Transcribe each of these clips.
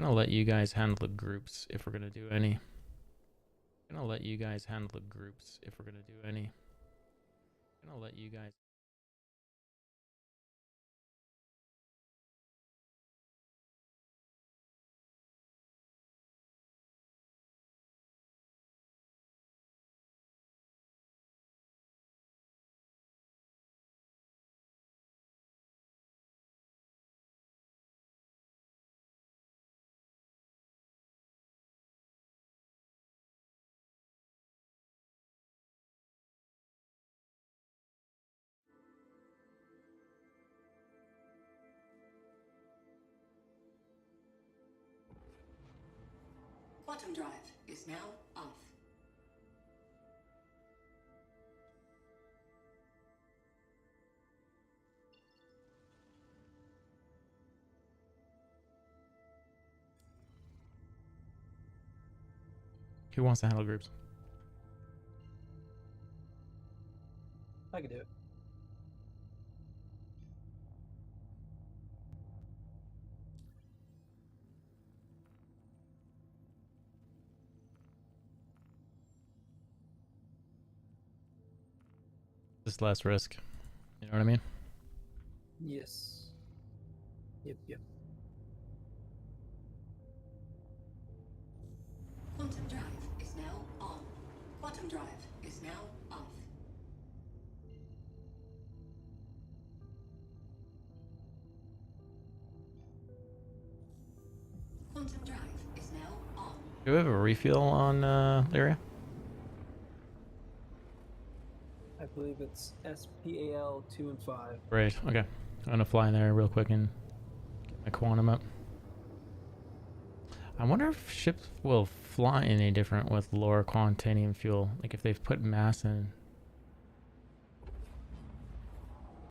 Gonna let you guys handle the groups if we're gonna do any. Gonna let you guys handle the groups if we're gonna do any. Gonna let you guys. Quantum drive is now off. Who wants to handle groups? I can do it. Just less risk. You know what I mean? Yes. Yep. Quantum drive is now on. Quantum drive is now off. Quantum drive is now on. Do we have a refuel on Lyria? I believe it's SPAL 2 and 5. Right. Okay. I'm gonna fly in there real quick and get my quantum up. I wonder if ships will fly any different with lower quantanium fuel. Like if they've put mass in.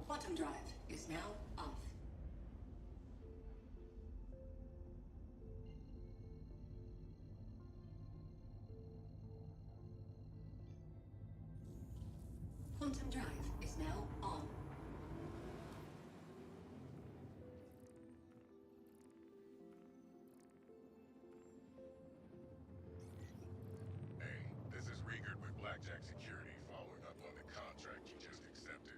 Quantum drive is now off. Quantum drive is now on. Hey, this is Riegert with Blackjack Security, following up on the contract you just accepted.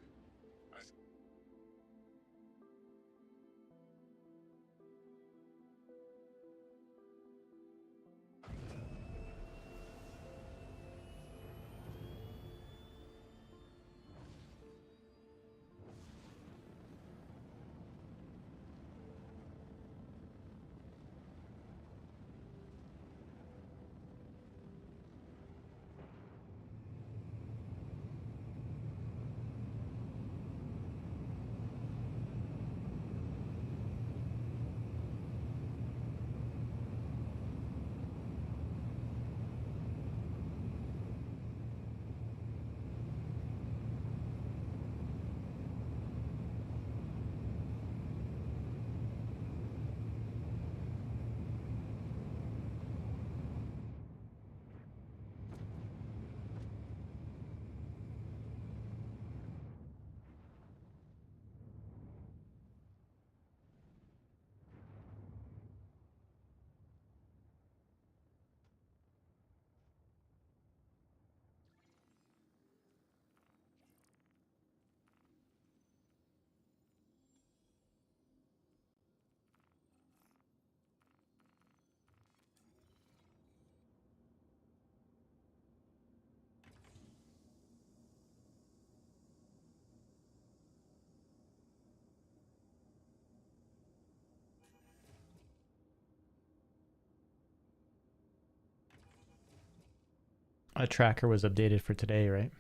A tracker was updated for today, right?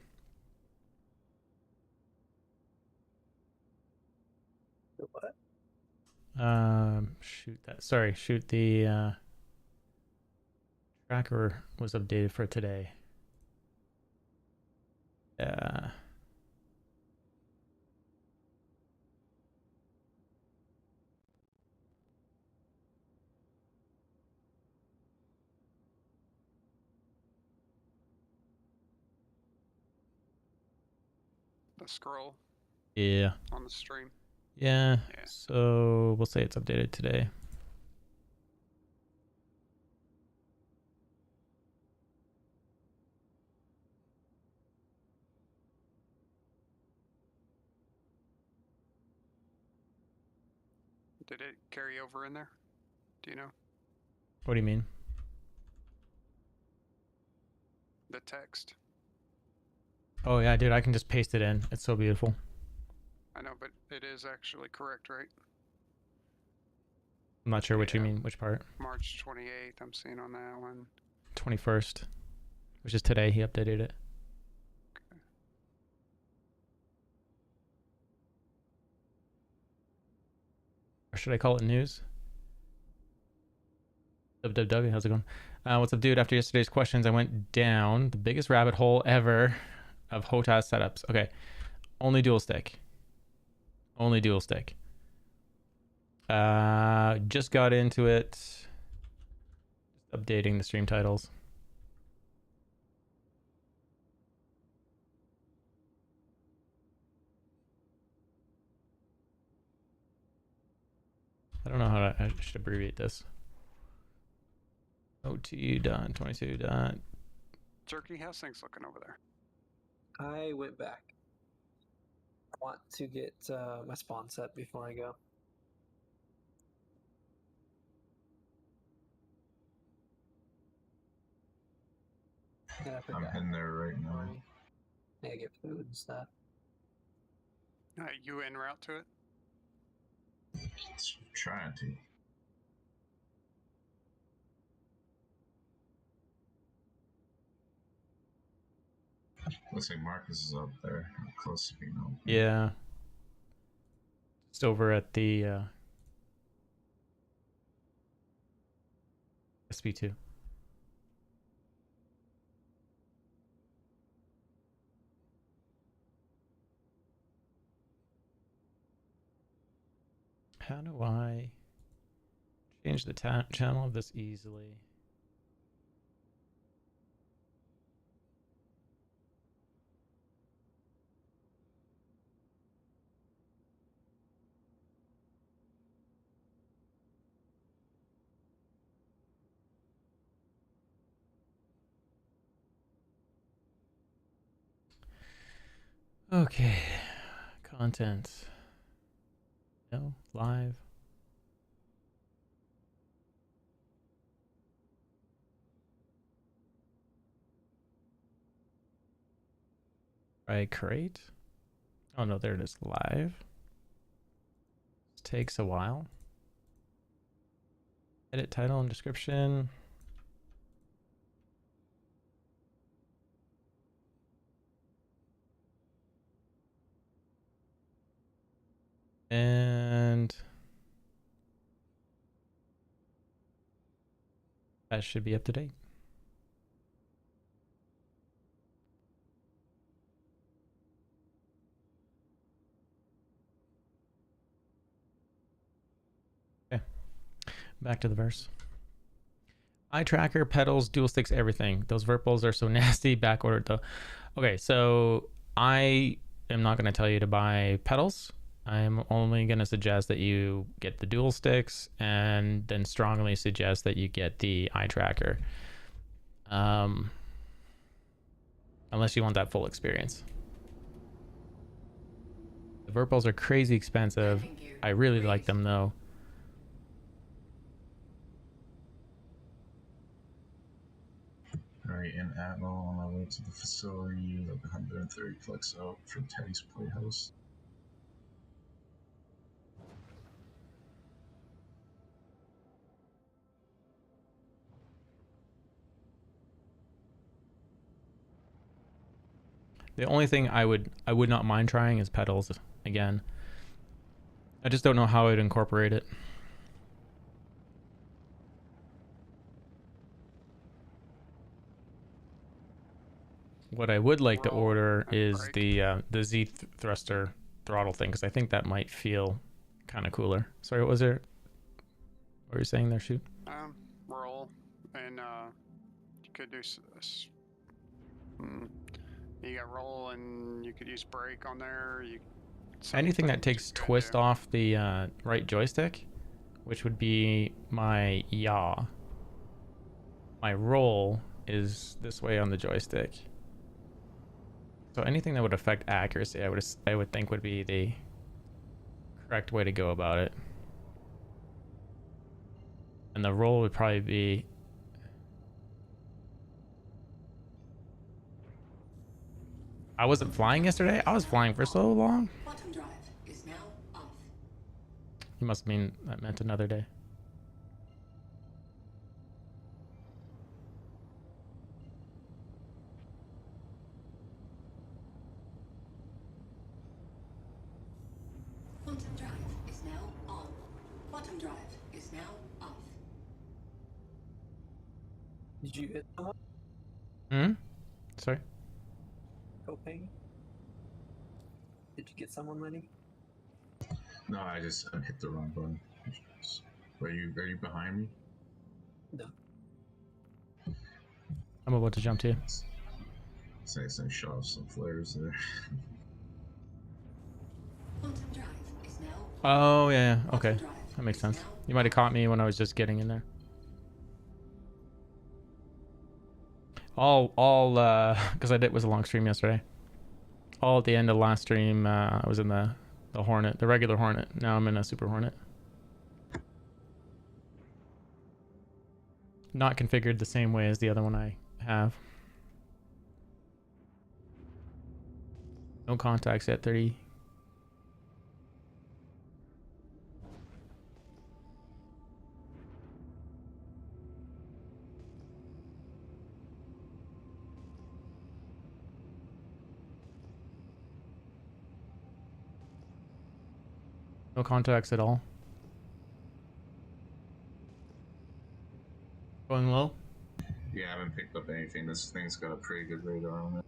The what? Shoot that. Sorry, shoot the tracker was updated for today. The scroll Yeah. on the stream. Yeah. Yeah. So we'll say it's updated today. Did it carry over in there? Do you know? What do you mean? The text. Oh yeah, dude, I can just paste it in. It's so beautiful. I know, but it is actually correct, right? I'm not sure what you Yeah. mean. Which part? March 28th, I'm seeing on that one. 21st, which is today. He updated it. Or should I call it news? WWW, how's it going? What's up, dude? After yesterday's questions, I went down the biggest rabbit hole ever of HOTAS setups. Okay, only dual stick. Only dual stick. Just got into it. Just updating the stream titles. I don't know how to, I should abbreviate this. OT.22. Jerky, how's things looking over there? I went back. I want to get my spawn set before I go. And I I'm forgot. heading there right now. Yeah, get food and stuff. You en route to it? Trying to. Looks like Marcus is up there, close to being open. Yeah. Just over at the SB2. How do I change the channel of this easily? Okay, content. No, live. Right, create. Oh no, there it is, live. This takes a while. Edit title and description. And that should be up to date. Okay, back to the verse. Eye tracker, pedals, dual sticks, everything. Those verpals are so nasty. Back ordered though. Okay, so I am not going to tell you to buy pedals. I'm only going to suggest that you get the dual sticks, and then strongly suggest that you get the eye tracker. Unless you want that full experience. The verpals are crazy expensive. I really like them though. Alright, in Atmo on my way to the facility, like 130 flex out from Teddy's Playhouse. The only thing I would not mind trying is pedals again. I just don't know how I'd incorporate it. What I would like to order is the Z thruster throttle thing, because I think that might feel kind of cooler. Sorry, what was there? What were you saying there, Shoot? Roll, and you could do you got roll, and you could use brake on there. Anything that takes twist off the right joystick, which would be my yaw. My roll is this way on the joystick. So anything that would affect accuracy, I would think would be the correct way to go about it. And the roll would probably be... I wasn't flying yesterday? I was flying for so long. Quantum drive is now off. You must mean that meant another day. Quantum drive is now on. Quantum drive is now off. Did you hit someone? Hmm? Sorry? Coping? Did you get someone, Lenny? No, I hit the wrong button. Are you behind me? No. I'm about to jump to you. Say, shut off some flares there. Quantum drive is now. Oh, yeah. Okay. Quantum drive That makes is sense. now You might have caught me when I was just getting in there. Because it was a long stream yesterday. All at the end of the last stream, I was in the Hornet, the regular Hornet. Now I'm in a Super Hornet. Not configured the same way as the other one I have. No contacts at 30. No contacts at all. Going low? Yeah, I haven't picked up anything. This thing's got a pretty good radar on it.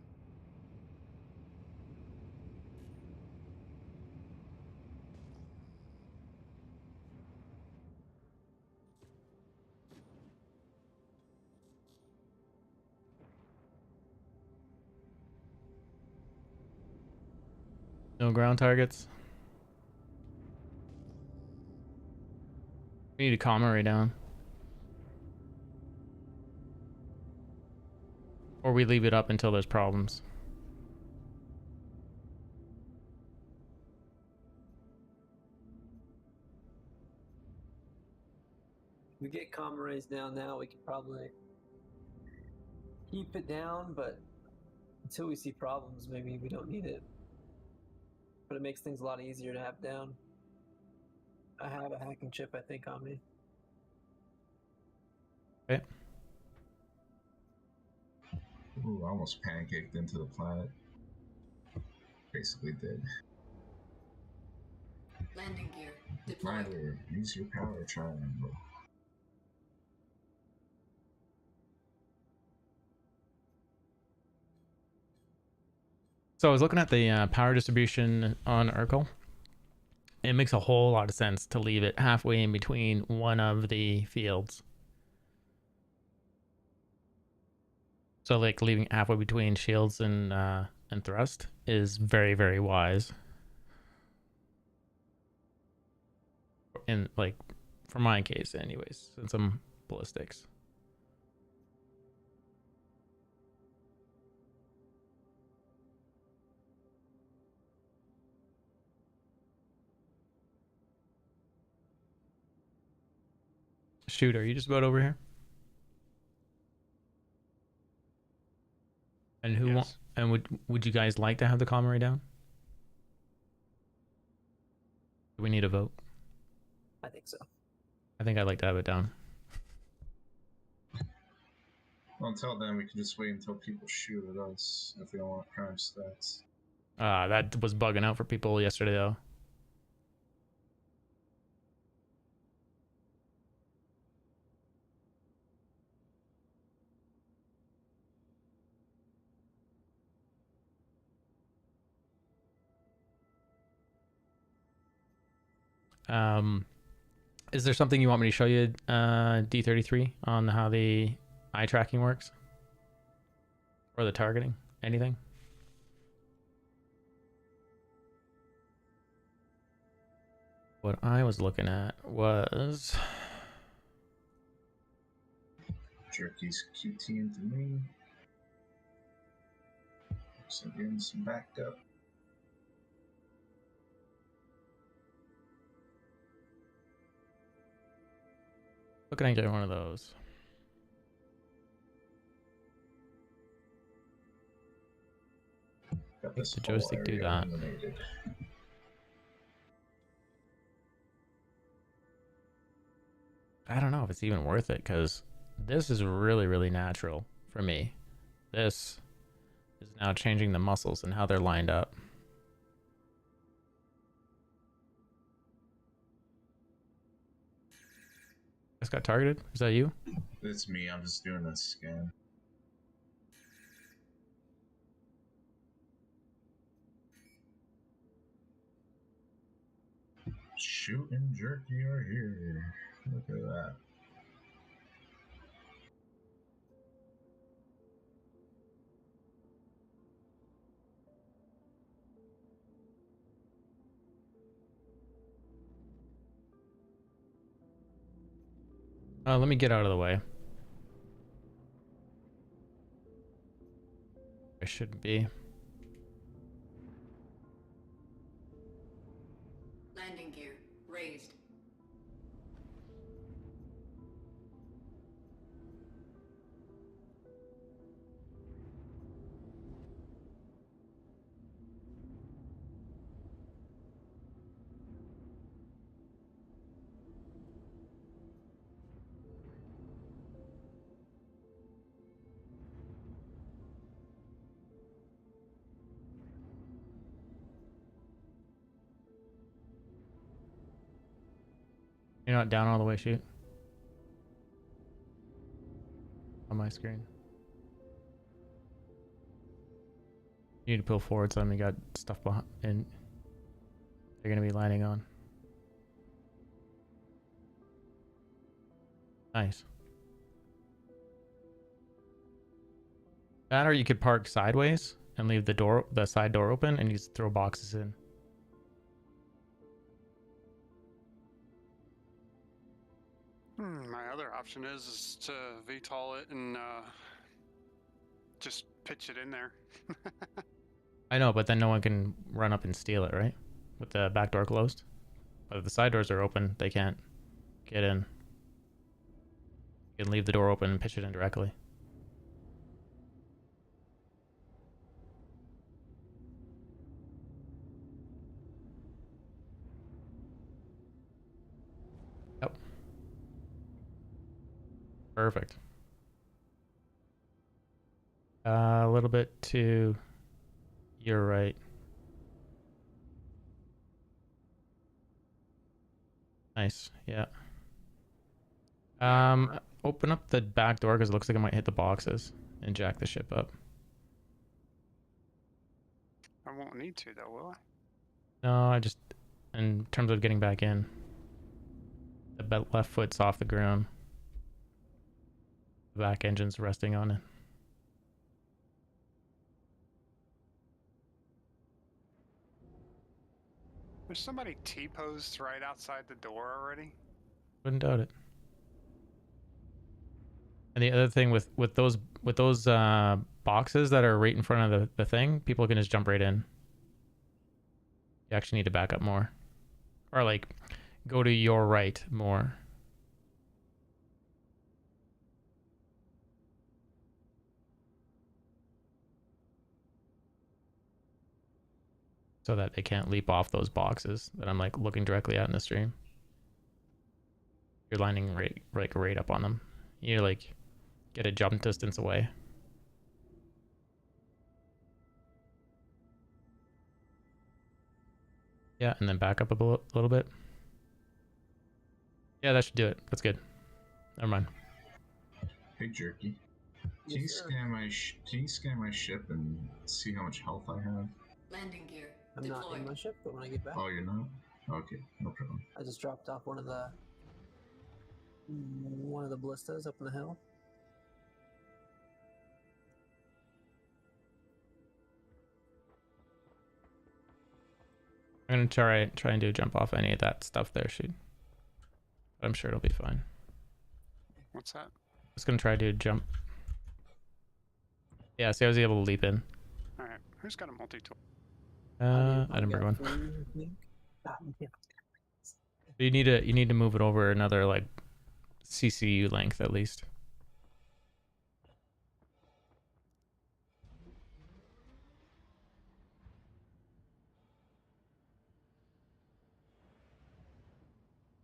No ground targets. We need to calm her right down. Or we leave it up until there's problems. If we get comm rays down now, we could probably keep it down, but until we see problems, maybe we don't need it. But it makes things a lot easier to have down. I have a hacking chip, I think, on me. Okay. Ooh, I almost pancaked into the planet. Basically did. landing gear deployed. Commander, use your power triangle. So I was looking at the power distribution on Urkel. It makes a whole lot of sense to leave it halfway in between one of the fields. So like leaving halfway between shields and thrust is very, very wise. In like for my case anyways, since I'm ballistics. Shoot, are you just about over here? And who Yes. and would you guys like to have the commentary down? Do we need a vote? I think so. I think I'd like to have it down. Well, until then, we can just wait until people shoot at us if we don't want crime stats. That was bugging out for people yesterday though. Is there something you want me to show you, D33, on how the eye tracking works? Or the targeting? Anything? What I was looking at was... Jerky's QT into me. So getting some backup. How can I get one of those? Got this The whole joystick do area that. eliminated. I don't know if it's even worth it because this is really, really natural for me. This is now changing the muscles and how they're lined up. Just got targeted? Is that you? It's me. I'm just doing a scan. Shoot and jerky are here. Look at that. Let me get out of the way. I shouldn't be. Landing gear raised. You're not down all the way, shoot. On my screen. You need to pull forward so we got stuff behind and they're gonna be landing on. Nice. That, or you could park sideways and leave the side door open and you just throw boxes in. My other option is to VTOL it and just pitch it in there. I know, but then no one can run up and steal it, right? With the back door closed. But if the side doors are open, they can't get in. You can leave the door open and pitch it in directly. Yep. Perfect. A little bit to your right. Nice. Yeah. Open up the back door because it looks like it might hit the boxes and jack the ship up. I won't need to though, will I? No, I just, in terms of getting back in, the left foot's off the ground. The back engine's resting on it. There's somebody T-posed right outside the door already. Wouldn't doubt it. And the other thing with those boxes that are right in front of the thing, people can just jump right in. You actually need to back up more, or like go to your right more. So that they can't leap off those boxes that I'm like looking directly at in the stream. You're lining right up on them. You like get a jump distance away. Yeah, and then back up a little bit. Yeah, that should do it. That's good. Never mind. Hey, Jerky. Yes, Can you sir. scan my ship and see how much health I have? Landing gear I'm not in deployed. my ship, but when I get back, Oh, you're not? Okay, no problem. I just dropped off one of the ballistas up in the hill. I'm gonna try and do a jump off any of that stuff there, shoot. But I'm sure it'll be fine. What's that? Just gonna try to jump. Yeah, see, I was able to leap in. All right. Who's got a multi-tool? Edinburgh one. Ah, yeah. You need to move it over another like CCU length at least.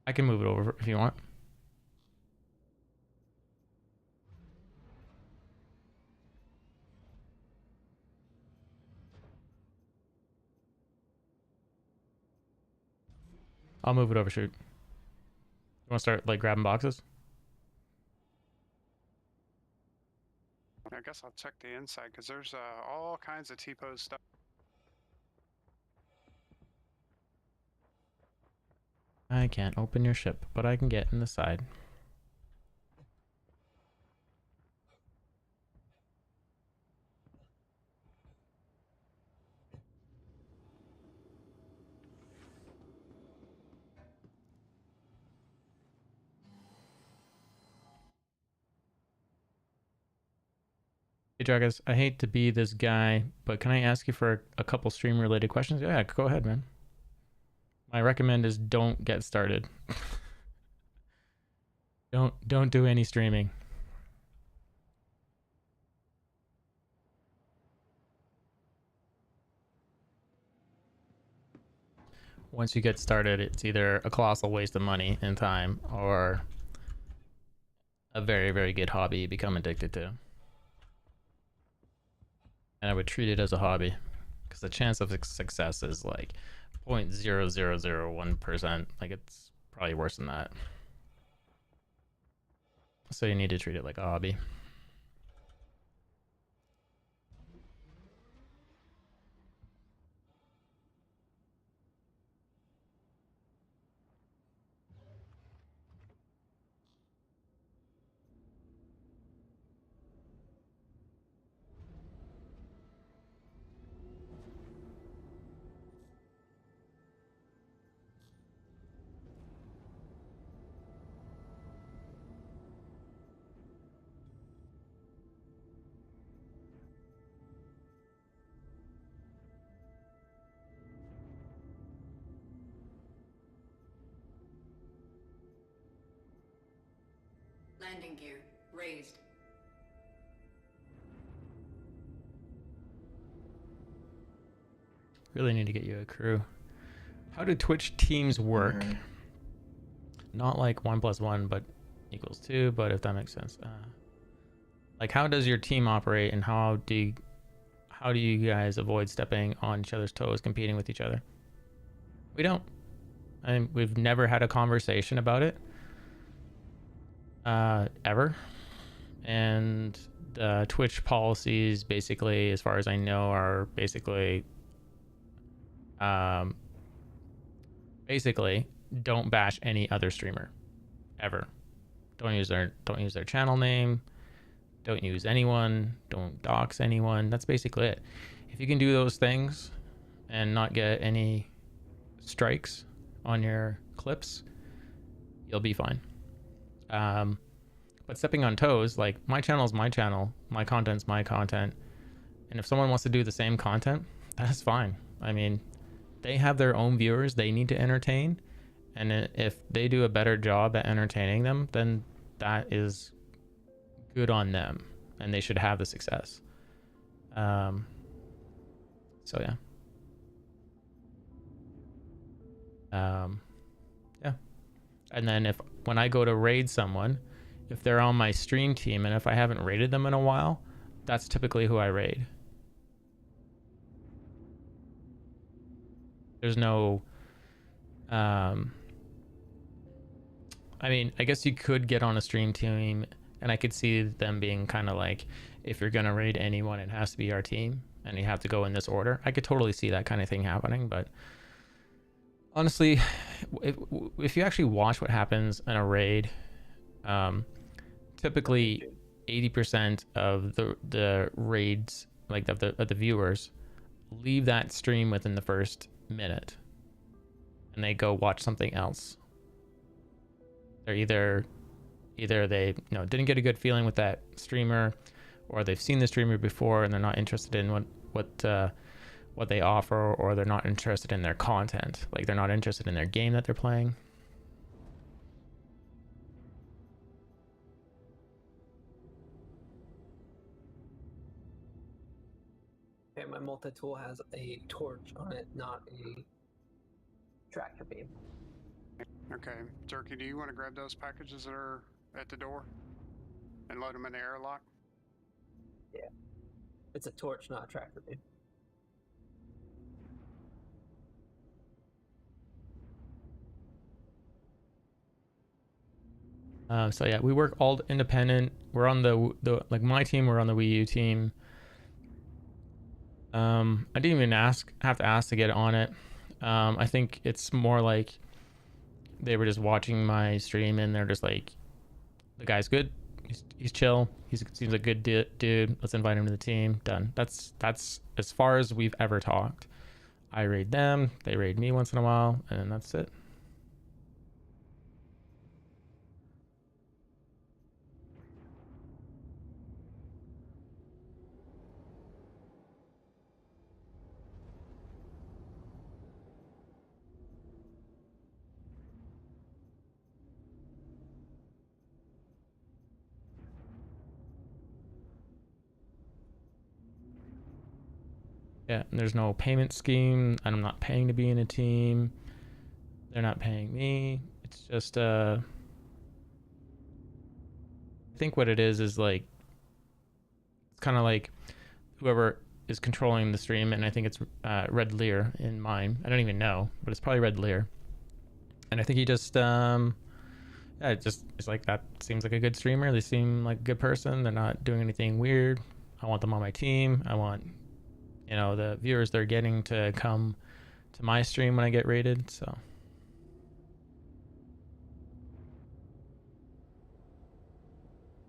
I can move it over if you want. I'll move it over, shoot. You want to start like grabbing boxes? I guess I'll check the inside because there's all kinds of T-pose stuff. I can't open your ship, but I can get in the side. Hey Dragus, I hate to be this guy, but can I ask you for a couple stream related questions? Yeah, go ahead, man. My recommend is don't get started. Don't do any streaming. Once you get started, it's either a colossal waste of money and time or a very, very good hobby you become addicted to. And I would treat it as a hobby because the chance of success is like 0.0001%. Like it's probably worse than that. So you need to treat it like a hobby. Landing gear raised. Really need to get you a crew. How do Twitch teams work? Not like 1 + 1, but equals 2, but if that makes sense. Like how does your team operate and how do you guys avoid stepping on each other's toes competing with each other? We don't. I mean, we've never had a conversation about it. Ever. And the Twitch policies basically, as far as I know, are basically don't bash any other streamer ever. Don't use their channel name, don't use anyone, don't dox anyone. That's basically it. If you can do those things and not get any strikes on your clips, you'll be fine. But stepping on toes, like my channel is my channel, my content's my content, and if someone wants to do the same content, that's fine. I mean, they have their own viewers they need to entertain, and if they do a better job at entertaining them, then that is good on them and they should have the success. So yeah. Yeah. And then when I go to raid someone, if they're on my stream team and if I haven't raided them in a while, that's typically who I raid. There's no I mean, I guess you could get on a stream team and I could see them being kind of like, if you're going to raid anyone, it has to be our team and you have to go in this order. I could totally see that kind of thing happening, but honestly, if you actually watch what happens in a raid, typically 80% of the raids, like of the viewers, leave that stream within the first minute and they go watch something else. They're either they didn't get a good feeling with that streamer, or they've seen the streamer before and they're not interested in what they offer, or they're not interested in their content, like they're not interested in their game that they're playing. my multi-tool has a torch on it, not a tractor beam. Okay, Turkey, do you want to grab those packages that are at the door and load them in the airlock? It's a torch, not a tractor beam. So yeah, we work all independent. We're on the like my team. We're on the Wii U team. I didn't even have to ask to get on it. I think it's more like they were just watching my stream and they're just like, the guy's good. He's chill. Seems like a good dude. Let's invite him to the team. Done. That's as far as we've ever talked. I raid them. They raid me once in a while, and that's it. Yeah, and there's no payment scheme, and I'm not paying to be in a team. They're not paying me. It's just I think what it is like, it's kind of like whoever is controlling the stream, and I think it's Red Lear in mine. I don't even know, but it's probably Red Lear. And I think he just yeah, it's like, that seems like a good streamer. They seem like a good person. They're not doing anything weird. I want them on my team. I want, you know, the viewers they're getting to come to my stream when I get rated. So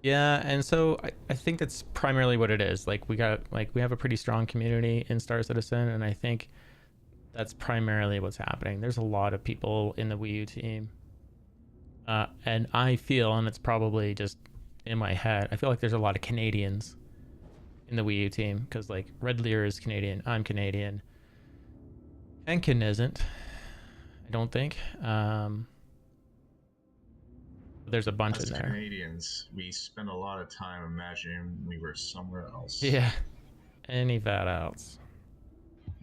yeah, and so I think that's primarily what it is. Like we have a pretty strong community in Star Citizen, and I think that's primarily what's happening. There's a lot of people in the Wii U team, and I feel, and it's probably just in my head, I feel like there's a lot of Canadians in the Wii U team, because like Red Lear is Canadian, I'm Canadian, Enkin isn't, I don't think. There's a bunch As in there. Canadians, we spend a lot of time imagining we were somewhere else. Yeah, any bad outs.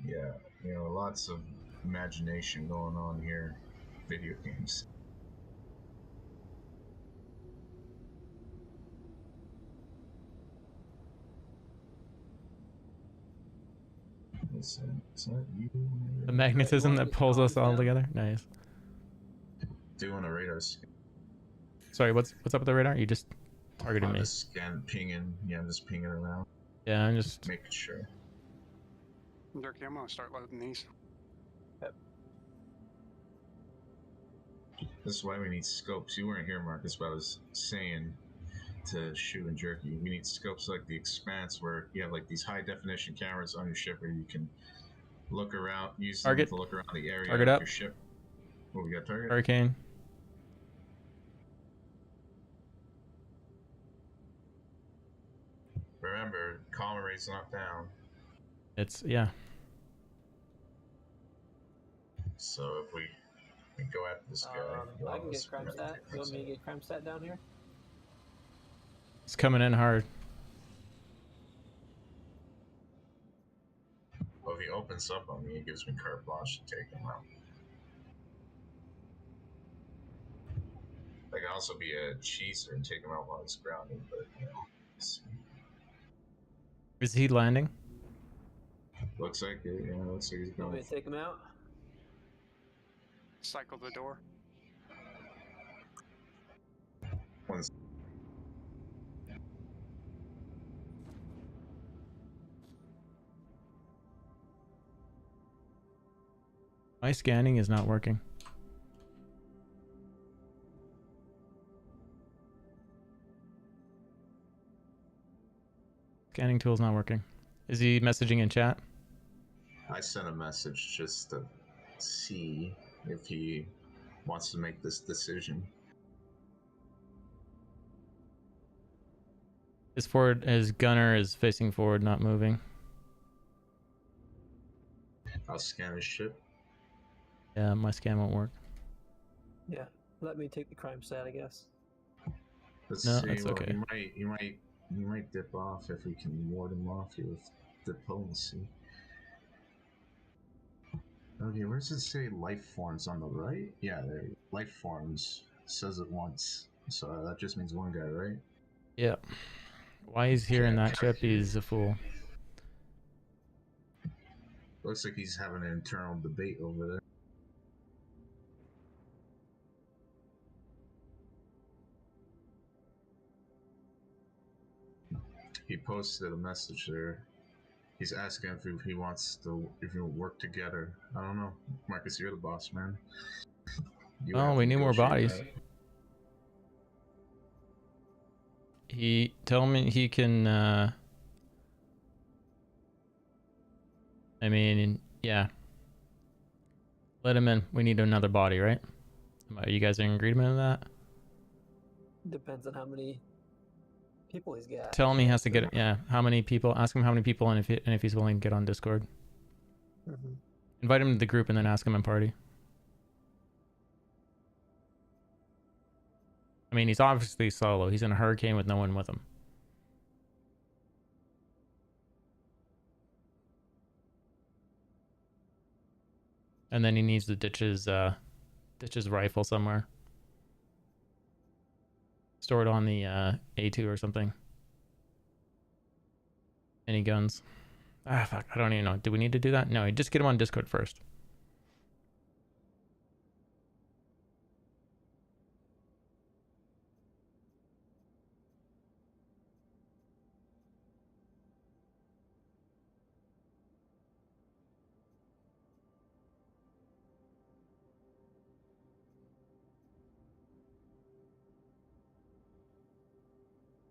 Yeah, you know, lots of imagination going on here. Video games. Is that you? The magnetism that pulls us all together. Nice. Doing a radar scan. Sorry, what's up with the radar? You just targeted me. Just pinging. Yeah, I'm just pinging around. Yeah, I'm just making sure. Turkey, I'm gonna start loading these. This is why we need scopes. You weren't here, Marcus, but I was saying to Shoe and Jerky, we need scopes like the Expanse, where you have like these high definition cameras on your ship where you can look around, use them to look around the area Target of up. your ship. What we got? Target? Hurricane. Remember, comma rate's not down. It's, yeah. So if we go at this guy, I can get crime stat. You want me to get crime stat down here? It's coming in hard. Well, if he opens up on me, he gives me carte blanche to take him out. I can also be a cheeser and take him out while he's grounded, but you know. Is he landing? Looks like it. Yeah, looks like he's You want going. me to take him out? Cycle the door. My scanning is not working. Scanning tool's not working. Is he messaging in chat? I sent a message just to see if he wants to make this decision. His gunner is facing forward, not moving. I'll scan his ship. Yeah, my scan won't work. Yeah. Let me take the crime stat, I guess. Let's No, see. that's okay. He might dip off if we can ward him off here with diplomacy. Okay, where does it say life forms on the right? Yeah, there. Life forms says it once, so that just means one guy, right? Yeah. Why he's here in that ship, he's a fool. Looks like he's having an internal debate over there. He posted a message there. He's asking if he wants to if you work together. I don't know, Marcus. You're the boss, man. You Oh, have we to need more negotiate bodies. that. He told me he can. I mean, yeah. Let him in. We need another body, right? Are you guys in agreement with that? Depends on how many people he's got. Tell him he has to get. Yeah. How many people? Ask him how many people, and if he's willing to get on Discord. Mm-hmm. Invite him to the group and then ask him in party. I mean, he's obviously solo. He's in a hurricane with no one with him. And then he needs to ditch his rifle somewhere. Store it on the A2 or something. Any guns? Ah, fuck. I don't even know. Do we need to do that? No, just get him on Discord first.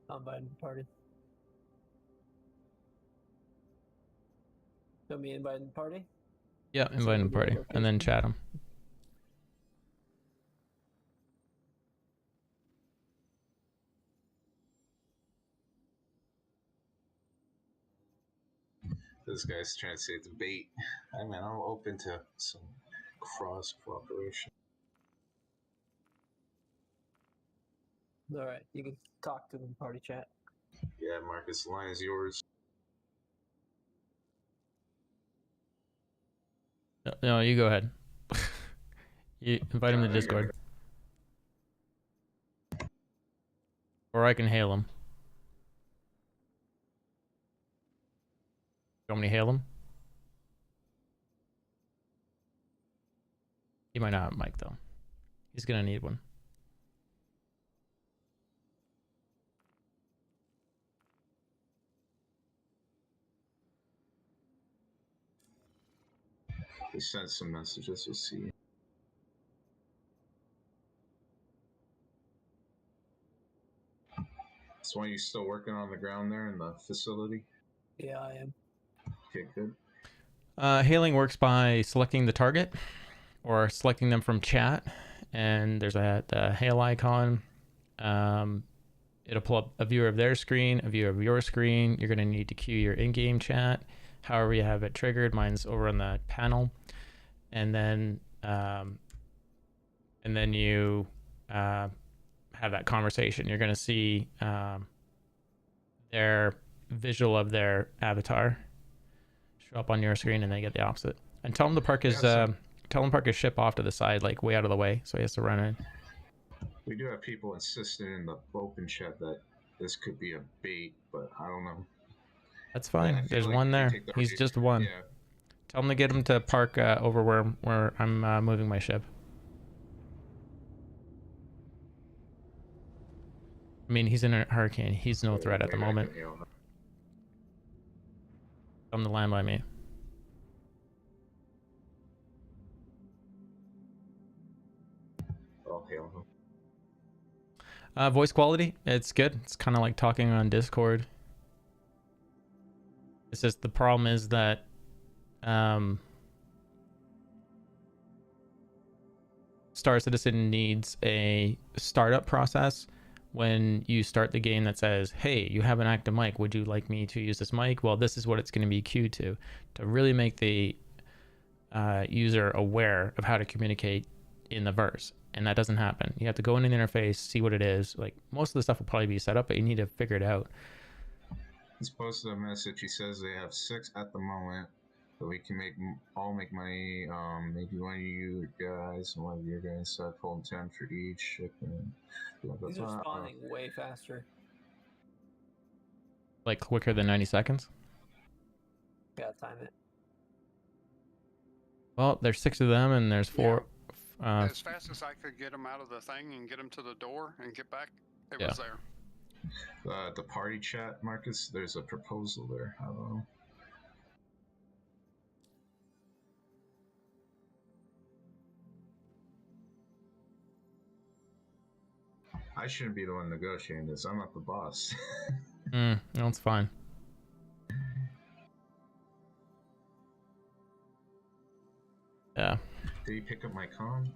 I'm inviting the party. Want me inviting the party? Yeah, invite him to party. And then chat him. This guy's trying to say debate. I mean, I'm open to some cross cooperation. All right, you can talk to him in party chat. Yeah, Marcus, the line is yours. No, you go ahead. You invite him to Discord. Or I can hail him. You want me to hail him? He might not have a mic though. He's gonna need one. He sent some messages, we'll see. So are you still working on the ground there in the facility? Yeah, I am. Okay, good. Hailing works by selecting the target or selecting them from chat, and there's a hail icon. It'll pull up a viewer of their screen, a viewer of your screen. You're going to need to queue your in-game chat, however you have it triggered. Mine's over on the panel, and then you have that conversation. You're going to see their visual of their avatar show up on your screen, and then you get the opposite. And tell him to park his ship off to the side, like way out of the way, so he has to run in. We do have people insisting in the open chat that this could be a bait, but I don't know. That's fine. Yeah, There's like one there. take the He's risk. just one. Yeah. Tell him to get him to park over where I'm moving my ship. I mean, he's in a hurricane. He's no threat at the moment. Tell him to land by me. I'll hail him. Voice quality, it's good. It's kind of like talking on Discord. It's just the problem is that Star Citizen needs a startup process when you start the game that says, hey, you have an active mic. Would you like me to use this mic? Well, this is what it's going to be queued to really make the user aware of how to communicate in the verse. And that doesn't happen. You have to go into the interface, see what it is. Like, most of the stuff will probably be set up, but you need to figure it out. He's posted a message. He says they have 6 at the moment. But we can all make money. Maybe one of you guys and one of your guys start pulling 10 for each shipment. Blah, blah, These are blah. spawning way faster. Like quicker than 90 seconds. Gotta time it. Well, there's 6 of them, and there's 4. As fast as I could get them out of the thing and get them to the door and get back, it Yeah. was there. The party chat, Marcus, there's a proposal there. I don't know. I shouldn't be the one negotiating this. I'm not the boss. No, it's fine. Yeah. Did he pick up my con?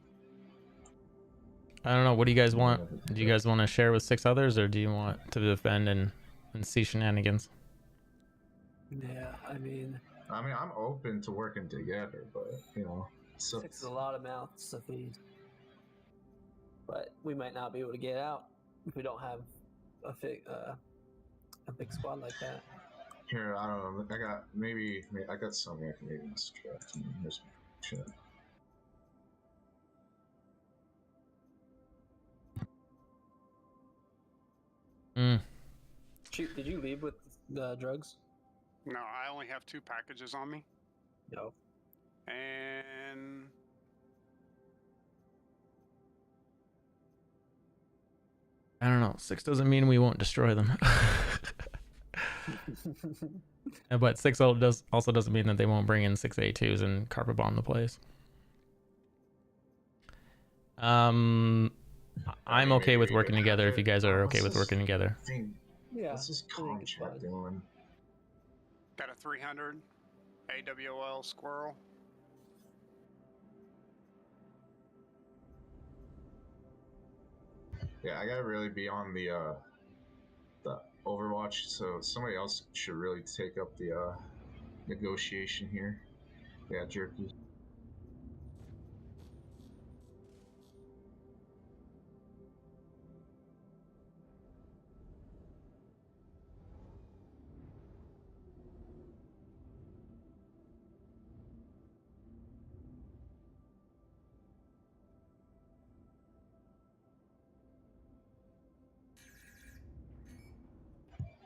I don't know. What do you guys want? Do you guys want to share with 6 others, or do you want to defend and see shenanigans? Yeah, I mean, I'm open to working together, but you know, 6 is a lot of mouths to feed. But we might not be able to get out if we don't have a big squad like that. Here, I don't know. I got something I can maybe distract. Here's shit. Shoot, did you leave with the drugs? No, I only have 2 packages on me. No. And I don't know. 6 doesn't mean we won't destroy them. But 6 also doesn't mean that they won't bring in 6 A2s and carpet bomb the place. I'm okay with working together if you guys are okay with working together. Yeah. What's this I think it's contract fine. doing? got a 300 AWL squirrel. Yeah, I gotta really be on the Overwatch, so somebody else should really take up the negotiation here. Yeah, Jerky.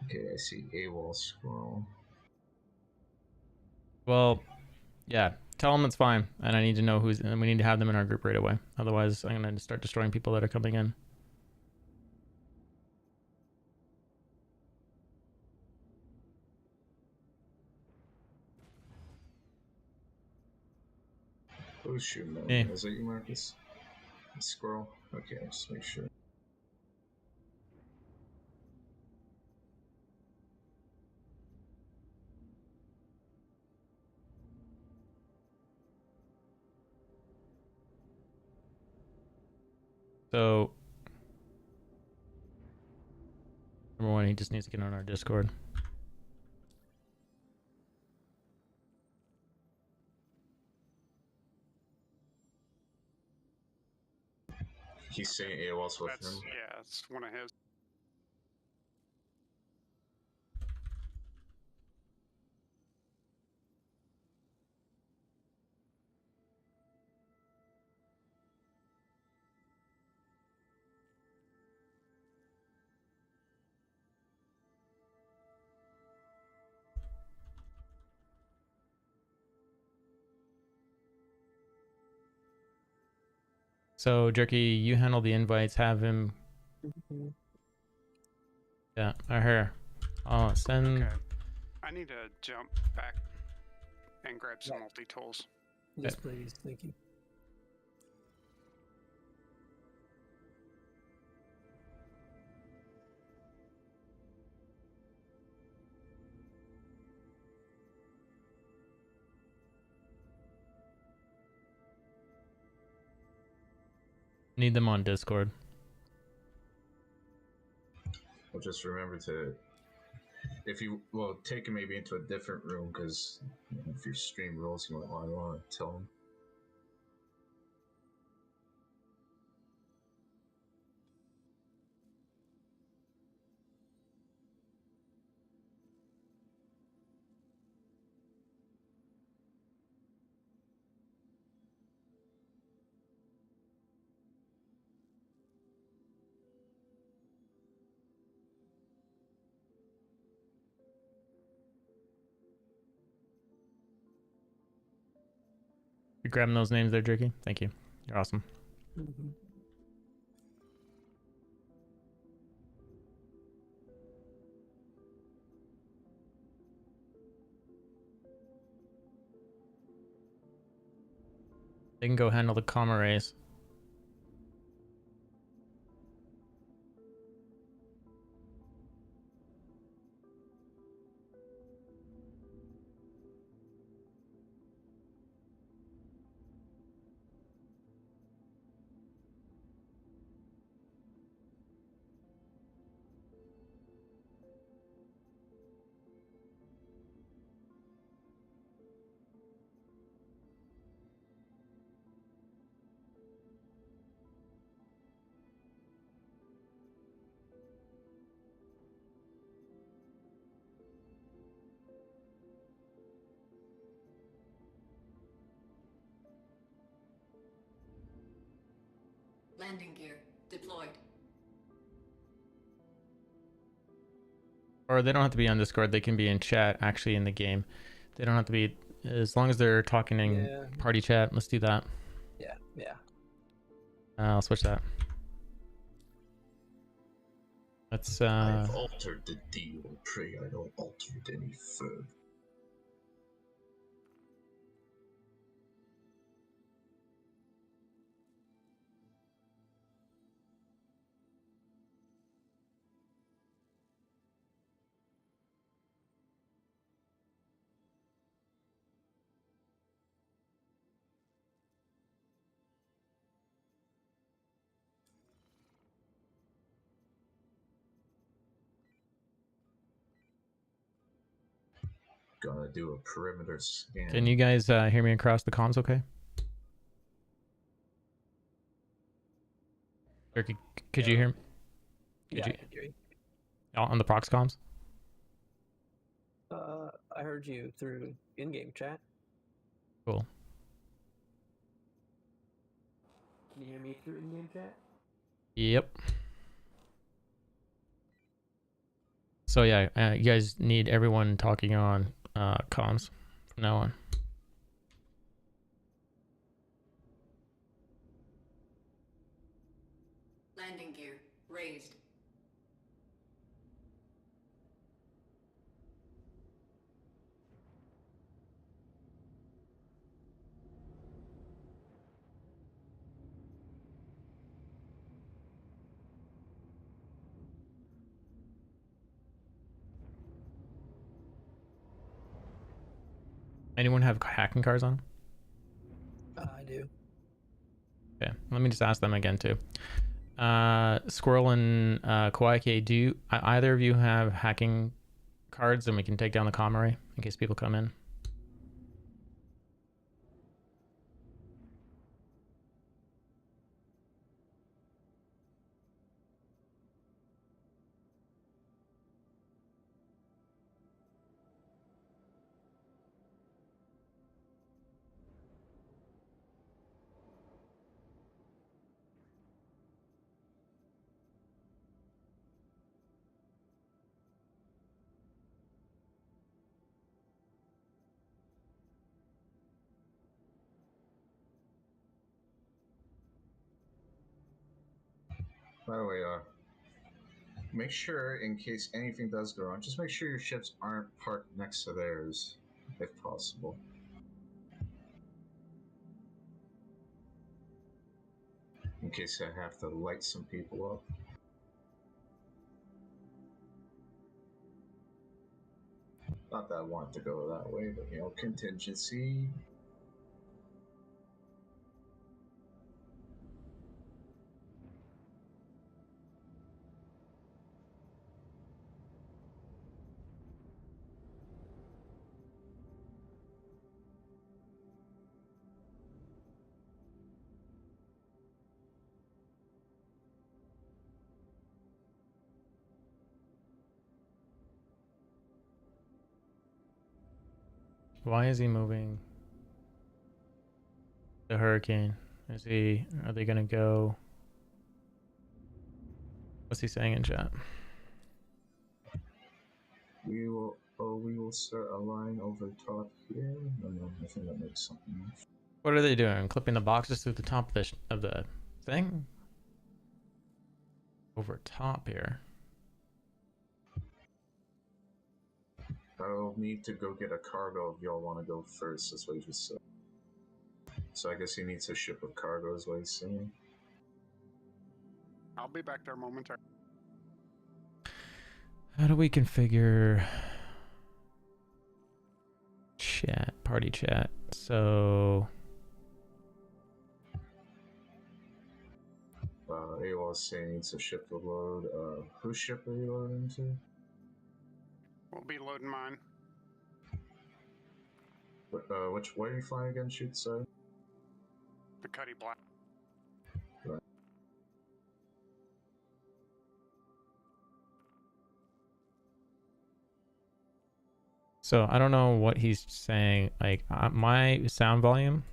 Okay, I see AWOL scroll. Well, yeah. Tell them it's fine, and I need to know who's. And we need to have them in our group right away. Otherwise, I'm gonna start destroying people that are coming in. Who's shooting at Me. me? Is that you, Marcus? Squirrel? Okay, just make sure. So, number 1, he just needs to get on our Discord. He's saying AWOL's with That's him. yeah, it's one of his. So, Jerky, you handle the invites. Have him. Mhm. Yeah, or her. Oh, send. Okay. I need to jump back and grab some multi-tools. Yes, please. Thank you. Need them on Discord. Well, just remember to, take him maybe into a different room, because if your stream rules, you might want to tell him. You're grabbing those names there, Jerky. Thank you. You're awesome. Mm-hmm. They can go handle the comma rays. Landing gear deployed. Or they don't have to be on Discord. They can be in chat, actually, in the game. They don't have to be, as long as they're talking in Yeah. party chat. Let's do that. Yeah. I'll switch that. Let's, I've altered the deal. Pray I don't alter it any further. Gonna do a perimeter scan. can you guys hear me across the comms okay? Or could you hear me? Yeah, you- I can hear you. On the prox comms? I heard you through in-game chat. Cool. Can you hear me through in-game chat? Yep. So yeah, you guys need everyone talking on comms from now on. Landing gear raised. Anyone have hacking cards on? I do. Okay, let me just ask them again too. Squirrel and Kawaii, do either of you have hacking cards, and we can take down the comm array in case people come in? By the way, make sure in case anything does go wrong, just make sure your ships aren't parked next to theirs, if possible. In case I have to light some people up. Not that I want it to go that way, but you know, contingency. Why is he moving the hurricane? Are they gonna go? What's he saying in chat? We will start a line over top here. No, I think that makes something. What are they doing? Clipping the boxes through the top of the thing? Over top here. I'll need to go get a cargo if y'all want to go first. That's what he just said. So I guess he needs a ship of cargo, is what he's saying. I'll be back there momentarily. How do we configure chat, party chat? So AWOL is saying he needs a ship to load. Whose ship are you loading to? We'll be loading mine. Where are you flying again, shoot, sorry? The Cuddy Black. Right. So I don't know what he's saying. Like my sound volume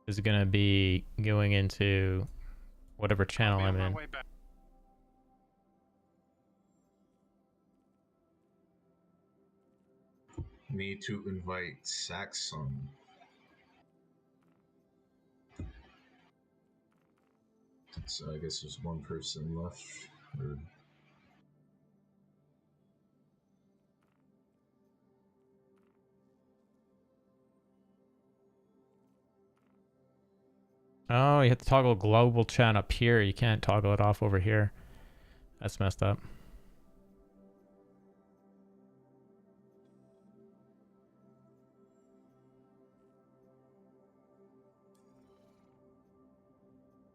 is gonna be going into whatever channel I'll be I'm on in. my way back. Need to invite Saxon. So I guess there's one person left. Or... Oh, you have to toggle global chat up here. You can't toggle it off over here. That's messed up.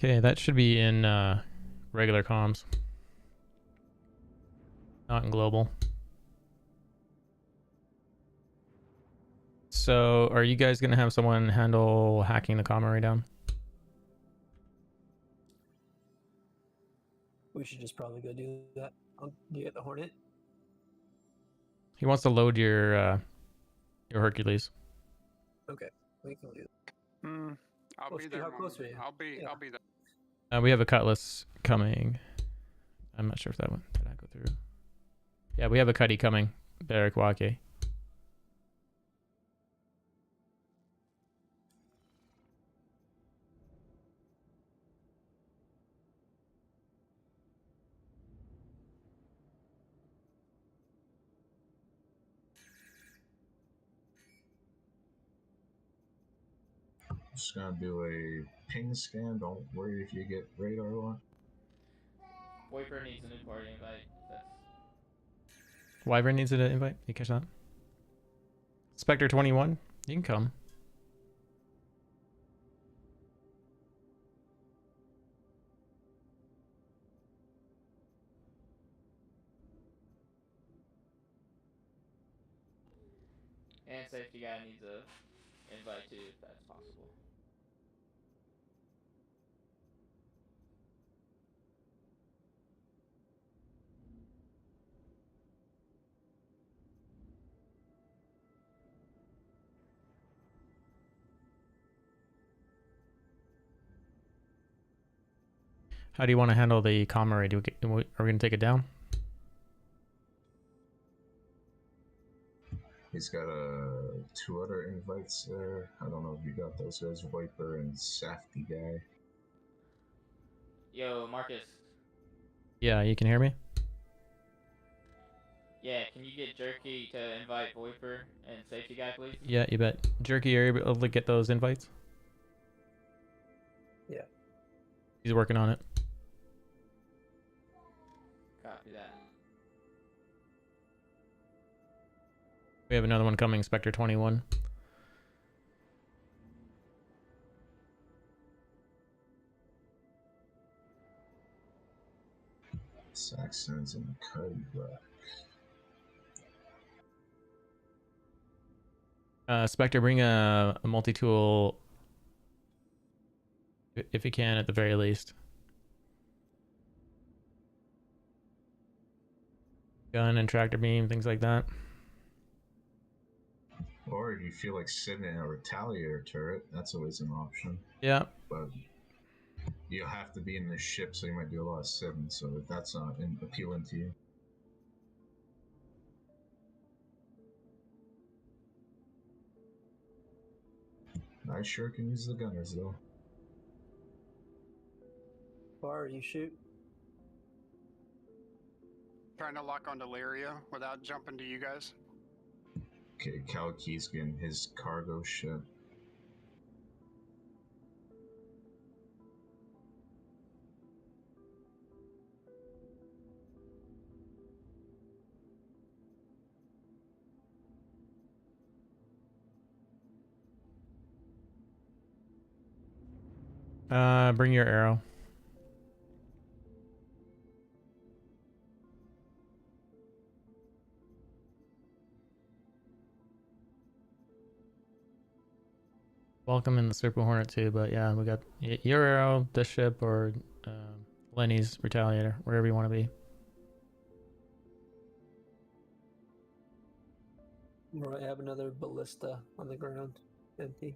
Okay, that should be in regular comms. Not in global. So, are you guys going to have someone handle hacking the comm array down? We should just probably go do that. Do you get the Hornet? He wants to load your Hercules. Okay, we can do that. I'll Oh, be shoot, there. how close are you? I'll be there. We have a Cutlass coming. I'm not sure if that one did I go through. Yeah, we have a Cuddy coming. Barrack Wake. Just gonna do a ping scan. Don't worry if you get radar on. Viper needs a new party invite. Wyvern needs an invite. You catch that? Spectre 21. You can come. And safety guy needs a invite too, if that's possible. How do you want to handle the comm array? Are we going to take it down? He's got two other invites there. I don't know if you got those guys, Viper and Safety guy. Yo, Marcus. Yeah, you can hear me? Yeah, can you get Jerky to invite Viper and safety guy, please? Yeah, you bet. Jerky, are you able to get those invites? Yeah. He's working on it. Copy that. We have another one coming, Spectre 21. Saxons and Cuddy Black. Spectre, bring a multi-tool if you can, at the very least. Gun and tractor beam, things like that. Or if you feel like sitting in a retaliator turret, that's always an option. Yeah. But you'll have to be in the ship, so you might do a lot of sitting. So if that's not appealing to you. I sure can use the gunners though. Bar, you shoot. Trying to lock onto Lyria without jumping to you guys. Okay, Kalki's getting his cargo ship. Bring your arrow. Welcome in the Super Hornet too, but yeah, we got your arrow, this ship, or Lenny's Retaliator, wherever you want to be. Right, I have another ballista on the ground, empty.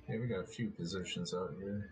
Yeah, we got a few positions out here.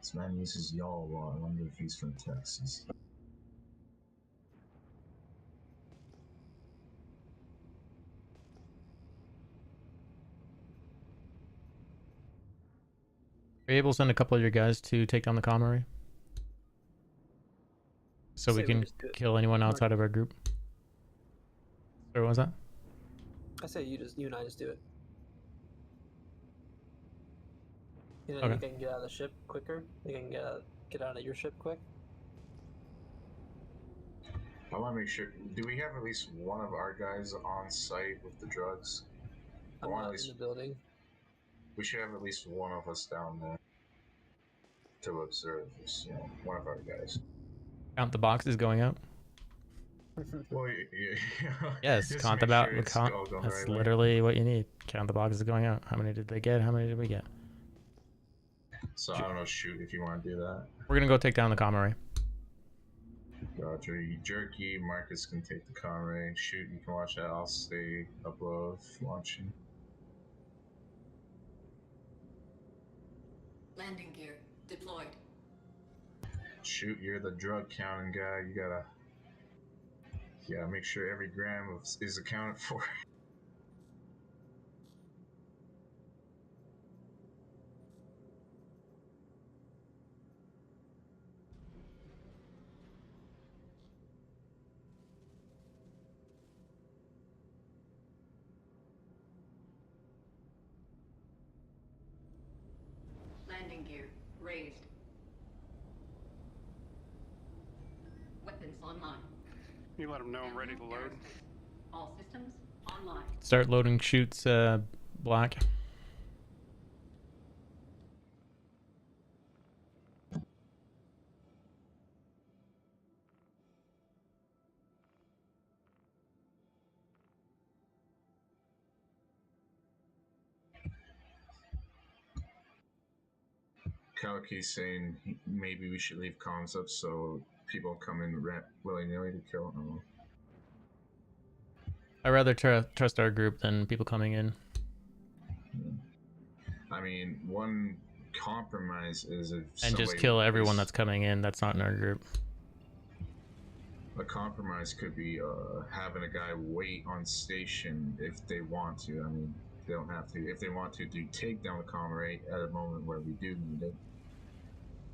This man uses y'all a lot. I wonder if he's from Texas. Are you able to send a couple of your guys to take down the Comrie? So Say we we can just do it. kill anyone outside of our group. Or what was that? I say you and I just do it. You know, Okay. you can get out of the ship quicker. You can get out of your ship quick. I want to make sure. Do we have at least one of our guys on site with the drugs? I I'm want at not in least. the building. We should have at least one of us down there to observe this. You know, one of our guys. Count the boxes going out. Well, yeah. Yes, Just count make about sure it's count. all going That's the right way. literally what you need. Count the boxes going out. How many did they get? How many did we get? So I don't know. Shoot, if you want to do that. We're gonna go take down the Comrie. Roger. You Jerky, Marcus can take the Conray. Shoot, you can watch that. I'll stay above launching. Landing gear deployed. Shoot, you're the drug counting guy. You gotta make sure every gram is accounted for. Landing gear raised. Weapons online. You let them know I'm ready to load. All systems online. Start loading shoots. Black. Kalaki's saying maybe we should leave comms up so people come in willy-nilly to kill them. I'd rather trust our group than people coming in. I mean, one compromise is if And just somebody kill everyone is- that's coming in that's not in our group. A compromise could be having a guy wait on station if they want to. I mean, They don't have to. If they want to, do take down the comm rate at a moment where we do need it.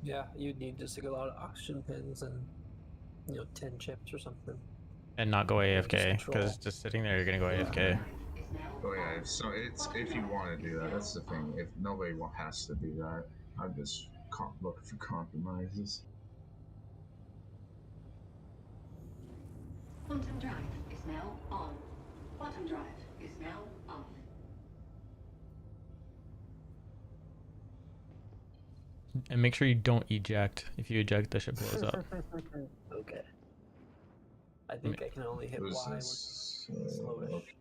Yeah, you'd need just like a lot of oxygen pins and 10 chips or something. And not go AFK, control. because just sitting there, you're gonna go AFK. Is now Oh yeah, on. so if you want to do that, that's the thing. If nobody has to do that, I'm just looking for compromises. Quantum drive is now on. Quantum drive is now off. And make sure you don't eject. If you eject, the ship blows up. Okay. I think I can only hit This Y with is, slowish. okay.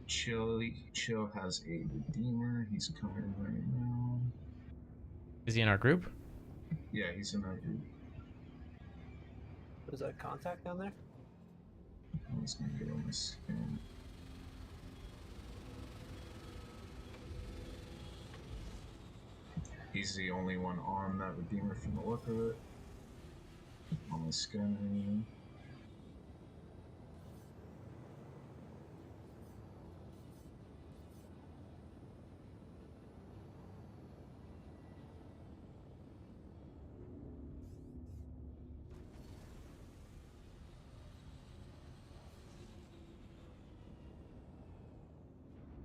Chill has a redeemer. He's coming right now. Is he in our group? Yeah, he's in our group. Was that contact down there? I'm just gonna get on this scan. He's the only one on that redeemer from the look of it. On the scanner.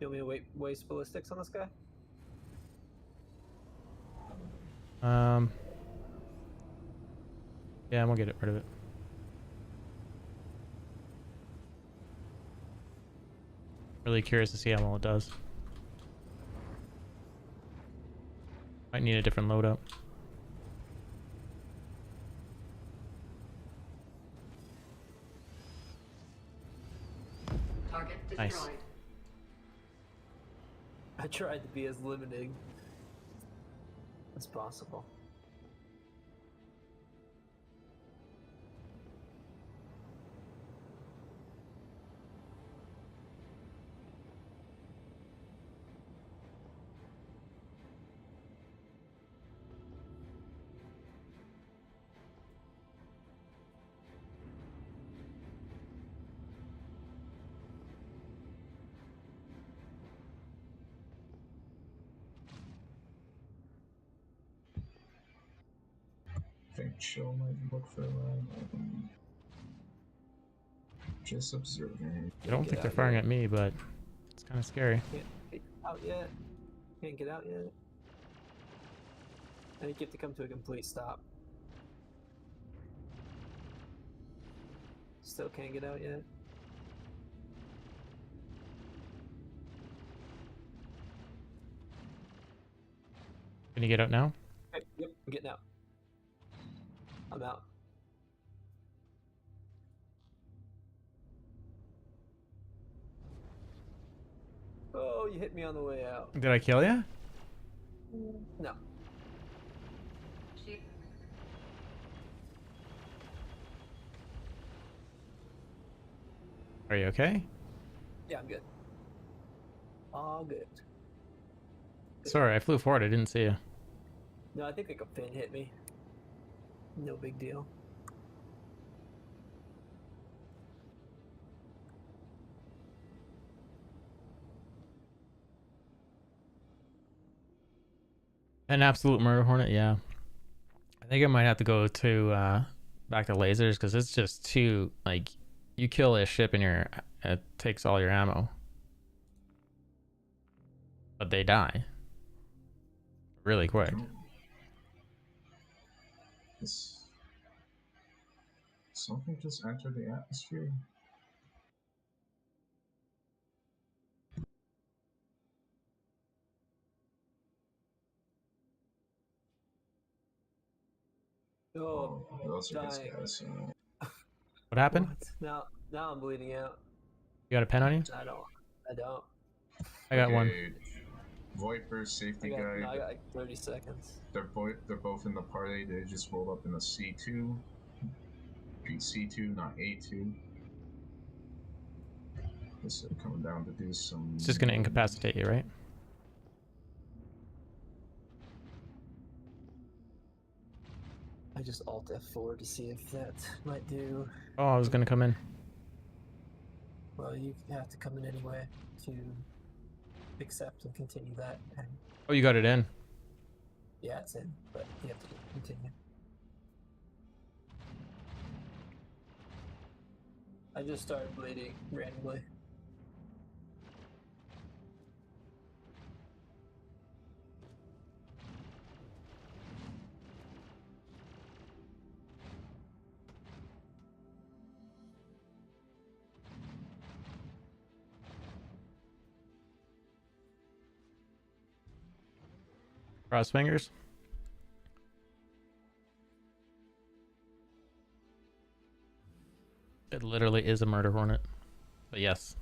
You want me to waste ballistics on this guy? Yeah, I'm gonna get rid of it. Really curious to see how well it does. Might need a different loadout. Target Nice. destroyed. I tried to be as limiting as possible. I think Chill might look for that. Just observing. I don't Get think they're out firing here. at me, but it's kind of scary. Can't get out yet. Can't get out yet. I think you have to come to a complete stop. Still can't get out yet. Can you get out now? Okay, yep, I'm getting out. I'm out. Oh, you hit me on the way out. Did I kill you? No. Are you okay? Yeah, I'm good. All good. Sorry, I flew forward. I didn't see you. No, I think like a pin hit me. No big deal. An absolute murder hornet, yeah. I think I might have to go to back to lasers because it's just too like you kill a ship and it takes all your ammo, but they die really quick. Something just entered the atmosphere. Oh, those are his dying. guys. What happened? What? Now I'm bleeding out. You got a pen on you? I don't. I got one. Viper, safety guy. No, I got like 30 seconds. They're both in the party. They just rolled up in the C2. C2, not A2. This is coming down to do some. It's just gonna incapacitate you, right? I just Alt F4 to see if that might do. Oh, I was gonna come in. Well, you have to come in anyway to accept and continue that. And Oh, you got it in. yeah, it's in, but you have to continue. I just started bleeding randomly. Cross fingers. It literally is a murder hornet. But yes.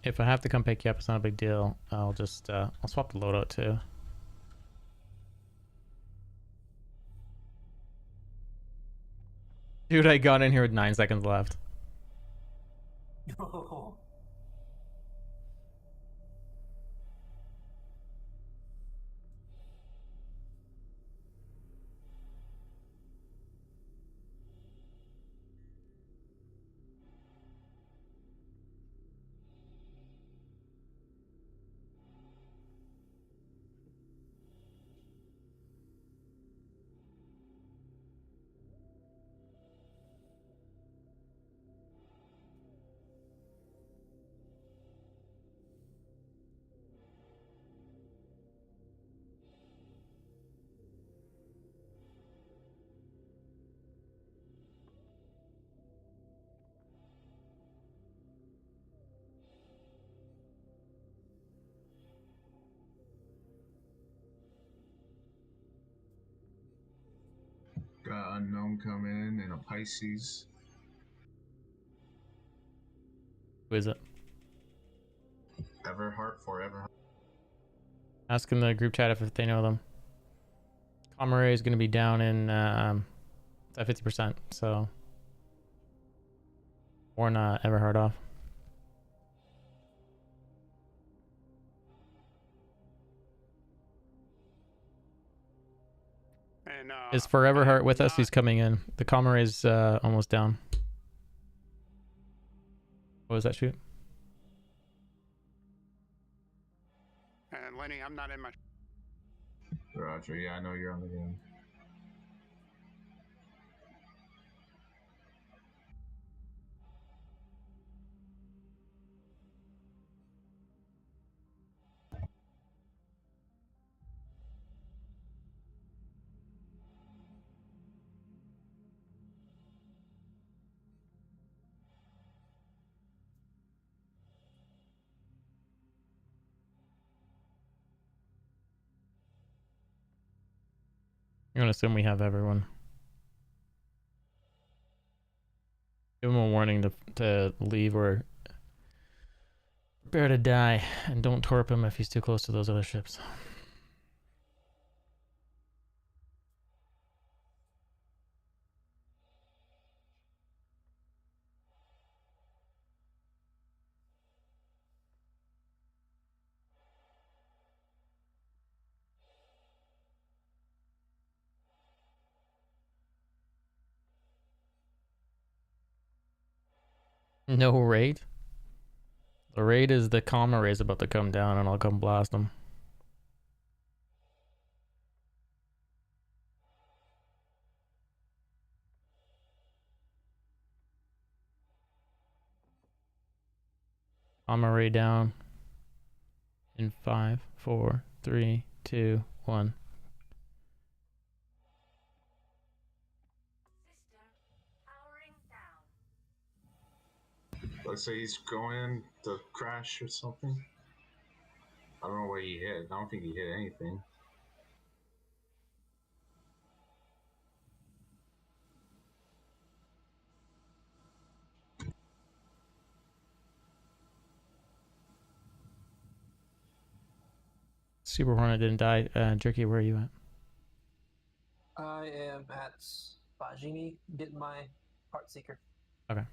If I have to come pick you up, it's not a big deal. I'll just I'll swap the loadout too. Dude, I got in here with 9 seconds left. Got unknown coming in a Pisces. Who is it? Everheart forever. Ask in the group chat if they know them. Comrade is going to be down in at 50%, so warn Everhard off. And Is Foreverheart with us? He's coming in. The Comrade is almost down. What was that shoot? And Lenny, I'm not in my. Roger, yeah, I know you're on the game. I'm gonna assume we have everyone. Give him a warning to leave or prepare to die, and don't torp him if he's too close to those other ships. No raid? The raid is the Comma Ray's about to come down and I'll come blast them. Comma Ray down. In 5, 4, 3, 2, 1. Let's say he's going to crash or something. I don't know where he hit. I don't think he hit anything. Super Hornet didn't die. Jerky, where are you at? I am at Bajini, get my Heartseeker. Okay.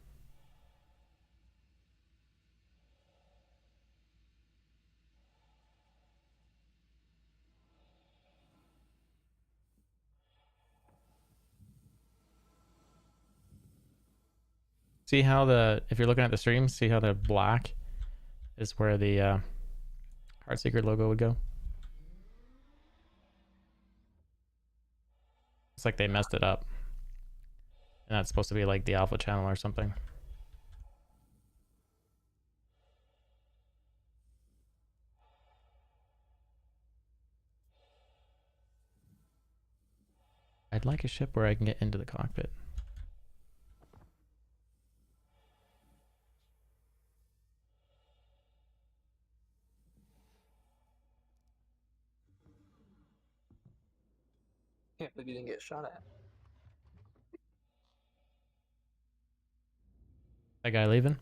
See how if you're looking at the stream, see how the black is where the Heartseeker logo would go? It's like they messed it up. And that's supposed to be like the alpha channel or something. I'd like a ship where I can get into the cockpit. Can't believe you didn't get shot at. That guy leaving?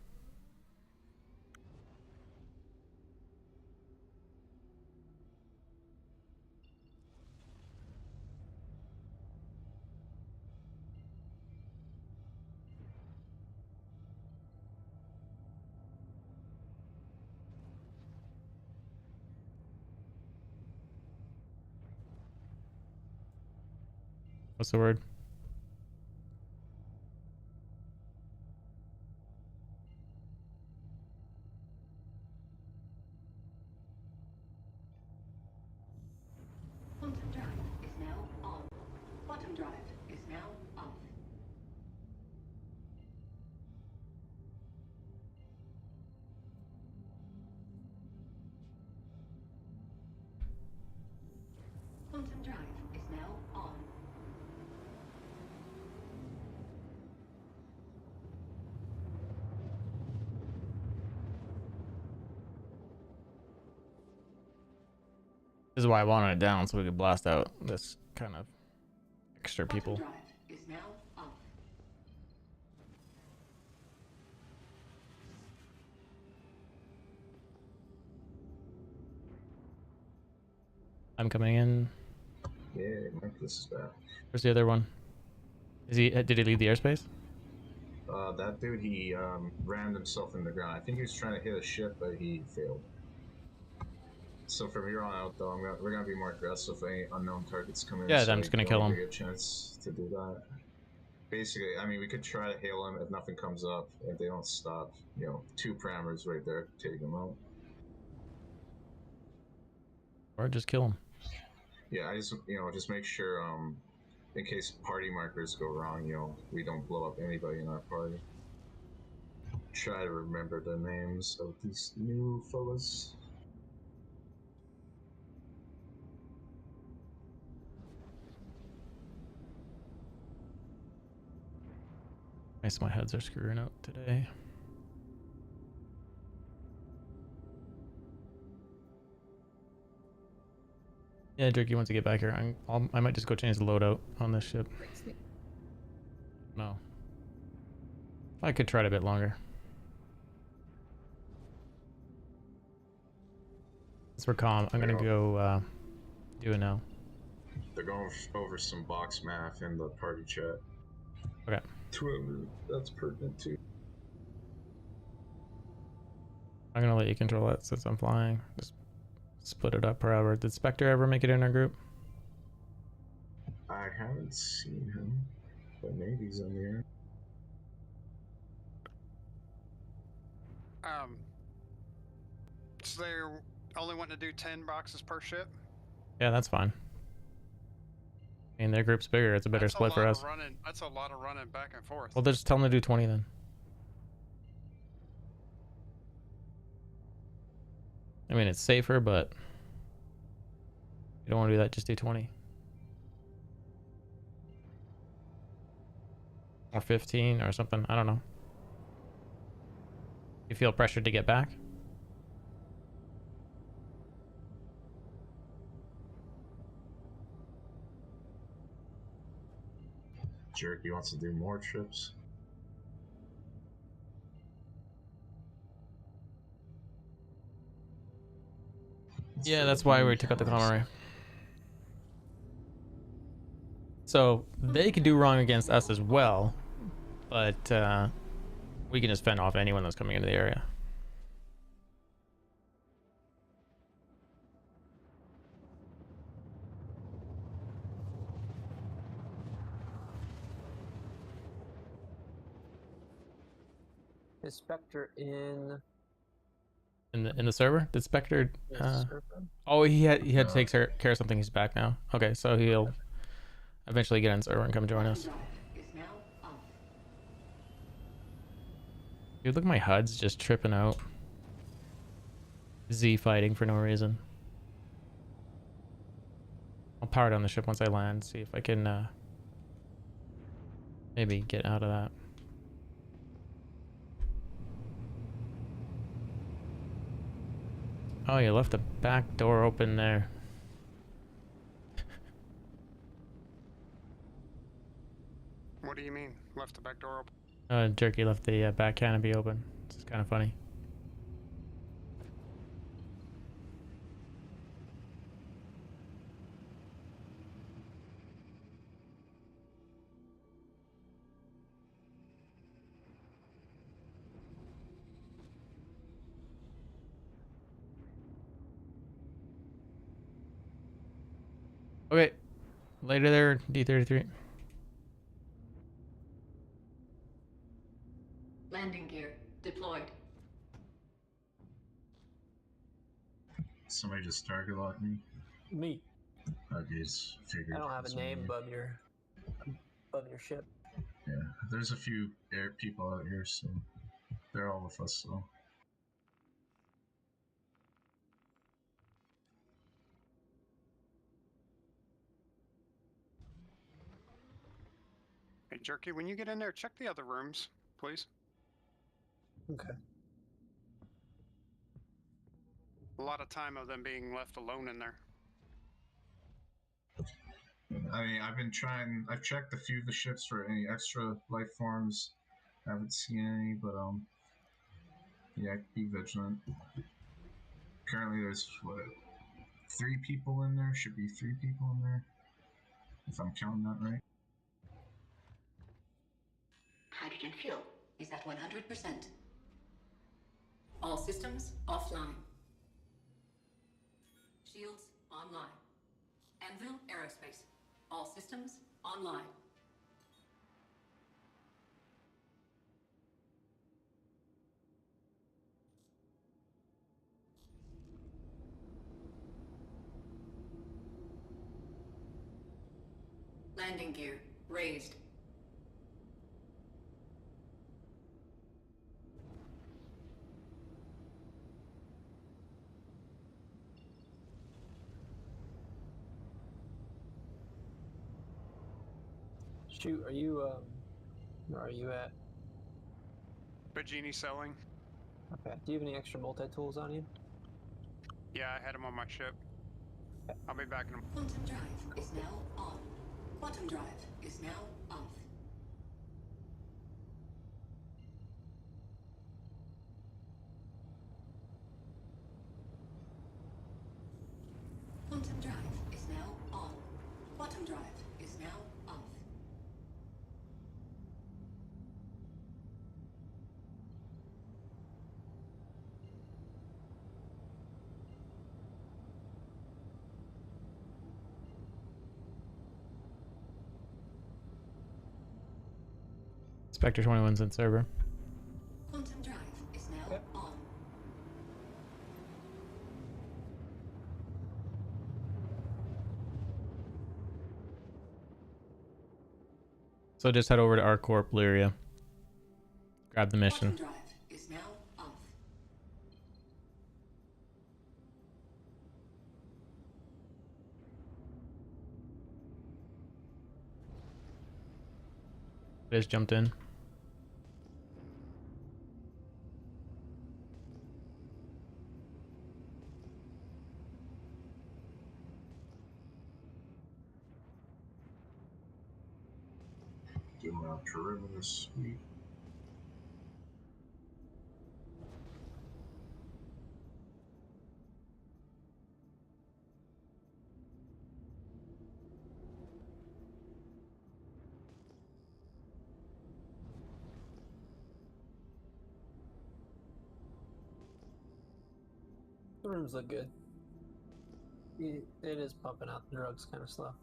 What's the word? Quantum drive is now on. Quantum drive is now off. Quantum drive is now on. This is why I wanted it down, so we could blast out this kind of extra people. Quantum drive is now off. I'm coming in. Yeah, Marcus is back. Where's the other one? Is he? Did he leave the airspace? That dude, he rammed himself in the ground. I think he was trying to hit a ship, but he failed. So from here on out, though, we're gonna be more aggressive. Any unknown targets come in. Yeah, so I'm just gonna we kill don't him. Get a chance to do that. Basically, I mean, we could try to hail him if nothing comes up. If they don't stop, 2 parameters right there, take them out. Or just kill him. Yeah, I just make sure, in case party markers go wrong, we don't blow up anybody in our party. Try to remember the names of these new fellas. Nice, my heads are screwing out today. Yeah, Jerky wants to get back here. I might just go change the loadout on this ship. No. I could try it a bit longer. It's for calm. I'm gonna go do it now. They're going over some box math in the party chat. Okay. 200. That's pertinent too. I'm gonna let you control it since I'm flying. Just split it up per hour. Did Spectre ever make it in our group? I haven't seen him, but maybe he's in the air. So they're only wanting to do 10 boxes per ship? Yeah, that's fine. I mean, their group's bigger. It's a better split for us. That's a lot of running back and forth. Well, just tell them to do 20 then. I mean, it's safer, but you don't want to do that. Just do 20. Or 15 or something. I don't know. You feel pressured to get back? Jerky wants to do more trips. Yeah, that's why we took out the Comrie. So they could do wrong against us as well, but we can just fend off anyone that's coming into the area. Is Spectre in In the server, did Spectre? the server? Oh, he had to take care of something. He's back now. Okay, so he'll eventually get on server and come join us. Drive is now off. Dude, look at my HUD's just tripping out. Z fighting for no reason. I'll power down the ship once I land. See if I can maybe get out of that. Oh, you left the back door open there. What do you mean? Left the back door open? Jerky left the back canopy open. It's kind of funny. Okay, later there, D33. Landing gear deployed. Somebody just target locked me. Me. Okay, just figured. I don't have a it's name me. above your ship. Yeah, there's a few air people out here, so they're all with us. So Hey, Jerky, when you get in there, check the other rooms, please. Okay. A lot of time of them being left alone in there. I mean, I've checked a few of the ships for any extra life forms. Haven't seen any, but yeah, be vigilant. Currently, there's 3 people in there. Should be 3 people in there, if I'm counting that right. Hydrogen fuel is at 100%. All systems offline. Shields online. Anvil Aerospace. All systems online. Landing gear raised. Shoot, are you where are you at? Bajini selling? Okay. Do you have any extra multi-tools on you? Yeah, I had them on my ship. I'll be back in a... Quantum drive is now on. Quantum drive is now off. Quantum drive is now on. Quantum drive is now off. Spectre 21's in server. Quantum drive is now Yep. on. So just head over to ArcCorp Lyria. Grab the Quantum mission. drive is now off. Just jumped in. Doing my perimeter sweep. The rooms look good. It is pumping out the drugs kind of slow.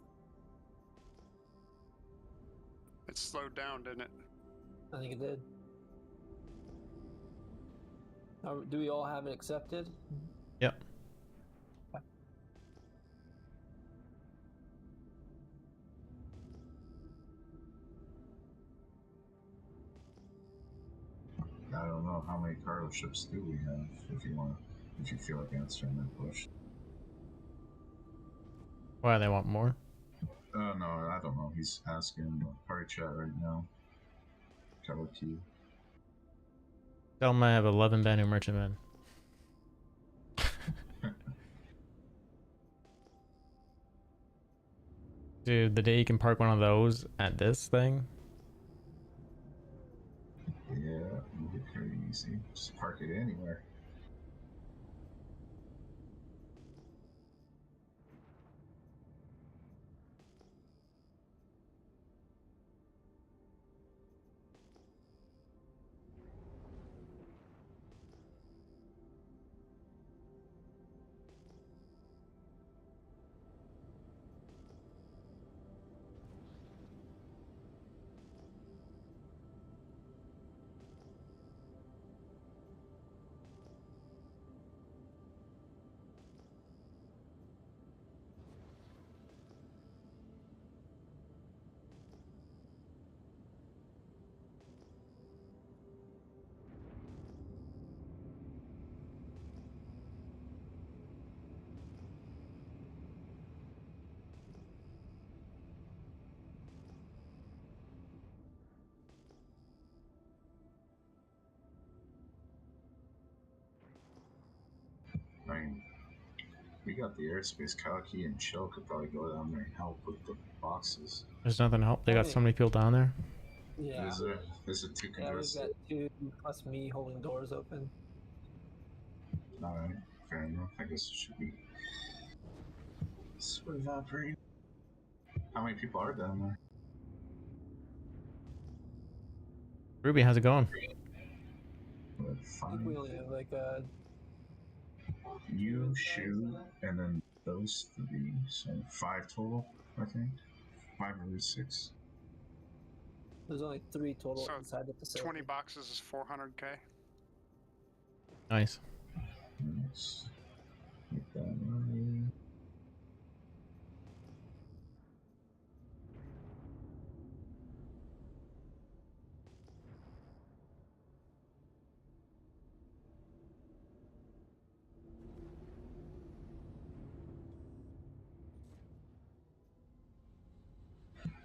It slowed down, didn't it? I think it did. Do we all have it accepted? Yep. I don't know how many cargo ships do we have. If you feel like answering that question. Why they want more? No, I don't know. He's asking the party chat right now. Cover key. Tell them I have 11 Banu merchantmen. Dude, the day you can park one of those at this thing. Yeah, move it pretty easy. Just park it anywhere. I mean, we got the airspace. Kalki and Chill could probably go down there and help with the boxes. There's nothing to help. They got so many people down there. Yeah. Is it too Yeah, we've congested? got 2 plus me holding doors open. Alright, fair enough. I guess it should be smooth operating. How many people are down there? Ruby, how's it going? I think we only have like You, Shu, and then those 3, so 5 total, I think. 5 or 6. there's only 3 total So, inside the facility. 20 boxes is 400k. Nice. Let's get that right.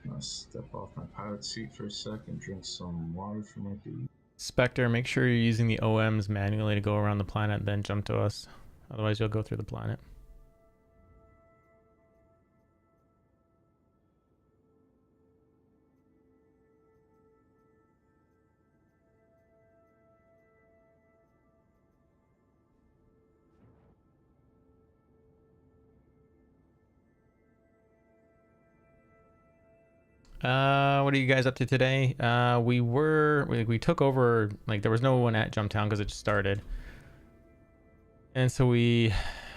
I'm gonna step off my pilot seat for a second, drink some water for my dude. Spectre, make sure you're using the OMs manually to go around the planet, then jump to us. Otherwise, you'll go through the planet. What are you guys up to today? We took over, like there was no one at Jumptown because it just started. And so we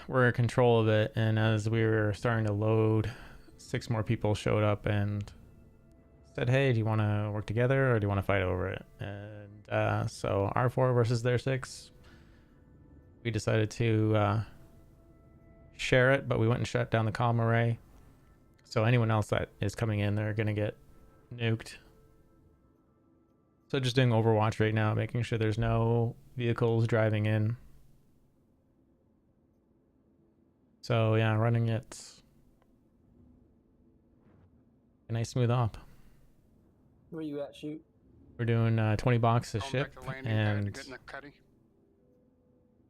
were in control of it, and as we were starting to load, 6 more people showed up and said, hey, do you want to work together or do you want to fight over it? And so our 4 versus their 6, we decided to share it, but we went and shut down the comm array. So anyone else that is coming in, they're going to get nuked. So just doing Overwatch right now, making sure there's no vehicles driving in. So yeah, running it a nice smooth op. Where you at, Shoot? We're doing 20 boxes a Going ship, back to landing pad to and get in the cuddy.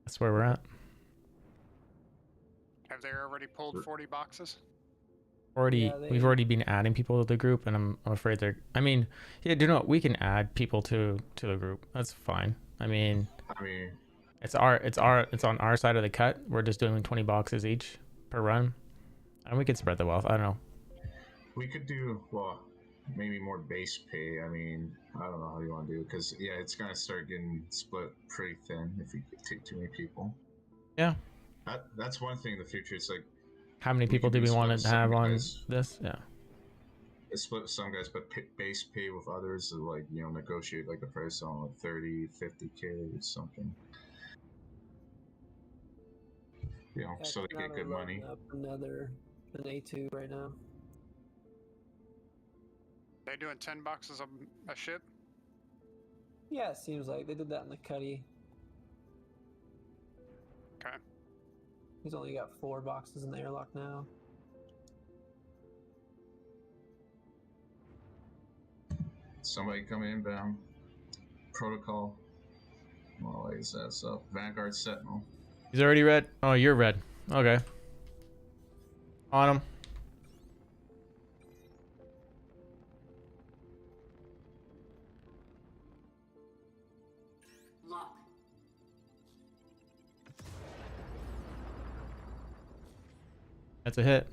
that's where we're at. Have they already pulled 40 boxes? Yeah, We've already been adding people to the group, and I'm afraid they're. I mean, yeah, do you know we can add people to the group. That's fine. I mean, it's on our side of the cut. We're just doing 20 boxes each per run, and we could spread the wealth. I don't know. We could do, well, maybe more base pay. I mean, I don't know how you want to do it, because yeah, it's gonna start getting split pretty thin if you take too many people. Yeah. That's one thing in the future. It's like How many we people could do we do want split to have some on guys. this? Yeah. Split with some guys, but base pay with others. So like negotiate like the price on like 30, 50K or something. So they get good money. Up an A2 right now. They doing 10 boxes a ship? Yeah, it seems like they did that in the Cuddy. Okay. He's only got 4 boxes in the airlock now. Somebody coming inbound. Protocol. Well, like that. So Vanguard Sentinel. He's already red. Oh, you're red. Okay. On him. Lock. That's a hit.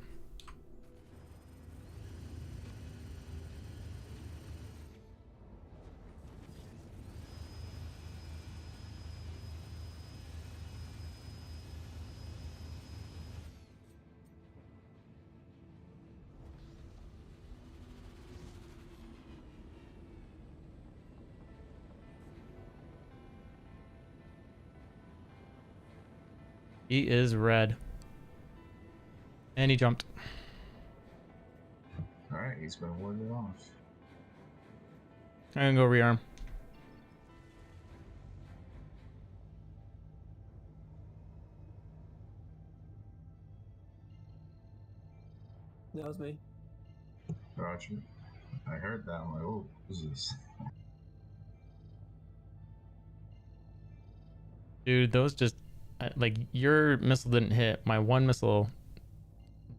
He is red. And he jumped. Alright, he's been warded off. I'm gonna go rearm. That was me. Roger. I heard that. I'm like, oh, who's this? Dude, those just like your missile didn't hit. My one missile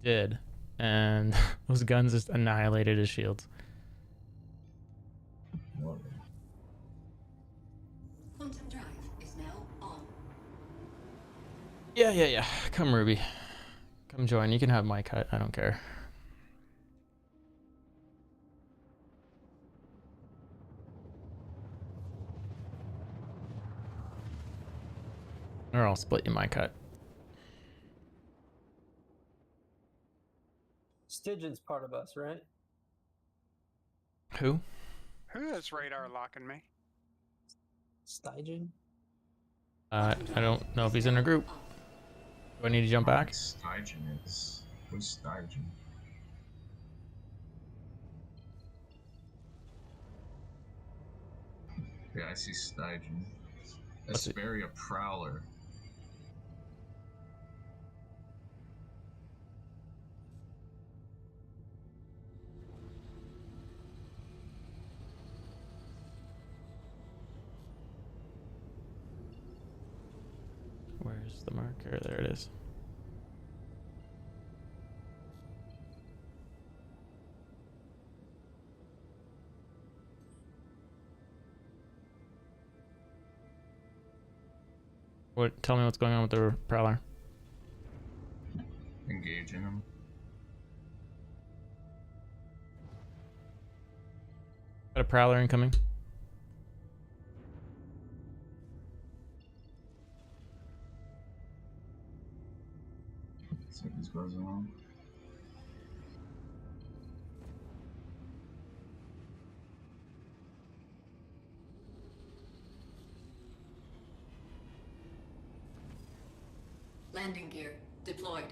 did, and those guns just annihilated his shields. What? Quantum drive is now on. Yeah. Come, Ruby. Come join. You can have my cut. I don't care. Or I'll split you my cut. Stygian's part of us, right? Who? Who is radar locking me? Stygian? I don't know if he's in a group. Do I need to jump back? Stygian is. Who's Stygian? Yeah, I see Stygian. What's it? Asperia Prowler. Where's the marker? There it is. What? Tell me what's going on with the Prowler. Engaging him. Got a Prowler incoming. See what this goes on. Landing gear deployed.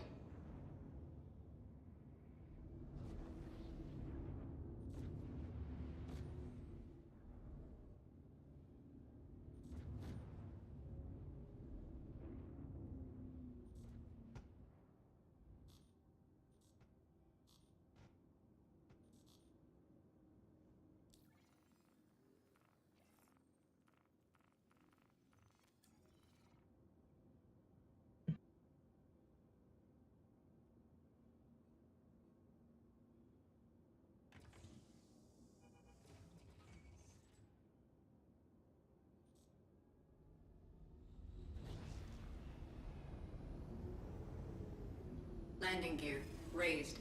Landing gear raised.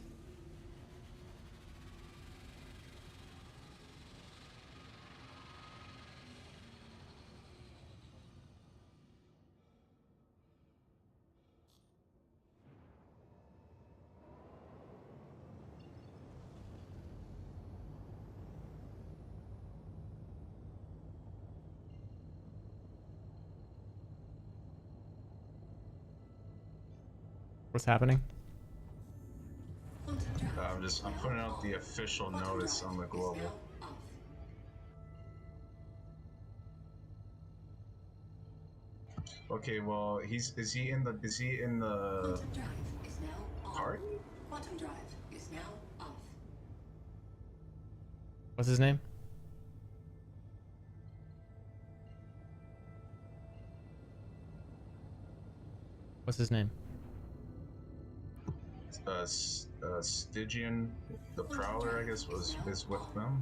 What's happening? Quantum drive I'm putting out the official Quantum notice drive on the is global. now off. Okay, well, is he in the Quantum drive is now on. party? Quantum drive is now off. What's his name? What's his name? Stygian, the Prowler, I guess, is with them.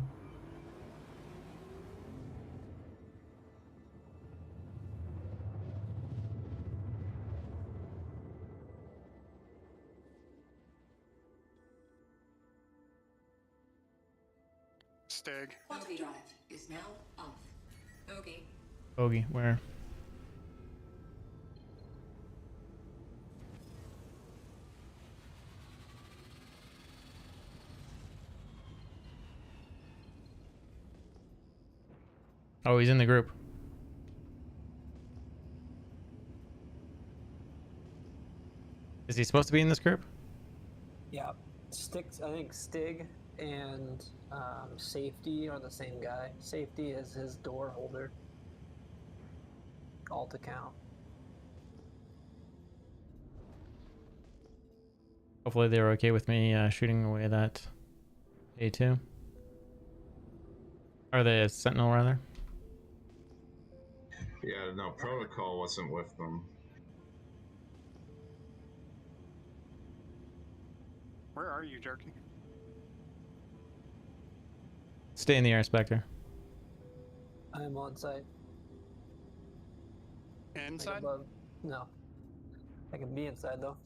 Stig. Quantum drive is now off. Okay. Bogey, where? Oh, he's in the group. Is he supposed to be in this group? Yeah, I think Stig and Safety are the same guy. Safety is his door holder. Alt account. Hopefully they were okay with me shooting away that A2. Or the Sentinel, rather. Yeah, no, Protocol wasn't with them. Where are you, Jerky? Stay in the air, Spectre. I am on site. Like Inside? above. No. I can be inside though.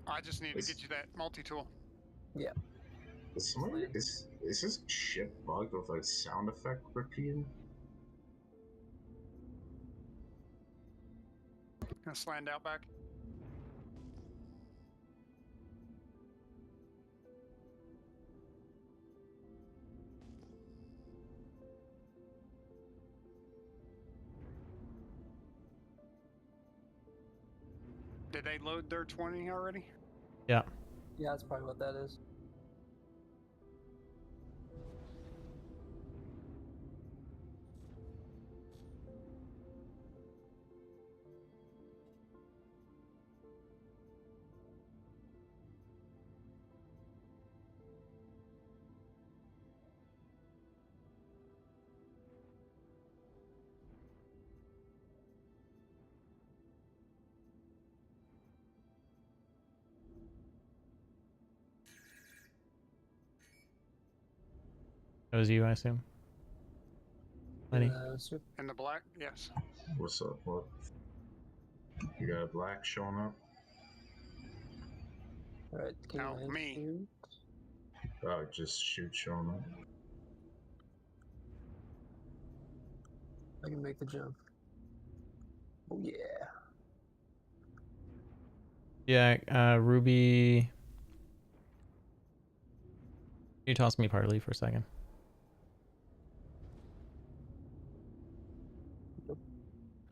I just need to get you that multi-tool. Yeah. Is somebody is this ship bugged with like sound effect repeating? Gonna slant out back. Did they load their 20 already? Yeah. Yeah, that's probably what that is. That was you, I assume. Lenny. In the black? Yes. What's up? What? You got Black showing up? Alright, can No, you me. shoot? Oh, just shoot showing up. I can make the jump. Oh yeah. Yeah, Ruby. Can you toss me partly for a second?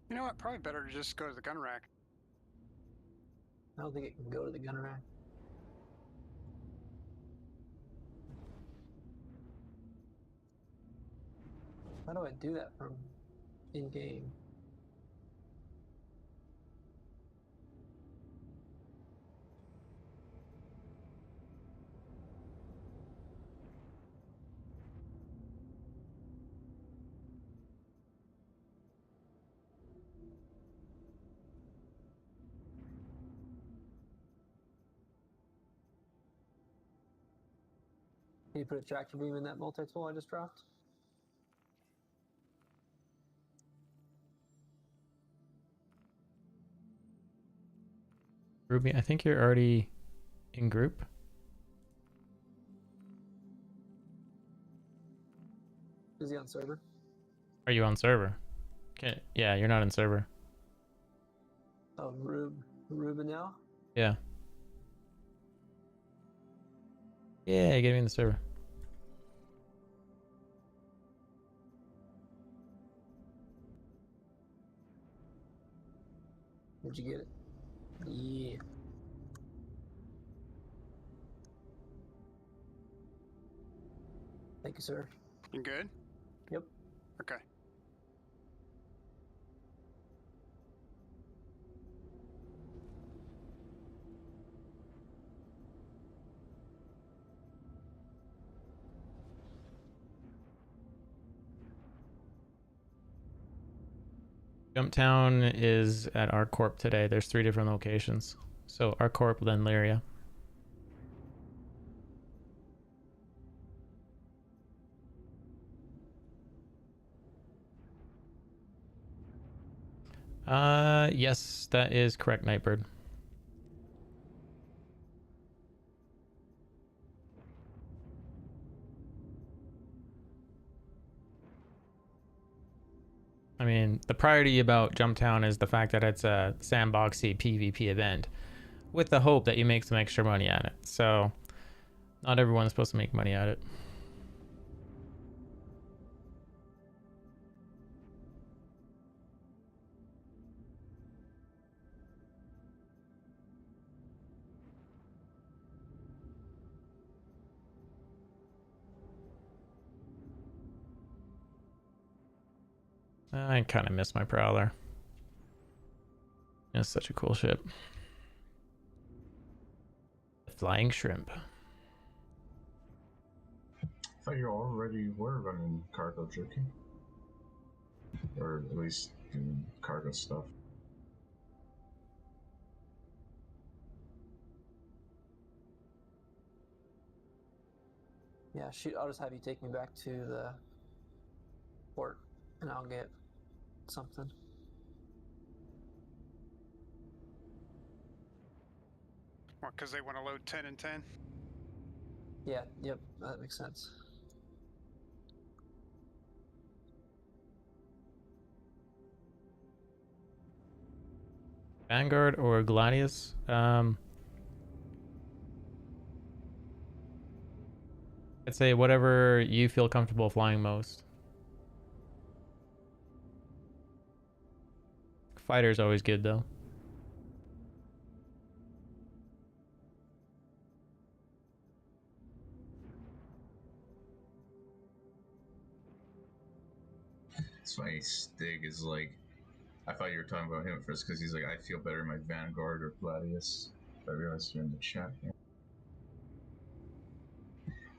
You know what? Probably better to just go to the gun rack. I don't think it can go to the gun rack. How do I do that from in game? Can you put a tractor beam in that multi-tool I just dropped? Ruby, I think you're already in group. Is he on server? Are you on server? Okay. Yeah, you're not in server. Oh, Ruben now? Yeah. Yeah, get me in the server. Where'd you get it? Yeah. Thank you, sir. You good? Yep. Okay. Jumptown is at ArcCorp today. There's 3 different locations. So ArcCorp, then Lyria. Yes, that is correct, Nightbird. I mean, the priority about Jumptown is the fact that it's a sandboxy PvP event with the hope that you make some extra money at it. So, not everyone's supposed to make money at it. I kind of miss my Prowler. It's such a cool ship. The Flying Shrimp. I thought you already were running cargo jerky. Or at least doing cargo stuff. Yeah, shoot, I'll just have you take me back to the port and I'll get something. What, because they want to load 10 and 10? Yeah, yep, that makes sense. Vanguard or Gladius? I'd say whatever you feel comfortable flying most. Fighter's always good though. It's funny, Stig is like, I thought you were talking about him at first because he's like, I feel better in my Vanguard or Gladius. I realized you're in the chat.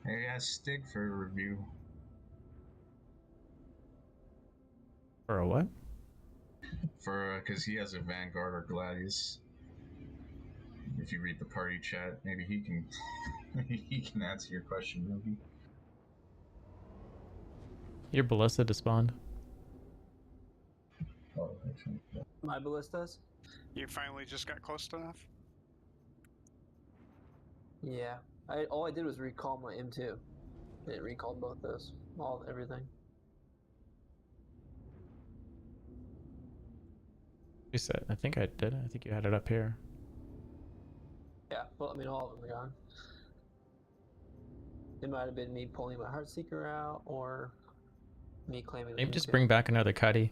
Hey, ask Stig for a review. For a what? For because he has a Vanguard or Gladius. If you read the party chat, maybe he can he can answer your question, maybe. Your ballista despawned. Oh, actually, yeah. My ballistas? You finally just got close enough? Yeah. All I did was recall my M2. It recalled both those. Everything. You said, I think I did. I think you had it up here. Yeah, well, I mean, all of them are gone. It might have been me pulling my Heartseeker out or me claiming the Maybe just M2. bring back another Cuddy.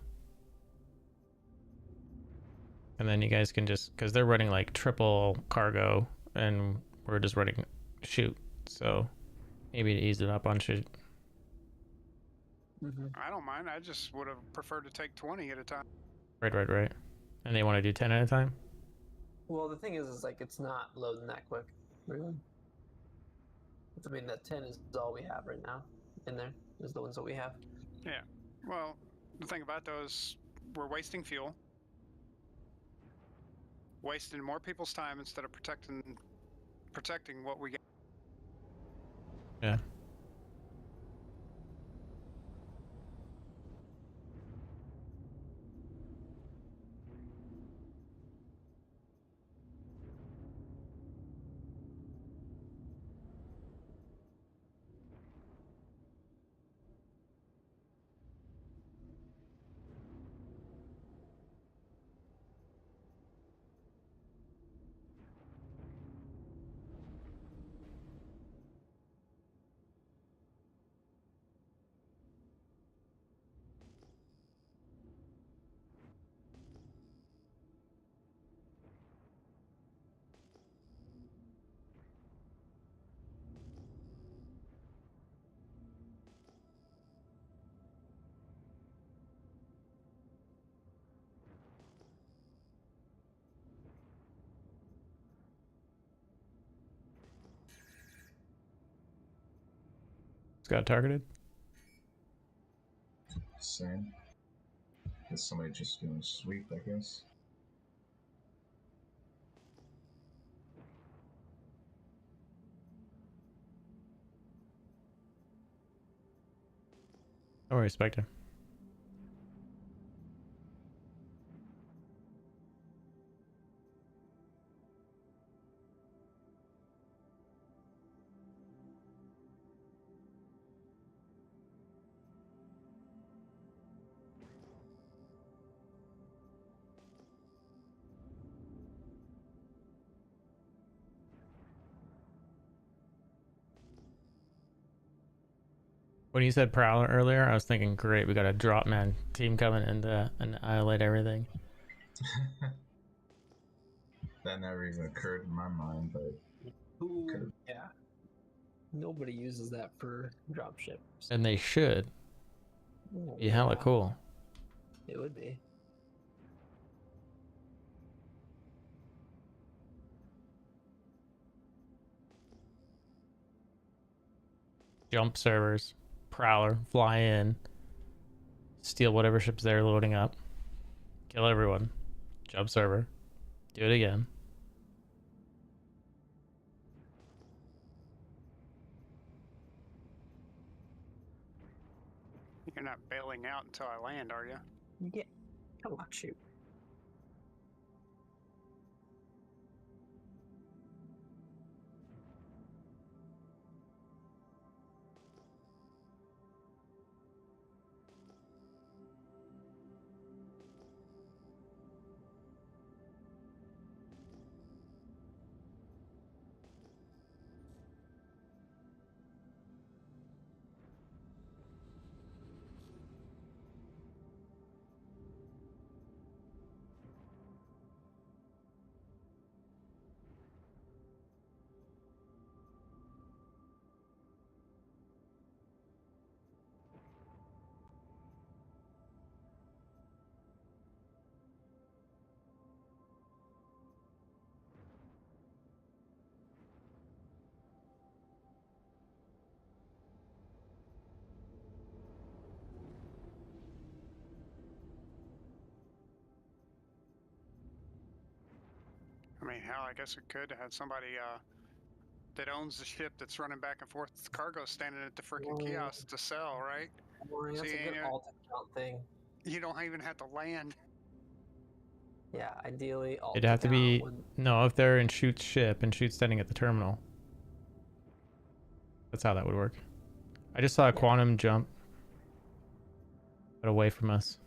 And then you guys can just, because they're running like triple cargo and we're just running shoot. So maybe to ease it up on shoot. Mm-hmm. I don't mind. I just would have preferred to take 20 at a time. Right. And they want to do 10 at a time? Well, the thing is like it's not loading that quick, really. I mean, that 10 is all we have right now in there. Is the ones that we have. Yeah. Well, the thing about those, we're wasting fuel. Wasting more people's time instead of protecting what we get. Yeah. It's got targeted. Same. Is somebody just doing a sweep, I guess? Don't worry, Spectre. When you said Prowler earlier, I was thinking, great, we got a drop man team coming and annihilate everything. That never even occurred in my mind, but Ooh, yeah. Nobody uses that for dropships. And they should. Oh, Be hella yeah, cool. It would be. Jump servers, Prowler, fly in, steal whatever ships they're loading up, kill everyone, jump server, do it again. You're not bailing out until I land, are you? Yeah. Come on, shoot. I mean, hell, I guess it could have somebody that owns the ship that's running back and forth with cargo standing at the freaking kiosk to sell, right? That's See, a good alt account thing. You don't even have to land. Yeah, ideally alt It'd have to account be when- no, if they're in Shoot's ship and Shoot's standing at the terminal. That's how that would work. I just saw a quantum jump, but away from us.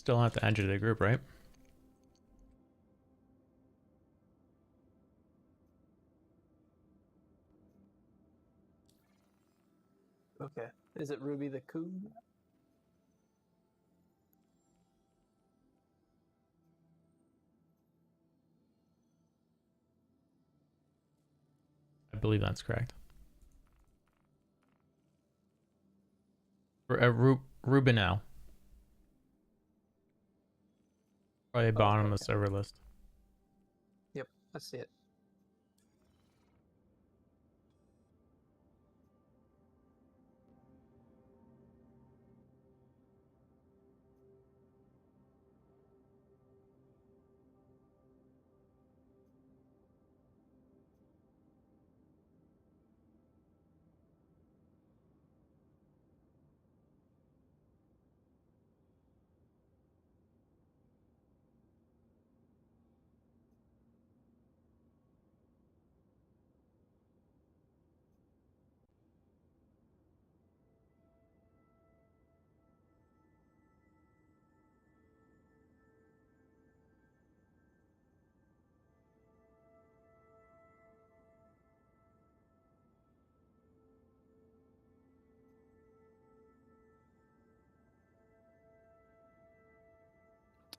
Still have to enter the group, right? Okay. Is it Ruby the Coon? I believe that's correct. Rubinel. Probably bottom of the server list. Yep, I see it.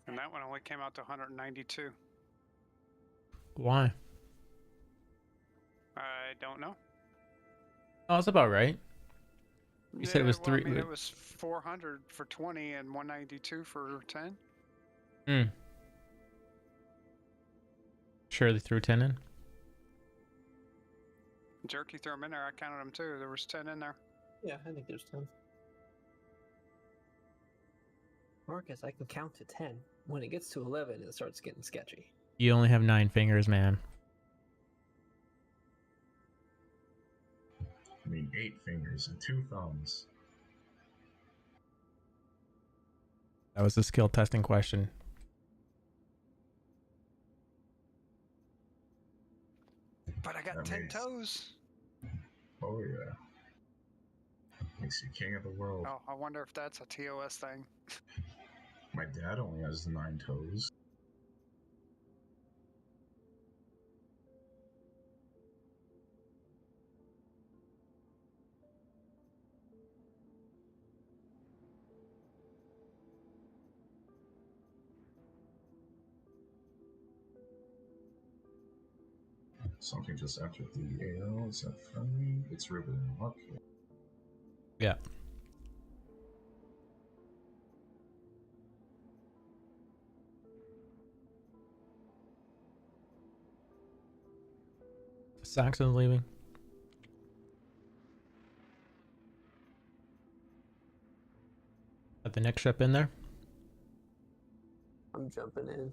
And that one only came out to 192. Why? I don't know. Oh, that's about right. You said it was well, I 3. mean, it was 400 for 20 and 192 for 10. Hmm. Sure, they threw 10 in. Jerky threw them in there. I counted them too. There was 10 in there. Yeah, I think there's 10. Marcus, I can count to 10. When it gets to 11, it starts getting sketchy. You only have 9 fingers, man. I mean, 8 fingers and 2 thumbs. That was a skill testing question. But I got That 10 means- toes. Oh yeah. Makes you king of the world. Oh, I wonder if that's a TOS thing. My dad only has 9 toes. Something just entered the AL. Is that friendly? It's Ruben. Okay. Yeah. Saxon's leaving. Got the next ship in there. I'm jumping in.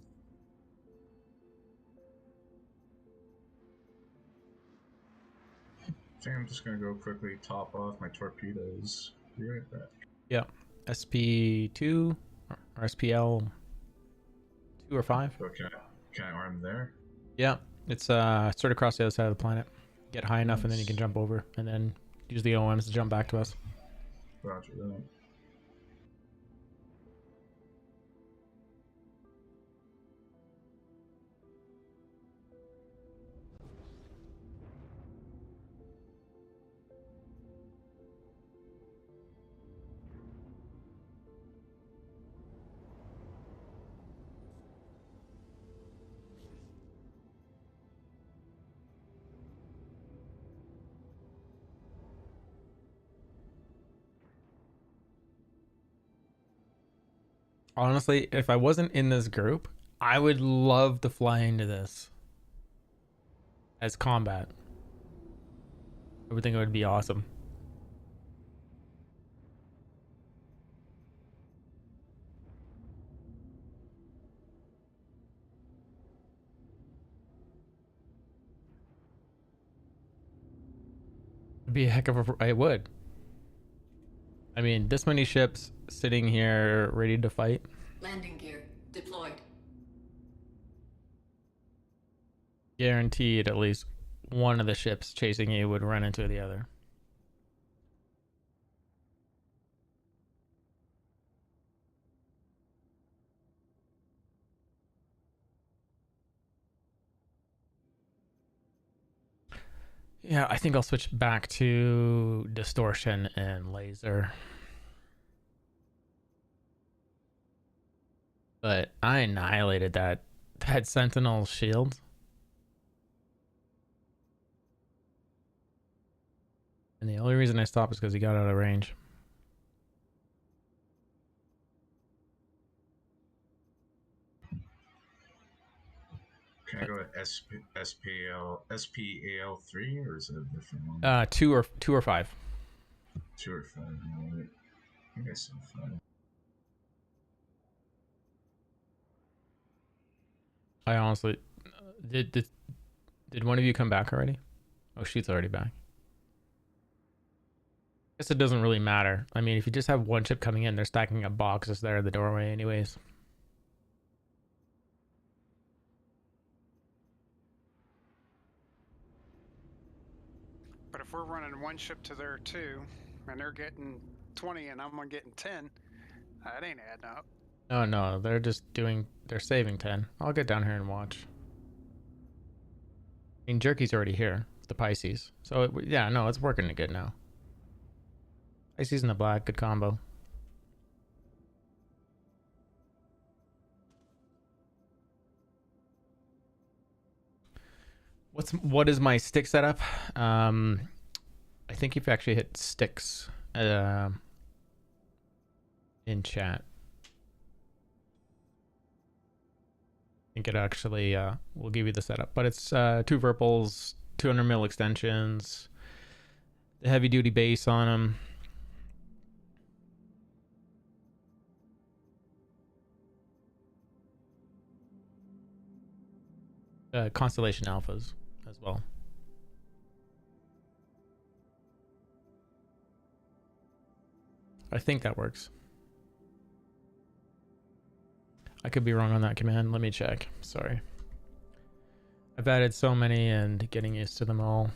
I think I'm just gonna go quickly top off my torpedoes. Be right back. Yeah. SP2 or SPL 2 or 5. So can I arm there? Yeah. It's sort of across the other side of the planet. Get high enough and then you can jump over and then use the OMs to jump back to us. Roger that. Honestly, if I wasn't in this group, I would love to fly into this as combat. I would think it would be awesome. It'd be a heck of a... I would. I mean, this many ships sitting here ready to fight. Landing gear deployed. Guaranteed at least one of the ships chasing you would run into the other. Yeah, I think I'll switch back to distortion and laser. But I annihilated that Sentinel shield. And the only reason I stopped is because he got out of range. Can I go to SPAL3 or is it a different one? 2 or 5. 2 or 5. Right. I guess I'm 5. I honestly did one of you come back already? Oh, she's already back. Guess it doesn't really matter. I mean, if you just have one ship coming in, they're stacking up boxes there at the doorway anyways. But if we're running one ship to their 2, and they're getting 20 and I'm getting 10, that ain't adding up. Oh no, they're saving 10. I'll get down here and watch. I mean, Jerky's already here, the Pisces. So yeah, no, it's working good now. Pisces and the black, good combo. What is my stick setup? I think you've actually hit sticks in chat. I think it actually will give you the setup, but it's 2 Virpils, 200 mil extensions, the heavy duty base on them. Constellation Alphas as well. I think that works. I could be wrong on that command. Let me check. Sorry. I've added so many and getting used to them all.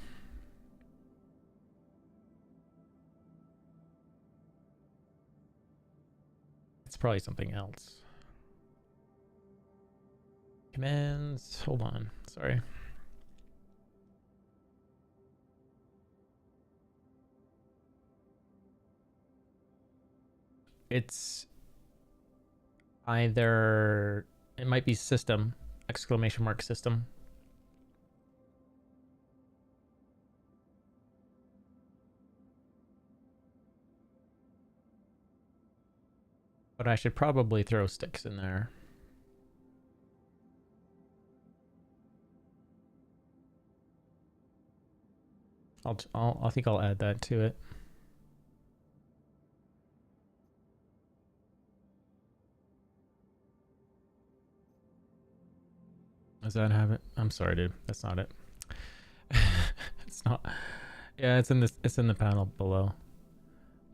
It's probably something else. Commands. Hold on. Sorry. It's either, it might be system, exclamation mark system. But I should probably throw sticks in there. I think I'll add that to it. Does that have it? I'm sorry, dude. That's not it. It's not. Yeah, it's in this. It's in the panel below,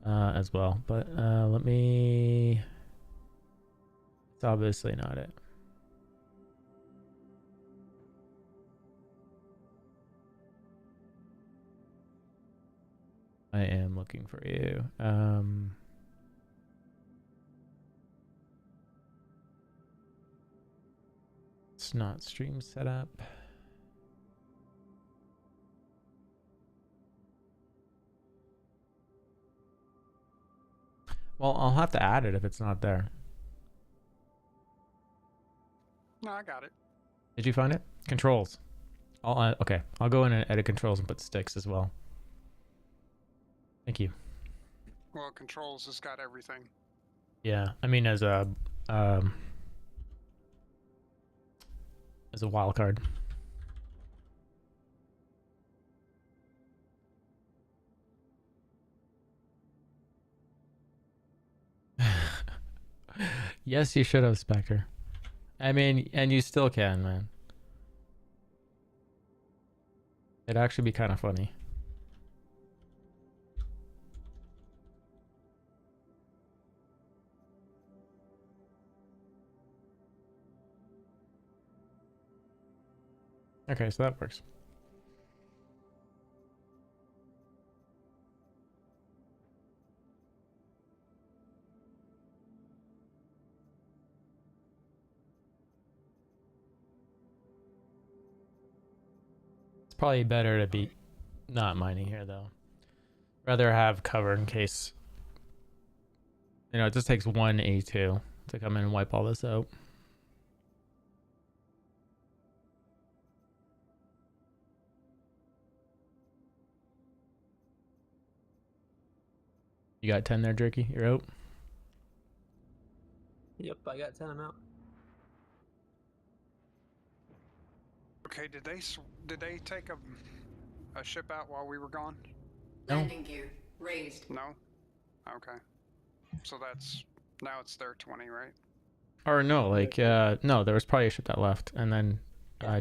as well. But let me. It's obviously not it. I am looking for you. It's not stream setup. Well, I'll have to add it if it's not there. No, I got it. Did you find it? Controls. Okay. I'll go in and edit controls and put sticks as well. Thank you. Well, controls has got everything. Yeah, I mean as a wild card. Yes, you should have, Spectre. I mean, and you still can, man. It'd actually be kind of funny. Okay, so that works. It's probably better to be not mining here, though. Rather have cover in case, you know, it just takes one A2 to come in and wipe all this out. You got 10 there, Jerky? You're out? Yep, I got 10 out. Okay, did they take a ship out while we were gone? No. Landing gear raised. No. Okay. So now it's their 20, right? Or no, like, no, there was probably a ship that left, and then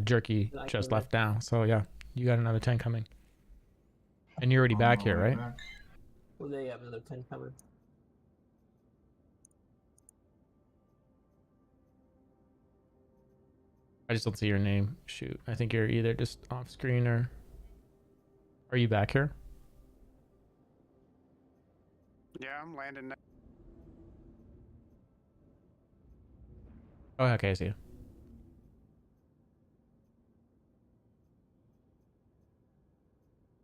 Jerky And I just came left now. So yeah, you got another 10 coming. And you're already back here, right? Back. Well, they have another 10 coming. I just don't see your name. Shoot. I think you're either just off screen or... Are you back here? Yeah, I'm landing now. Oh, okay, I see you.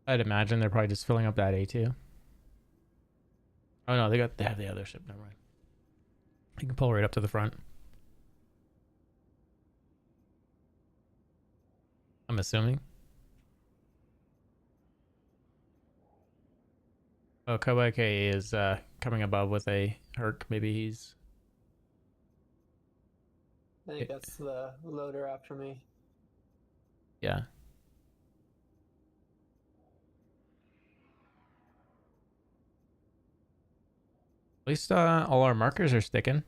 I'd imagine they're probably just filling up that A2. Oh no, they have the other ship. Never mind. You can pull right up to the front. I'm assuming. Oh, Kawake is coming above with a Herc. Maybe he's... I think that's the loader after me. Yeah. At least all our markers are sticking.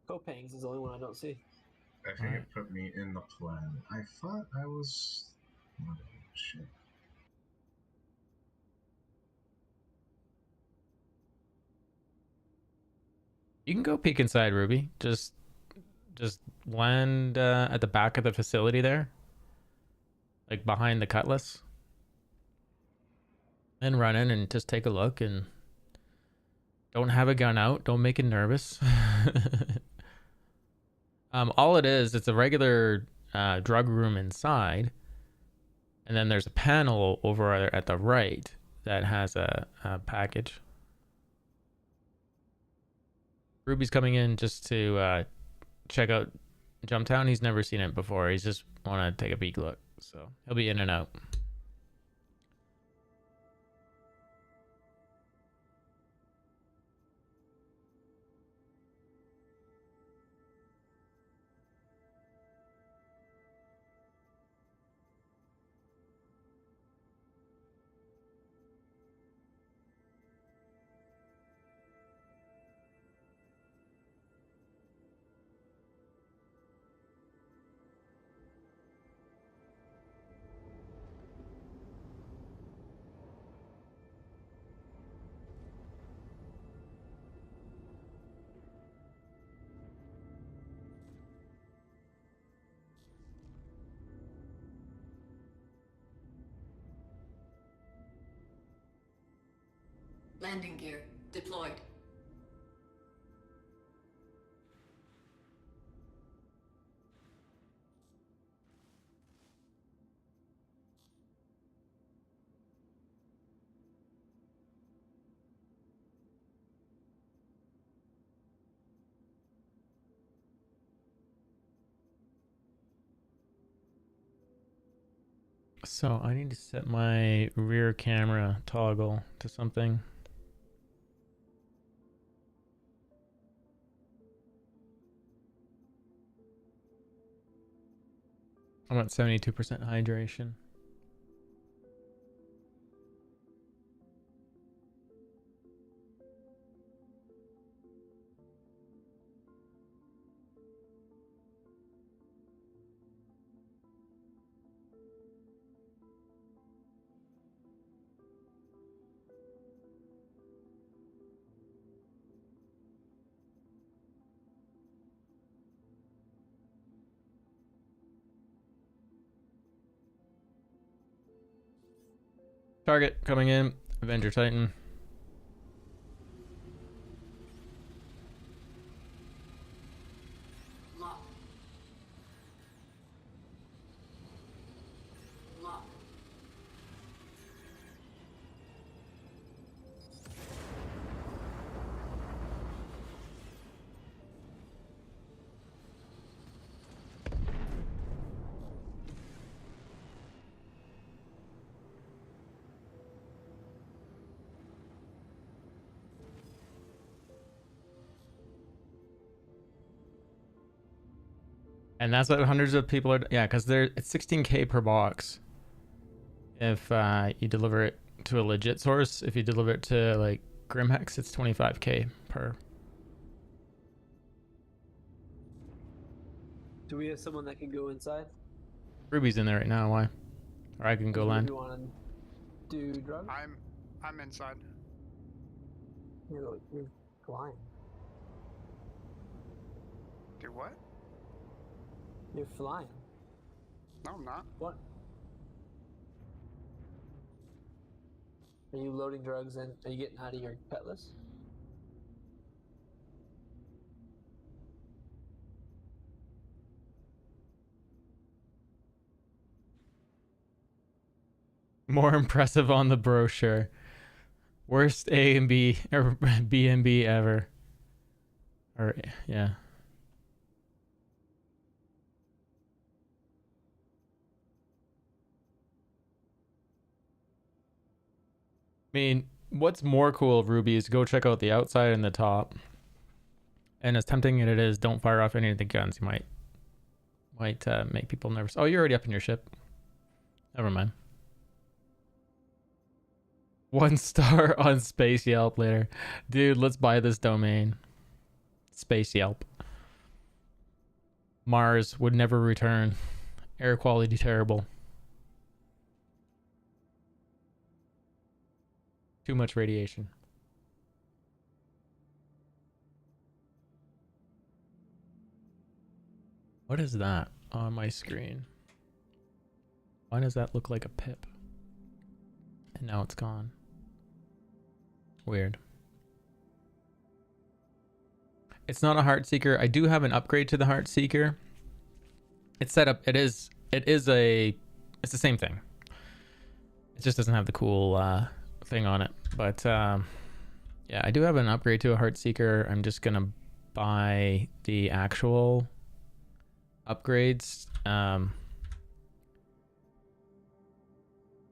Kopangs is the only one I don't see. I think it put me in the plan. I thought I was. Oh, shit. You can go peek inside, Ruby. Just land at the back of the facility there. Like behind the Cutlass. Then run in and just take a look and don't have a gun out. Don't make it nervous. All it is, it's a regular drug room inside. And then there's a panel over at the right that has a package. Ruby's coming in just to check out Jumptown. He's never seen it before. He's just want to take a peek look. So he'll be in and out. Landing gear deployed. So I need to set my rear camera toggle to something. I'm at 72% hydration. Target coming in. Avenger Titan. Lock. Lock. And that's what hundreds of people are. Yeah, because it's 16K per box. If you deliver it to a legit source, if you deliver it to like Grimhex, it's 25K per. Do we have someone that can go inside? Ruby's in there right now. Why? Or I can go Do land. you want to do drugs? I'm inside. You're flying. Do what? You're flying. No, I'm not. What? Are you loading drugs and are you getting out of your Cutlass? More impressive on the brochure. Worst A and B or B and B ever. Or yeah. mean, what's more cool, Ruby, is go check out the outside and the top. And as tempting as it is, don't fire off any of the guns. You might make people nervous. Oh, you're already up in your ship. Never mind. 1 star on Space Yelp later. Dude, let's buy this domain. Space Yelp. Mars would never return. Air quality terrible. Too much radiation. What is that on my screen? Why does that look like a pip? And now it's gone. Weird. It's not a Heart Seeker. I do have an upgrade to the Heart Seeker. It's set up. It's the same thing. It just doesn't have the cool thing on it. But yeah, I do have an upgrade to a Heart Seeker. I'm just gonna buy the actual upgrades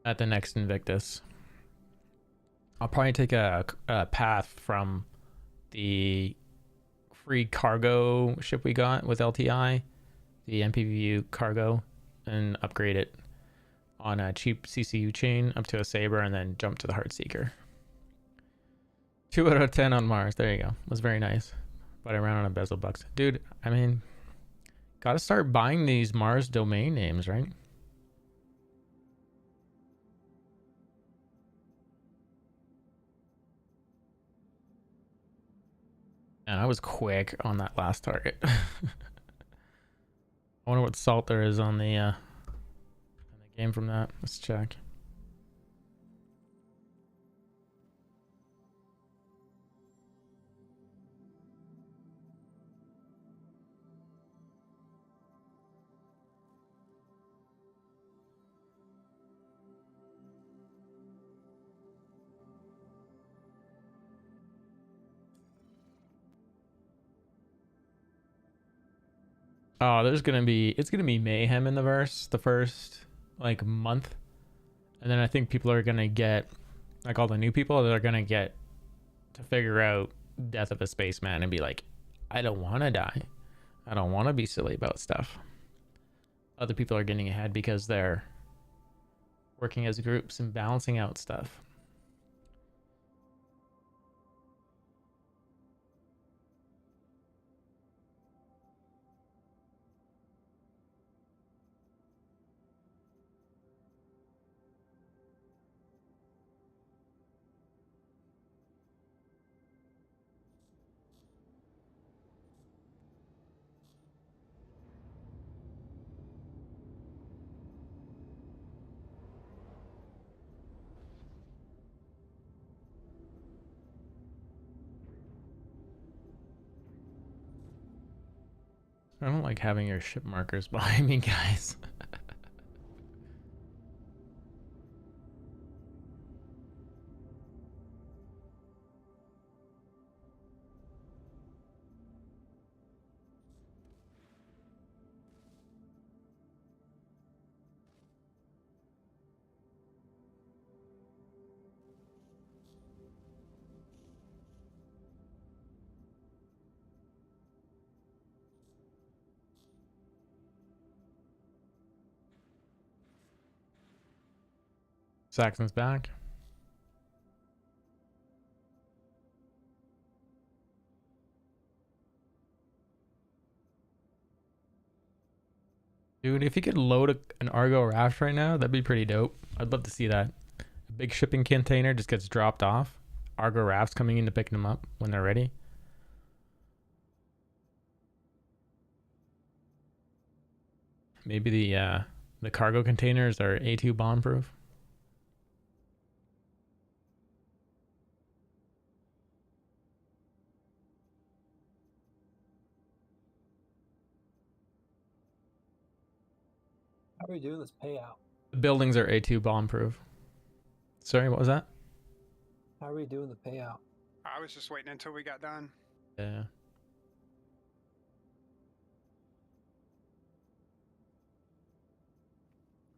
at the next Invictus. I'll probably take a path from the free cargo ship we got with LTI, the MPVU cargo, and upgrade it on a cheap CCU chain up to a Saber, and then jump to the Heart Seeker. 2 out of 10 on Mars. There you go. Was very nice. But I ran on a bezel bucks. Dude, I mean, gotta start buying these Mars domain names, right? And I was quick on that last target. I wonder what salt there is on the game from that. Let's check. Oh, it's gonna be mayhem in the verse the first like month, and then I think people are gonna get, like all the new people, they're gonna get to figure out Death of a Spaceman and be like, I don't want to die, I don't want to be silly about stuff. Other people are getting ahead because they're working as groups and balancing out stuff. I don't like having your ship markers behind me, guys. Saxon's back. Dude, if you could load an Argo raft right now, that'd be pretty dope. I'd love to see that. A big shipping container just gets dropped off. Argo rafts coming in to pick them up when they're ready. Maybe the cargo containers are A2 bomb proof. How are we doing this payout? The buildings are A2 bomb proof. Sorry, what was that? How are we doing the payout? I was just waiting until we got done. Yeah.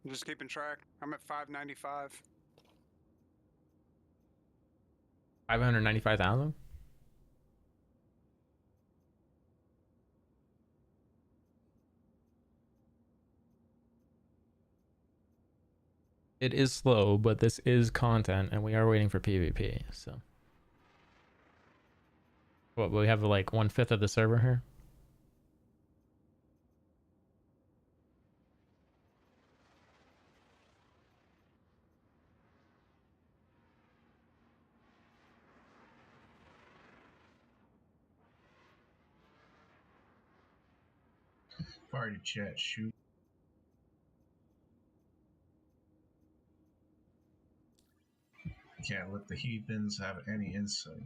I'm just keeping track. I'm at 595. 595,000. It is slow, but this is content, and we are waiting for PvP. So, what, we have like 1/5 of the server here. Party chat, shoot. Can't let the heathens have any insight.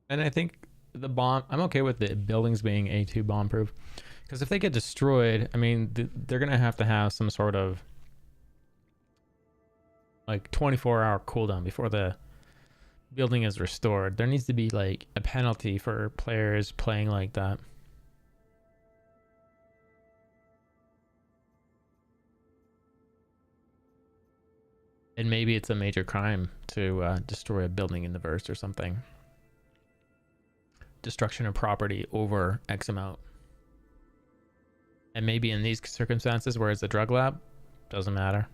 And I think the bomb, I'm okay with the buildings being A2 bomb proof, because if they get destroyed, I mean, they're gonna have to have some sort of like 24-hour cooldown before the building is restored. There needs to be like a penalty for players playing like that. And maybe it's a major crime to destroy a building in the verse or something. Destruction of property over X amount. And maybe in these circumstances where it's a drug lab, doesn't matter.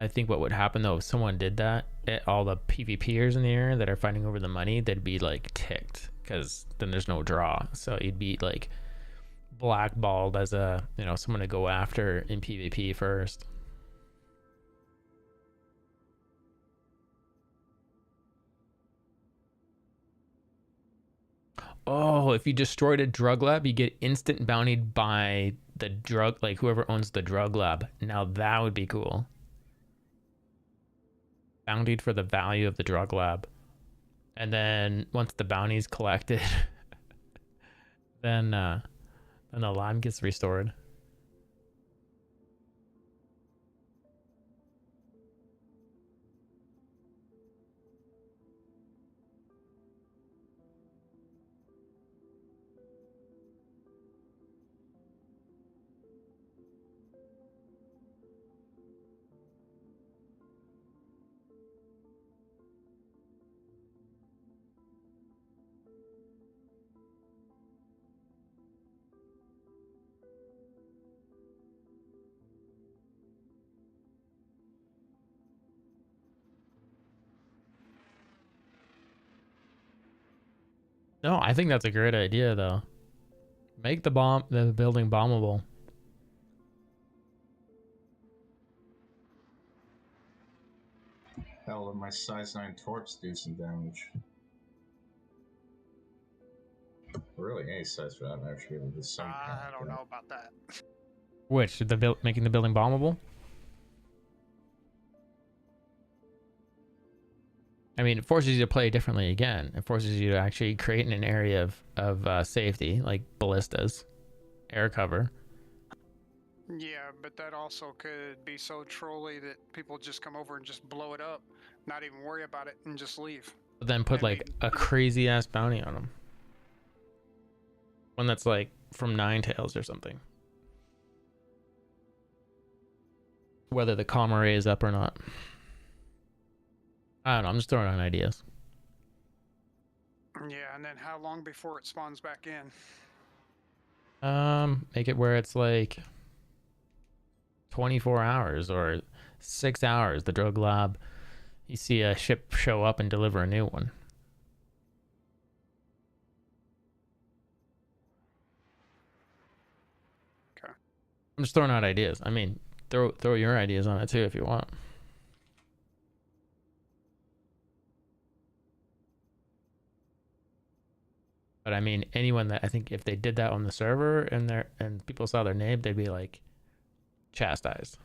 I think what would happen though if someone did that, all the PvPers in the area that are fighting over the money, they'd be like ticked, because then there's no draw. So you'd be like blackballed as a, you know, someone to go after in PvP first. Oh, if you destroyed a drug lab, you get instant bountied by the drug, like whoever owns the drug lab. Now that would be cool. Bountied for the value of the drug lab. And then once the bounty's collected, then the lab gets restored. No, I think that's a great idea though. Make the building bombable. Hell, my size 9 torps do some damage. Really, any size for that matter should be able to do some. I don't know about that. Which, making the building bombable? I mean, it forces you to play differently again. It forces you to actually create an area of safety, like ballistas, air cover. Yeah, but that also could be so trolly that people just come over and just blow it up, not even worry about it, and just leave. But then put like a crazy ass bounty on them. One that's like from Ninetales or something. Whether the comm array is up or not. I don't know, I'm just throwing out ideas. Yeah, and then how long before it spawns back in? Make it where it's like 24 hours or 6 hours. The drug lab, you see a ship show up and deliver a new one. Okay. I'm just throwing out ideas. I mean, throw your ideas on it too if you want. But I mean, anyone that I think if they did that on the server and people saw their name, they'd be like chastised.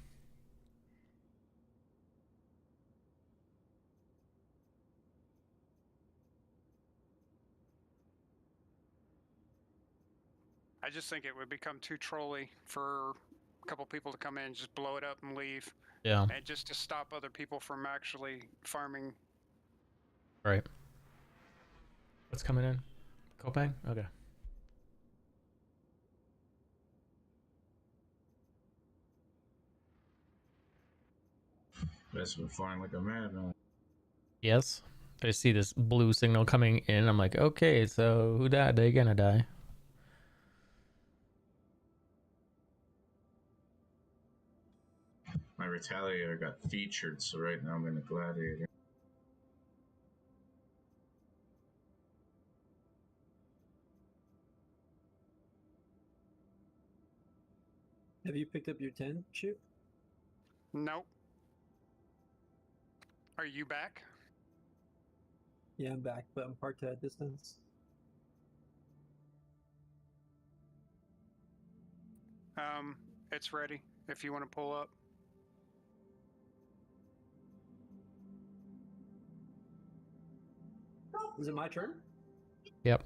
I just think it would become too trolly for a couple people to come in, just blow it up and leave, Yeah. and just to stop other people from actually farming. Right. What's coming in? Kopang? Okay. That's been flying like a madman. Yes. I see this blue signal coming in. I'm like, okay, so who died? They gonna die. My Retaliator got featured, so right now I'm in a Gladiator. Have you picked up your 10 shoot? Nope. Are you back? Yeah, I'm back, but I'm parked at a distance. It's ready if you want to pull up. Is it my turn? Yep.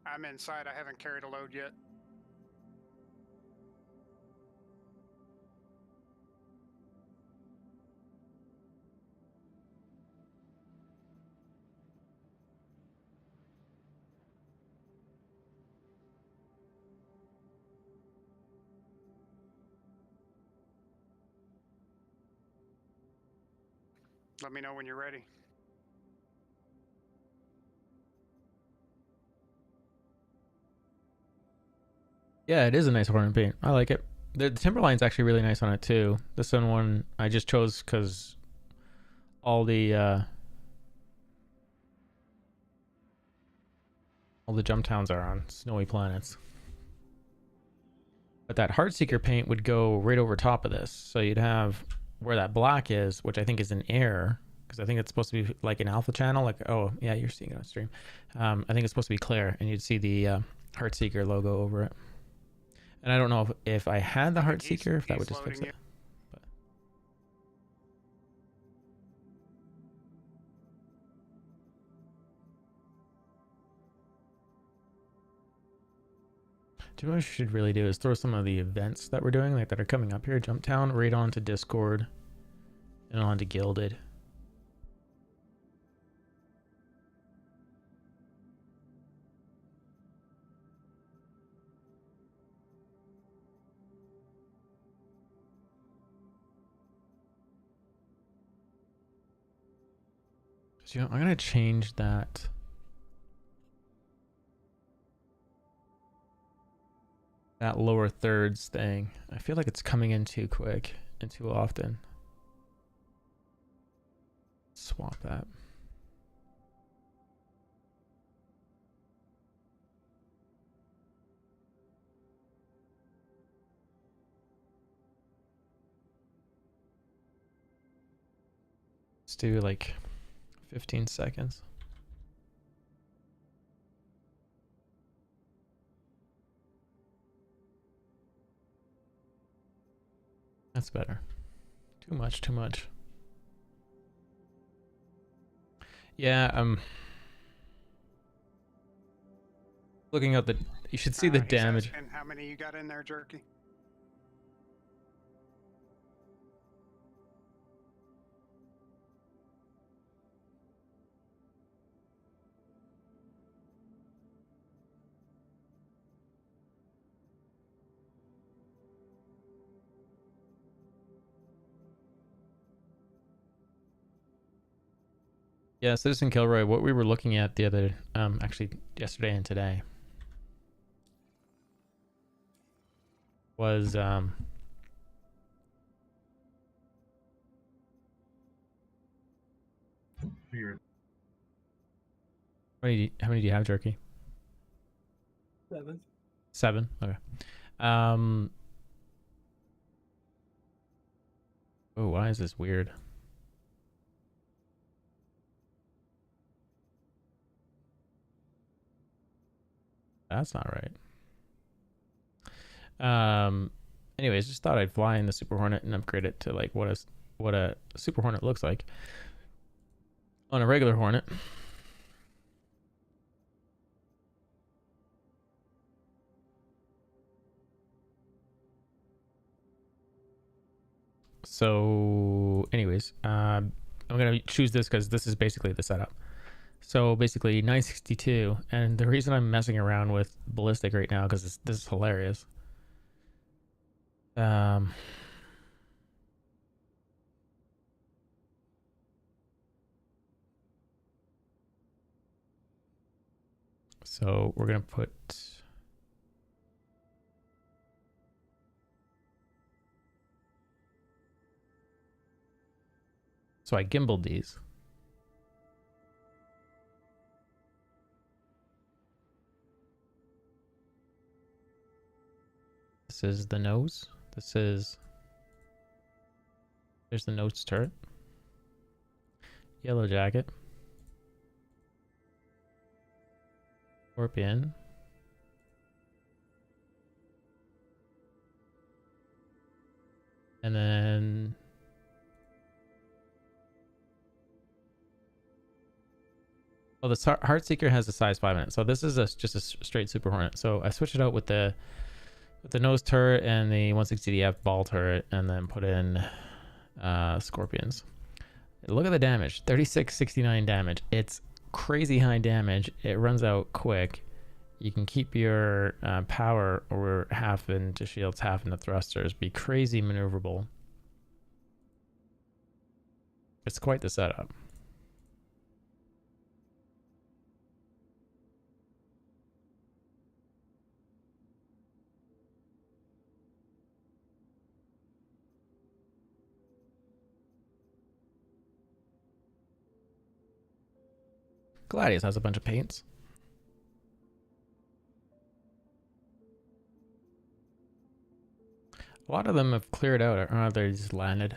I'm inside. I haven't carried a load yet. Let me know when you're ready. Yeah, it is a nice horn paint. I like it. The Timberline's actually really nice on it too. This one I just chose because all the jump towns are on snowy planets. But that Heartseeker paint would go right over top of this. So you'd have where that black is, which I think is an error, because I think it's supposed to be like an alpha channel. Like, oh, yeah, you're seeing it on stream. I think it's supposed to be clear, and you'd see the Heartseeker logo over it. And I don't know if I had the Heartseeker, if that would just fix it. But. Do you know what I should really do is throw some of the events that we're doing, like that are coming up here, Jump Town, right onto Discord and onto Gilded. So, you know, I'm gonna change that. That lower thirds thing. I feel like it's coming in too quick and too often. Swap that. Let's do like 15 seconds. That's better. Too much, too much. Yeah, looking at the, you should see the He's damage. asking how many you got in there, Jerky? Yeah, Citizen Kilroy, what we were looking at the other, actually yesterday and today was, Weird. how many do you have, Jerky? 7. 7? Okay. Oh, why is this weird? That's not right. Anyways, just thought I'd fly in the Super Hornet and upgrade it to like what a Super Hornet looks like on a regular Hornet. So anyways, I'm gonna choose this because this is basically the setup. So basically 962, and the reason I'm messing around with ballistic right now because this is hilarious. So we're gonna put. So I gimbaled these. This is the nose. There's the nose turret. Yellow jacket. Scorpion. And then the Heartseeker has a size 5 in it. So this is just a straight Super Hornet. So I switched it out with the nose turret and the 160DF ball turret, and then put in Scorpions. Look at the damage. 3669 damage. It's crazy high damage. It runs out quick. You can keep your power over half into shields, half into thrusters. Be crazy maneuverable. It's quite the setup. Gladius has a bunch of paints. A lot of them have cleared out, or they just landed.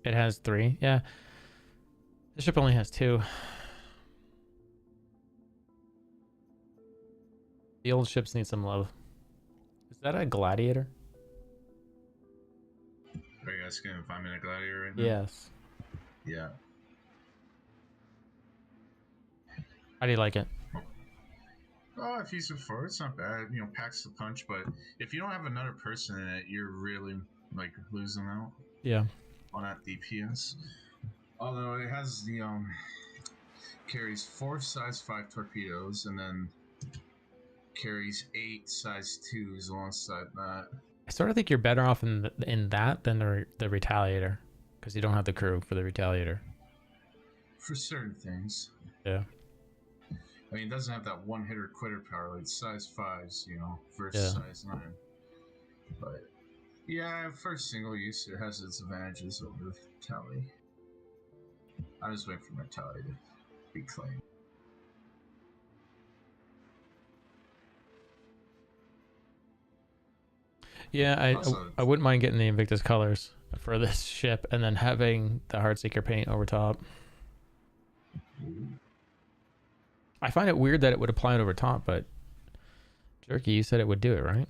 It has 3. Yeah. The ship only has 2. The old ships need some love. Is that a gladiator? Are you guys gonna 5-minute gladiator right now? Yes. Yeah. How do you like it? Oh, if he's a 4, it's not bad. You know, packs the punch, but if you don't have another person in it, you're really like losing out. Yeah. On that DPS. Although it has the carries 4 size 5 torpedoes and then carries 8 size 2s alongside that. I sort of think you're better off in that than the Retaliator, because you don't have the crew for the Retaliator. For certain things. Yeah. I mean, it doesn't have that one hitter quitter power like size 5s, you know, versus size 9. But yeah, for single use, it has its advantages over Tally. I'm just waiting for my Tally to be claimed. Yeah, I wouldn't mind getting the Invictus colors for this ship and then having the Heartseeker paint over top. I find it weird that it would apply it over top, but Jerky, you said it would do it, right?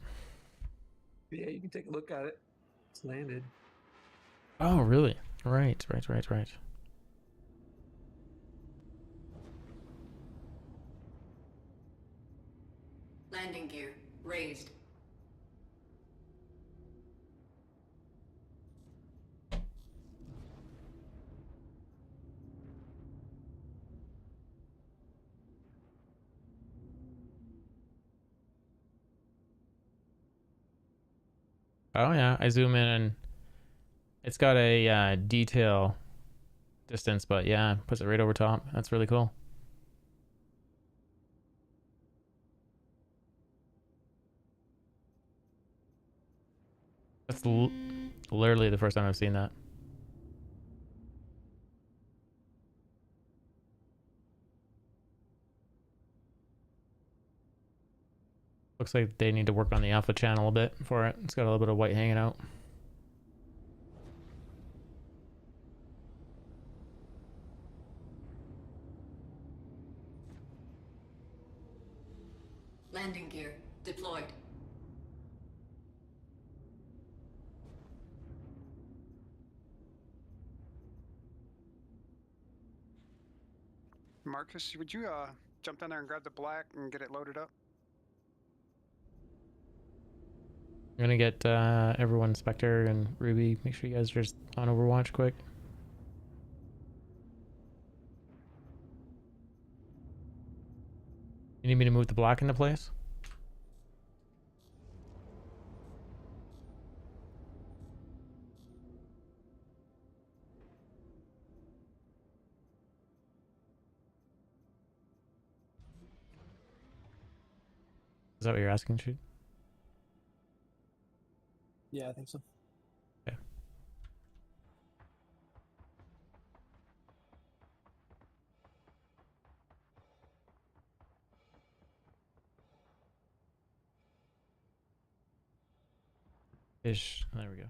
Yeah, you can take a look at it. It's landed. Oh, really? Right. Landing gear raised. Oh yeah, I zoom in and it's got a detail distance, but yeah, puts it right over top. That's really cool. That's literally the first time I've seen that. Looks like they need to work on the alpha channel a bit for it. It's got a little bit of white hanging out. deployed. Marcus, would you jump down there and grab the black and get it loaded up? I'm gonna get everyone, Spectre and Ruby. Make sure you guys are just on Overwatch quick. You need me to move the black into place? Is that what you're asking, Shoot? Yeah, I think so. Okay. Ish. There we go.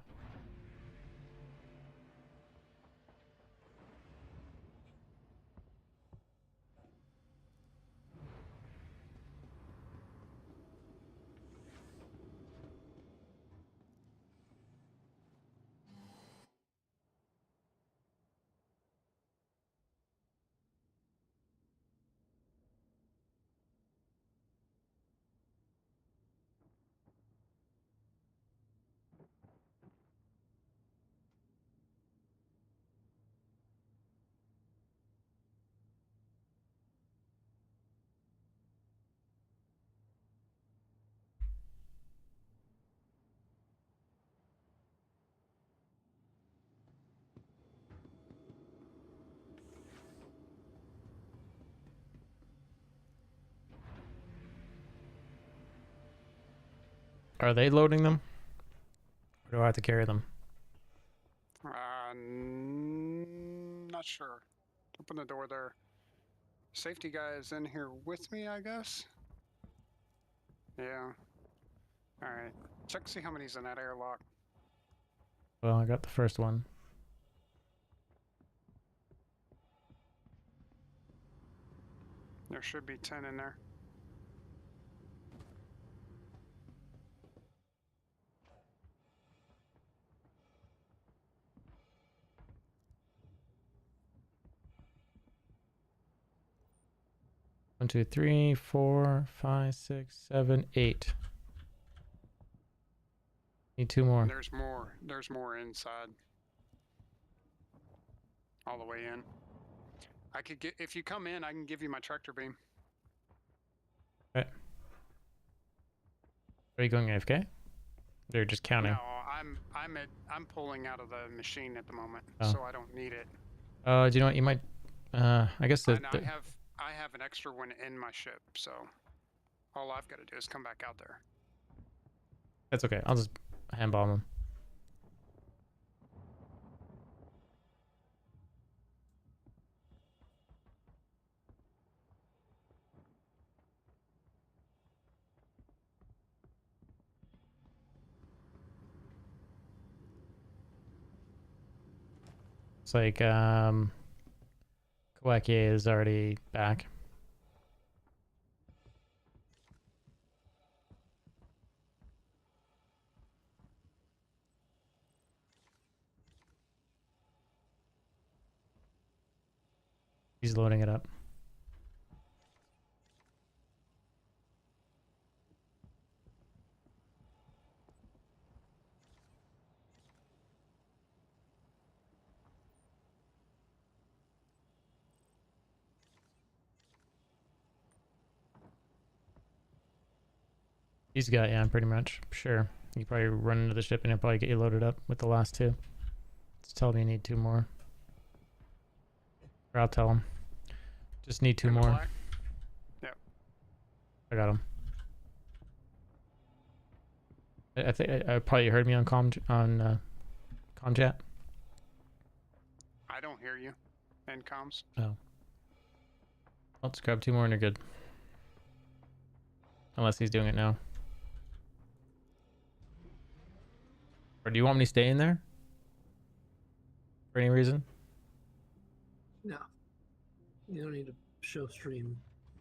Are they loading them? Or do I have to carry them? Not sure. Open the door there. Safety guy is in here with me, I guess? Yeah. Alright. Check to see how many's in that airlock. Well, I got the first one. There should be 10 in there. One, two, three, 4, 5, 6, 7, 8. Need 2 more. There's more. There's more inside. All the way in. I could get, if you come in, I can give you my tractor beam. Okay. Are you going AFK? They're just counting. No, I'm pulling out of the machine at the moment, Oh. so I don't need it. Do you know what? You might. I guess And I have an extra one in my ship, so all I've got to do is come back out there. that's okay. I'll just handbomb them. It's like Kawaki is already back. He's loading it up. He's got, yeah, pretty much. Sure. You probably run into the ship and he'll probably get you loaded up with the last 2. Just tell me you need 2 more. Or I'll tell him. Just need 2 In the more. black? Yep. I got him. I think I probably heard me on comm chat. I don't hear you. In comms. Oh. I'll just grab 2 more and you're good. Unless he's doing it now. Or do you want me to stay in there? For any reason? No. You don't need to show stream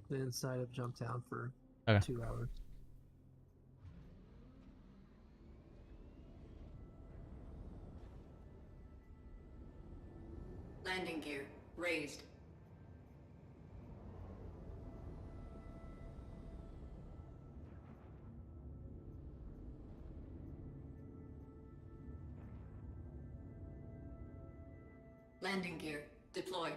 the inside of Jumptown for Okay. 2 hours. Landing gear raised. Landing gear deployed.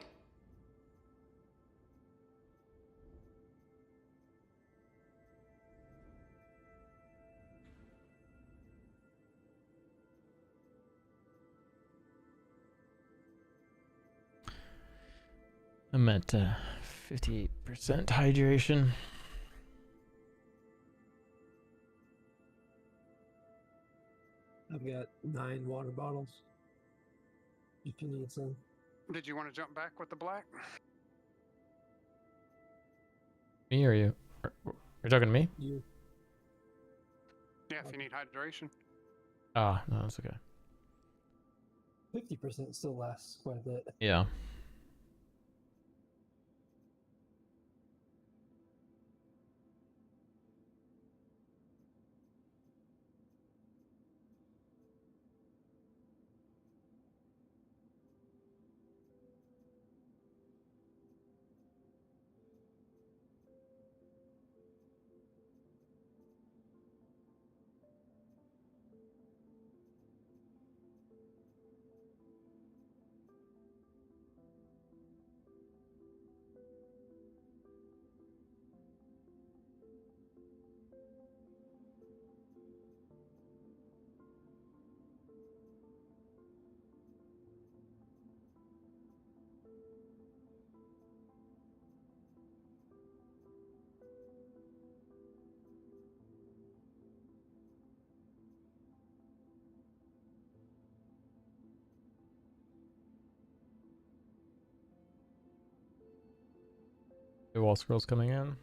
I'm at 58% hydration. I've got 9 water bottles. If you need some. Did you want to jump back with the black? Me or you? You're talking to me? You. Yeah, if you need hydration. Ah, no, that's okay. 50% still lasts quite a bit. Yeah. The wall scrolls coming in.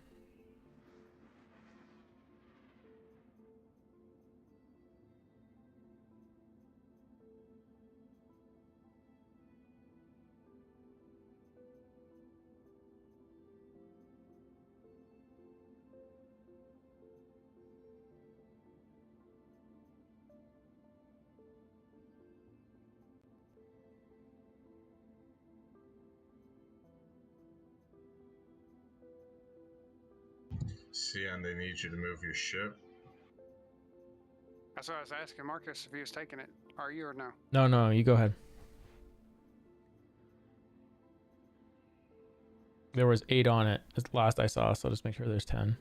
Sion, they need you to move your ship. That's what I was asking Marcus if he was taking it. Are you or no? No, you go ahead. There was 8 on it last I saw, so I'll just make sure there's 10.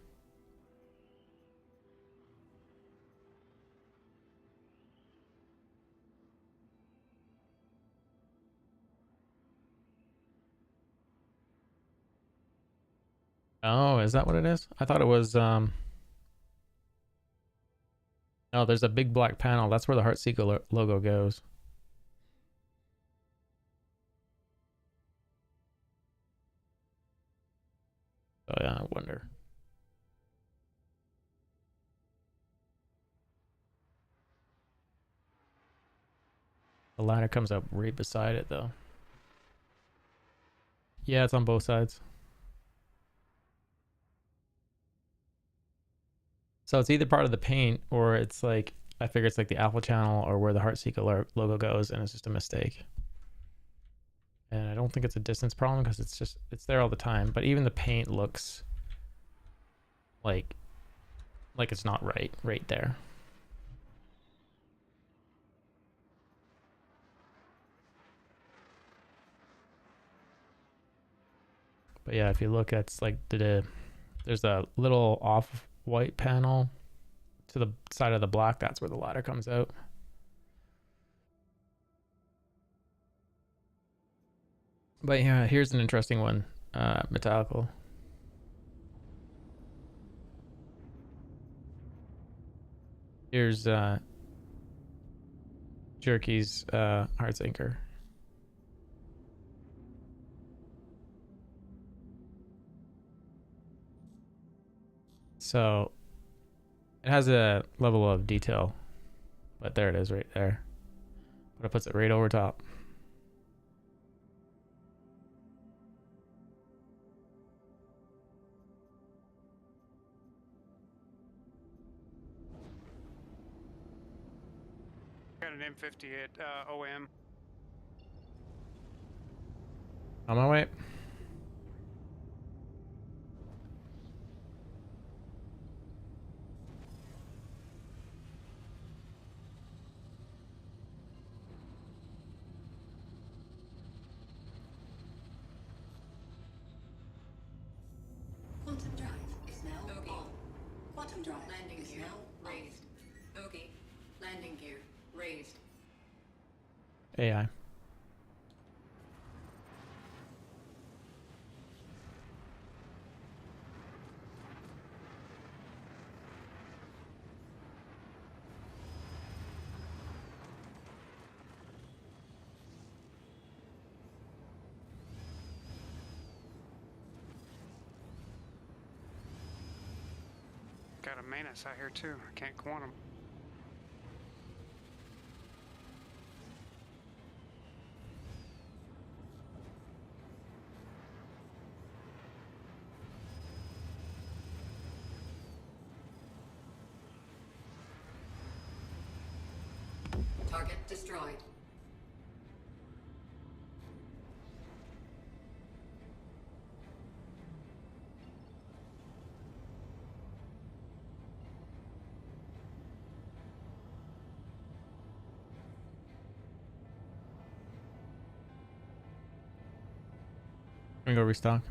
Oh, is that what it is? I thought it was oh, there's a big black panel. That's where the Heartseeker logo goes. Oh yeah, I wonder. The ladder comes up right beside it though. Yeah, it's on both sides. So it's either part of the paint or it's like, I figure it's like the alpha channel or where the Heartseeker logo goes and it's just a mistake. And I don't think it's a distance problem because it's there all the time. But even the paint looks like it's not right there. But yeah, if you look, it's like there's a little off-white panel to the side of the black. That's where the ladder comes out. But yeah, here's an interesting one. Metallical. Here's Jerky's Heartseeker. So it has a level of detail, but there it is right there. But it puts it right over top. Got an M50 at OM. On my way. Quantum drive is now on. Quantum drive landing is now raised. Okay. Landing gear raised. AI. Got a Manus out here too. I can't quantum. Target destroyed. Let me go restock.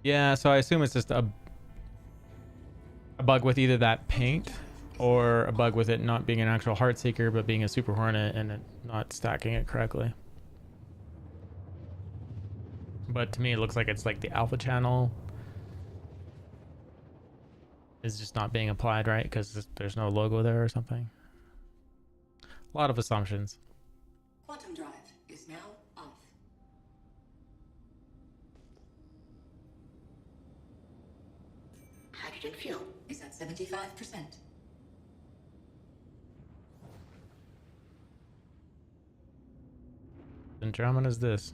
Yeah, so I assume it's just a bug with either that paint or a bug with it not being an actual Heartseeker but being a Super Hornet and it not stacking it correctly. But to me it looks like it's like the alpha channel is just not being applied right because there's no logo there or something. A lot of assumptions. Quantum drive is now off. Hydrogen fuel is at 75%. Andromeda is this?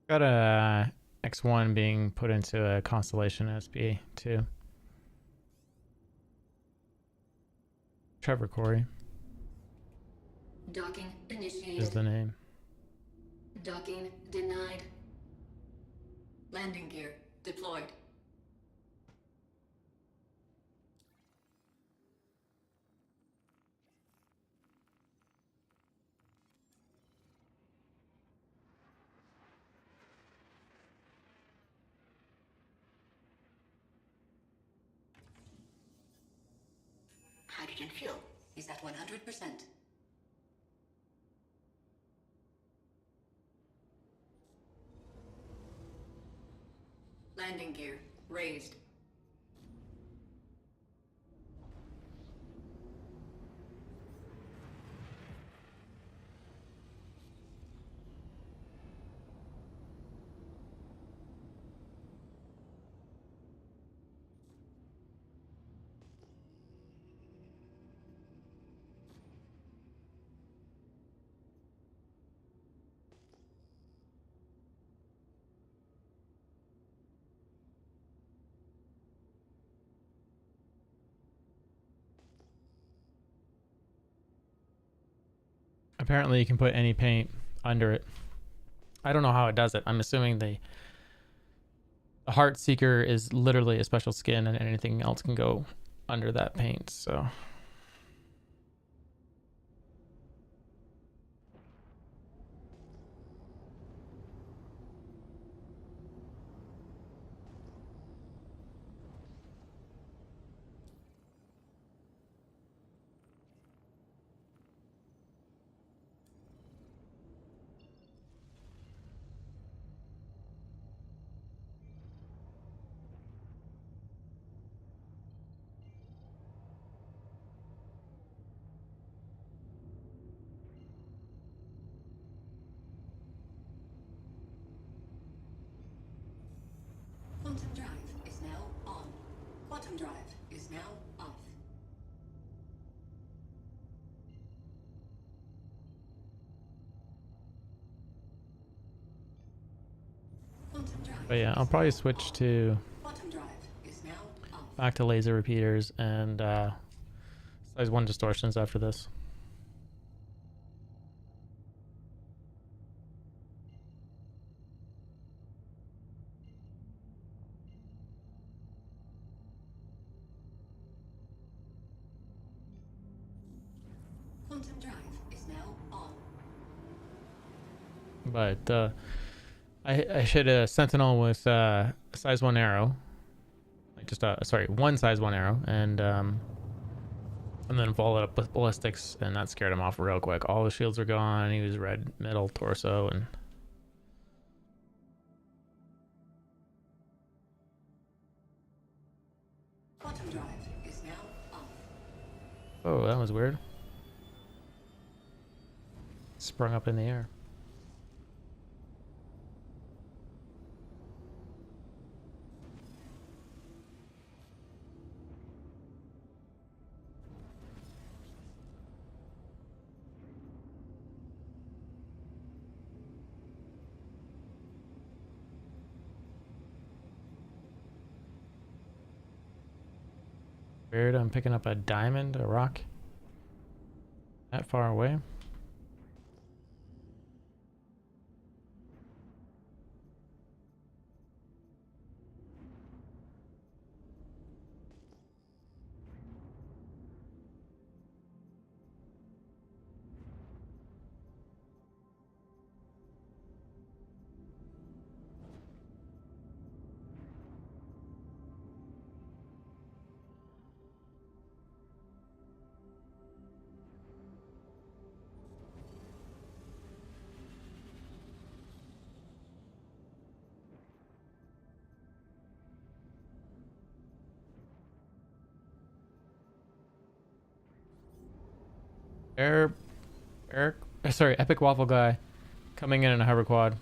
Got a X1 being put into a Constellation SB too. Trevor Corey Docking is initiated. the name. Docking denied. Landing gear deployed. Hydrogen fuel is at 100%. Landing gear raised. Apparently you can put any paint under it. I don't know how it does it. I'm assuming the Heartseeker is literally a special skin and anything else can go under that paint. So Quantum drive is now off. Quantum drive. But yeah, I'll probably switch to Quantum drive is now off. back to laser repeaters and size 1 distortions after this. Quantum drive is now on. But I should sentinel with size 1 arrow, like just sorry, one size 1 arrow, and then follow it up with ballistics, and that scared him off real quick. All his shields are gone. He was red middle, torso, and Quantum drive is now off. oh, that was weird. Sprung up in the air. Weird, I'm picking up a diamond, a rock. That far away. Epic Waffle Guy coming in a hover quad.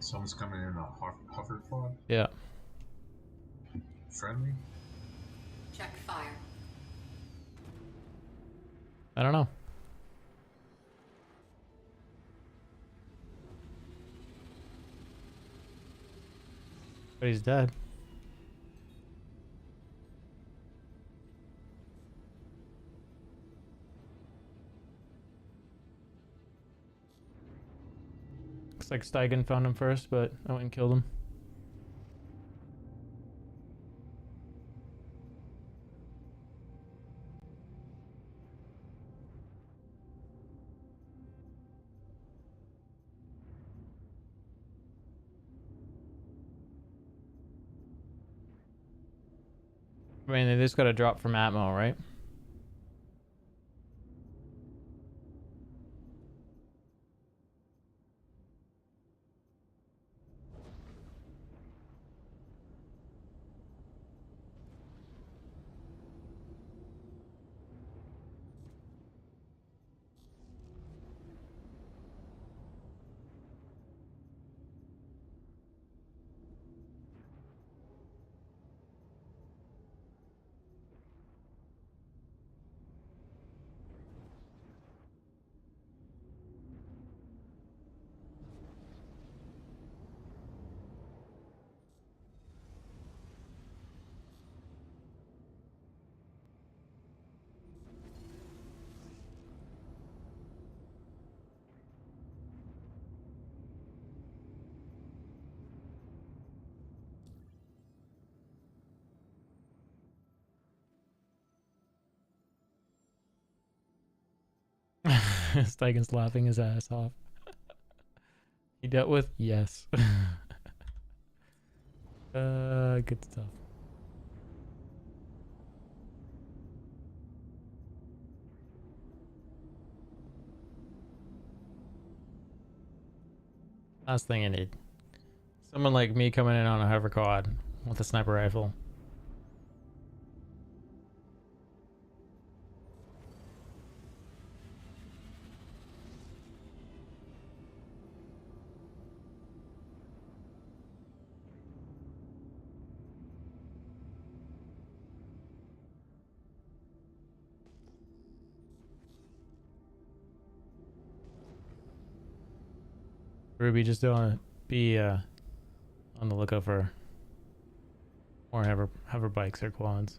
Someone's coming in a hover quad. Yeah. Friendly? Check fire. I don't know. But he's dead. Looks like Steigen found him first, but I went and killed him. I mean, they just got a drop from Atmo, right? Steigen's laughing his ass off. He dealt with? Yes. Good stuff. Last thing I need. Someone like me coming in on a hover quad with a sniper rifle. Ruby, just don't be on the lookout for more hover bikes or quads.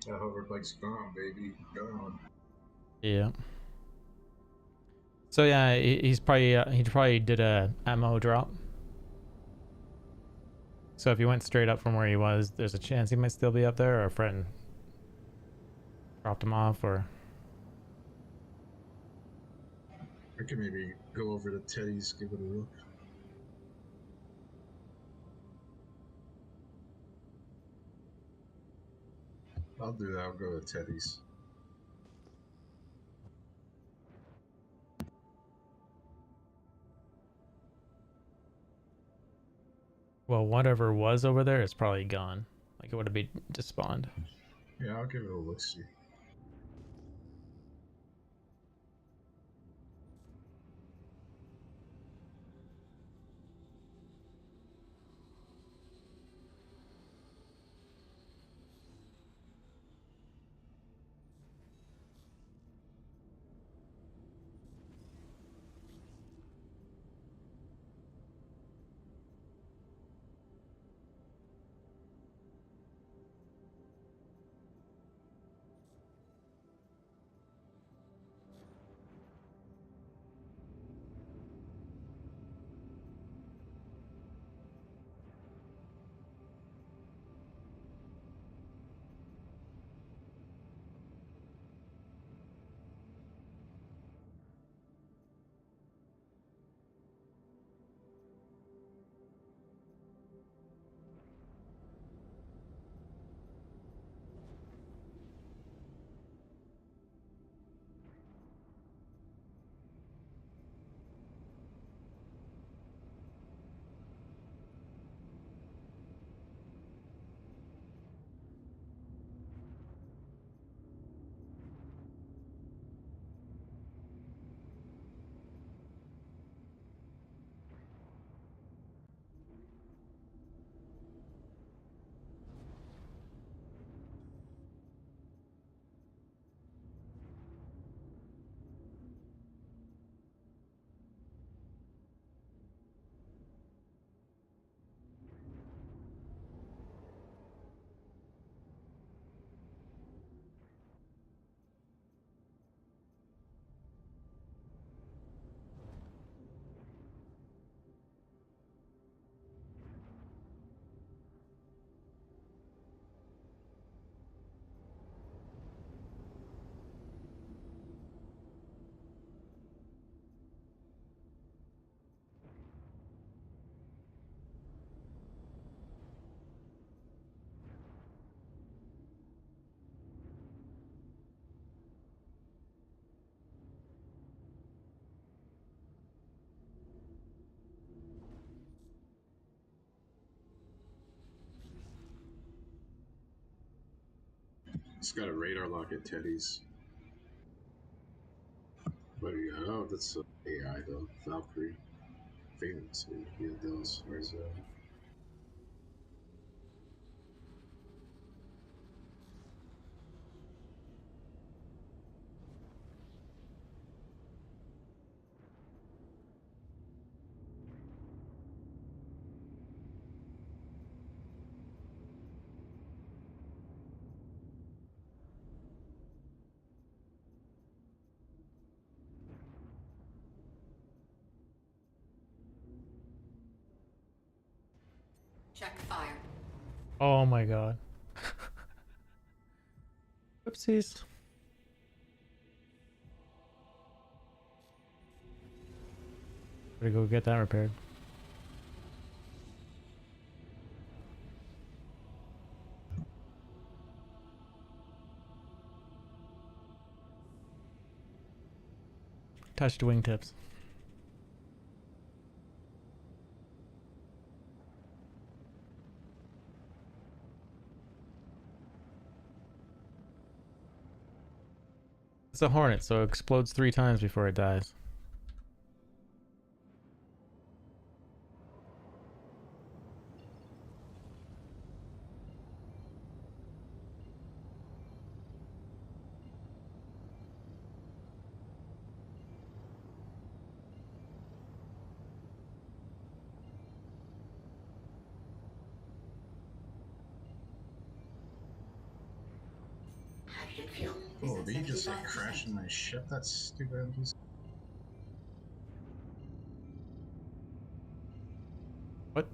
That hoverbike's gone, baby. Gone. Yeah. So yeah, he probably did a ammo drop. So if he went straight up from where he was, there's a chance he might still be up there, or a friend dropped him off, or I could maybe go over to Teddy's, give it a look. I'll do that. I'll go to Teddy's. well, whatever was over there is probably gone. Like it would have been despawned. Yeah, I'll give it a look. See. It's got a radar lock at Teddy's. But yeah, oh, that's AI though. Valkyrie. Phoenix. Yeah, those. Where's Check fire. Oh my god. Whoopsies. Gotta go get that repaired. touched wingtips. It's a Hornet, so it explodes 3 times before it dies. How did it feel? Oh, Is did it he just like 75%? crash in my ship? That stupid NPC. What?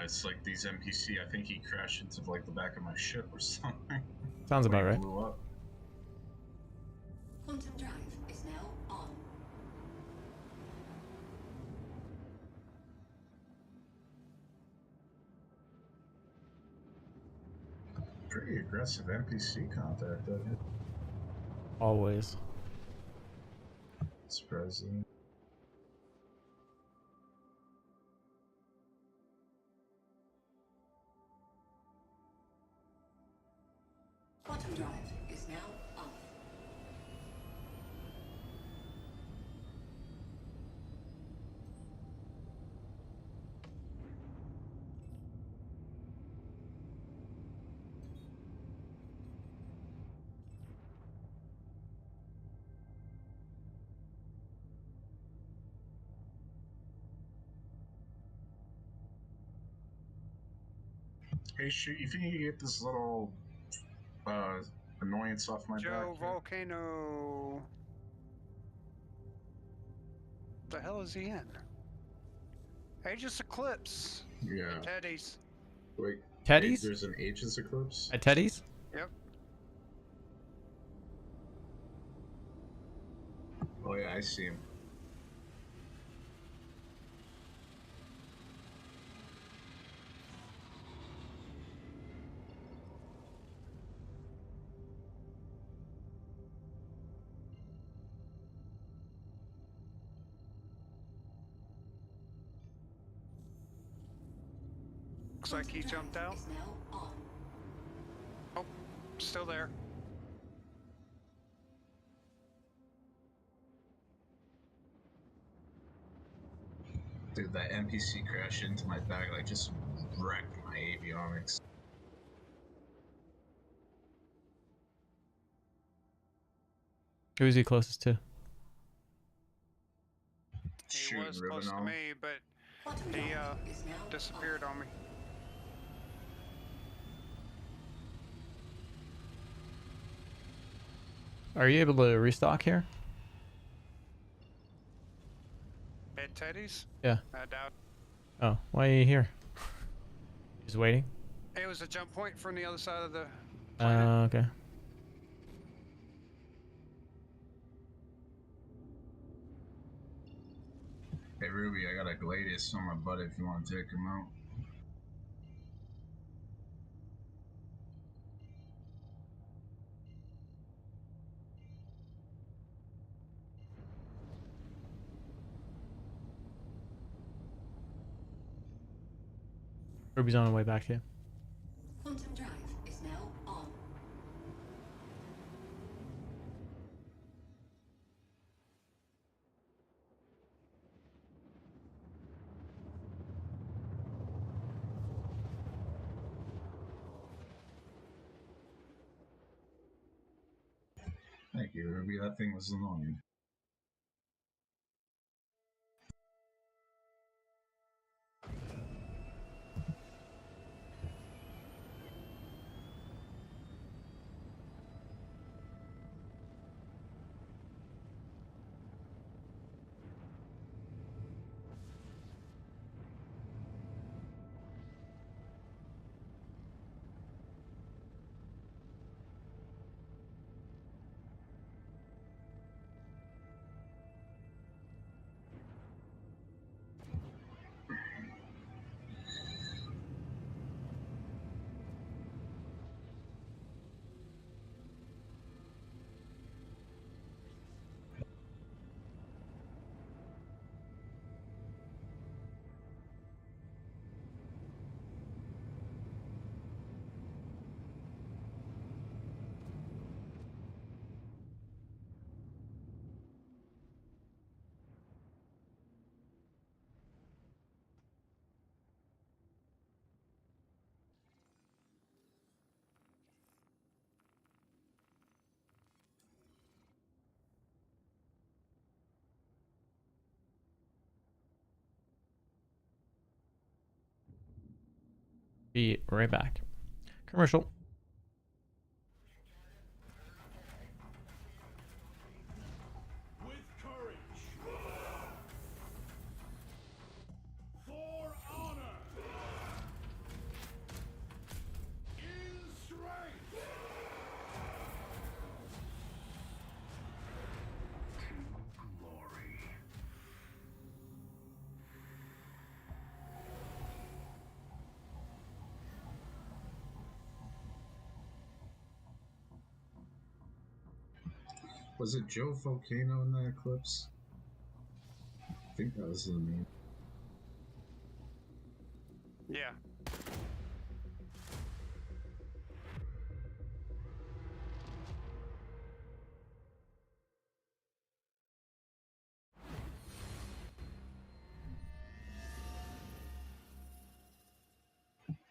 It's like these NPC. I think he crashed into like the back of my ship or something. Sounds When about he right. blew up. Quantum drive is now on. Pretty aggressive NPC contact. I guess. Always. Surprising. Quantum drive is now on. Hey, shoot! You think you can get this little annoyance off my Joe back? here? Volcano. The hell is he in? Aegis Eclipse. Yeah. Teddy's. Wait. Teddy's? There's an Aegis Eclipse. At Teddy's? Yep. Oh yeah, I see him. Looks like he jumped out. Is now on. Oh, still there. Dude, that NPC crashed into my bag, like just wrecked my avionics. Who is he closest to? He Shooting was close to Ribbonall. me, but Quantum he drive is now disappeared on me. Are you able to restock here? At Teddy's? Yeah. I doubt. Oh, why are you here? Just waiting? It was a jump point from the other side of the. Okay. Hey Ruby, I got a Gladius on my butt if you want to take him out. Ruby's on the way back to you. Quantum drive is now on. Thank you, Ruby. That thing was annoying. Be right back. Commercial. With courage. For honor. In strength. To glory. Was it Joe Volcano in that eclipse? I think that was his name. Yeah.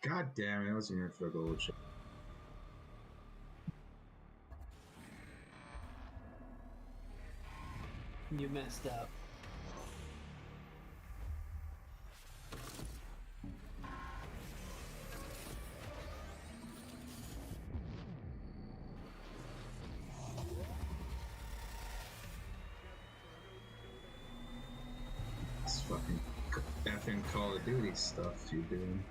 God damn it, I wasn't here for the gold shot. You messed up. This fucking effing Call of Duty stuff you're doing.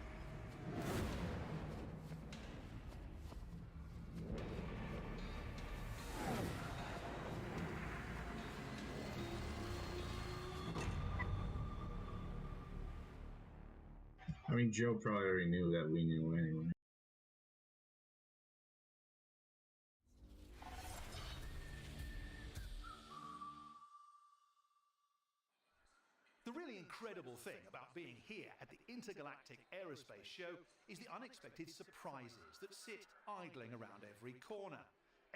I mean, Joe probably already knew that we knew anyway. The really incredible thing about being here at the Intergalactic Aerospace Show is the unexpected surprises that sit idling around every corner.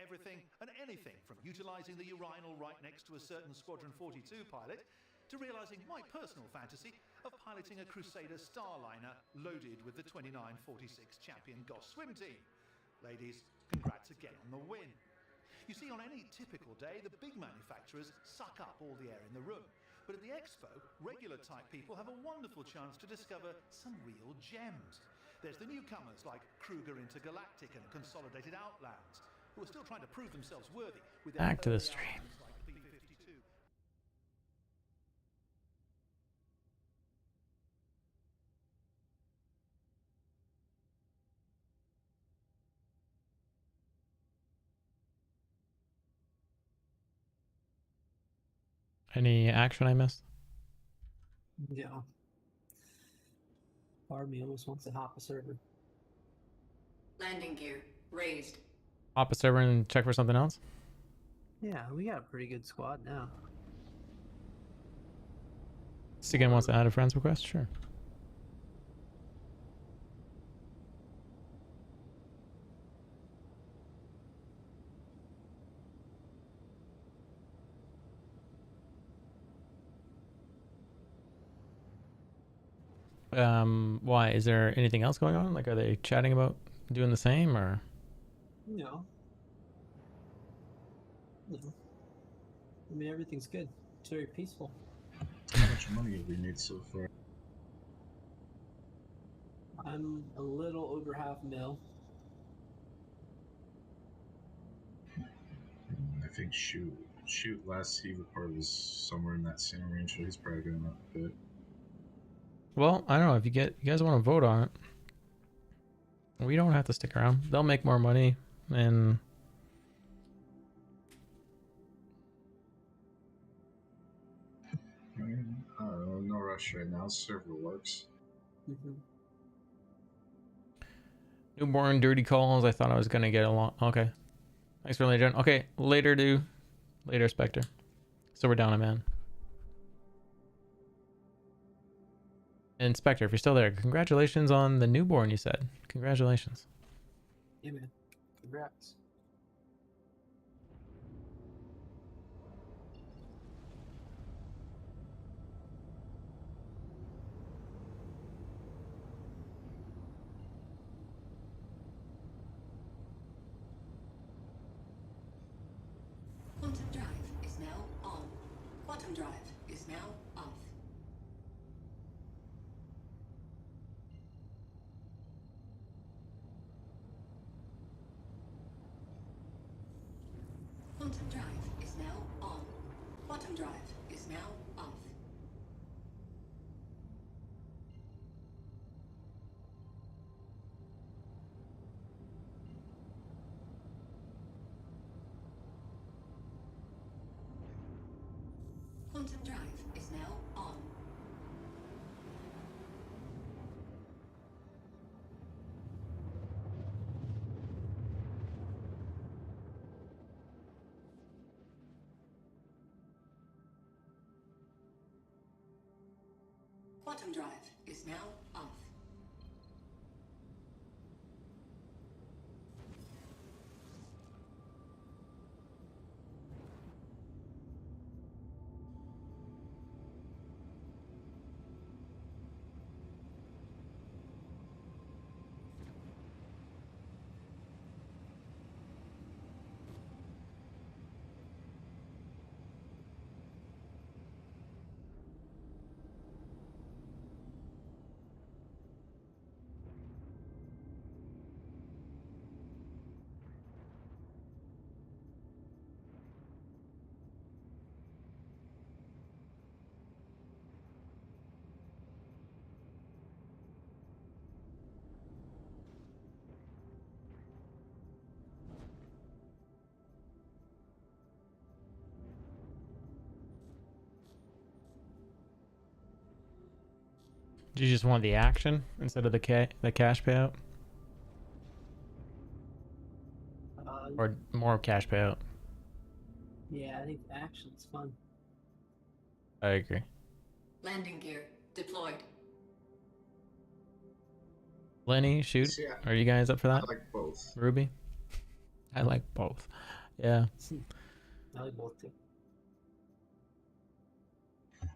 Everything and anything from utilizing the urinal right next to a certain Squadron 42 pilot to realizing my personal fantasy of piloting a Crusader Starliner loaded with the 2946 champion Goss swim team. Ladies, congrats again on the win. You see, on any typical day, the big manufacturers suck up all the air in the room. But at the expo, regular type people have a wonderful chance to discover some real gems. There's the newcomers like Kruger Intergalactic and Consolidated Outlands, who are still trying to prove themselves worthy with their Back to the early stream. outlands like B-52. Any action I missed? Yeah. Part of me almost wants to hop a server. Landing gear raised. Hop a server and check for something else? Yeah, we got a pretty good squad now. Stigan wants to add a friend's request? Sure. Why? Is there anything else going on? Like, are they chatting about doing the same, or? No. No. I mean, everything's good. It's very peaceful. How much money have we made so far? I'm a little over $500,000. I think shoot last he reported was somewhere in that same range, so he's probably going up a bit. Well, I don't know. If you guys want to vote on it, we don't have to stick around. They'll make more money, and I don't know, no rush right now. Server works. Mm-hmm. newborn dirty calls. I thought I was gonna get along. Okay, thanks for later. Okay, later, Spectre. So we're down a man. And Spectre, if you're still there, congratulations on the newborn. You said congratulations. Yeah, man. Congrats. Quantum drive is now on. Quantum drive is now off. Quantum drive is now off. Quantum drive is now on. Quantum drive is now off. Do you just want the action instead of the cash payout, or more cash payout? Yeah, I think action's fun. I agree. Landing gear deployed. Lenny, shoot. See, Are you guys up for I that? like both. Ruby? I like both. Yeah. I like both too.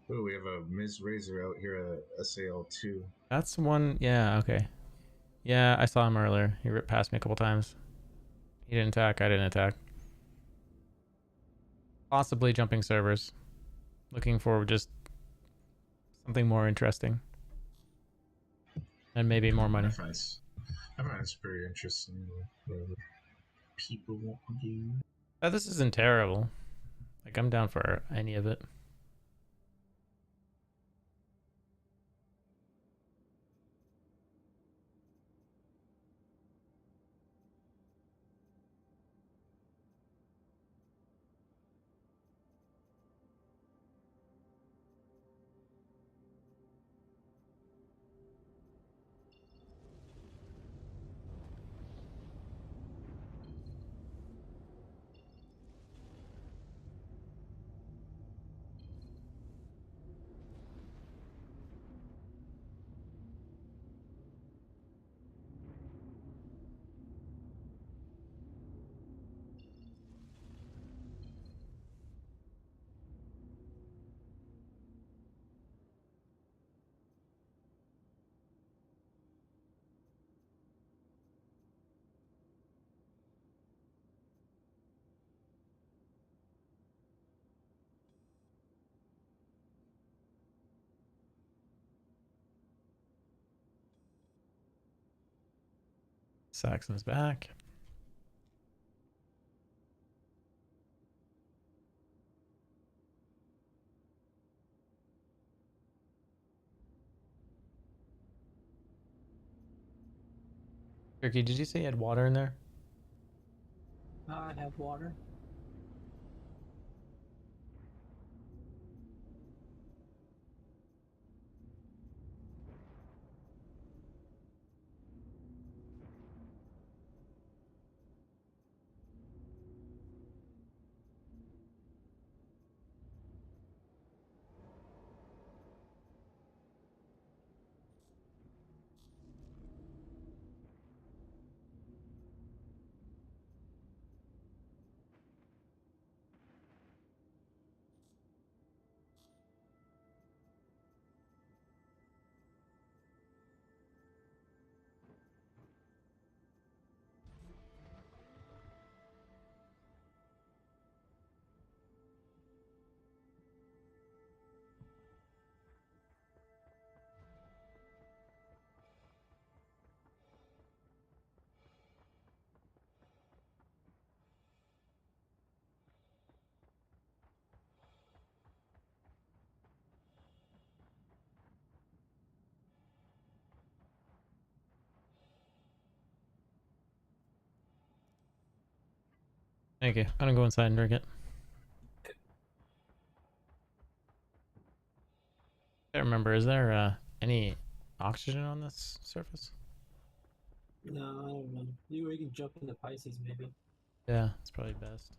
Ooh, we have a Ms. Razor out here at SAL2. That's one. Yeah, okay. Yeah, I saw him earlier. He ripped past me a couple times. He didn't attack. I didn't attack. Possibly jumping servers. Looking for just something more interesting. And maybe more money. I find it's pretty interesting. Whatever people want to do. Oh, this isn't terrible. Like, I'm down for any of it. Saxon's back. Turkey, did you say you had water in there? I have water. Thank you. I'm gonna go inside and drink it. I can't remember. Is there any oxygen on this surface? No, I don't know. You can jump into Pisces maybe. Yeah, it's probably best.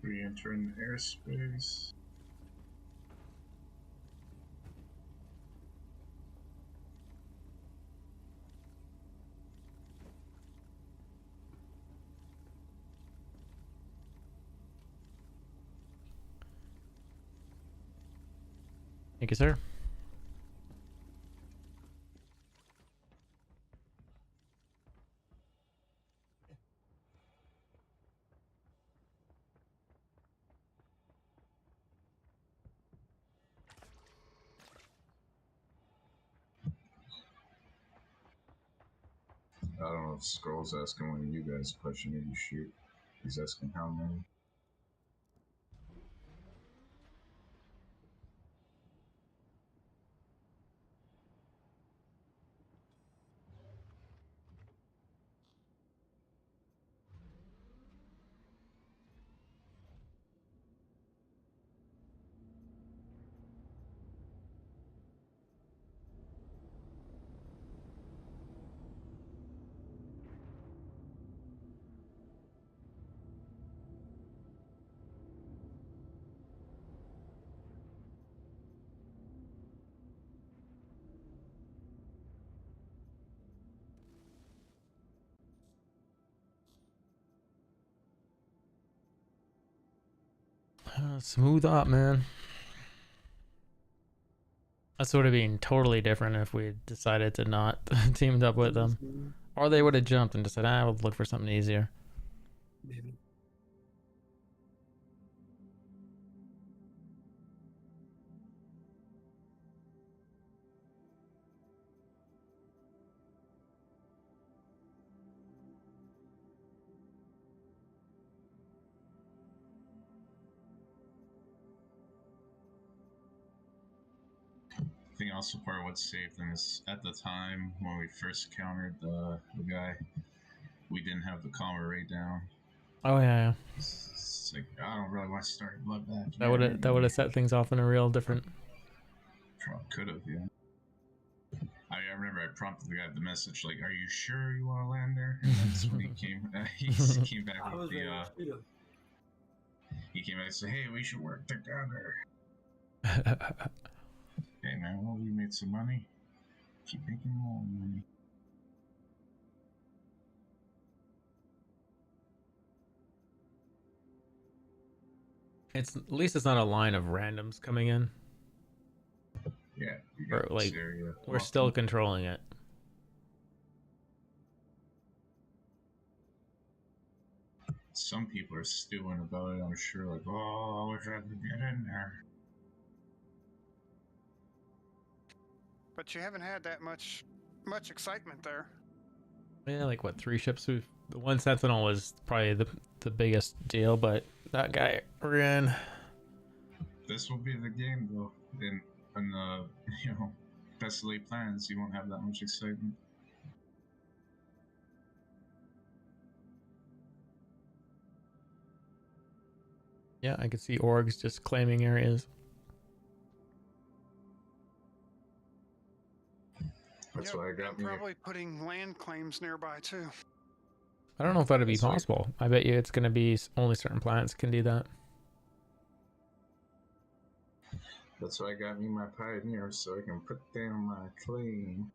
Re-entering airspace. Thank you, sir. I don't know if Skull's asking when you guys pushing it, you shoot. He's asking how many. Smooth up, man. That would have been totally different if we decided to not teamed up with them. Or they would have jumped and just said, we'll look for something easier. Maybe. I think also part of what saved them is at the time when we first encountered the guy, we didn't have the comma rate down. Oh yeah. It's like I don't really want to start a bloodbath. That would have set things off in a real different. Probably could have, yeah. I remember I prompted the guy with the message like, "Are you sure you want to land there?" And that's when he came. He came back with the. He came back and said, "Hey, we should work together." Hey man, well, we made some money. Keep making more money. It's at least it's not a line of randoms coming in. Yeah, you Or got like this area. we're still controlling it. Some people are stewing about it, I'm sure, like, oh, I wish I could get in there. But you haven't had that much excitement there. Yeah, like what, 3 ships? The one Sentinel was probably the biggest deal, but that guy ran. This will be the game, though. In the best laid plans, you won't have that much excitement. Yeah, I could see orgs just claiming areas. That's why I got me. Probably putting land claims nearby too. I don't know if that'd be That's like- possible. I bet you it's gonna be only certain planets can do that. That's why I got me my Pioneer, so I can put down my claim.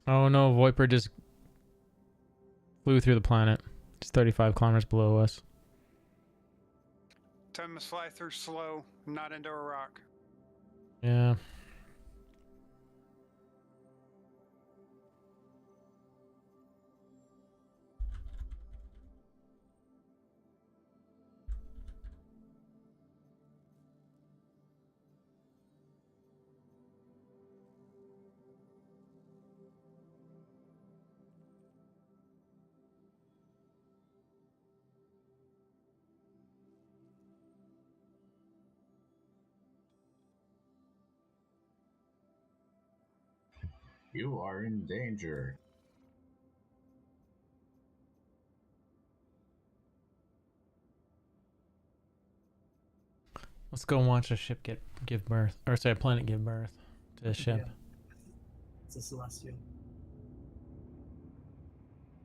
Oh no, Viper just flew through the planet. It's 35 kilometers below us. Tell him to fly through slow, not into a rock. Yeah. You are in danger. Let's go watch a ship give birth, or sorry, a planet give birth to a ship. Yeah. It's a celestial.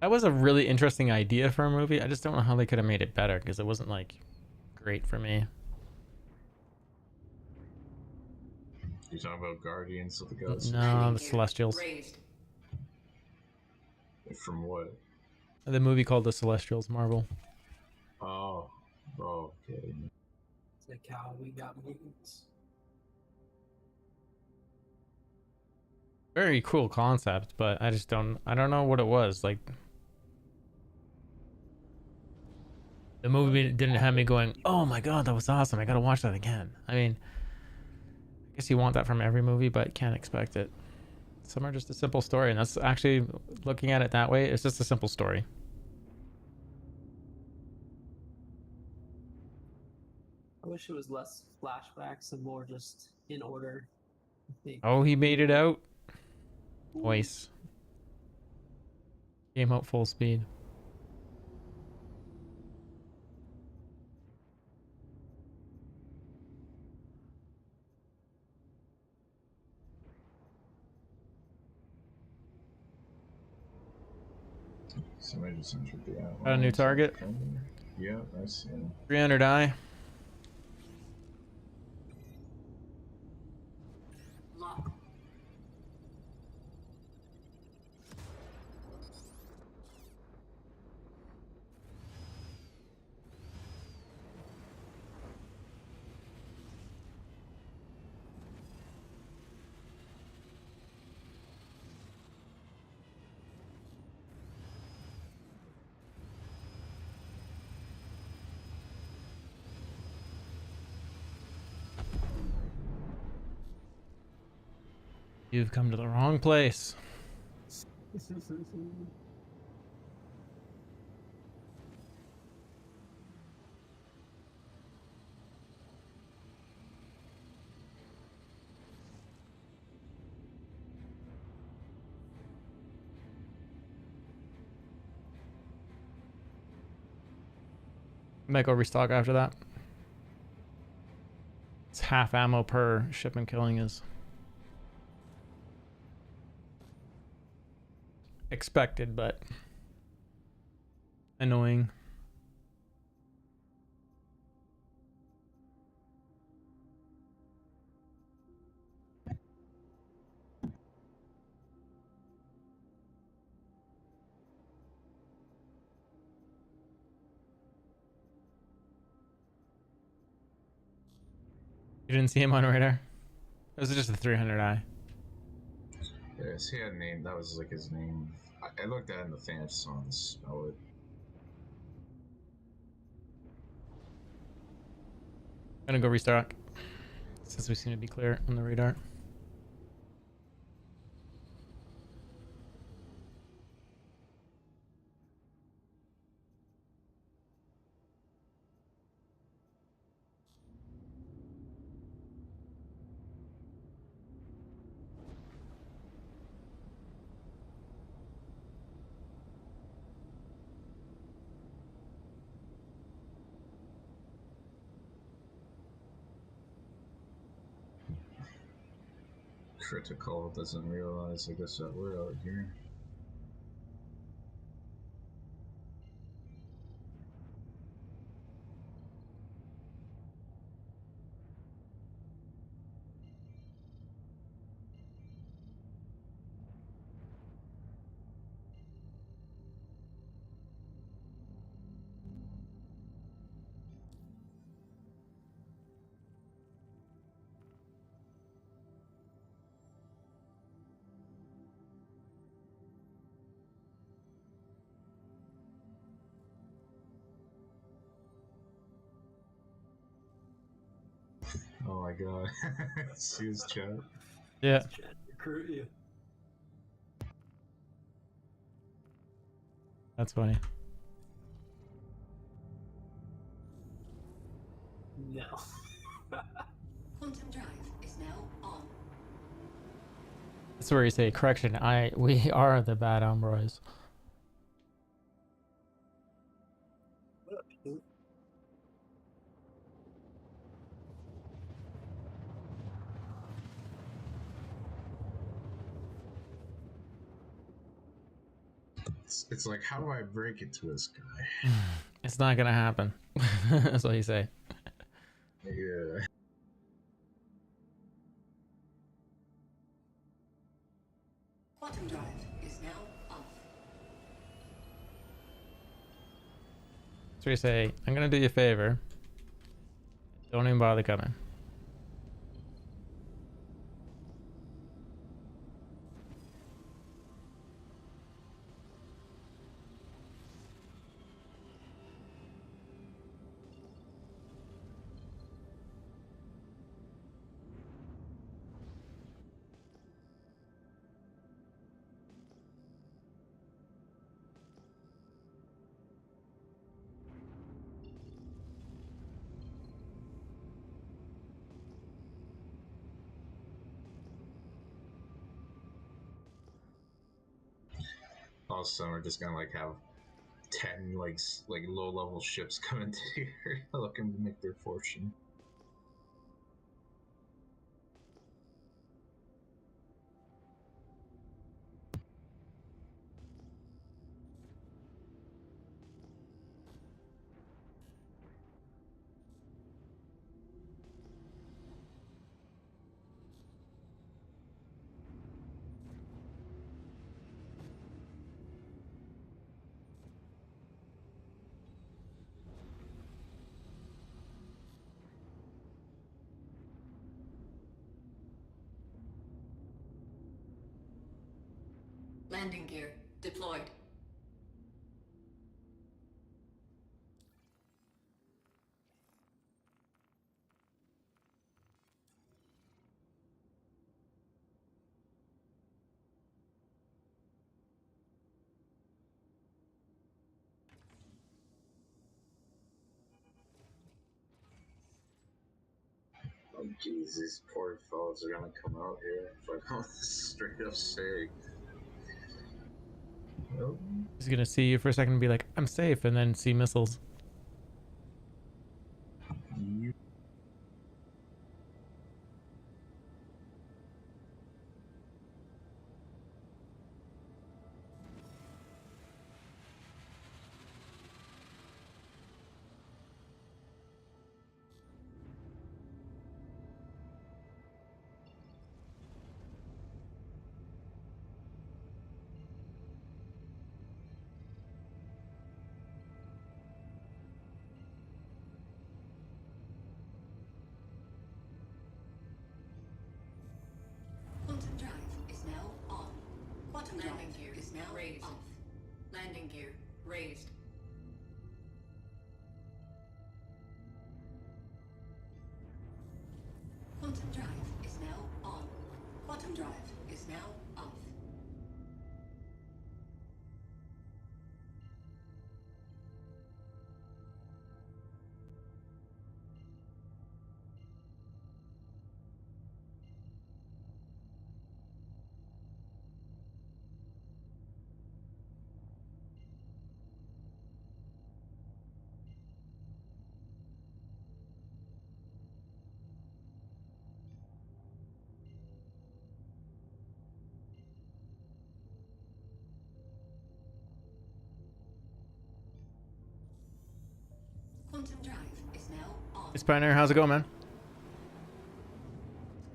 That was a really interesting idea for a movie. I just don't know how they could have made it better because it wasn't like great for me. You're talking about Guardians of the Galaxy? No, Landing the gear Celestials. raised. From what? The movie called The Celestials, Marvel. Oh, okay. It's like how we got mutants. Very cool concept, but I don't know what it was. Like, the movie didn't have me going, oh my god, that was awesome, I gotta watch that again. I mean, I guess you want that from every movie, but can't expect it. Some are just a simple story, and that's actually, looking at it that way, it's just a simple story. I wish it was less flashbacks and more just in order. I think. Oh, he made it out. Voice. Came out full speed. Somebody just entered the outline. Got a new target? Yeah, I see him. 300 eye. Lock. You've come to the wrong place. Might go restock after that. It's half ammo per shipment killing is expected, but annoying. You didn't see him on radar? It was just a 300 eye. Yes, he had a name. That was like his name. I looked at it in the thing. I just saw him spell it. Gonna go restock since we seem to be clear on the radar. Critical doesn't realize, I guess, that we're out here. my god. See his chat? Yeah. Chat recruit you. That's funny. No. Quantum drive is now on. That's where you say, correction, we are the bad hombres. What up, dude? It's like, how do I break it to this guy? It's not gonna happen. That's what you say. Yeah. Quantum drive is now off. That's where you say, I'm gonna do you a favor. Don't even bother coming. All of a sudden, we're just gonna like have 10 like low level ships come into here looking to make their fortune. Landing gear deployed. Oh jeez, these poor fellas are gonna come out here if I don't straight up say. Nope. He's gonna see you for a second and be like, I'm safe, and then see missiles. You Quantum drive is now on. Quantum landing gear is now raised. Off. Landing gear raised. Quantum drive is now on. Quantum drive is now off. Quantum drive is now on. Hey, Spiner, how's it going, man?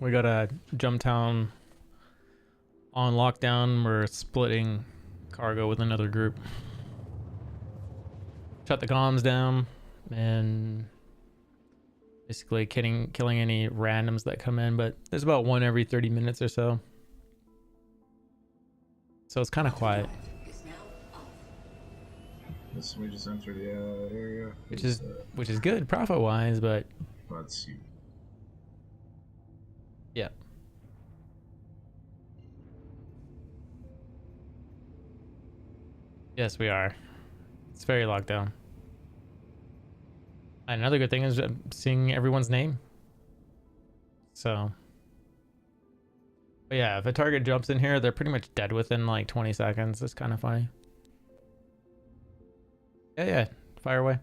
We got a Jumptown on lockdown. We're splitting cargo with another group. Shut the comms down and basically killing any randoms that come in, but there's about one every 30 minutes or so. So it's kind of quiet, Drive is now off. This we just entered the area. which is good profit wise, but Let's see. Yes, we are. It's very locked down. Another good thing is seeing everyone's name. So, but yeah, if a target jumps in here, they're pretty much dead within like 20 seconds. It's kind of funny. Yeah, yeah. Fire away.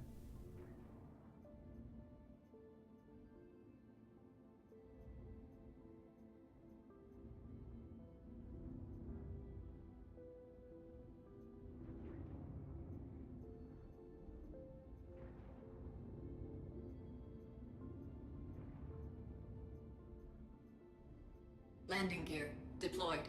Landing gear deployed.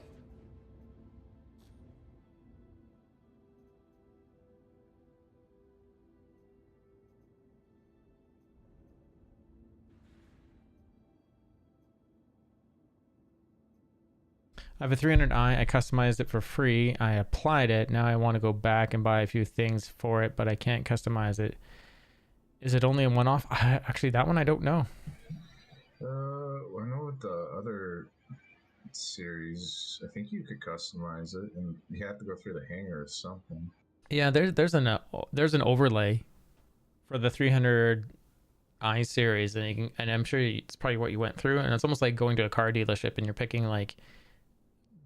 I have a 300i. I customized it for free. I applied it. Now I want to go back and buy a few things for it, but I can't customize it. Is it only a one-off? Actually, that one I don't know. I know with the other series, I think you could customize it, and you have to go through the hangar or something. Yeah, there's an overlay for the 300i series, and you can, and I'm sure it's probably what you went through, and it's almost like going to a car dealership and you're picking like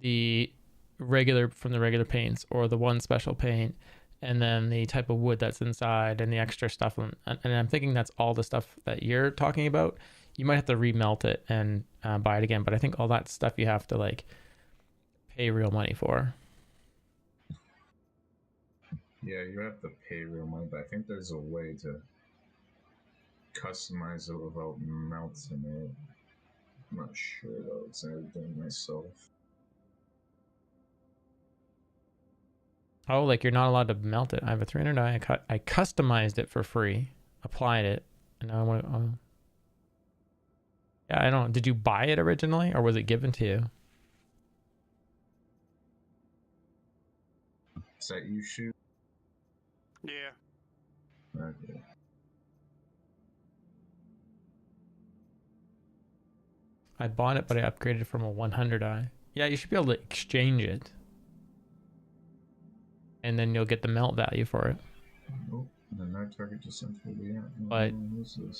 the regular from the regular paints or the one special paint, and then the type of wood that's inside and the extra stuff. And I'm thinking that's all the stuff that you're talking about. You might have to remelt it and buy it again, but I think all that stuff you have to like pay real money for. Yeah, you have to pay real money, but I think there's a way to customize it without melting it. I'm not sure though. It's never done myself. Oh, like you're not allowed to melt it. I have a 300i. I customized it for free, applied it, and now I want to. Yeah, I don't. Did you buy it originally, or was it given to you? Is that you shoot? Yeah. Okay. I bought it, but I upgraded from a 100i. Yeah, you should be able to exchange it, and then you'll get the melt value for it. Oh, the night target just sent for the But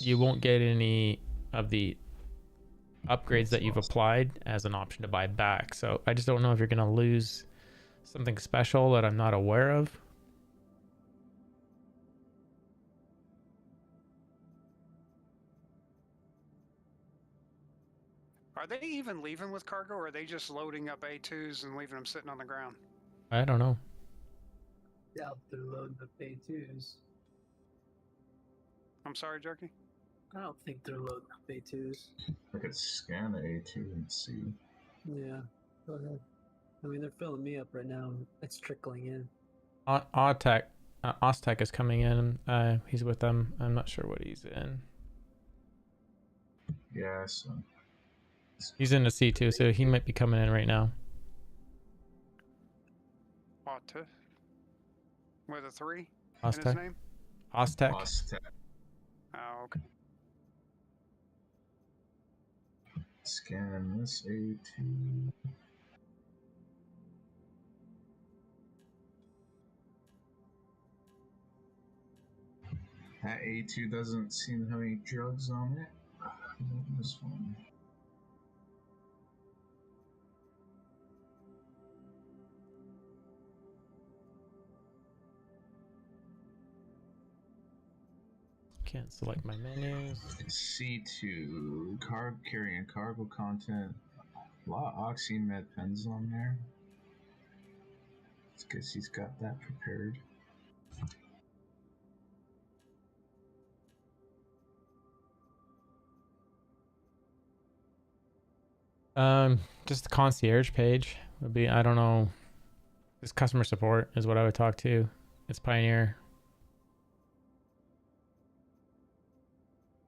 you won't get any of the upgrades that you've applied as an option to buy back. So I just don't know if you're gonna lose something special that I'm not aware of. Are they even leaving with cargo, or are they just loading up A2s and leaving them sitting on the ground? I don't know. Doubt they're loading the A2s. I'm sorry, Jerky? I don't think they're loading up A2s. I could scan the A2 and see. Yeah, go ahead. I mean, they're filling me up right now. It's trickling in. Oztech is coming in. He's with them. I'm not sure what he's in. Yeah, so. He's in a C2, so he might be coming in right now. What? With a 3 in his Oztech. name? Oztech. Oztech. Oh, okay. Scan this A2. That A2 doesn't seem to have any drugs on it. This one. Can't select my menus. C2. Carb carrying cargo content. A lot of Oxymed pens on there. I guess he's got that prepared. Just the concierge page would be, I don't know. This customer support is what I would talk to. It's Pioneer.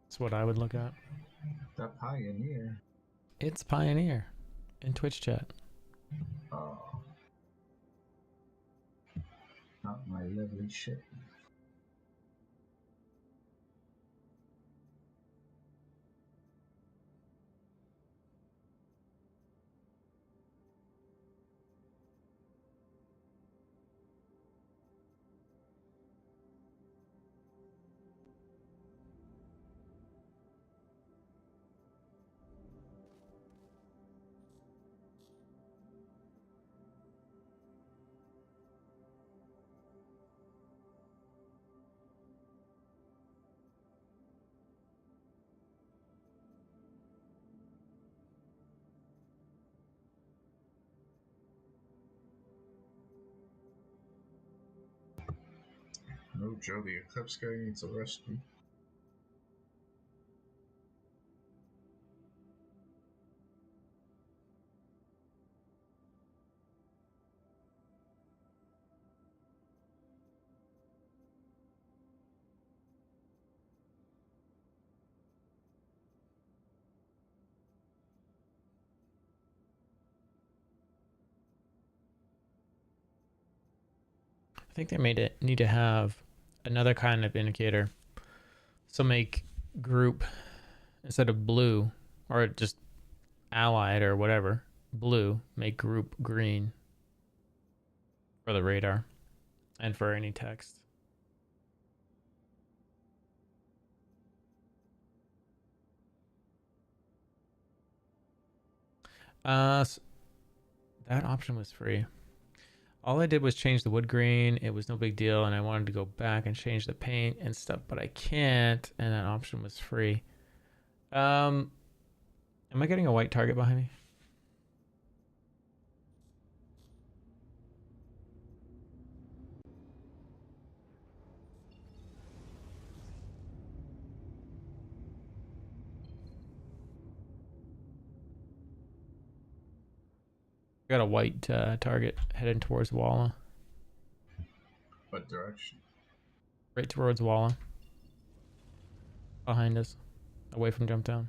That's what I would look at. That Pioneer. It's Pioneer in Twitch chat. Oh. Not my lovely shit. Oh, Joe, the Eclipse guy needs a rescue. I think they made it need to have another kind of indicator. So make group instead of blue, or just allied or whatever, blue, make group green for the radar and for any text. That option was free. All I did was change the wood grain. It was no big deal, and I wanted to go back and change the paint and stuff, but I can't, and that option was free. Am I getting a white target behind me? Got a white target heading towards Walla. What direction? Right towards Walla. Behind us. Away from Jump Down.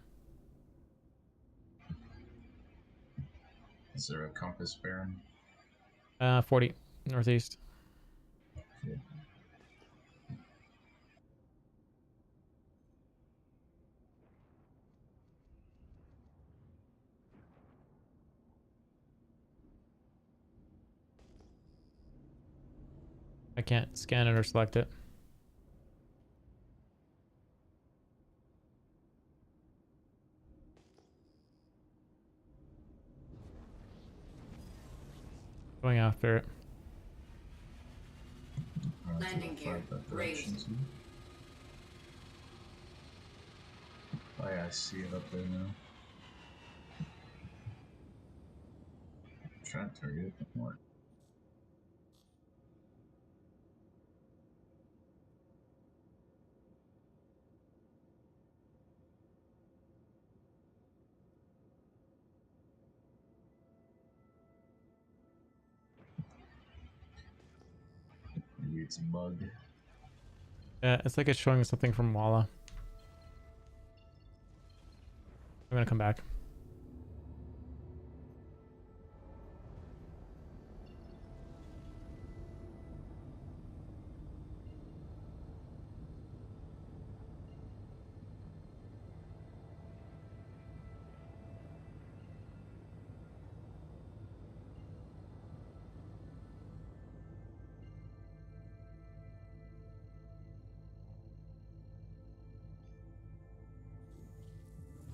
Is there a compass bearing? 40 northeast. Yeah. I can't scan it or select it. Going after it. Landing gear raised. Oh yeah, I see it up there now. Trying to target it more. Maybe it's a bug. Yeah, it's like it's showing something from Walla. I'm gonna come back.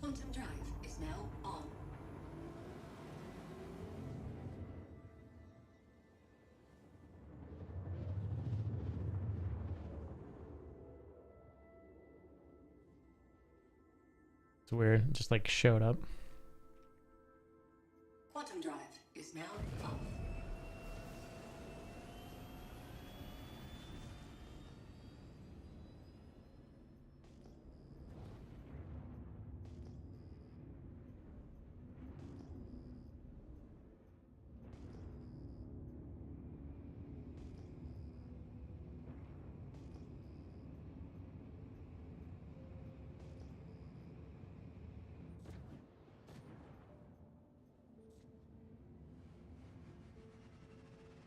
Quantum drive is now on. It's weird. It just like showed up. Quantum drive is now off.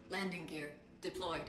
Landing gear deployed.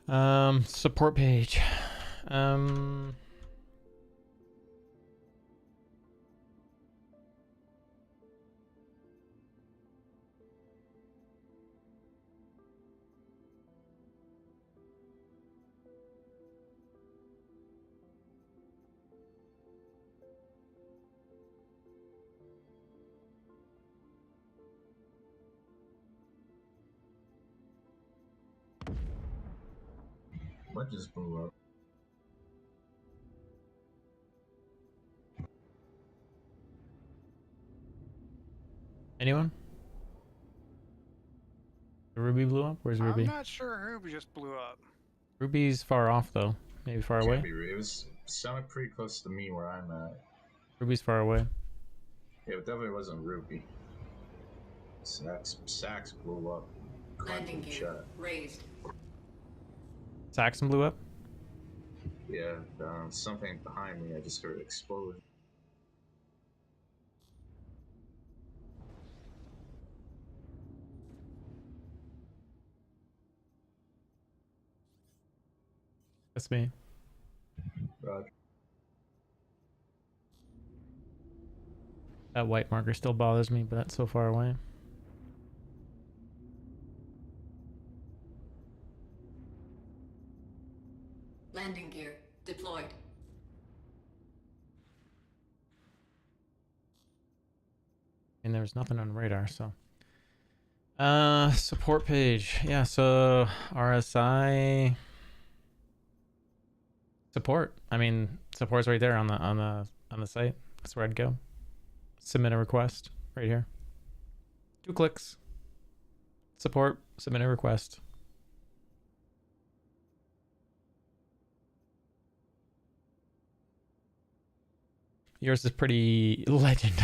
Support page. What just blew up? Anyone? The Ruby blew up? Where's Ruby? I'm not sure who just blew up. Ruby's far off though. Maybe far away. Can't be real. It was sounded pretty close to me where I'm at. Ruby's far away. Yeah, it definitely wasn't Ruby. Sax blew up. Landing Clutching gear shot. raised. Saxon blew up. Yeah, something behind me. I just heard explode. That's me. Roger. That white marker still bothers me, but that's so far away. Landing gear deployed. And there was nothing on radar, so. Support page. Yeah, so RSI support. I mean, support's right there on the site. That's where I'd go. Submit a request right here. 2 clicks. Support, submit a request. Yours is pretty legend.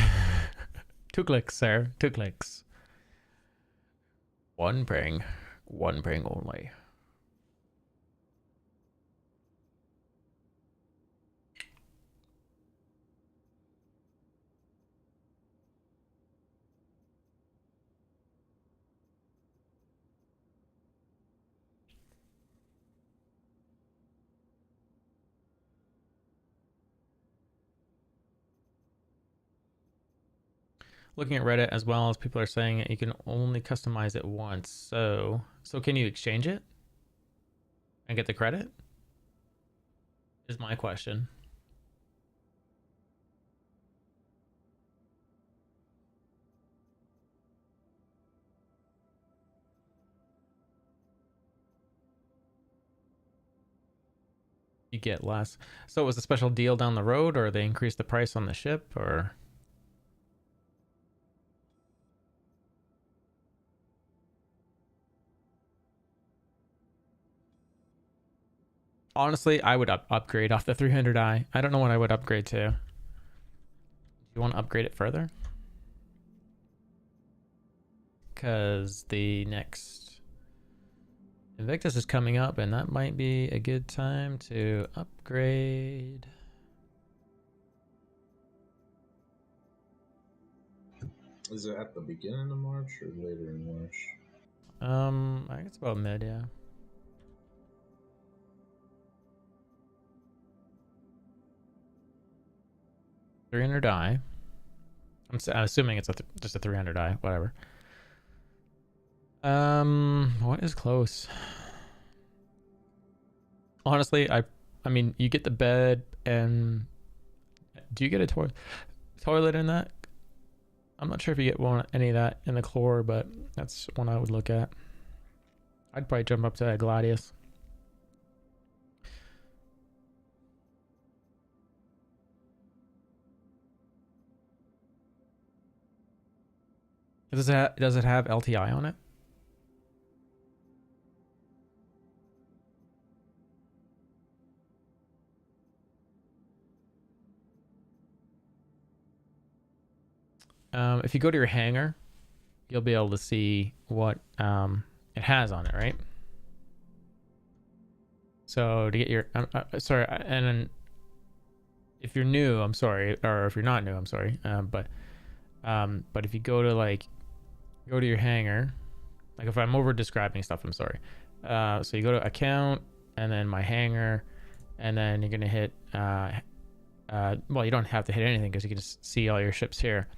2 clicks, sir. 2 clicks. One ping only. Looking at Reddit as well, as people are saying it, you can only customize it once. So can you exchange it and get the credit? Is my question. You get less. So it was a special deal down the road, or they increased the price on the ship, or? Honestly, I would upgrade off the 300i. I don't know what I would upgrade to. Do you want to upgrade it further? Because the next Invictus is coming up, and that might be a good time to upgrade. Is it at the beginning of March or later in March? I think it's about mid, yeah. $300i. I'm assuming it's just a $300i, whatever. What is close? Honestly, I mean, you get the bed, and do you get a toilet in that? I'm not sure if you get any of that in the core, but that's one I would look at. I'd probably jump up to that Gladius. Does it have LTI on it? If you go to your hangar, you'll be able to see what it has on it, right? So to get your sorry, and then if you're new, I'm sorry, or if you're not new, I'm sorry, but if you go to your hangar, like if I'm over describing stuff, I'm sorry. So you go to account, and then my hangar, and then you're gonna hit. Well, you don't have to hit anything because you can just see all your ships here.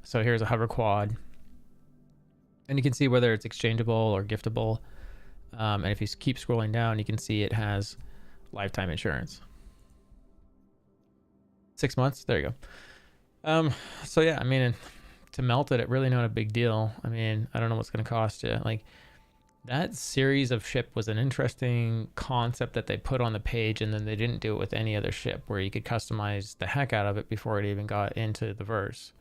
So here's a hover quad, and you can see whether it's exchangeable or giftable. And if you keep scrolling down, you can see it has lifetime insurance. 6 months. There you go. So yeah, I mean, to melt it, really not a big deal. I mean, I don't know what's going to cost you. Like, that series of ship was an interesting concept that they put on the page, and then they didn't do it with any other ship, where you could customize the heck out of it before it even got into the verse.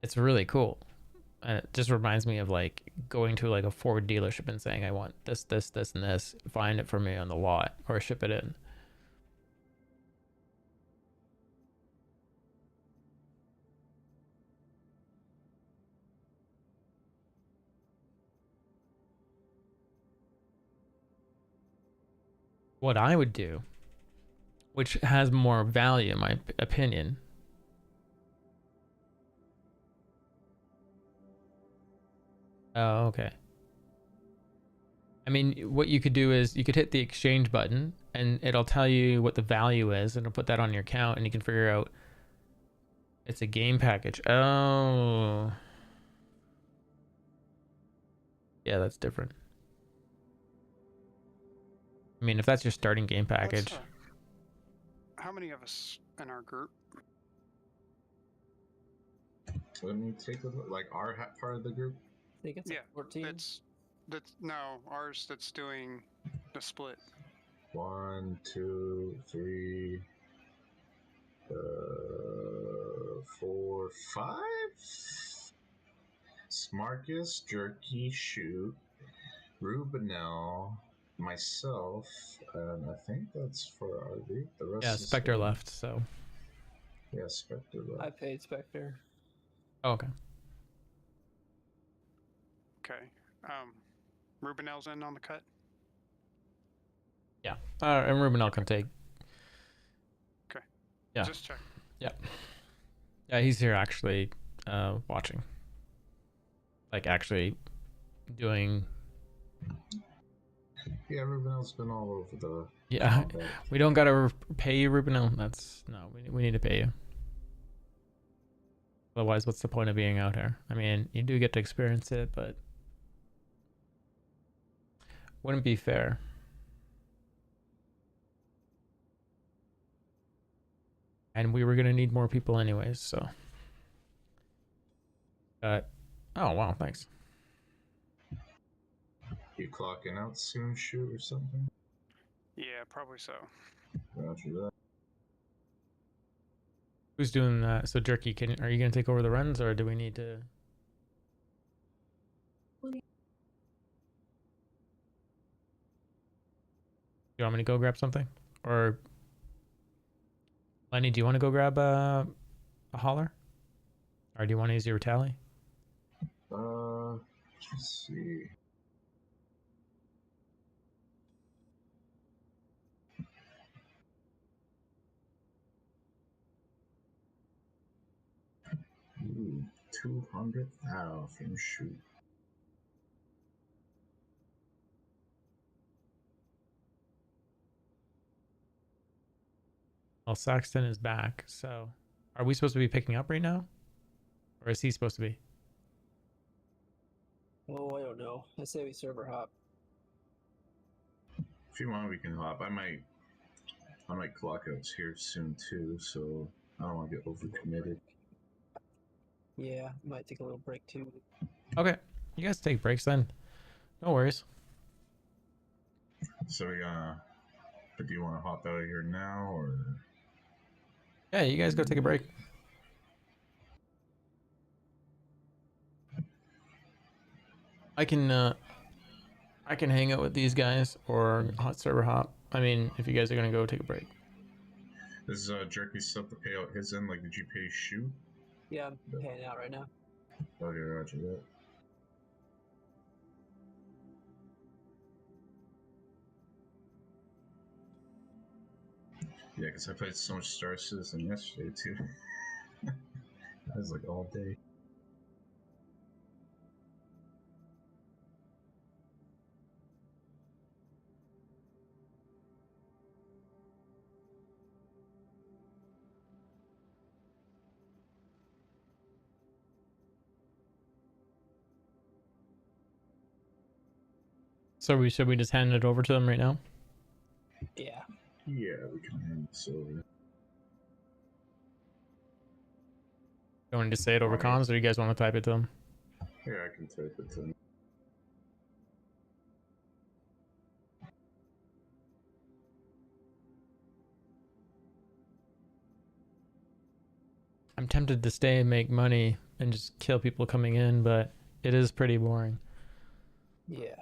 It's really cool. And it just reminds me of like going to like a Ford dealership and saying, I want this, this, this, and this. Find it for me on the lot or ship it in. What I would do, which has more value in my opinion, oh, okay. I mean, what you could do is you could hit the exchange button and it'll tell you what the value is, and it'll put that on your account, and you can figure out it's a game package. Oh. Yeah, that's different. I mean, if that's your starting game package. How many of us in our group? Let me take a look. Like our part of the group? I think it's like 14. That's no, ours that's doing the split. 1, 2, 3, 4, 5. Smarkus, Jerky, Shoot, Rubenel, myself, and I think that's for RV. The rest is Spectre left, so. Yeah, Spectre left. I paid Spectre. Oh, okay. Okay. Rubenel's in on the cut. Yeah. And Rubenel can take. Okay. Yeah. Just check. Yeah. Yeah, he's here actually watching. Like actually doing. Yeah, Rubenel's been all over the. Yeah, we don't gotta pay you, Rubenel. We need to pay you. Otherwise, what's the point of being out here? I mean, you do get to experience it, but wouldn't be fair. And we were gonna need more people anyways, so. Oh wow, thanks. You clocking out soon, Shoot, or something? Yeah, probably so. Roger that. Who's doing that? So Jerky, are you gonna take over the runs, or do we need to? You want me to go grab something, or Lenny? Do you want to go grab a hauler, or do you want to use your tally? Let's see. Ooh, 200,000. Shoot. Well, Saxton is back, so are we supposed to be picking up right now, or is he supposed to be? Oh, I don't know. I say we server hop. If you want, we can hop. I might clock out here soon too, so I don't want to get overcommitted. Yeah, might take a little break too. Okay, you guys take breaks then. No worries. So we gonna. But do you want to hop out of here now, or? Yeah, you guys go take a break. I can hang out with these guys or hot server hop. I mean, if you guys are gonna go take a break. Is Jerky stuff to pay out his end? Like, did you pay Shoot? Yeah, I'm paying out right now. Okay, roger that. Yeah, because I played so much Star Citizen yesterday too. That was like all day. So should we just hand it over to them right now? Yeah. Yeah, we can hand this over. You want me to say it over comms, or you guys want to type it to them? Yeah, I can type it to him. I'm tempted to stay and make money and just kill people coming in, but it is pretty boring. Yeah.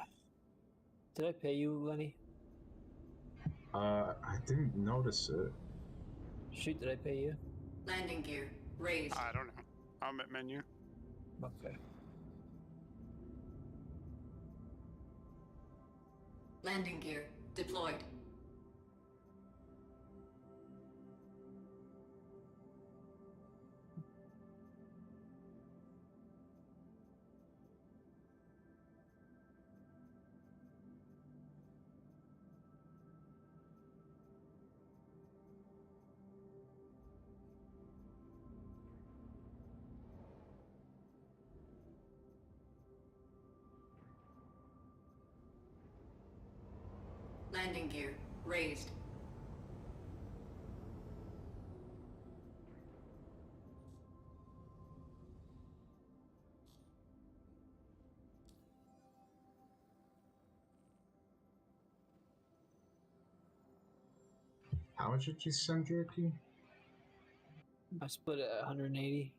Did I pay you, Lenny? I didn't notice it. Shoot, did I pay you? Landing gear raised. I don't know. I'm at menu. Okay. Landing gear deployed. Landing gear raised. How much did you send, Jerky? I split it at 180.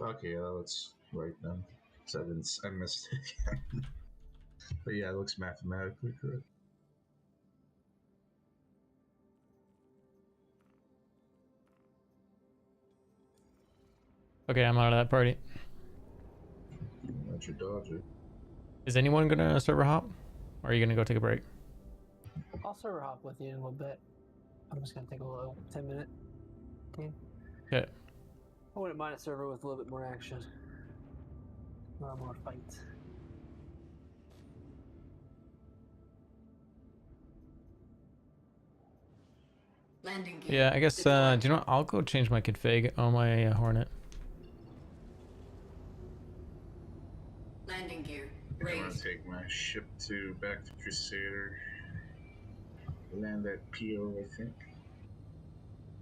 Okay, yeah, that's right then. So I missed it again. But yeah, it looks mathematically correct. Okay, I'm out of that party. That's your dodger. Is anyone gonna server hop? Or are you gonna go take a break? I'll server hop with you in a little bit. I'm just gonna take a little 10-minute game. Okay. I wouldn't mind a server with a little bit more action. A lot more fights. Landing gear. Yeah, I guess, do deployed. you know what? I'll go change my config on my Hornet. Landing gear I'm gonna raised. take my ship back to Crusader. Land at PO, I think.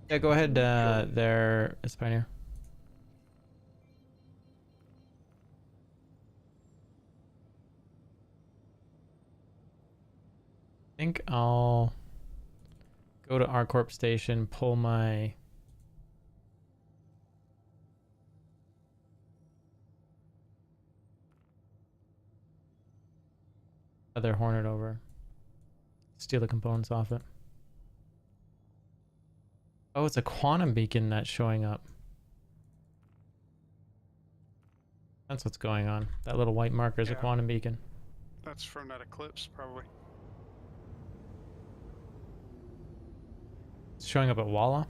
Yeah, go ahead, there, Pioneer. I think I'll go to ArcCorp station, pull my other Hornet over. Steal the components off it. Oh, it's a quantum beacon that's showing up. That's what's going on. That little white marker is a Yeah. quantum beacon. That's from that eclipse, probably. It's showing up at Walla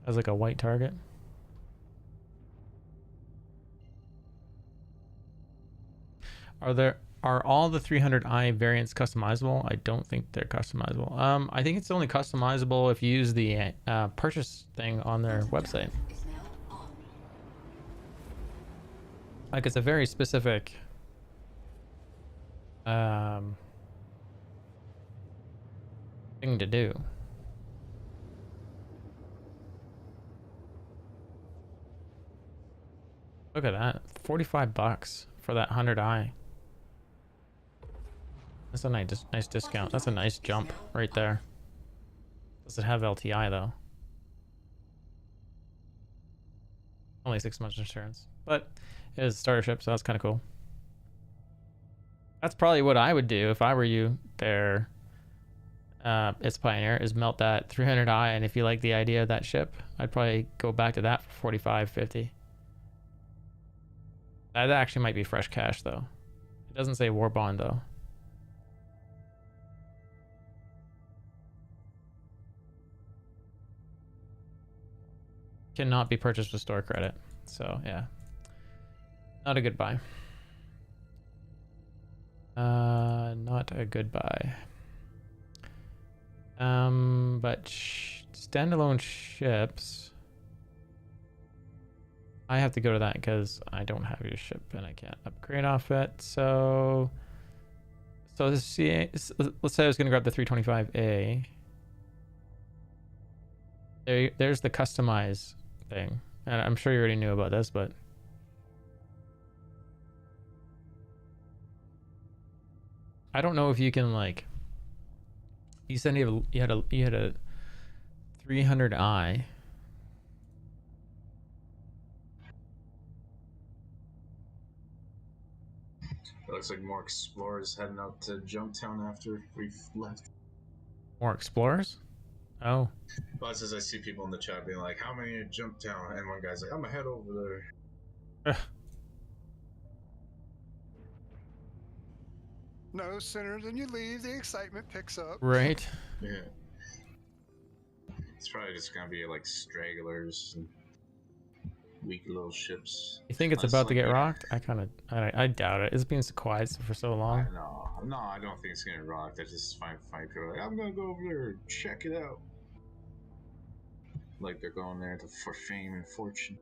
as like a white target. Are all the 300i variants customizable? I don't think they're customizable. I think it's only customizable if you use the purchase thing on their website. Is now on. Like it's a very specific thing to do. Look at that. $45 for that 100i. That's a nice discount. That's a nice jump right there. Does it have LTI though? Only 6 months insurance, but it is a starter ship, so that's kind of cool. That's probably what I would do if I were you there. It's Pioneer, is melt that 300i, and if you like the idea of that ship, I'd probably go back to that for $45.50. That actually might be fresh cash though. It doesn't say war bond though. Cannot be purchased with store credit. So yeah, not a good buy. Not a good buy. But standalone ships, I have to go to that because I don't have your ship and I can't upgrade off it. So So this let's say I was gonna grab the 325A. There's the customize thing, and I'm sure you already knew about this, but I don't know if you can like. You said you had a 300i. It looks like more explorers heading out to Junktown after we've left. More explorers? Oh. Well, as I see people in the chat being like, how many at Junktown? And one guy's like, I'm gonna head over there. No sooner than you leave, the excitement picks up. Right. Yeah. It's probably just gonna be like stragglers and weak little ships. You think it's Unless, about to like, get rocked? I doubt it. It's been so quiet for so long. No, I don't think it's gonna rock. I just find funny people are like, I'm gonna go over there and check it out. Like they're going there for fame and fortune.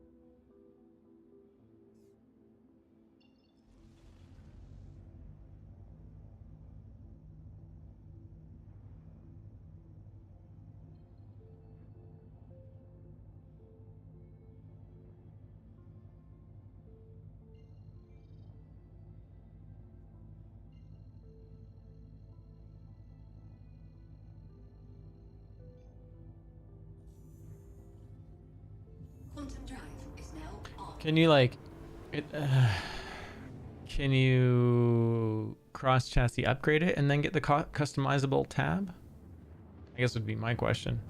Quantum drive is now on. Can you like can you cross chassis upgrade it and then get the customizable tab? I guess would be my question.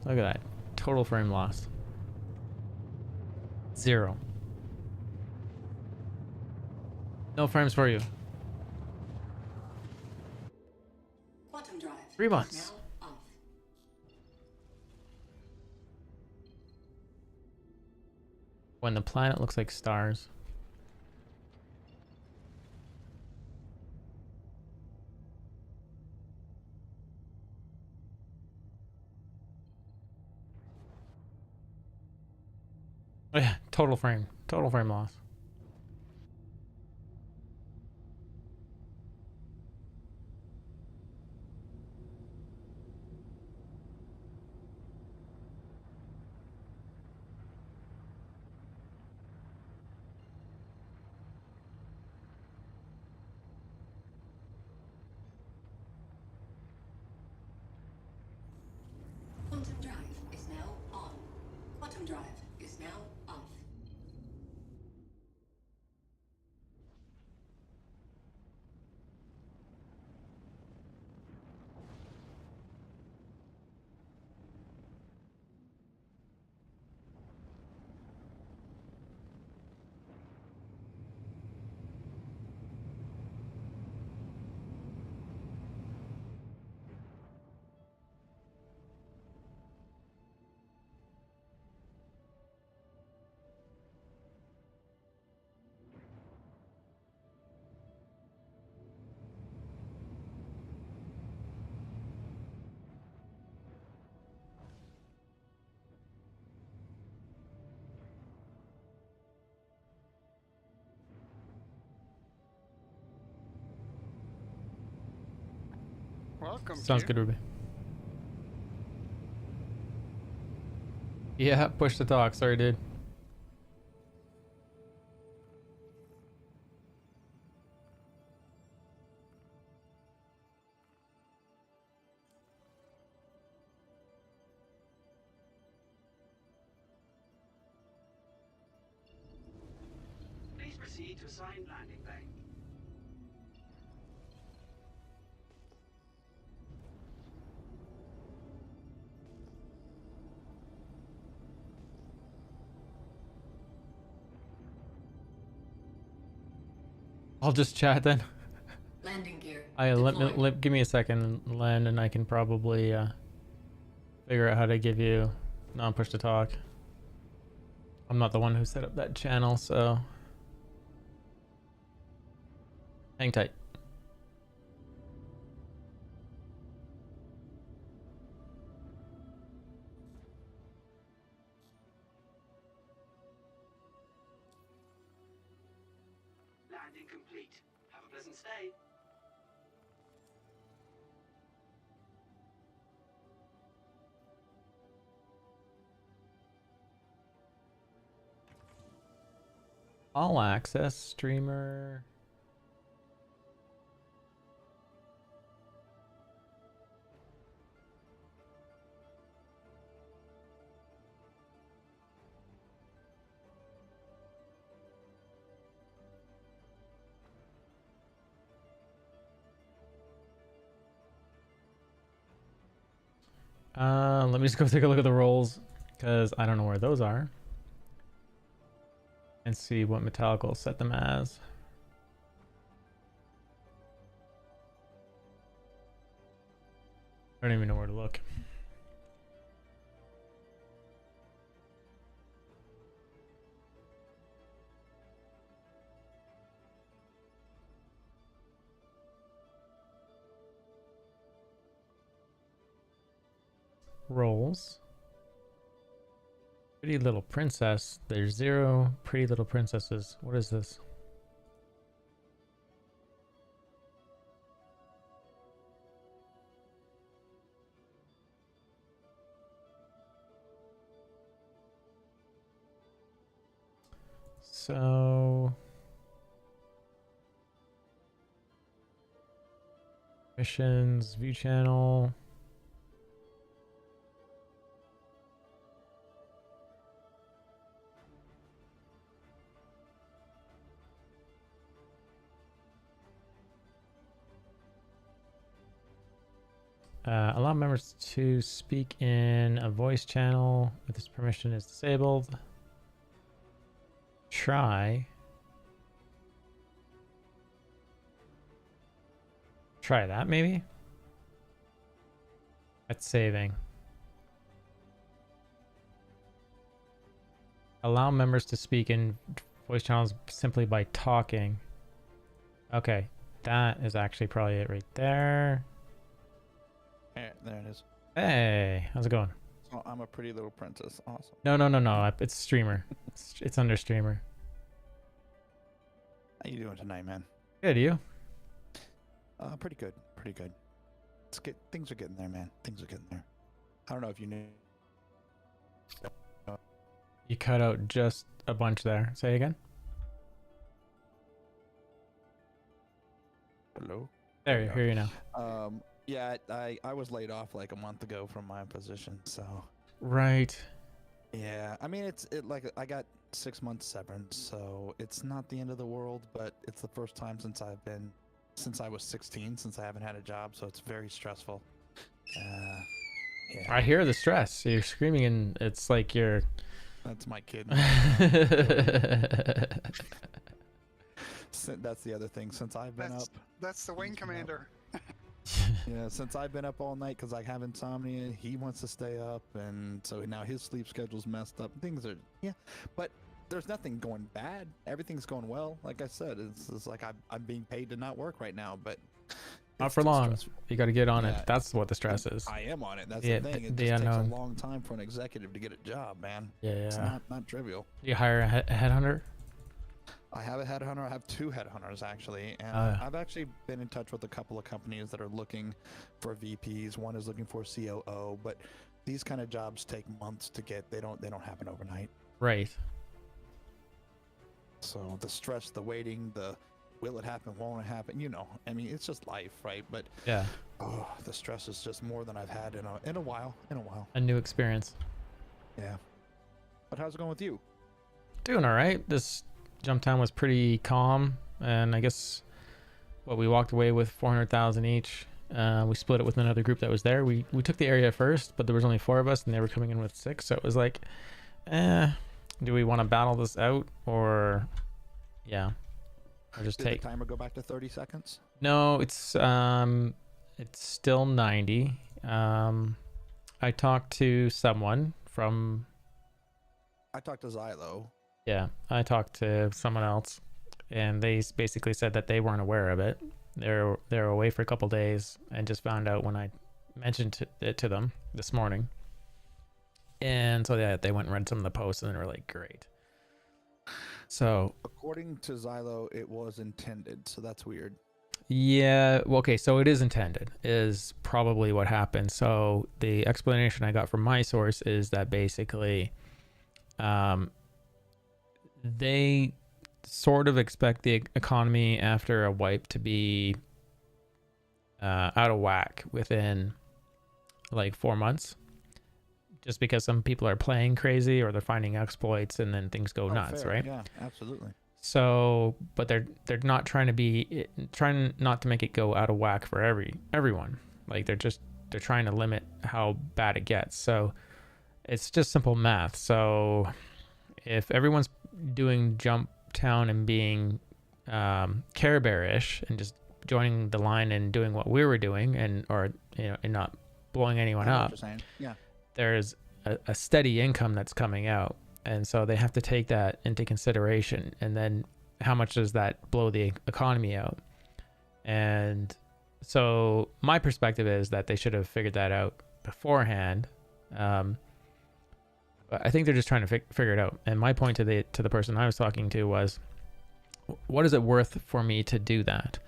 Look at that. Total frame loss. 0. No frames for you. Quantum drive 3 is months. now off. When the planet looks like stars. Oh yeah, total frame loss. Quantum drive is now on. Quantum drive is now off. Welcome. Sounds Q. good, Ruby. Yeah, push to talk. Sorry, dude. Please proceed to assigned landing bay. I'll just chat then. Landing gear. Give me a second, Len, and I can probably figure out how to give you non-push to talk. I'm not the one who set up that channel, so hang tight. complete. Have a pleasant stay. All access streamer. Let me just go take a look at the roles because I don't know where those are. And see what Metallica will set them as. I don't even know where to look. Roles. Pretty Little Princess. There's 0 Pretty Little Princesses. What is this? So missions, view channel. Allow members to speak in a voice channel if this permission is disabled. Try that maybe? That's saving. Allow members to speak in voice channels simply by talking. Okay, that is actually probably it right there. There it is. Hey, how's it going? So I'm a Pretty Little Princess. Awesome. No. It's streamer. It's under streamer. How you doing tonight, man? Good, you? Pretty good. Pretty good. Things are getting there, man. Things are getting there. I don't know if you knew. You cut out just a bunch there. Say again. Hello? There, hear you now. Yeah, I was laid off like a month ago from my position, so. Right. Yeah, I mean like I got 6 months severance, so it's not the end of the world, but it's the first time since I was 16 since I haven't had a job, so it's very stressful. Yeah. I hear the stress. You're screaming and it's like you're. That's my kid. That's the other thing. Since I've been up. That's the wing commander. Yeah, since I've been up all night because I have insomnia, he wants to stay up, and so now his sleep schedule's messed up. Things are, but there's nothing going bad. Everything's going well. Like I said, it's like I'm being paid to not work right now, but not for long. Stressful. You got to get on it. That's what the stress is. I am on it. That's the thing. It just takes a long time for an executive to get a job, man. Yeah. It's not trivial. You hire a headhunter? I have a headhunter. I have 2 headhunters actually, and I've actually been in touch with a couple of companies that are looking for VPs. One is looking for a COO, but these kind of jobs take months to get. They don't happen overnight. Right. So the stress, the waiting, the will it happen, won't it happen? I mean, it's just life, right? But yeah. Oh, the stress is just more than I've had in a while. A new experience. Yeah. But how's it going with you? Doing all right. This jump time was pretty calm, and I guess we walked away with 400,000 each. We split it with another group that was there. We took the area first, but there was only 4 of us, and they were coming in with 6. So it was like, do we want to battle this out, or or just Did the timer go back to 30 seconds? No, it's still 90. I talked to someone from. I talked to Xylo. Yeah, I talked to someone else, and they basically said that they weren't aware of it. They're away for a couple days and just found out when I mentioned it to them this morning. And so they went and read some of the posts, and they were like, "Great." So According to Xylo, it was intended, so that's weird. yeah, well, okay, so it is intended, is probably what happened. So the explanation I got from my source is that basically they sort of expect the economy after a wipe to be out of whack within like 4 months, just because some people are playing crazy or they're finding exploits and then things go nuts, fair. right? Yeah, absolutely. So, but they're not trying not to make it go out of whack for everyone. Like they're trying to limit how bad it gets. So it's just simple math. So if everyone's doing Jump Town and being Care Bear-ish and just joining the line and doing what we were doing and not blowing anyone I know what up, you're saying. Yeah. there's a steady income that's coming out. And so they have to take that into consideration. And then how much does that blow the economy out? And so my perspective is that they should have figured that out beforehand. But I think they're just trying to figure it out. And my point to the person I was talking to was, what is it worth for me to do that?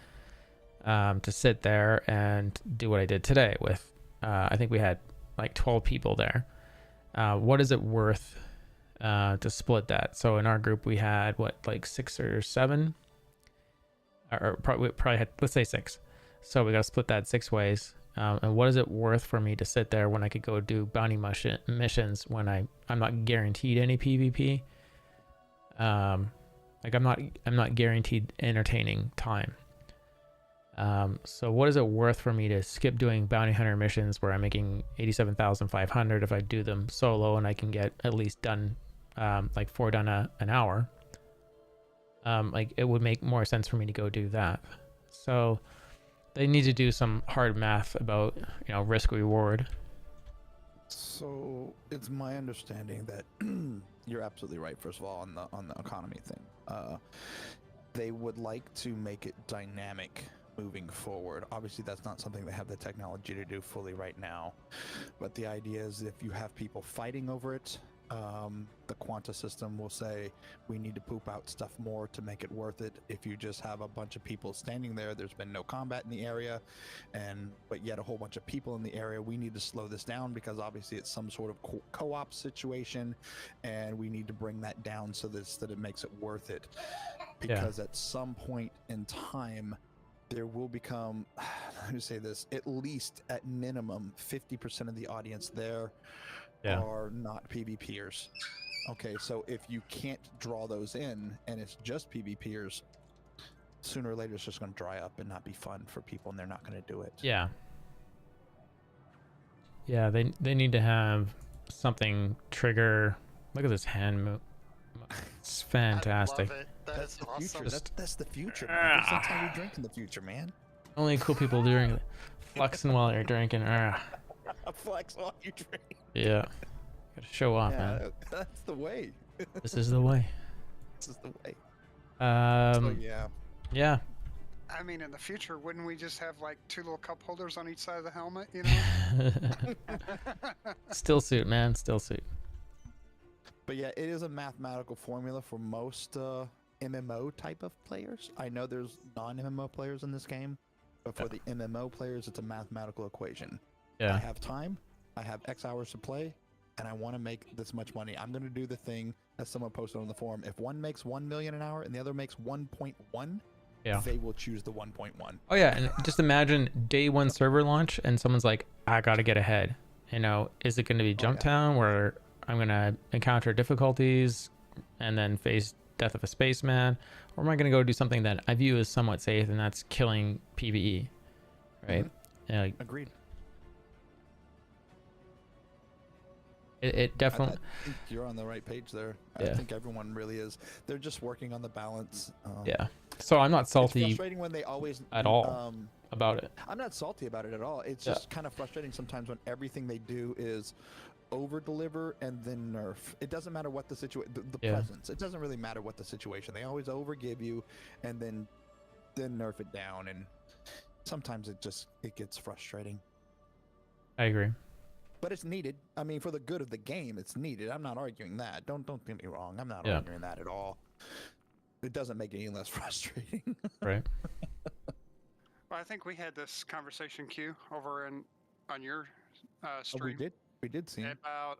To sit there and do what I did today with, I think we had like 12 people there. What is it worth to split that? So in our group we had like 6 or 7, or probably had, let's say 6. So we got to split that 6 ways. And what is it worth for me to sit there when I could go do bounty missions when I'm not guaranteed any PvP? Like I'm not guaranteed entertaining time. So what is it worth for me to skip doing bounty hunter missions where I'm making 87,500 if I do them solo and I can get at least done like 4 done an hour? Like it would make more sense for me to go do that. So they need to do some hard math about, risk reward. So it's my understanding that you're absolutely right. First of all, on the economy thing, they would like to make it dynamic moving forward. Obviously, that's not something they have the technology to do fully right now. But the idea is if you have people fighting over it, the Quanta system will say we need to poop out stuff more to make it worth it. If you just have a bunch of people standing there, there's been no combat in the area, but yet a whole bunch of people in the area, we need to slow this down because obviously it's some sort of co-op situation, and we need to bring that down so that it makes it worth it. Because at some point in time, there will become, let me say this, at least at minimum 50% of the audience there are not PvPers. Okay, so if you can't draw those in and it's just PvPers, sooner or later it's just going to dry up and not be fun for people, and they're not going to do it. Yeah, they need to have something trigger. Look at this hand move. It's fantastic. I love it. That's the awesome. future. That's the future, man. That's how we drink in the future, man. Only cool people doing it. Flexing while you're drinking. Flex while you drink. Yeah. Gotta show off, man. That's the way. This is the way. This is the way. So, yeah. Yeah. I mean, in the future, wouldn't we just have like 2 little cup holders on each side of the helmet, Still suit, man. Still suit. But yeah, it is a mathematical formula for most MMO type of players. I know there's non-MMO players in this game, but for the MMO players, it's a mathematical equation. Yeah. I have time, I have X hours to play, and I want to make this much money. I'm going to do the thing that someone posted on the forum. If one makes 1 million an hour and the other makes 1.1, they will choose the 1.1. Oh yeah, and just imagine day 1 server launch and someone's like, I gotta get ahead. Is it going to be Jump Town where I'm going to encounter difficulties and then face death of a spaceman? Or am I going to go do something that I view as somewhat safe, and that's killing PvE? Right? Mm-hmm. Agreed. It definitely... I think you're on the right page there. Yeah. I think everyone really is. They're just working on the balance. Yeah. So I'm not salty it's frustrating when they always at all about it. I'm not salty about it at all. It's just kind of frustrating sometimes when everything they do is over deliver and then nerf. It doesn't matter what the situation, the presence. It doesn't really matter what the situation. They always over give you and then nerf it down, and sometimes it gets frustrating. I agree. But it's needed. I mean, for the good of the game, it's needed. I'm not arguing that. Don't get me wrong. I'm not arguing that at all. it doesn't make it any less frustrating. Right. Well, I think we had this conversation, Q, over on your Oh, stream we did see. about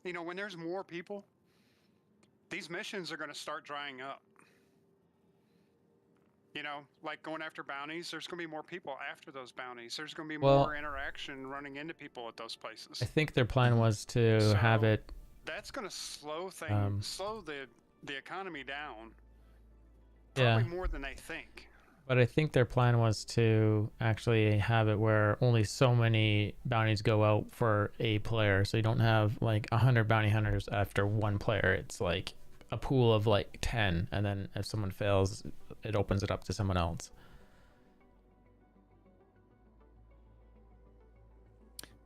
when there's more people, these missions are going to start drying up. Like going after bounties, there's going to be more people after those bounties. There's going to be Well- more interaction running into people at those places. I think their plan was to have So- it. That's going to slow slow the economy down. Yeah. Probably more than they think. But I think their plan was to actually have it where only so many bounties go out for a player. So you don't have like 100 bounty hunters after one player. It's like a pool of like 10. And then if someone fails, it opens it up to someone else.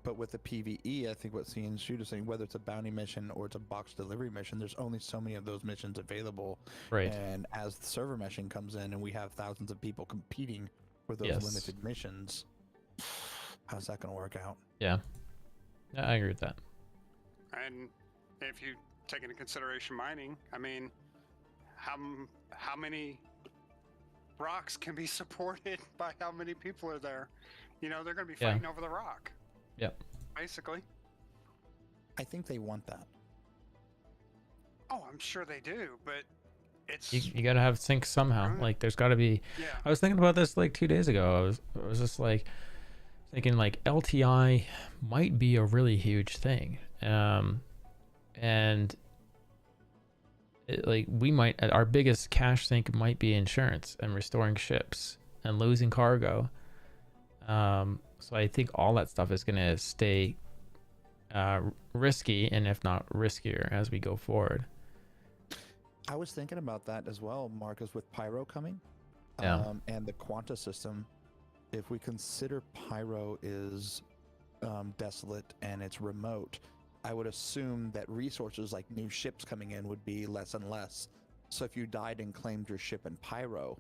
But with the PvE, I think what Cian Shoot is saying, whether it's a bounty mission or it's a box delivery mission, there's only so many of those missions available. Right. And as the server mission comes in and we have thousands of people competing for those Yes. limited missions, how's that going to work out? Yeah. Yeah, I agree with that. And if you take into consideration mining, I mean, how many rocks can be supported by how many people are there? They're going to be Yeah. fighting over the rock. Yep. Basically. I think they want that. Oh, I'm sure they do, but it's You got to have sync somehow. Right. Like there's got to be. yeah. I was thinking about this like 2 days ago. I was just like thinking like LTI might be a really huge thing. And like we might, our biggest cash sink might be insurance and restoring ships and losing cargo. So I think all that stuff is going to stay risky, and if not riskier as we go forward. I was thinking about that as well, Marcus, with Pyro coming. Yeah. And the Quanta system. If we consider Pyro is desolate and it's remote, I would assume that resources like new ships coming in would be less and less. So if you died and claimed your ship in Pyro,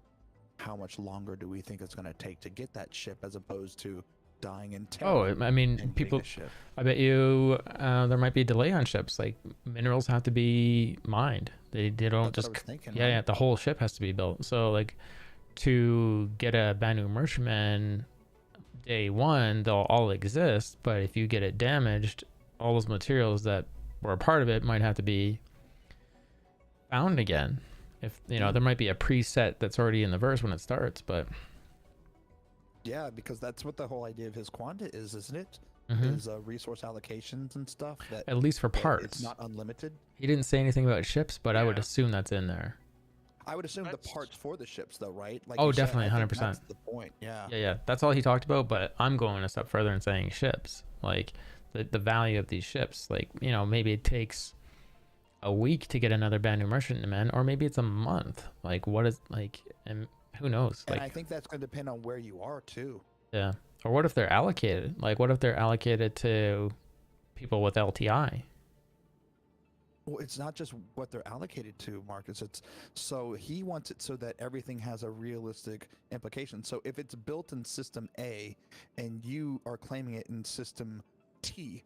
how much longer do we think it's going to take to get that ship as opposed to dying in Terra? Oh, I mean, and getting people. the ship? I bet you there might be a delay on ships. Like minerals have to be mined. They don't That's just. what I was thinking, Yeah, right? yeah. The whole ship has to be built. So like, to get a Banu Merchantman day one, they'll all exist. But if you get it damaged, all those materials that were a part of it might have to be found again. If there might be a preset that's already in the verse when it starts, but Yeah, because that's what the whole idea of his Quanta is, isn't it? Mhm. Is resource allocations and stuff that at least for that parts. it's not unlimited. He didn't say anything about ships, but I would Yeah. assume that's in there. I would assume That's- the parts for the ships, though, right? Like Oh, you said, definitely, I think 100%. That's the point. Yeah. Yeah, that's all he talked about. But I'm going a step further and saying ships, like the value of these ships. Like maybe it takes a week to get another Banu Merchantman, or maybe it's a month. Like what is like, and who knows? And Like I think that's going to depend on where you are too. yeah, or what if they're allocated? Like what if they're allocated to people with LTI? Well, it's not just what they're allocated to, Marcus. It's so he wants it so that everything has a realistic implication. So if it's built in System A and you are claiming it in System T,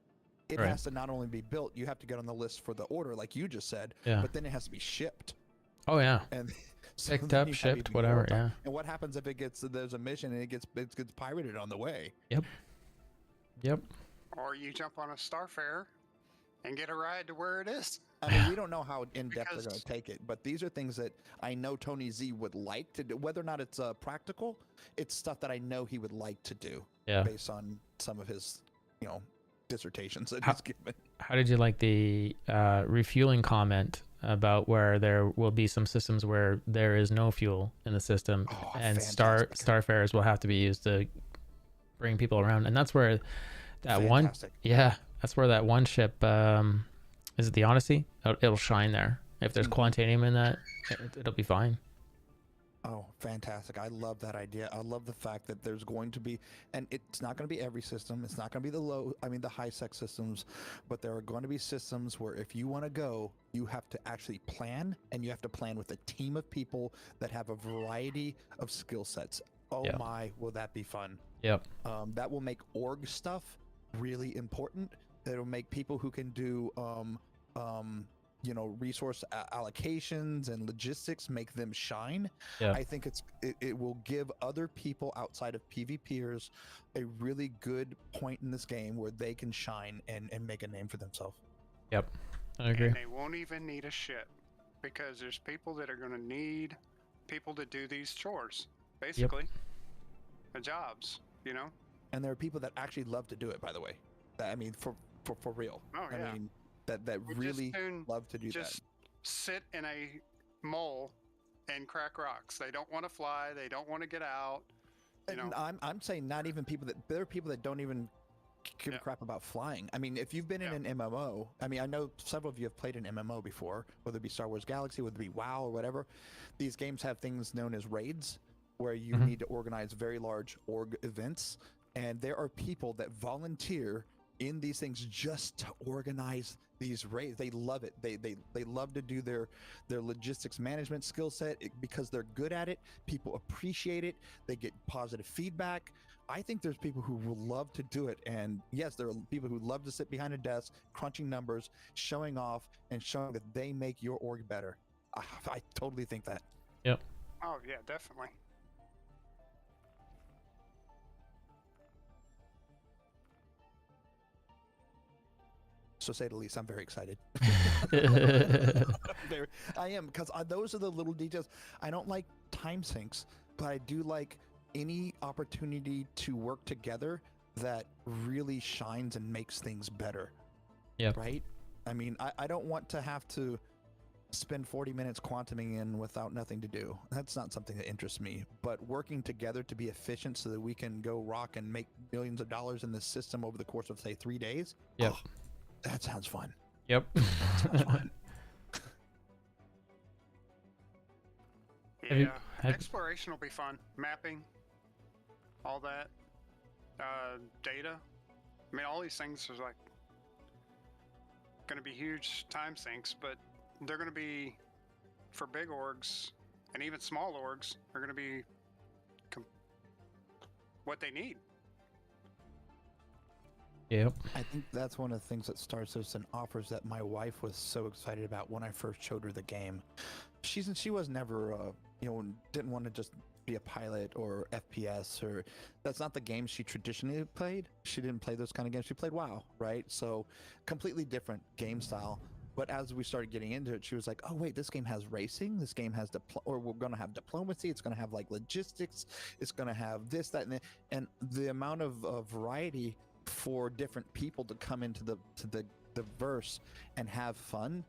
it Right. has to not only be built, you have to get on the list for the order, like you just said, Yeah. but then it has to be shipped. Oh yeah, And so Picked then up, you have shipped, even whatever, more time. yeah. And what happens if there's a mission and it gets pirated on the way? yep. Or you jump on a Starfare and get a ride to where it is. I mean, we don't know how in depth they're going Because- to take it, but these are things that I know Tony Z would like to do. Whether or not it's practical, it's stuff that I know he would like to do Yeah. based on some of his, dissertations that How- he's given. How did you like the refueling comment about where there will be some systems where there is no fuel in the system, Oh, and fantastic. Starfares will have to be used to bring people around, and that's where that Fantastic. that's where that one ship, is it the Odyssey? It'll shine there. If there's Mhm. Quantanium in that, it'll be fine. Oh, fantastic. I love that idea. I love the fact that there's going to be, and it's not going to be every system. It's not going to be the high sec systems, but there are going to be systems where if you want to go, you have to actually plan, and you have to plan with a team of people that have a variety of skill sets. Oh Yeah. my, will that be fun? Yep. That will make org stuff really important. It'll make people who can do resource allocations and logistics make them shine. Yeah. I think it will give other people outside of PvPers a really good point in this game where they can shine and make a name for themselves. Yep, I agree. And they won't even need a ship because there's people that are going to need people to do these chores, basically. The jobs, And there are people that actually love to do it, by the way. I mean, for real. Oh, yeah. I mean, that Would really just soon love to do just that. sit in a mole and crack rocks. They don't want to fly. They don't want to get out. And I'm saying not even people there are people that don't even give a crap about flying. I mean, if you've been in an MMO, I mean, I know several of you have played an MMO before, whether it be Star Wars Galaxy, whether it be WoW or whatever. These games have things known as raids, where you need to organize very large org events, and there are people that volunteer in these things just to organize these raids. They love it. They love to do their logistics management skill set because they're good at it. People appreciate it. They get positive feedback. I think there's people who will love to do it, and yes, there are people who love to sit behind a desk crunching numbers, showing off, and showing that they make your org better. I totally think that. Yep. Oh yeah, definitely. So say the least, I'm very excited. I am, because those are the little details. I don't like time sinks, but I do like any opportunity to work together that really shines and makes things better. Yep. Right? I mean, I don't want to have to spend 40 minutes quantuming in without nothing to do. That's not something that interests me. But working together to be efficient so that we can go rock and make millions of dollars in this system over the course of, say, 3 days. Yep. Oh, that sounds fun. Yep. Sounds fun. Yeah, exploration will be fun. Mapping, all that, data. I mean, all these things are like going to be huge time sinks, but they're going to be, for big orgs and even small orgs, are going to be what they need. Yep. I think that's one of the things that Star Citizen offers that my wife was so excited about when I first showed her the game. She was never, didn't want to just be a pilot or FPS, or that's not the games she traditionally played. She didn't play those kind of games. She played WoW, right? So completely different game style. But as we started getting into it, she was like, oh, wait, this game has racing. This game has, or we're going to have diplomacy. It's going to have like logistics. It's going to have this, that, and the amount of variety for different people to come into the verse and have fun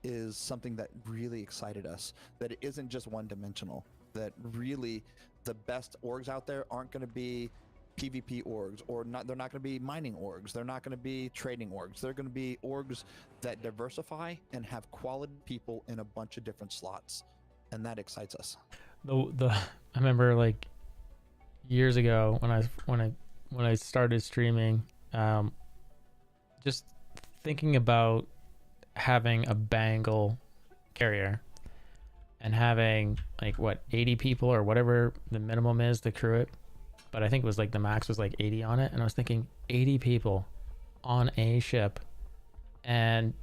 is something that really excited us. That it isn't just one dimensional. That really the best orgs out there aren't going to be PvP orgs, or not. They're not going to be mining orgs. They're not going to be trading orgs. They're going to be orgs that diversify and have quality people in a bunch of different slots, and that excites us. I remember like years ago when I started streaming, just thinking about having a Bangle carrier and having like 80 people or whatever the minimum is to crew it, but I think it was like the max was like 80 on it, and I was thinking 80 people on a ship, and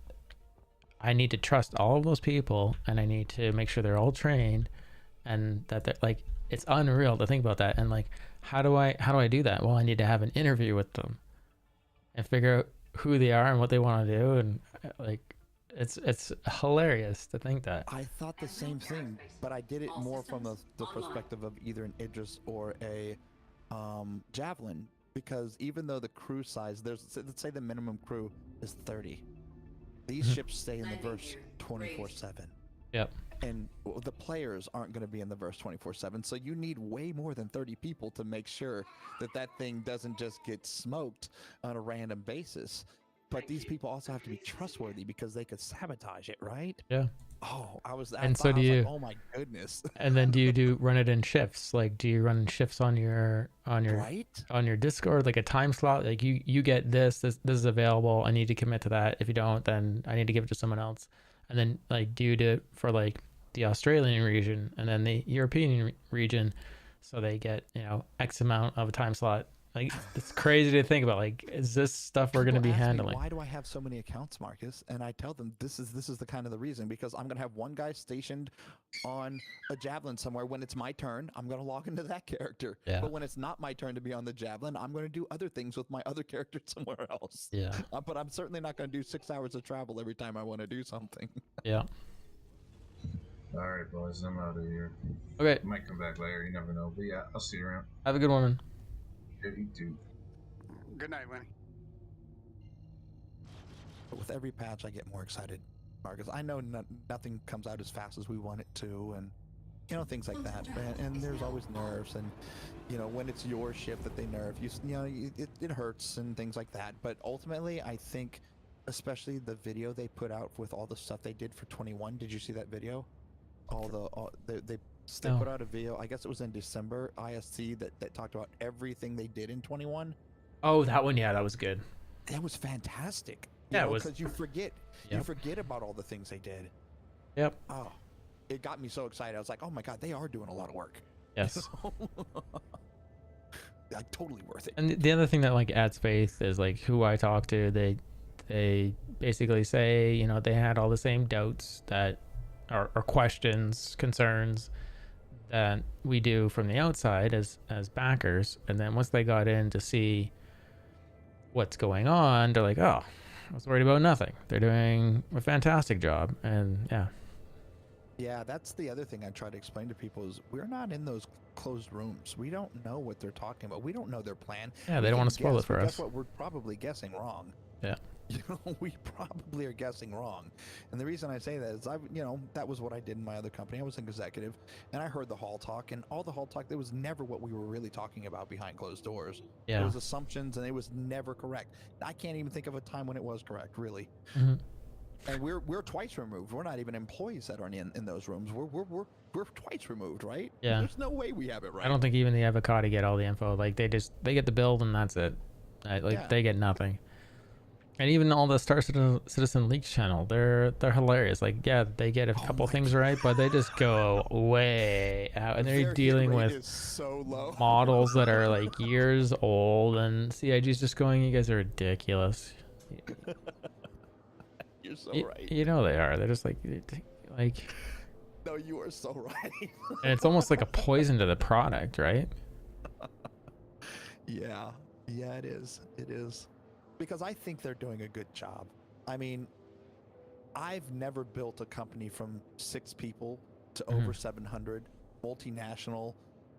I need to trust all of those people, and I need to make sure they're all trained, and that they're like, it's unreal to think about that. And like, how do I do that? Well, I need to have an interview with them and figure out who they are and what they want to do, and like it's hilarious to think that. I thought the same thing, but I did it more from the perspective of either an Idris or a Javelin, because even though the crew size, let's say the minimum crew is 30, these ships stay in the verse 24/7. Yep. And the players aren't going to be in the verse 24/7, so you need way more than 30 people to make sure that thing doesn't just get smoked on a random basis. But these people also have to be trustworthy because they could sabotage it, right? Yeah. Oh, And so do you. like, oh my goodness. And then do you run it in shifts? Like, do you run shifts on your right? on your Discord, like a time slot? Like you get this is available. I need to commit to that. If you don't, then I need to give it to someone else. And then like, do you do it for like the Australian region and then the European region, so they get X amount of a time slot Like it's crazy to think about. Like, is this stuff we're going to People be ask me, handling? why do I have so many accounts, Marcus? And I tell them this is the kind of the reason, because I'm gonna have one guy stationed on a javelin somewhere. When it's my turn, I'm gonna log into that character. Yeah. But when it's not my turn to be on the javelin, I'm gonna do other things with my other character somewhere else. Yeah. But I'm certainly not gonna do 6 hours of travel every time I want to do something. Yeah. All right, boys, I'm out of here. Okay. Might come back later. You never know. But yeah, I'll see you around. Have a good one. Yeah, you too. Good night, Lenny. But with every patch, I get more excited, Marcus. I know nothing comes out as fast as we want it to, and things like that. And there's always nerfs, and when it's your ship that they nerf, it hurts and things like that. But ultimately, I think, especially the video they put out with all the stuff they did for 21. Did you see that video? They No. put out a video. I guess it was in December, ISC, that talked about everything they did in 21. Oh, that one. Yeah, that was good. That was fantastic. Yeah, it was. Because you forget about all the things they did. Yep. Oh, it got me so excited. I was like, oh my god, they are doing a lot of work. Yes. Like, totally worth it. And the other thing that like adds faith is like who I talk to. They basically say they had all the same doubts that are questions, concerns that we do from the outside as backers, and then once they got in to see what's going on, they're like, oh, I was worried about nothing. They're doing a fantastic job. And Yeah, that's the other thing I try to explain to people is we're not in those closed rooms. We don't know what they're talking about. We don't know their plan. Yeah, We they don't can want to spoil guess, it for but us. Guess what? We're probably guessing wrong. Yeah. We probably are guessing wrong. And the reason I say that is that was what I did in my other company. I was an executive, and I heard the hall talk, and all the hall talk, there was never what we were really talking about behind closed doors. Yeah. It was assumptions, and it was never correct. I can't even think of a time when it was correct, really. Mhm. And we're twice removed. We're not even employees that are in those rooms. We're twice removed, right? Yeah. There's no way we have it right. I don't think even the avocado get all the info. Like they get the build and that's it. Yeah. They get nothing. And even all the Star Citizen Leaks channel, they're hilarious. Like, yeah, they get a couple things right, but they just go way out, and they're Their hit dealing rate with is so low. models that are like years old, and CIG's just going, you guys are ridiculous. You're so right. They are. They're just like, No, you are so right. and it's almost like a poison to the product, right? Yeah, it is. It is. Because I think they're doing a good job. I mean, I've never built a company from 6 people to over 700, multinational,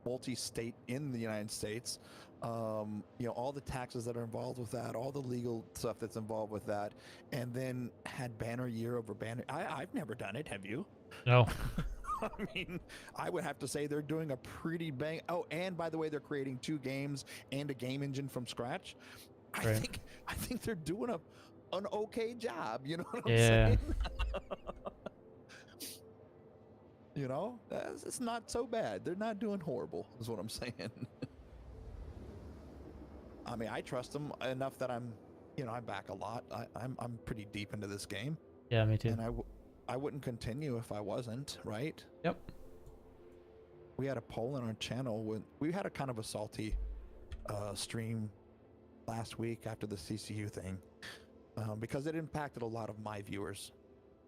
multi-state in the United States. All the taxes that are involved with that, all the legal stuff that's involved with that, and then had banner year over banner. I've never done it. Have you? No. I mean, I would have to say they're doing a pretty bang. Oh, and by the way, they're creating 2 games and a game engine from scratch. I think they're doing an okay job. You know what I'm saying? It's not so bad. They're not doing horrible, is what I'm saying. I mean, I trust them enough that I'm back a lot. I'm pretty deep into this game. Yeah, me too. And I wouldn't continue if I wasn't, right? Yep. We had a poll on our channel when we had a kind of a salty stream last week after the CCU thing, because it impacted a lot of my viewers,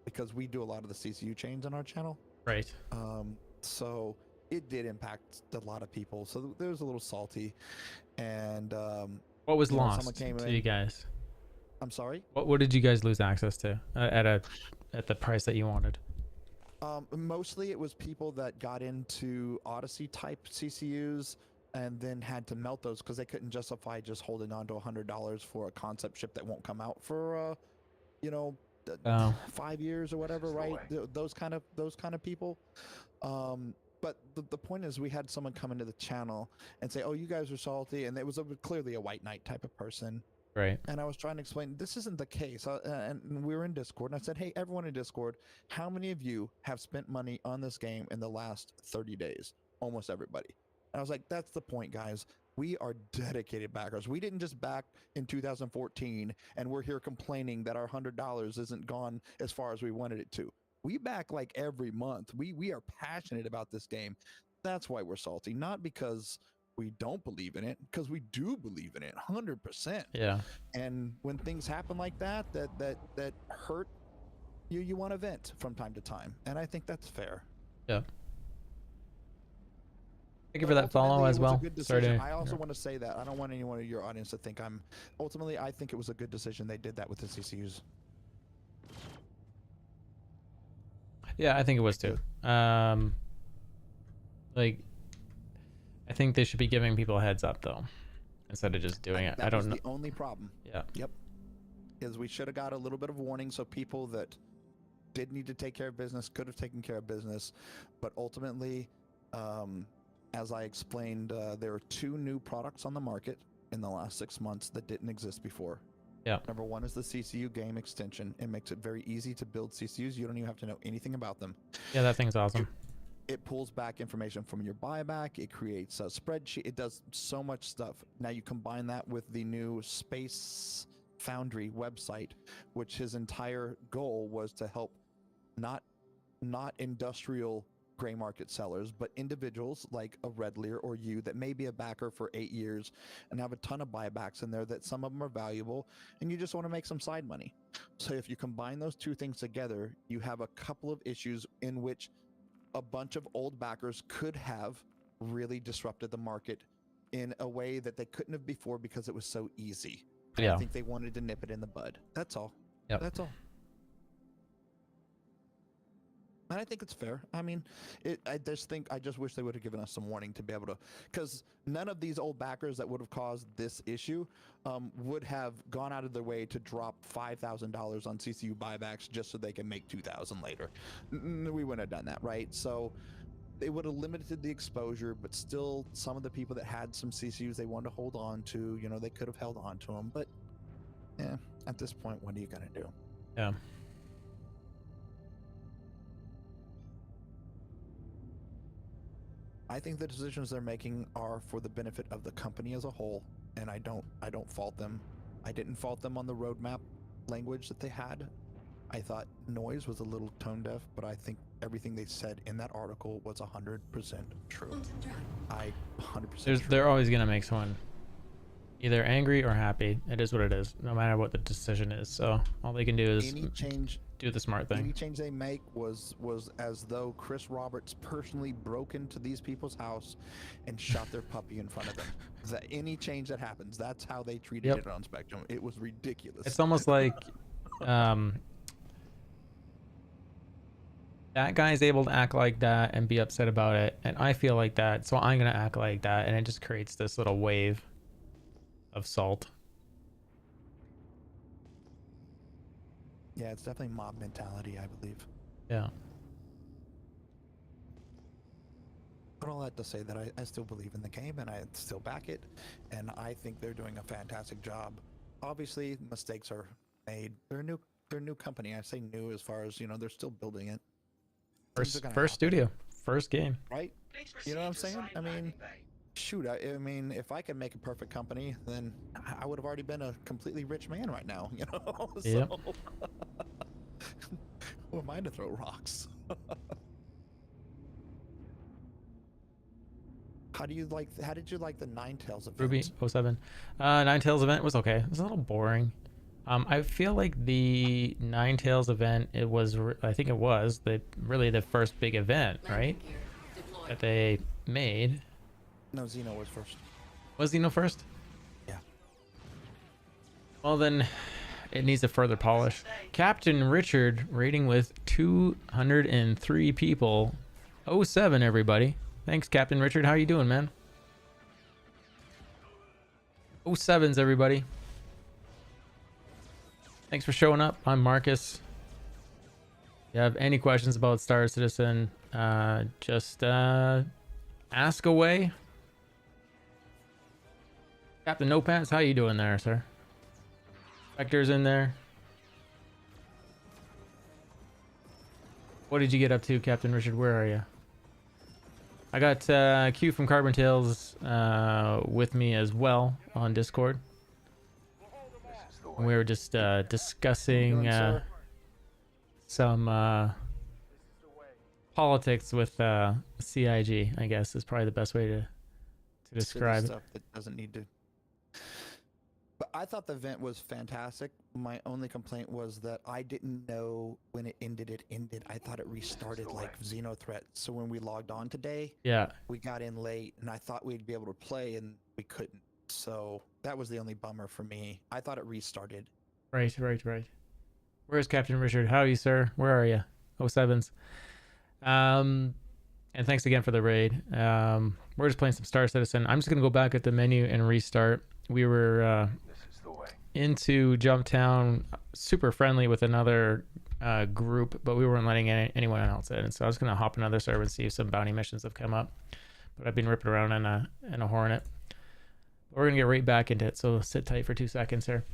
because we do a lot of the CCU chains on our channel. Right. So it did impact a lot of people. So there was a little salty, and what was lost someone came to in. you guys? I'm sorry. What did you guys lose access to at the price that you wanted? Mostly it was people that got into Odyssey type CCUs and then had to melt those because they couldn't justify just holding on to $100 for a concept ship that won't come out for 5 years or whatever, right? Those kind of people. But the point is, we had someone come into the channel and say, "Oh, you guys are salty," and it was clearly a white knight type of person. Right. And I was trying to explain this isn't the case. And we were in Discord, and I said, "Hey, everyone in Discord, how many of you have spent money on this game in the last 30 days?" Almost everybody. And I was like, "That's the point, guys. We are dedicated backers. We didn't just back in 2014, and we're here complaining that our $100 isn't gone as far as we wanted it to. We back like every month. We are passionate about this game. That's why we're salty, not because we don't believe in it, because we do believe in it 100%. Yeah. And when things happen like that hurt you, you want to vent from time to time, and I think that's fair. Yeah. Thank you for that follow as well. Sorry to I also want to say that I don't want anyone in your audience to think I'm. Ultimately, I think it was a good decision they did that with the CCUs. Yeah, I think it was too. Like, I think they should be giving people a heads up though, instead of just doing it. I don't know. The only problem. Yeah. Yep. Is we should have got a little bit of warning, so people that did need to take care of business could have taken care of business, but ultimately, as I explained, there are 2 new products on the market in the last 6 months that didn't exist before. Yeah. Number one is the CCU game extension. It makes it very easy to build CCUs. You don't even have to know anything about them. Yeah, that thing's awesome. It pulls back information from your buyback. It creates a spreadsheet. It does so much stuff. Now you combine that with the new Space Foundry website, which his entire goal was to help not industrial gray market sellers, but individuals like a Red Lear or you that may be a backer for 8 years and have a ton of buybacks in there that some of them are valuable and you just want to make some side money. So if you combine those 2 things together, you have a couple of issues in which a bunch of old backers could have really disrupted the market in a way that they couldn't have before because it was so easy. Yeah. I think they wanted to nip it in the bud. That's all. Yep. That's all. And I think it's fair. I mean, I just wish they would have given us some warning to be able to, because none of these old backers that would have caused this issue would have gone out of their way to drop $5,000 on CCU buybacks just so they can make $2,000 later. We wouldn't have done that, right? So they would have limited the exposure, but still some of the people that had some CCUs they wanted to hold on to, they could have held on to them. But yeah, at this point, what are you going to do? Yeah. I think the decisions they're making are for the benefit of the company as a whole, and I don't fault them. I didn't fault them on the roadmap language that they had. I thought noise was a little tone deaf, but I think everything they said in that article was 100% true. I 100%. They're always gonna make someone either angry or happy. It is what it is, no matter what the decision is. So all they can do is do the smart thing. Any change they make was as though Chris Roberts personally broke into these people's house and shot their puppy in front of them. That any change that happens, that's how they treated it on Spectrum. It was ridiculous. It's almost like that guy's able to act like that and be upset about it, and I feel like that, so I'm gonna act like that, and it just creates this little wave of salt. Yeah, it's definitely mob mentality, I believe. Yeah. But all that to say that I still believe in the game and I still back it, and I think they're doing a fantastic job. Obviously, mistakes are made. They're a new company. I say new as far as they're still building it. First studio, first game. Right? You know what I'm saying? I mean, shoot. I mean, if I could make a perfect company, then I would have already been a completely rich man right now. Yep. So, who am I to throw rocks? How did you like the Ninetales event? Ruby 07. Ninetales event was okay. It was a little boring. I feel like the Ninetales event, I think it was the first big event, right? That they made. No, Xeno was first. Was Xeno first? Yeah. Well, then it needs a further polish. Captain Richard rating with 203 people. 07, everybody. Thanks, Captain Richard. How you doing, man? 07s, everybody. Thanks for showing up. I'm Marcus. If you have any questions about Star Citizen, just ask away. Captain No Pants, how you doing there, sir? Vector's in there. What did you get up to, Captain Richard? Where are you? I got Q from Carbon Tales with me as well on Discord. We were just discussing some politics with CIG, I guess is probably the best way to Describe it. stuff that doesn't need to. But I thought the event was fantastic. My only complaint was that I didn't know when it ended. I thought it restarted like Xenothreat. So when we logged on today, Yeah. we got in late, and I thought we'd be able to play, and we couldn't. So that was the only bummer for me. I thought it restarted. Right. Where's Captain Richard? How are you, sir? Where are you? 07s. And thanks again for the raid. We're just playing some Star Citizen. I'm just gonna go back at the menu and restart. We were into Jumptown, super friendly with another group, but we weren't letting anyone else in. So I was gonna hop another server and see if some bounty missions have come up. But I've been ripping around in a Hornet. We're gonna get right back into it. So sit tight for 2 seconds here.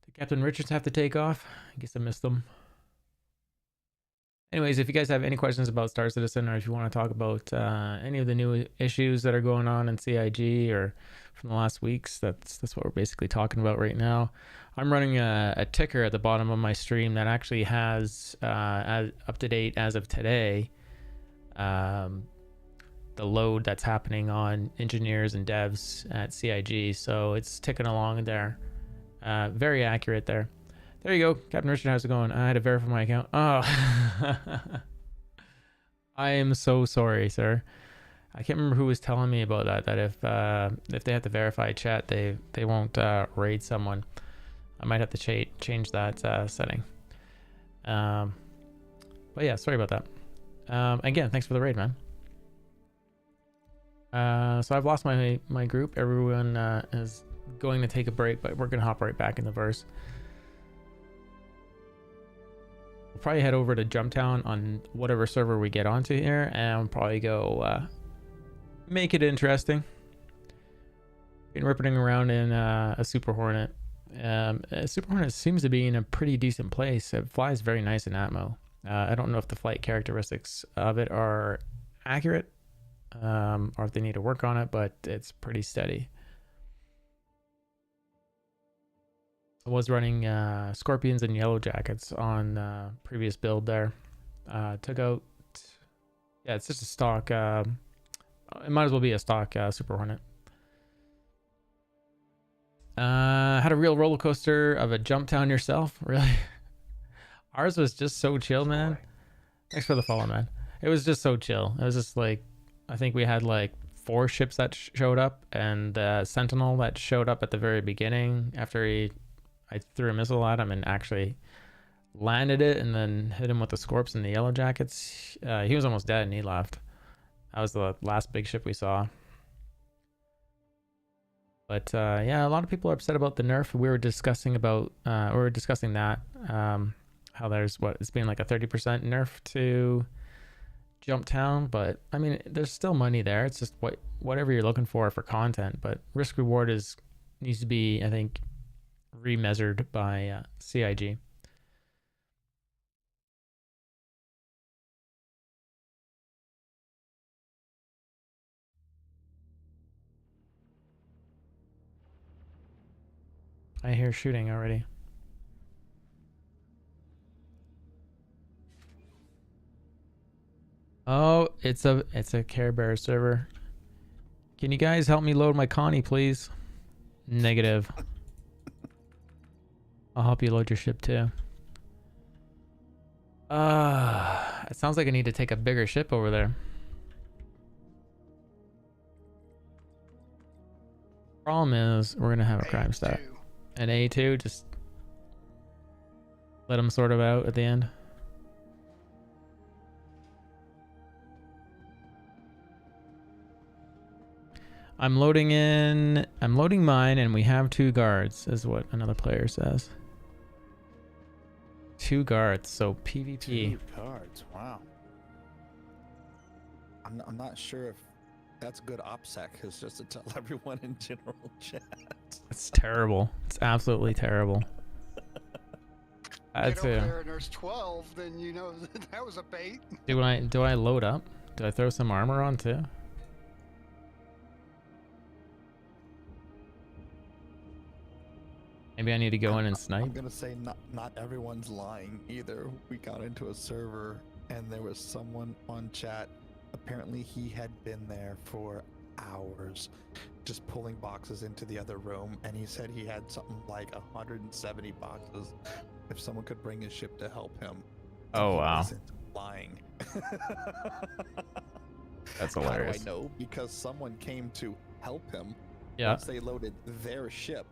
Did Captain Richards have to take off? I guess I missed them. Anyways, if you guys have any questions about Star Citizen, or if you want to talk about any of the new issues that are going on in CIG or from the last weeks, that's what we're basically talking about right now. I'm running a ticker at the bottom of my stream that actually has up to date as of today the load that's happening on engineers and devs at CIG. So it's ticking along there. Very accurate there. There you go. Captain Richard, how's it going? I had to verify my account. Oh. I am so sorry, sir. I can't remember who was telling me about that if they have to verify chat, they won't raid someone. I might have to change that setting. But yeah, sorry about that. Again, thanks for the raid, man. So I've lost my group. Everyone is going to take a break, but we're going to hop right back in the verse. We'll probably head over to Jumptown on whatever server we get onto here, and we'll probably go make it interesting. Been ripping around in a Super Hornet. A Super Hornet seems to be in a pretty decent place. It flies very nice in Atmo. I don't know if the flight characteristics of it are accurate, or if they need to work on it, but it's pretty steady. I was running Scorpions and Yellow Jackets on previous build there. Took out, yeah, it's just a stock. It might as well be a stock Super Hornet. Had a real roller coaster of a Jumptown yourself, really? Ours was just so chill, man. Thanks for the follow, man. It was just so chill. It was just like, I think we had like 4 ships that showed up, and Sentinel that showed up at the very beginning after I threw a missile at him and actually landed it, and then hit him with the Scorps and the Yellow Jackets. He was almost dead and he left. That was the last big ship we saw. But yeah, a lot of people are upset about the nerf. We were discussing that. How there's it's been like a 30% nerf to Jumptown, but I mean, there's still money there. It's just whatever you're looking for content, but risk reward needs to be, I think, remeasured by CIG. I hear shooting already. Oh, it's a Care Bear server. Can you guys help me load my Connie, please? Negative. I'll help you load your ship too. It sounds like I need to take a bigger ship over there. Problem is, we're gonna have a crime stat. An A2, just let them sort of out at the end. I'm loading mine, and we have 2 guards, is what another player says. 2 guards, so PvP. 2 guards, wow. I'm not sure if that's good OPSEC, is just to tell everyone in general chat. It's terrible. It's absolutely terrible. Get over there and there's 12, then you know that was a bait. Do I load up? Do I throw some armor on too? Maybe I need to go in and snipe. I'm gonna say not everyone's lying either. We got into a server and there was someone on chat Apparently, he had been there for hours, just pulling boxes into the other room, and he said he had something like 170 boxes. If someone could bring his ship to help him. And Oh, he wow. wasn't lying. That's How do I hilarious. know? Because someone came to help him. Yeah. Once they loaded their ship,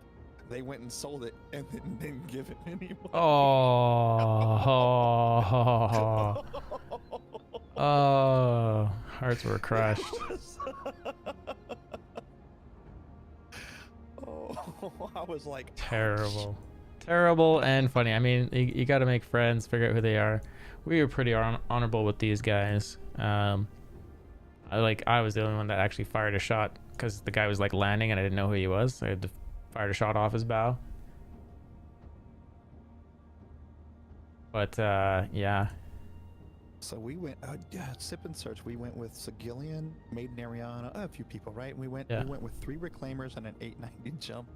they went and sold it and then didn't give it anymore. Oh, oh, hearts were crushed. Oh, I was like, Terrible. Terrible and funny. I mean, you got to make friends, figure out who they are. We were pretty honorable with these guys. I was the only one that actually fired a shot because the guy was like landing and I didn't know who he was. So I had to fire a shot off his bow. But yeah. So we went, sip and search. We went with Sigillian, Maiden Ariana, a few people, right? We went with 3 reclaimers and an 890 jump,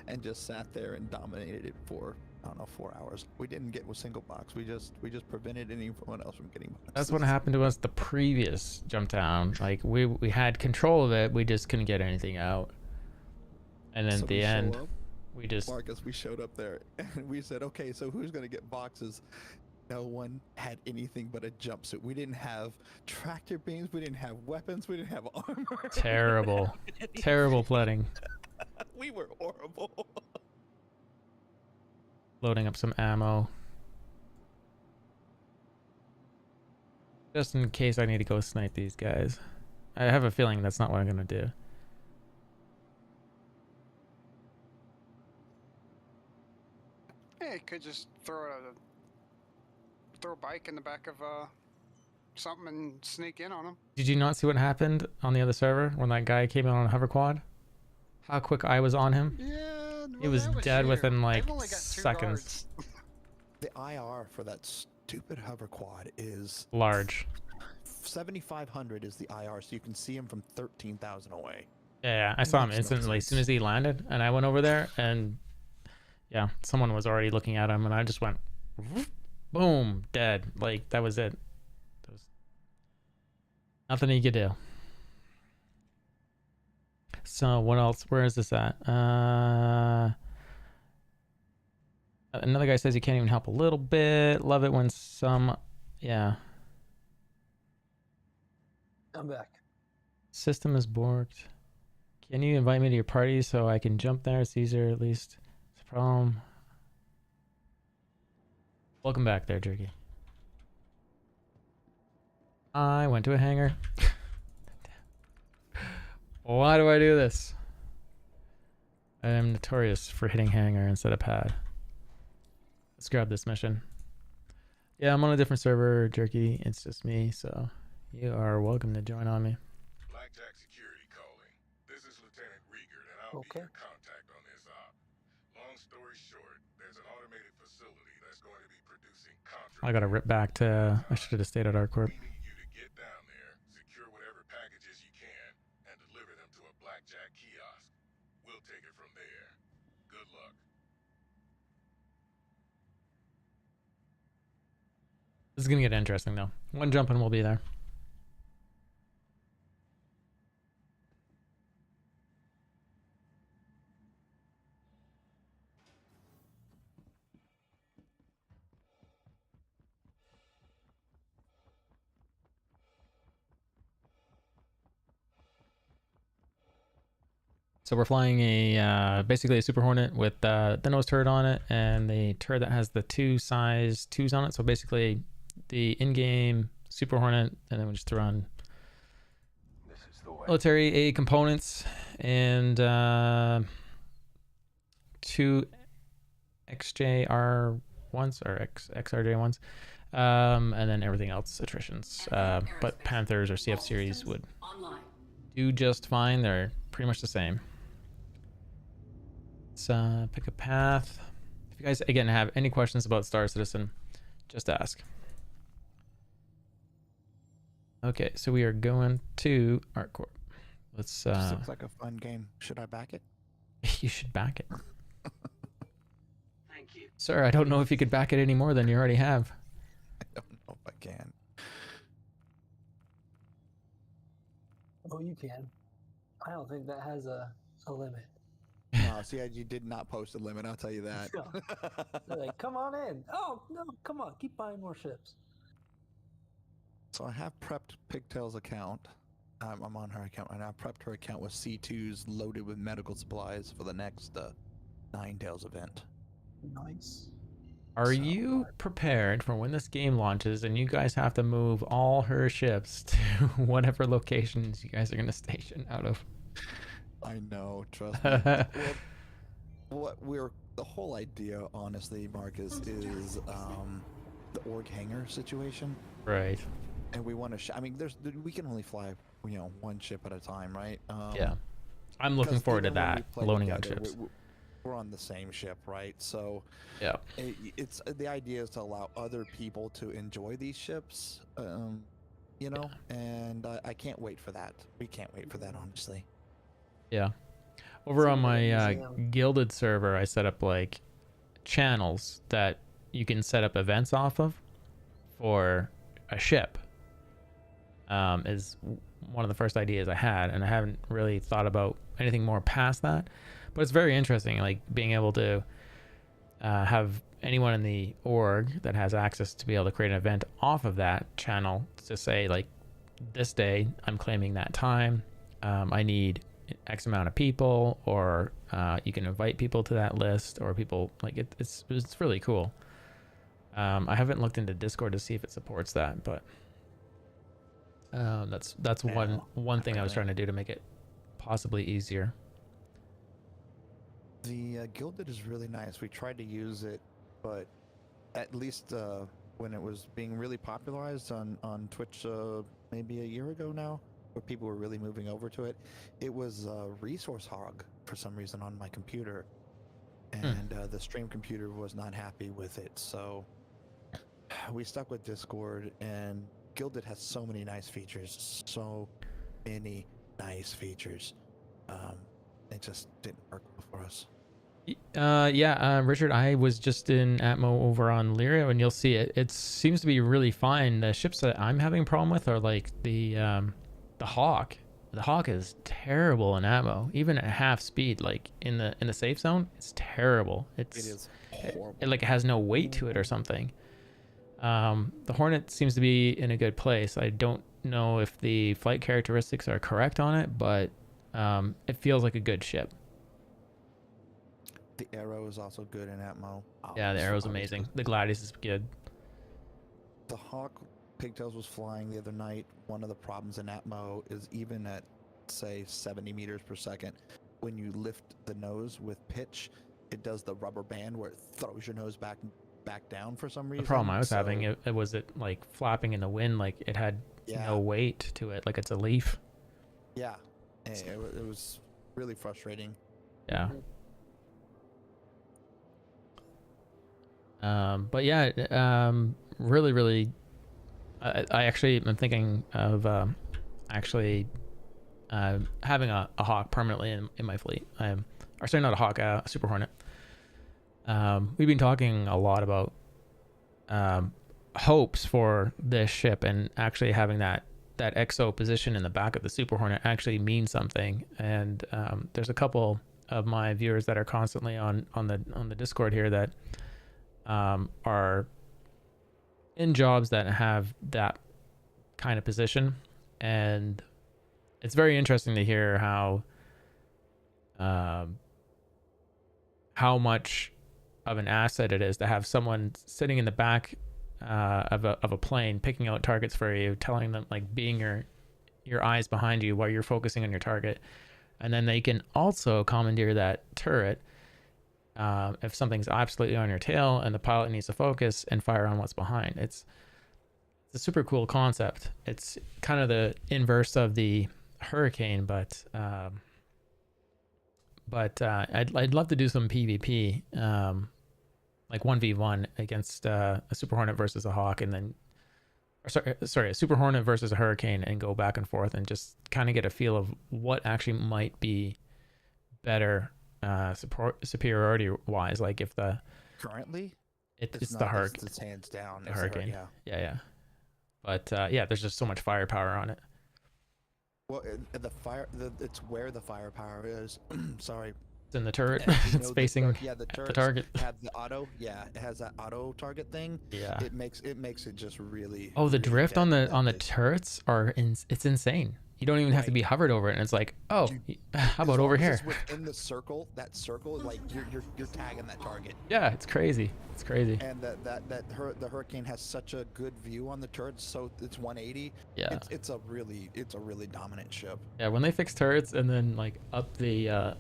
and just sat there and dominated it for, I don't know, 4 hours. We didn't get a single box. We just prevented anyone else from getting boxes. That's what happened to us the previous jump down. Like we had control of it, we just couldn't get anything out. And then So at the we show end, up, we just Marcus, we showed up there and we said, okay, so who's gonna get boxes? No one had anything but a jumpsuit. We didn't have tractor beams. We didn't have weapons. We didn't have armor. terrible, terrible pleading. We were horrible. Loading up some ammo. Just in case I need to go snipe these guys. I have a feeling that's not what I'm gonna do. Yeah, you could just throw a bike in the back of something and sneak in on them. Did you not see what happened on the other server when that guy came in on a hover quad? How quick I was on him? Yeah, He was dead within like I've only got 2 seconds. guards. The IR for that stupid hover quad is Large. 7,500 is the IR, so you can see him from 13,000 away. Yeah, I saw him Makes no instantly as soon sense. as he landed, and I went over there, and yeah, someone was already looking at him, and I just went, boom, dead. Like that was it. There was nothing he could do. So what else? Where is this at? Another guy says you can't even help a little bit. Love it when some, yeah. I'm back. System is borked. Can you invite me to your party so I can jump there? It's easier, at least. It's a problem. Welcome back there, Jerky. I went to a hangar. Why do I do this? I am notorious for hitting hangar instead of pad. Let's grab this mission. Yeah, I'm on a different server, Jerky. It's just me, so you are welcome to join on me. Blackjack Security calling. This is Lieutenant Rieger, and I'll Okay. be your contact on this op. Long story short, there's an automated facility that's going to be producing contraband. I gotta rip back to. I should have stayed at ArcCorp. We need you to get down there, secure whatever packages you can, and deliver them to a Blackjack kiosk. We'll take it from there. Good luck. This is gonna get interesting though. One jump and we'll be there. So we're flying a basically a Super Hornet with the nose turret on it and the turret that has the 2 size 2s on it. So basically the in-game Super Hornet, and then we just throw on military A components and 2 XJR1s or XRJ1s, and then everything else attritions. But Panthers or CF series would Online. do just fine. They're pretty much the same. Let's pick a path. If you guys again have any questions about Star Citizen, just ask. Okay, so we are going to ArcCorp. Let's This looks like a fun game. Should I back it? you should back it. Thank you. Sir, I don't know if you could back it any more than you already have. I don't know if I can. Oh, you can. I don't think that has a limit. No, see, you did not post a limit. I'll tell you that. No. They're like, come on in. Oh no, come on, keep buying more ships. So I have prepped Pigtail's account. I'm on her account right now. I prepped her account with C2s loaded with medical supplies for the next Ninetales event. Nice. Are So, you prepared for when this game launches and you guys have to move all her ships to whatever locations you guys are going to station out of? I know, trust me. Well, the whole idea, honestly, Marcus, is the org hangar situation, Right. and we want to. I mean, we can only fly, one ship at a time, right? Yeah. I'm looking 'cause forward to even when we that, play loading out together, ships. We're on the same ship, right? So Yeah. it's the idea is to allow other people to enjoy these ships, and I can't wait for that. We can't wait for that, honestly. Yeah. Over on my museum. Gilded server, I set up like channels that you can set up events off of for a ship. Is one of the first ideas I had, and I haven't really thought about anything more past that. But it's very interesting, like being able to have anyone in the org that has access to be able to create an event off of that channel to say, like, this day I'm claiming that time. I need X amount of people, or you can invite people to that list, or people like it's really cool. I haven't looked into Discord to see if it supports that, but that's one thing I was trying to do to make it possibly easier. The Gilded is really nice. We tried to use it, but at least when it was being really popularized on Twitch maybe a year ago now, where people were really moving over to it, it was resource hog for some reason on my computer, and the stream computer was not happy with it. So we stuck with Discord, and Gilded has so many nice features. It just didn't work well for us. Richard, I was just in Atmo over on Lyria, and you'll see it. It seems to be really fine. The ships that I'm having a problem with are like the Hawk. The Hawk is terrible in Atmo, even at half speed. Like in the safe zone, it's terrible. It is horrible. It has no weight to it or something. The Hornet seems to be in a good place. I don't know if the flight characteristics are correct on it, but it feels like a good ship. The Arrow is also good in Atmo. Yeah, the Arrow's amazing. The Gladius is good. The Hawk Pigtails was flying the other night. One of the problems in Atmo is even at, say, 70 meters per second, when you lift the nose with pitch, it does the rubber band where it throws your nose back down for some reason. The problem I was having, it was like flapping in the wind, like it had no weight to it, like it's a leaf. Yeah, it was really frustrating. Yeah. But yeah, really, really, I actually am thinking of having a Hawk permanently in my fleet. Or sorry, not a Hawk, a Super Hornet. We've been talking a lot about hopes for this ship, and actually having that XO position in the back of the Super Hornet actually means something. And there's a couple of my viewers that are constantly on the Discord here that are in jobs that have that kind of position, and it's very interesting to hear how much of an asset it is to have someone sitting in the back of a plane, picking out targets for you, telling them, like, being your eyes behind you while you're focusing on your target, and then they can also commandeer that turret if something's absolutely on your tail and the pilot needs to focus and fire on what's behind. It's a super cool concept. It's kind of the inverse of the Hurricane, but I'd love to do some PvP, like 1v1 against a Super Hornet versus a Hawk, and then a Super Hornet versus a Hurricane, and go back and forth and just kind of get a feel of what actually might be better superiority wise. Like if Currently it's the Hurricane. It's hands down The Hurricane. Yeah. But there's just so much firepower on it. Well, it's where the firepower is. Sorry. It's in the turret. And you It's know facing the at the turrets target. have the auto. Yeah, it has that auto target thing. Yeah. It makes it just really. Oh, the really drift on the deadly. turrets it's insane. You don't even have to Right. be hovered over it, and it's like, oh, Dude, how As about over long as here? it's within the circle, that circle, like you're tagging that target. Yeah, it's crazy. It's crazy. And the Hurricane has such a good view on the turrets, so it's 180. Yeah. It's a really dominant ship. Yeah, when they fix turrets and then like up the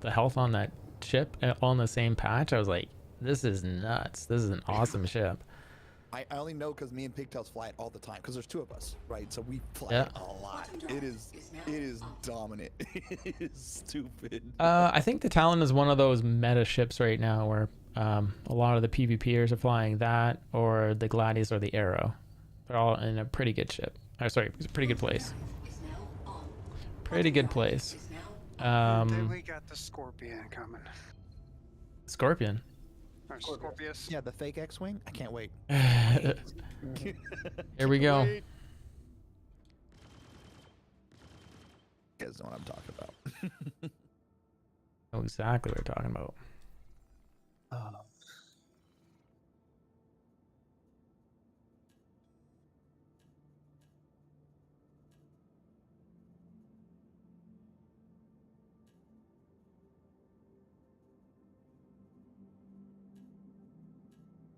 health on that ship all in the same patch, I was like, this is nuts. This is an awesome ship. I only know because me and Pigtails fly it all the time because there's two of us, right? So we fly Yeah. it a lot. It is dominant. It is stupid. I think the Talon is one of those meta ships right now where a lot of the PvPers are flying that, or the Gladius or the Arrow. They're all in a pretty good ship. Oh, sorry, it's a pretty good place. Pretty good place. Then we got the Scorpion coming. Scorpion. Or Scorpius. Yeah, the fake X-wing. I can't wait. Here we go. You guys know what I'm talking about. Know exactly what we're talking about.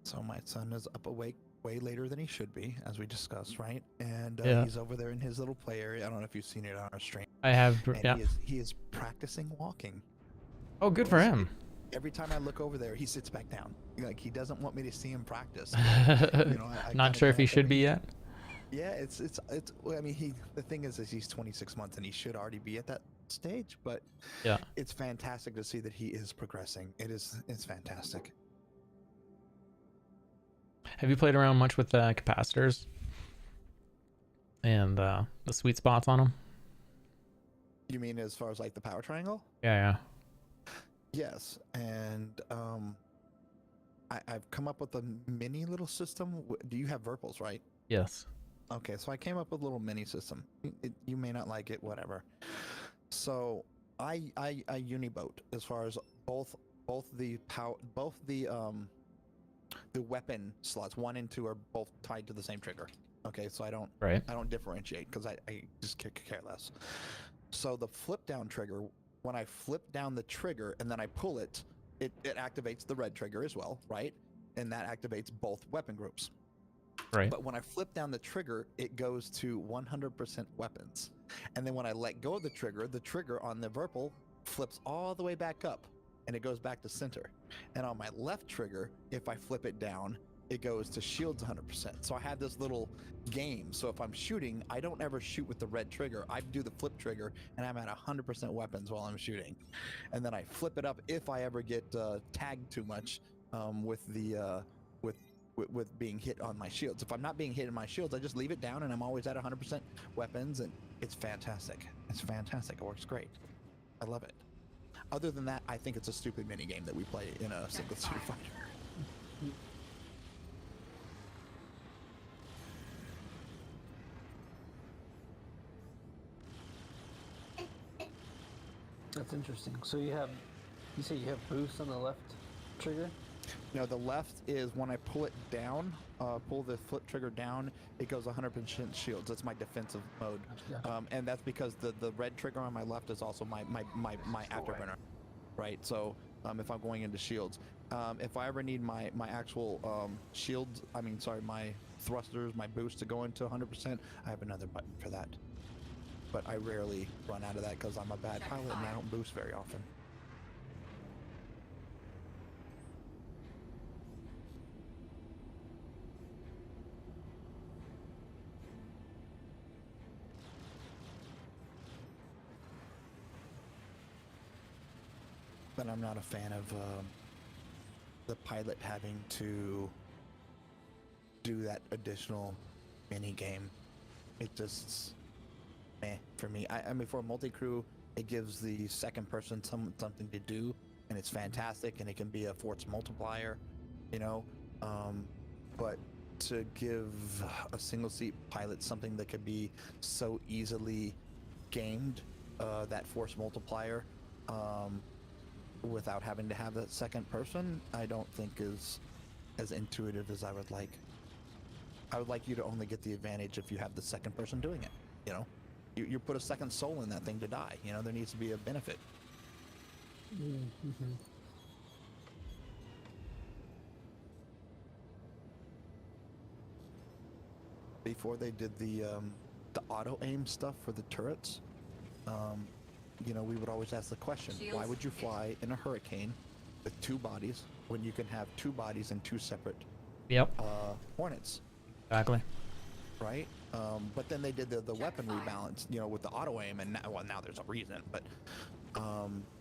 So my son is up awake way later than he should be, as we discussed, right? And Yeah. he's over there in his little play area. I don't know if you've seen it on our stream. I have, And yeah. he is practicing walking. Oh, good for him. Every time I look over there, he sits back down. Like he doesn't want me to see him practice. I Not sure if he should be yet. Yeah, it's. Well, I mean, the thing is he's 26 months and he should already be at that stage. But Yeah. it's fantastic to see that he is progressing. It's fantastic. Have you played around much with capacitors and the sweet spots on them? You mean as far as like the power triangle? Yeah, Yes, and I've come up with a mini little system. Do you have Virpils, right? yes. Okay, so I came up with a little mini system. You may not like it, whatever. So I uniboat as far as both the weapon slots 1 and 2 are both tied to the same trigger. Okay, so I don't differentiate because I just care less. So the flip down trigger, when I flip down the trigger and then I pull it, it activates the red trigger as well, right? And that activates both weapon groups. Right. But when I flip down the trigger, it goes to 100% weapons. And then when I let go of the trigger on the Virpil flips all the way back up and it goes back to center. And on my left trigger, if I flip it down, it goes to shields 100%. So I have this little game. So if I'm shooting, I don't ever shoot with the red trigger. I do the flip trigger and I'm at 100% weapons while I'm shooting. And then I flip it up if I ever get tagged too much with the with being hit on my shields. If I'm not being hit in my shields, I just leave it down and I'm always at 100% weapons, and it's fantastic. It's fantastic. It works great. I love it. Other than that, I think it's a stupid mini game that we play in a single Street Fighter. That's interesting. So you say you have boost on the left trigger? No, the left is when I pull it down, pull the flip trigger down, it goes 100% shields. That's my defensive mode. And that's because the red trigger on my left is also my afterburner, right? So if I'm going into shields, if I ever need my actual shields, my thrusters, my boost to go into 100%, I have another button for that. But I rarely run out of that because I'm a bad pilot and I don't boost very often. But I'm not a fan of the pilot having to do that additional mini game. It just meh for me. I mean, for a multi-crew, it gives the second person something to do, and it's fantastic, and it can be a force multiplier, but to give a single seat pilot something that could be so easily gained that force multiplier without having to have that second person, I don't think is as intuitive as I would like. I would like you to only get the advantage if you have the second person doing it. You know, you put a second soul in that thing to die. You know, there needs to be a benefit. Mm-hmm. Before they did the auto aim stuff for the turrets, you know, we would always ask the question, why would you fly in a Hurricane with 2 bodies when you can have 2 bodies and 2 separate Hornets? Exactly. Right? But then they did the weapon rebalance, you know, with the auto aim, and now there's a reason. But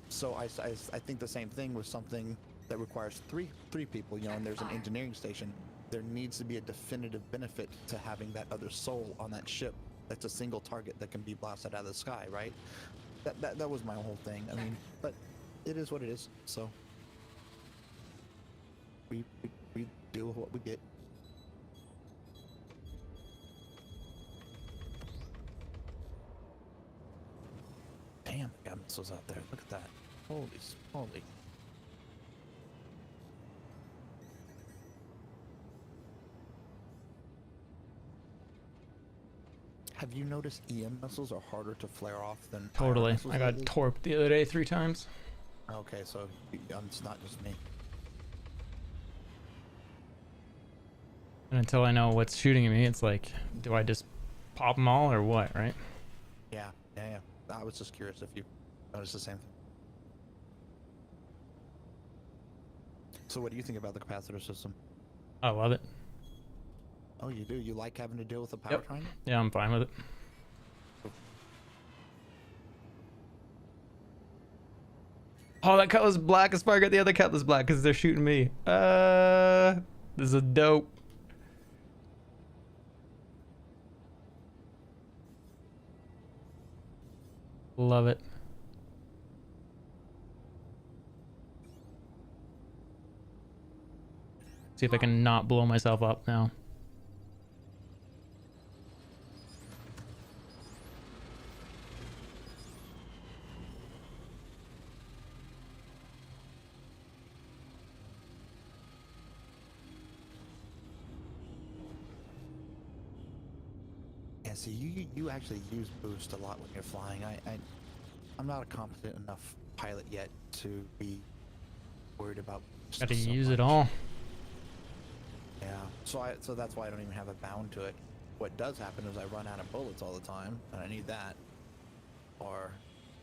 so I think the same thing with something that requires three people, you know, and there's an engineering station. There needs to be a definitive benefit to having that other soul on that ship. That's a single target that can be blasted out of the sky, right? That was my whole thing. I mean, but it is what it is. So we deal with what we get. Damn, I got missiles out there. Look at that. Holy. Have you noticed EM missiles are harder to flare off than pyro Totally. missiles I got lately? torped the other day 3 times. Okay, so it's not just me. And until I know what's shooting at me, it's like, do I just pop them all or what, right? Yeah. I was just curious if you noticed the same thing. So what do you think about the capacitor system? I love it. Oh, you do? You like having to deal with the power triangle? Yeah, I'm fine with it. Oh, that cutlass black as fuck. Got the other cutlass black because they're shooting me. This is dope. Love it. See if I can not blow myself up now. Yeah, see, you actually use boost a lot when you're flying. I'm not a competent enough pilot yet to be worried about boost Got to so use it much. all. Yeah, so that's why I don't even have a bound to it. What does happen is I run out of bullets all the time, and I need that. Or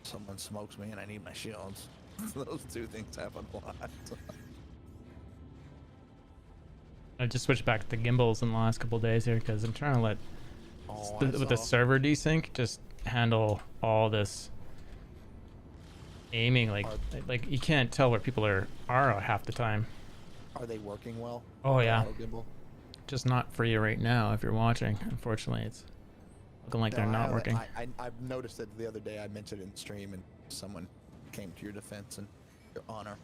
someone smokes me and I need my shields. Those 2 things happen a lot. I just switched back to gimbals in the last couple days here because I'm trying to let with the server desync just handle all this aiming. Like you can't tell where people are half the time. Are they working well? Oh The yeah. auto gimbal? Just not for you right now if you're watching. Unfortunately, it's looking like they're not working. I've noticed it the other day. I mentioned it in stream, and someone came to your defense and your honor.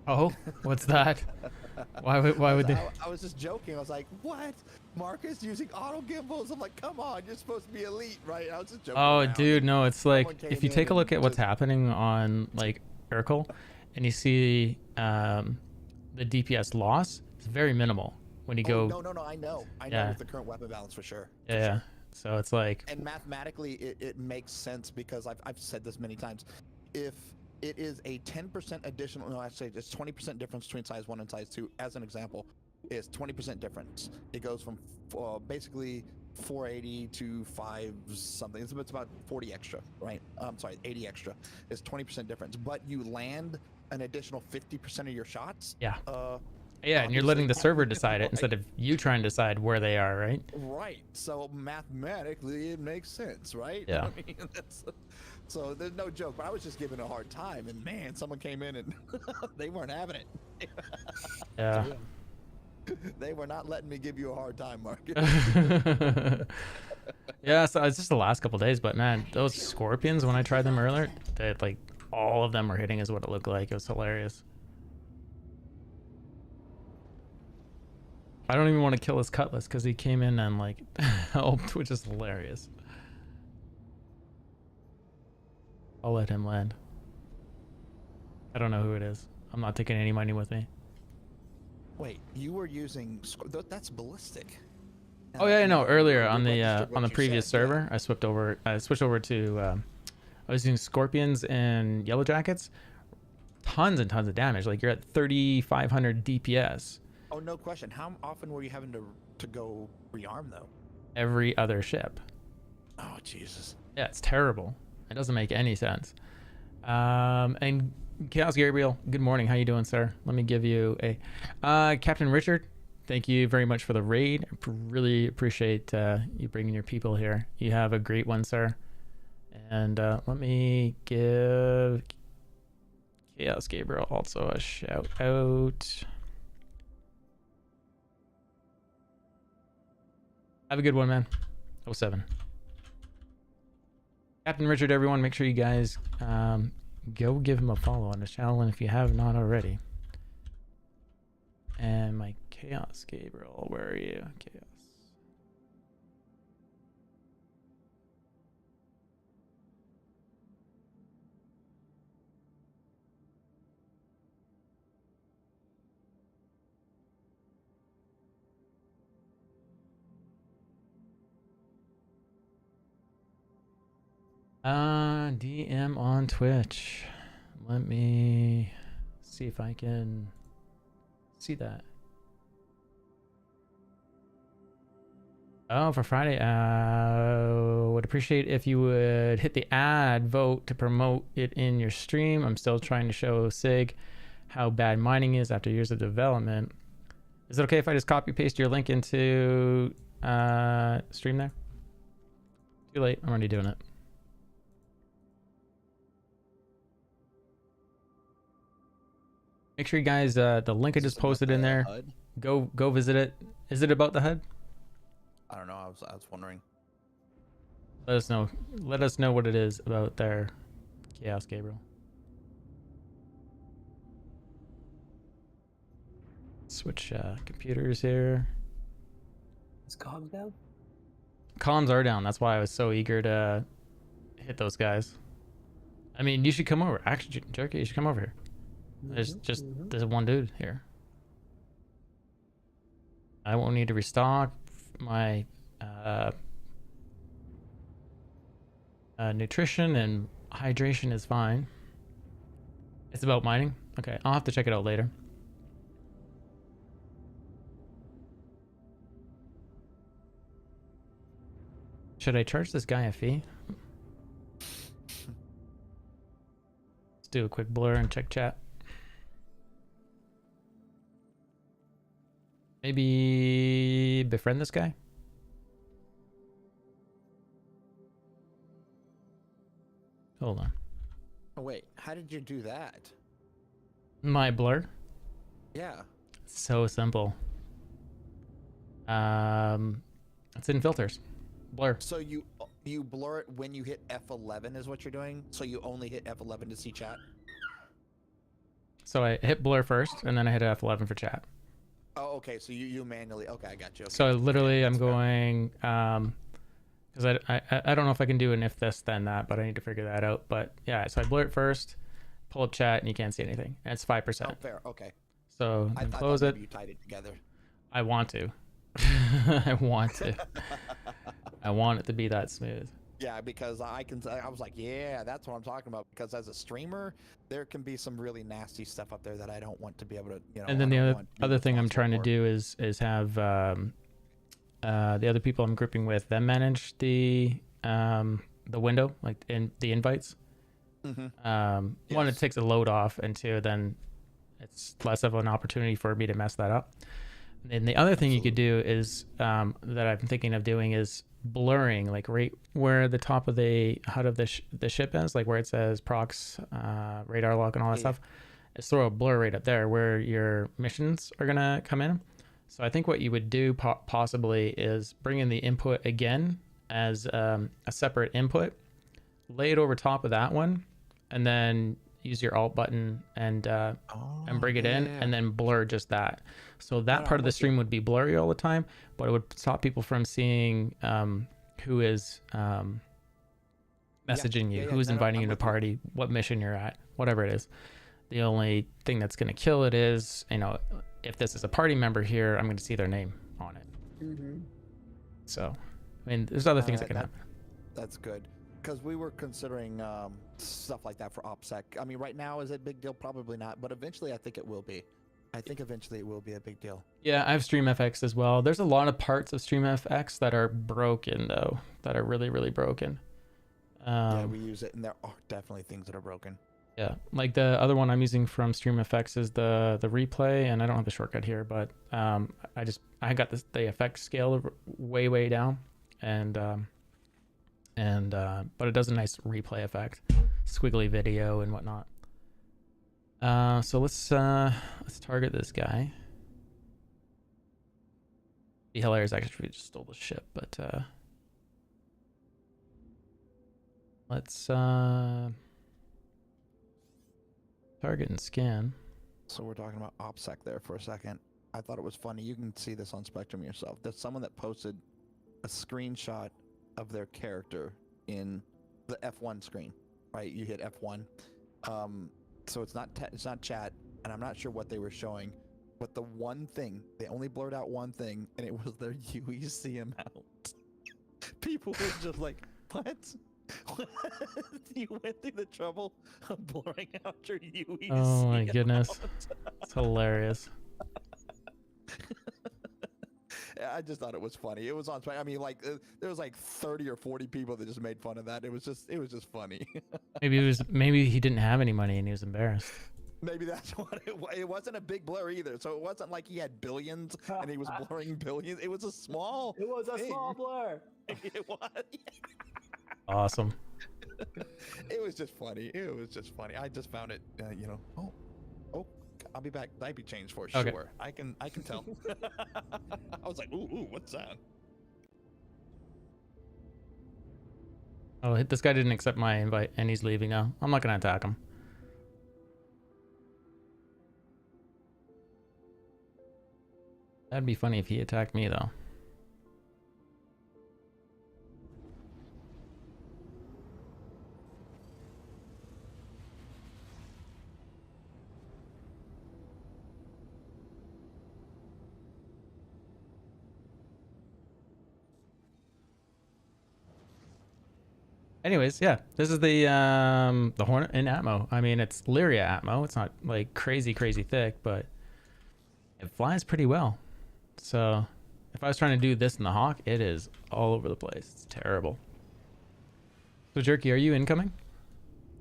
Oh, what's that? Why would they? I was just joking. I was like, "What? Marcus using auto gimbals?" I'm like, "Come on, you're supposed to be elite, right?" I was just joking. Oh, around. dude, no. It's like Someone if came you take a in look and at what's just- happening on like Urkel, and you see the DPS loss, it's very minimal when you go. No, I know Yeah. with the current weapon balance for sure. Yeah. So it's like. And mathematically, it makes sense because I've said this many times. If it is a 10% additional, no, actually, it's 20% difference between size 1 and size 2. As an example, is 20% difference. It goes from basically 480 to 5 something. It's about 40 extra, right? I'm sorry, 80 extra is 20% difference. But you land an additional 50% of your shots. Yeah. Yeah, and you're letting the obviously- server decide it instead of you trying to decide where they are, right? Right. So mathematically, it makes sense, right? Yeah. I mean, so there's no joke. But I was just giving a hard time, and man, someone came in and they weren't having it. Yeah. They were not letting me give you a hard time, Marcus. Yeah, so it's just the last couple days, but man, those scorpions when I tried them earlier, they like all of them were hitting is what it looked like. It was hilarious. I don't even want to kill his cutlass because he came in and like helped, which is hilarious. I'll let him land. I don't know who it is. I'm not taking any money with me. Wait, you were using that's ballistic. Oh yeah, no. Earlier on the registered what you previous said, yeah. server, I switched over to I was using Scorpions and Yellow Jackets. Tons and tons of damage. Like you're at 3,500 DPS. Oh, no question. How often were you having to go rearm though? Every other ship. Oh Jesus. Yeah, it's terrible. It doesn't make any sense. And Chaos Gabriel, good morning. How you doing, sir? Let me give you a Captain Richard. Thank you very much for the raid. I really appreciate you bringing your people here. You have a great one, sir. And let me give Chaos Gabriel also a shout out. Have a good one, man. 07. Captain Richard, everyone, make sure you guys go give him a follow on his channel, and if you have not already. And my Chaos Gabriel, where are you? Chaos. DM on Twitch. Let me see if I can see that. Oh, for Friday, would appreciate if you would hit the ad vote to promote it in your stream. I'm still trying to show Sig how bad mining is after years of development. Is it okay if I just copy paste your link into stream there? Too late. I'm already doing it. Make sure you guys, the link I just posted in there, go visit it. Is it about the HUD? I don't know. I was wondering. Let us know. Let us know what it is about their Chaos Gabriel. Switch computers here. Is comms down? Comms are down. That's why I was so eager to hit those guys. I mean, you should come over. Actually, Jerky, you should come over here. There's just there's one dude here. I won't need to restock. My nutrition and hydration is fine. It's about mining. Okay, I'll have to check it out later. Should I charge this guy a fee? Let's do a quick blur and check chat. Maybe befriend this guy? Hold on. Oh, wait, how did you do that? My blur? Yeah. So simple. It's in filters. Blur. So you blur it when you hit F11 is what you're doing? So you only hit F11 to see chat? So I hit blur first, and then I hit F11 for chat. Oh, okay. So you manually. Okay, I got you. Okay. So literally, I'm going because I don't know if I can do an if this then that, but I need to figure that out. But yeah, so I blur it first, pull up chat, and you can't see anything. And it's 5%. Oh, fair. Okay. So I close thought it. maybe you tied it together. I want to. I want to. I want it to be that smooth. Yeah, because I was like, yeah, that's what I'm talking about. Because as a streamer, there can be some really nasty stuff up there that I don't want to be able to, you know. And then the other thing I'm trying to do is have the other people I'm grouping with them manage the window, like in the invites. One, it takes a load off, and two, then it's less of an opportunity for me to mess that up. And the other thing you could do is that I'm thinking of doing is blurring, like right where the top of the HUD of the ship is, like where it says prox, radar lock, and all that stuff. Is throw a blur right up there where your missions are gonna come in. So I think what you would do possibly is bring in the input again as a separate input, lay it over top of that one, and then use your alt button and bring it in, and then blur just that. So that part of the stream would be blurry all the time, but it would stop people from seeing who is messaging you, yeah, who's no, inviting I'm you to with you. party, what mission you're at, whatever it is. The only thing that's going to kill it is, if this is a party member here, I'm going to see their name on it. Mm-hmm. So, I mean, there's other things that can that- happen. That's good. Because we were considering stuff like that for OPSEC. I mean, right now, is it a big deal? Probably not. But eventually, I think it will be. I think eventually it will be a big deal. Yeah, I have StreamFX as well. There's a lot of parts of StreamFX that are broken, though, that are really, really broken. Yeah, we use it, and there are definitely things that are broken. Yeah, like the other one I'm using from StreamFX is the replay, and I don't have the shortcut here, but I got the effect scale way down, and but it does a nice replay effect, squiggly video and whatnot. So let's target this guy. Be hilarious actually if we just stole the ship, but let's target and scan. So we're talking about OPSEC there for a second. I thought it was funny. You can see this on Spectrum yourself. There's someone that posted a screenshot of their character in the F1 screen, right? You hit F1. So it's not chat, and I'm not sure what they were showing, but the one thing, they only blurred out one thing, and it was their UEC amount. People were just like, what? You went through the trouble of blurring out your UEC Oh my goodness. amount. It's hilarious. I just thought it was funny. It was on. I mean, like there was like 30 or 40 people that just made fun of that. It was just funny. Maybe he didn't have any money and he was embarrassed. Maybe that's what it was. It wasn't a big blur either. So it wasn't like he had billions and he was blurring billions. It was a small. It was a thing. small blur. It was. Awesome. It was just funny. It was just funny. I just found it. Oh, I'll be back. That'd be changed for Okay. sure. I can tell. I was like, ooh, what's that? Oh, this guy didn't accept my invite and he's leaving now. I'm not gonna attack him. That'd be funny if he attacked me though. Anyways, yeah, this is the Hornet in Atmo. I mean, it's Lyria Atmo. It's not like crazy thick, but it flies pretty well. So if I was trying to do this in the Hawk, it is all over the place. It's terrible. So Jerky, are you incoming?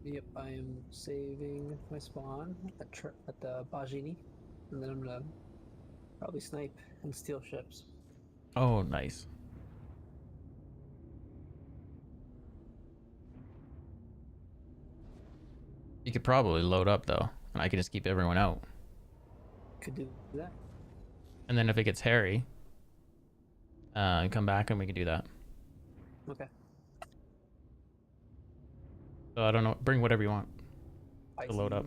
Yep, I am saving my spawn at the Bajini, and then I'm gonna probably snipe and steal ships. Oh, nice. You could probably load up though, and I can just keep everyone out. Could do that. And then if it gets hairy, come back and we can do that. Okay. So I don't know. Bring whatever you want to Pisces. load up.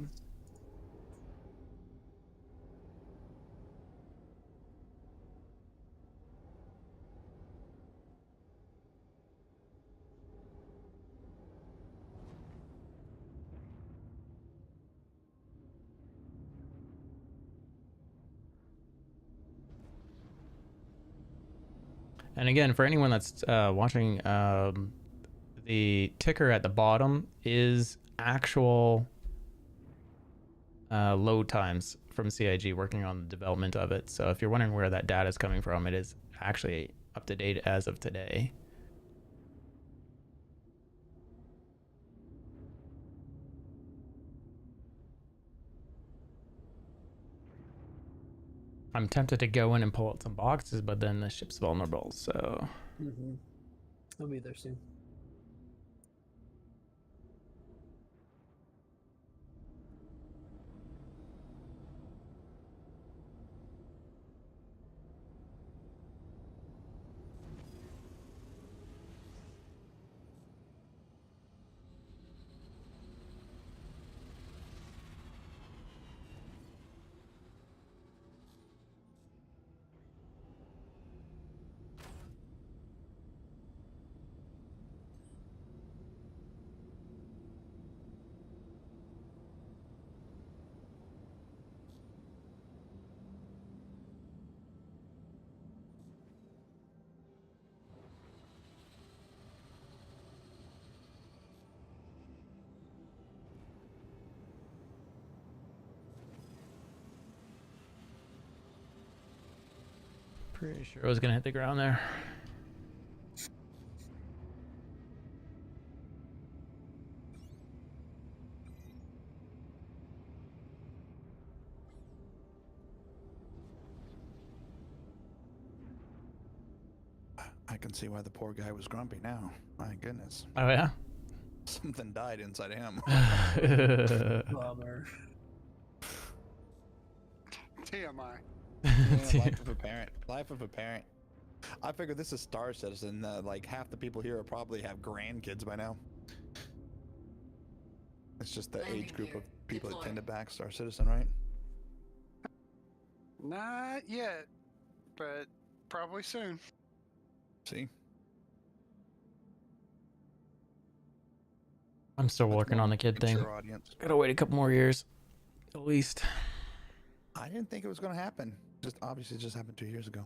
And again, for anyone that's watching, the ticker at the bottom is actual load times from CIG working on the development of it. So if you're wondering where that data is coming from, it is actually up to date as of today. I'm tempted to go in and pull out some boxes, but then the ship's vulnerable, so... Mm-hmm. I'll be there soon. Pretty sure I was gonna hit the ground there. I can see why the poor guy was grumpy now. My goodness. Oh yeah. Something died inside him. Bummer. TMI. Yeah, life of a parent. Life of a parent. I figure this is Star Citizen. Like half the people here probably have grandkids by now. It's just the Landing age group gear of people that deployed. tend to back Star Citizen, right? Not yet, but probably soon. See? I'm still Much working more on the kid thing. mature audience. Gotta wait a couple more years, at least. I didn't think it was going to happen. Just obviously, it just happened 2 years ago.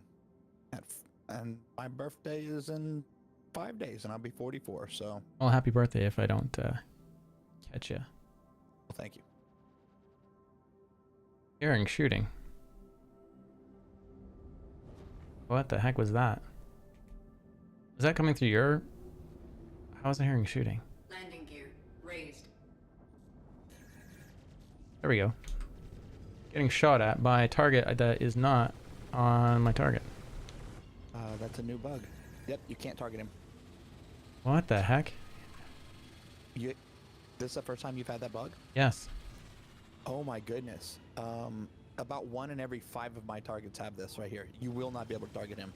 And my birthday is in 5 days, and I'll be 44. So, Well, happy birthday if I don't catch you. well, thank you. Hearing shooting. What the heck was that? Was that coming through your? How was I hearing shooting? Landing gear raised. There we go. Getting shot at by a target that is not on my target. That's a new bug. Yep, you can't target him. What the heck? This is the first time you've had that bug? Yes. Oh my goodness. About 1 in every 5 of my targets have this right here. You will not be able to target him.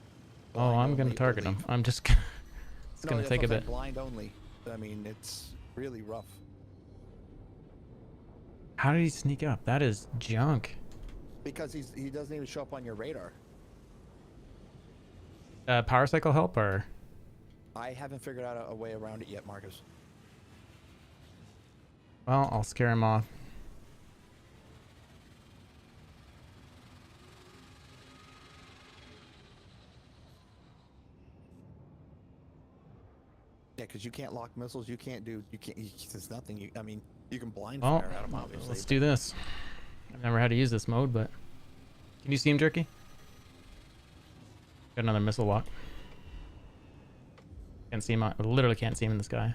Oh, I'm Blind gonna only, target him. believe. I'm just gonna. It's No, gonna that's take a what I'm bit. saying, blind only. I mean, it's really rough. How did he sneak up? That is junk. Because he doesn't even show up on your radar. Power cycle help or? I haven't figured out a way around it yet, Marcus. Well, I'll scare him off. Yeah, because you can't lock missiles. You can't. There's nothing. I mean, you can blind Well, fire at him, obviously. let's do this. I've never had to use this mode, but can you see him, Jerky? Got another missile lock. Can't see him. I literally can't see him in the sky.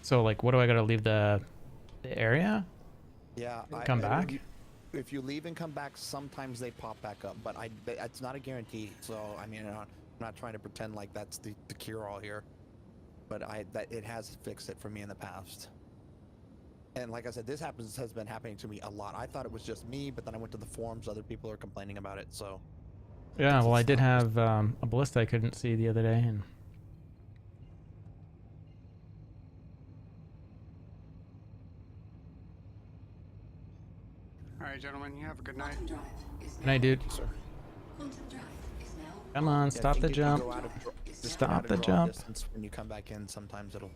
So, like, what do I gotta leave the area? Yeah. Come back? If you leave and come back, sometimes they pop back up, but it's not a guarantee. So I mean, I'm not trying to pretend like that's the cure-all here, but it has fixed it for me in the past. And like I said, this has been happening to me a lot. I thought it was just me, but then I went to the forums. Other people are complaining about it. So Yeah, well, I did have a ballista I couldn't see the other day, and All right, gentlemen, you have a good night. Quantum drive is good night, dude. sir. Quantum drive is now. Come on, Yeah, stop if the you jump. go out of dra- Is just now. go out Stop of the draw jump. distance when you come back in, sometimes it'll.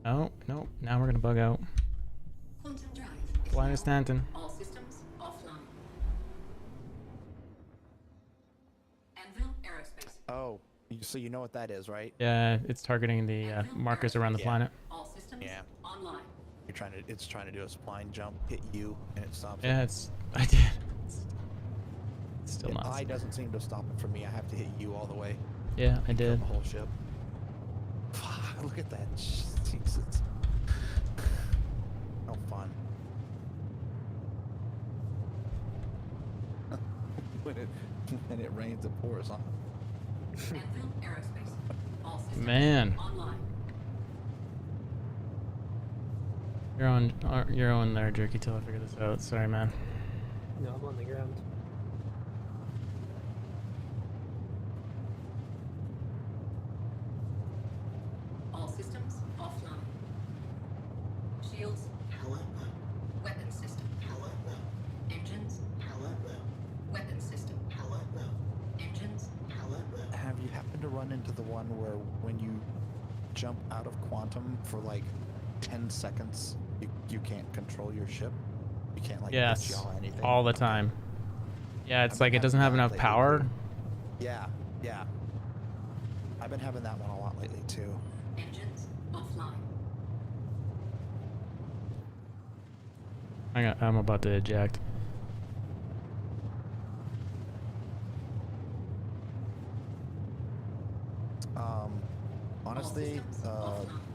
Oh, no, now we're gonna bug out. Quantum drive is Flying now. to Stanton. All systems offline. Anvil Aerospace. Oh, so you know what that is, right? Yeah, it's targeting the Anvil markers around the Yeah. planet. All systems Yeah. online. It's trying to do a spline jump, hit you, and it stops. Yeah, I did. It's still It. not. I doesn't seem to stop it for me. I have to hit you all the way. Yeah, I Kill did. the whole ship. Look at that. Jesus. No fun. when it rains, it pours, huh? Anvil Aerospace. All systems Man. online. You're on there, Jerky, till I figure this out. Sorry, man. No, I'm on the ground. All systems offline. Shields. Weapon system. Engines. Weapon system. Engines. Have you happened to run into the one where when you jump out of quantum for like 10 seconds, you can't control your ship? You can't like Yes, ditch yaw anything. all the Okay. time. Yeah, it's I've been like it doesn't have having that enough lately, power. too. Yeah, yeah. I've been having that one a lot lately too. Engines offline. I'm about to eject. Honestly,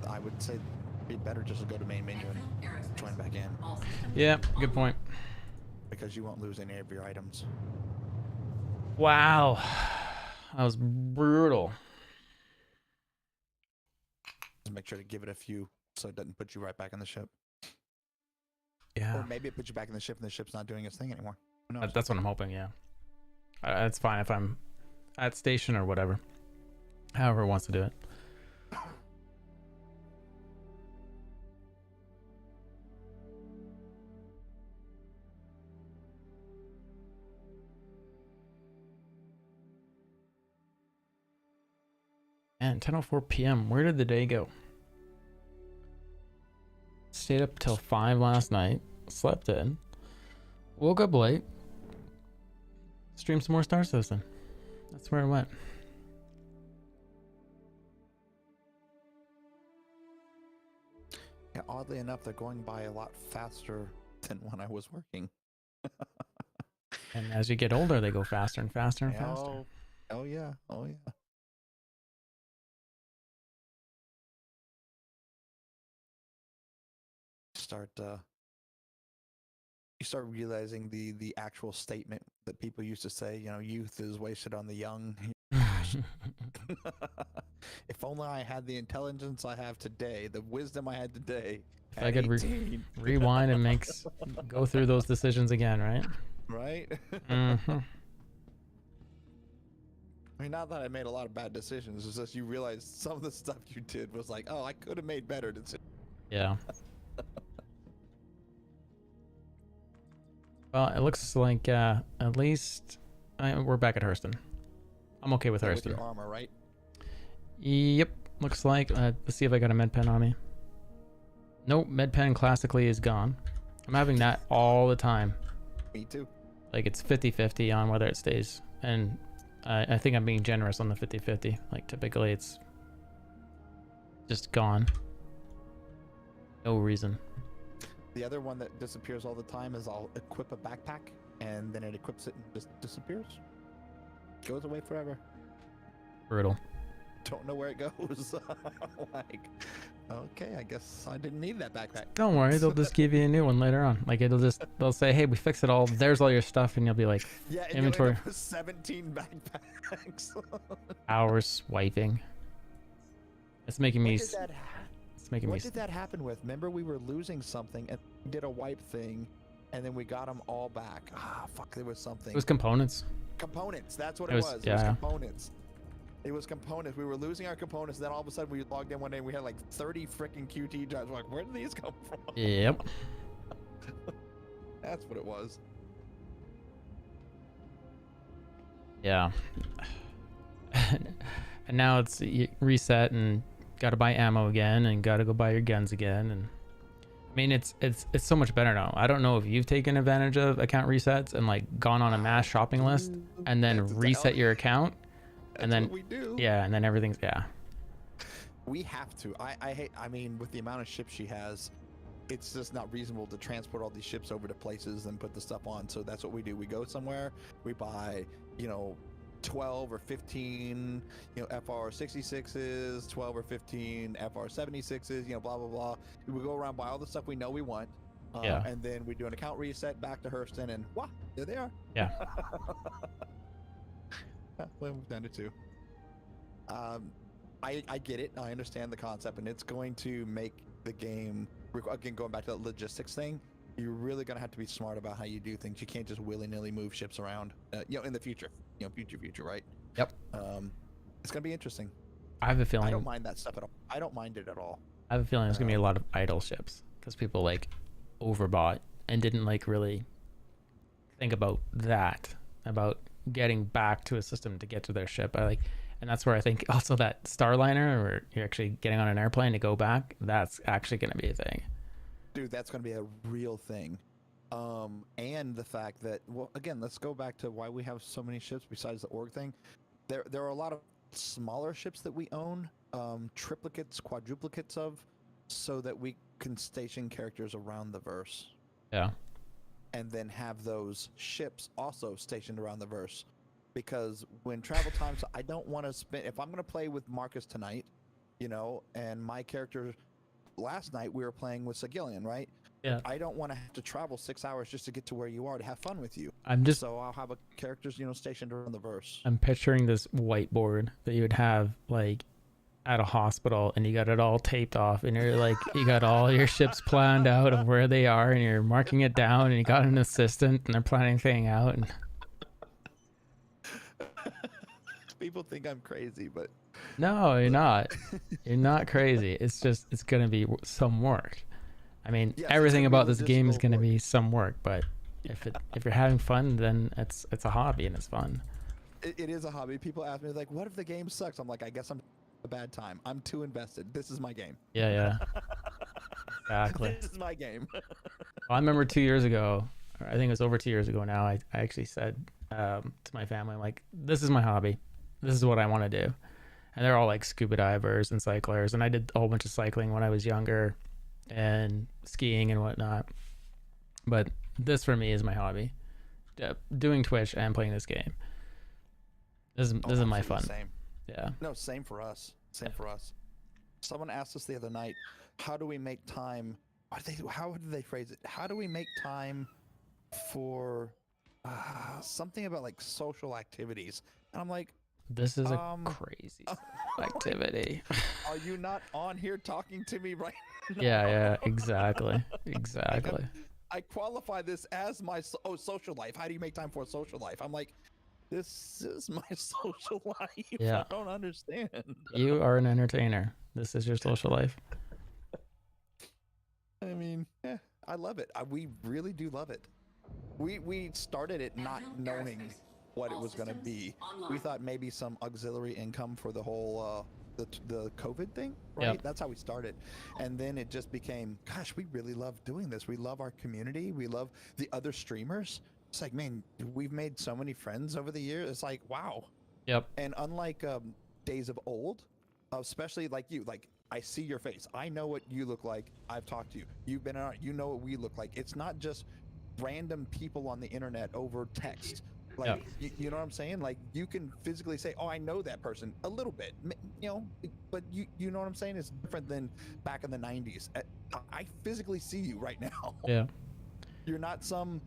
I would say it'd be better just to go to main menu and join back in All systems Yeah, good point. because you won't lose any of your items. Wow, that was brutal. Just make sure to give it a few so it doesn't put you right back in the ship. Yeah, Or maybe it puts you back in the ship and the ship's not doing its thing anymore. Who knows? that's what I'm hoping. Yeah, that's fine if I'm at station or whatever. However it wants to do it. And 10:04 p.m. Where did the day go? Stayed up till 5 last night. Slept in. Woke up late. Streamed some more Star Citizen. That's where it went. Yeah, oddly enough, they're going by a lot faster than when I was working. And as you get older, they go faster and faster and faster. Oh yeah, oh yeah. You start realizing the actual statement that people used to say, you know, youth is wasted on the young. If only I had the intelligence I have today, the wisdom I had today. If at I could 18. rewind and go through those decisions again, right? Right? Mm-hmm. I mean, not that I made a lot of bad decisions. It's just you realize some of the stuff you did was like, oh, I could have made better decisions. Yeah. Well, it looks like at least we're back at Hurston. I'm okay with With Hurston. your armor, right? Yep, looks like. Let's see if I got a med pen on me. Nope, med pen classically is gone. I'm having that all the time. Me too. Like it's 50-50 on whether it stays. And I think I'm being generous on the 50-50. Like typically it's just gone. No reason. The other one that disappears all the time is I'll equip a backpack and then it equips it and just disappears. Goes away forever. Brutal. Don't know where it goes. Like, okay, I guess I didn't need that backpack. Don't worry, they'll just give you a new one later on. Like they'll say, hey, we fixed it all. There's all your stuff. And you'll be like, Yeah, and inventory. you'll end up with 17 backpacks. Hours swiping. It's making me. What did that happen with? Remember we were losing something and we did a wipe thing and then we got them all back. Ah, fuck, there was something. It was components. Components, that's what It it was- was. It yeah. was components. It was components. We were losing our components. Then all of a sudden we logged in one day and we had like 30 freaking QT drives. We're like, where did these come from? Yep. That's what it was. Yeah. And now it's reset and got to buy ammo again and got to go buy your guns again. And I mean, it's so much better now. I don't know if you've taken advantage of account resets and like gone on a mass shopping list and then reset your account. And then what we do. Yeah, and then everything's We have to. I mean, with the amount of ships she has, it's just not reasonable to transport all these ships over to places and put the stuff on. So that's what we do. We go somewhere, we buy, 12 or 15, FR66s, 12 or 15 FR76s, blah, blah, blah. We go around, buy all the stuff we know we want. Yeah. And then we do an account reset back to Hurston and wah, there they are. Yeah. Well, we've done it too. I get it. I understand the concept, and it's going to make the game, again, going back to that logistics thing, you're really going to have to be smart about how you do things. You can't just willy-nilly move ships around, in the future, future, right? Yep. It's going to be interesting. I have a feeling. I don't mind that stuff at all. I don't mind it at all. I have a feeling there's gonna be a lot of idle ships because people like overbought and didn't like really think about getting back to a system to get to their ship. And that's where I think also that Starliner, where you're actually getting on an airplane to go back, that's actually gonna be a thing. Dude, that's going to be a real thing. And the fact that, well, again, let's go back to why we have so many ships besides the org thing. There are a lot of smaller ships that we own, triplicates, quadruplicates of, so that we can station characters around the verse. Yeah. And then have those ships also stationed around the verse. Because when travel times, I don't want to spend, if I'm going to play with Marcus tonight, you know, and my character, last night we were playing with Sigillian, right? Yeah. I don't want to have to travel 6 hours just to get to where you are to have fun with you. So I'll have characters, you know, stationed around the verse. I'm picturing this whiteboard that you would have like at a hospital, and you got it all taped off, and you're like, you got all your ships planned out of where they are, and you're marking it down, and you got an assistant, and they're planning thing out. And people think I'm crazy, but no, you're not. You're not crazy. It's just, it's gonna be some work. I mean, yes, everything about this game is gonna be some work, but if you're having fun, then it's a hobby and it's fun. It is a hobby. People ask me like, "What if the game sucks?" I'm like, "I guess I'm a bad time. I'm too invested. This is my game." Yeah. Exactly. This is my game. Well, I remember 2 years ago, or I think it was over 2 years ago now, I actually said to my family, I'm like, this is my hobby. This is what I want to do. And they're all like scuba divers and cyclers. And I did a whole bunch of cycling when I was younger and skiing and whatnot. But this for me is my hobby. Doing Twitch and playing this game. This is my fun. Same. Yeah. No, same for us. Same for us. Someone asked us the other night, how do we make time? How did they phrase it? How do we make time for something about like social activities? And I'm like, this is a crazy activity. Are you not on here talking to me right now? Yeah, exactly. I qualify this as my social life. How do you make time for a social life? I'm like, this is my social life. Yeah. I don't understand. You are an entertainer. This is your social life. I mean, yeah, I love it. We really do love it. We started it not knowing what it was going to be. We thought maybe some auxiliary income for the whole the COVID thing, right? Yep. That's how we started. And then it just became, gosh, we really love doing this. We love our community. We love the other streamers. It's like, man, we've made so many friends over the years. It's like, wow. Yep. And unlike days of old, especially like you, like I see your face. I know what you look like. I've talked to you. You've been on. You know what we look like. It's not just random people on the internet over text. Like, you know what I'm saying? Like, you can physically say, oh, I know that person a little bit, you know, but you know what I'm saying? It's different than back in the 90s. I physically see you right now. Yeah. You're not some,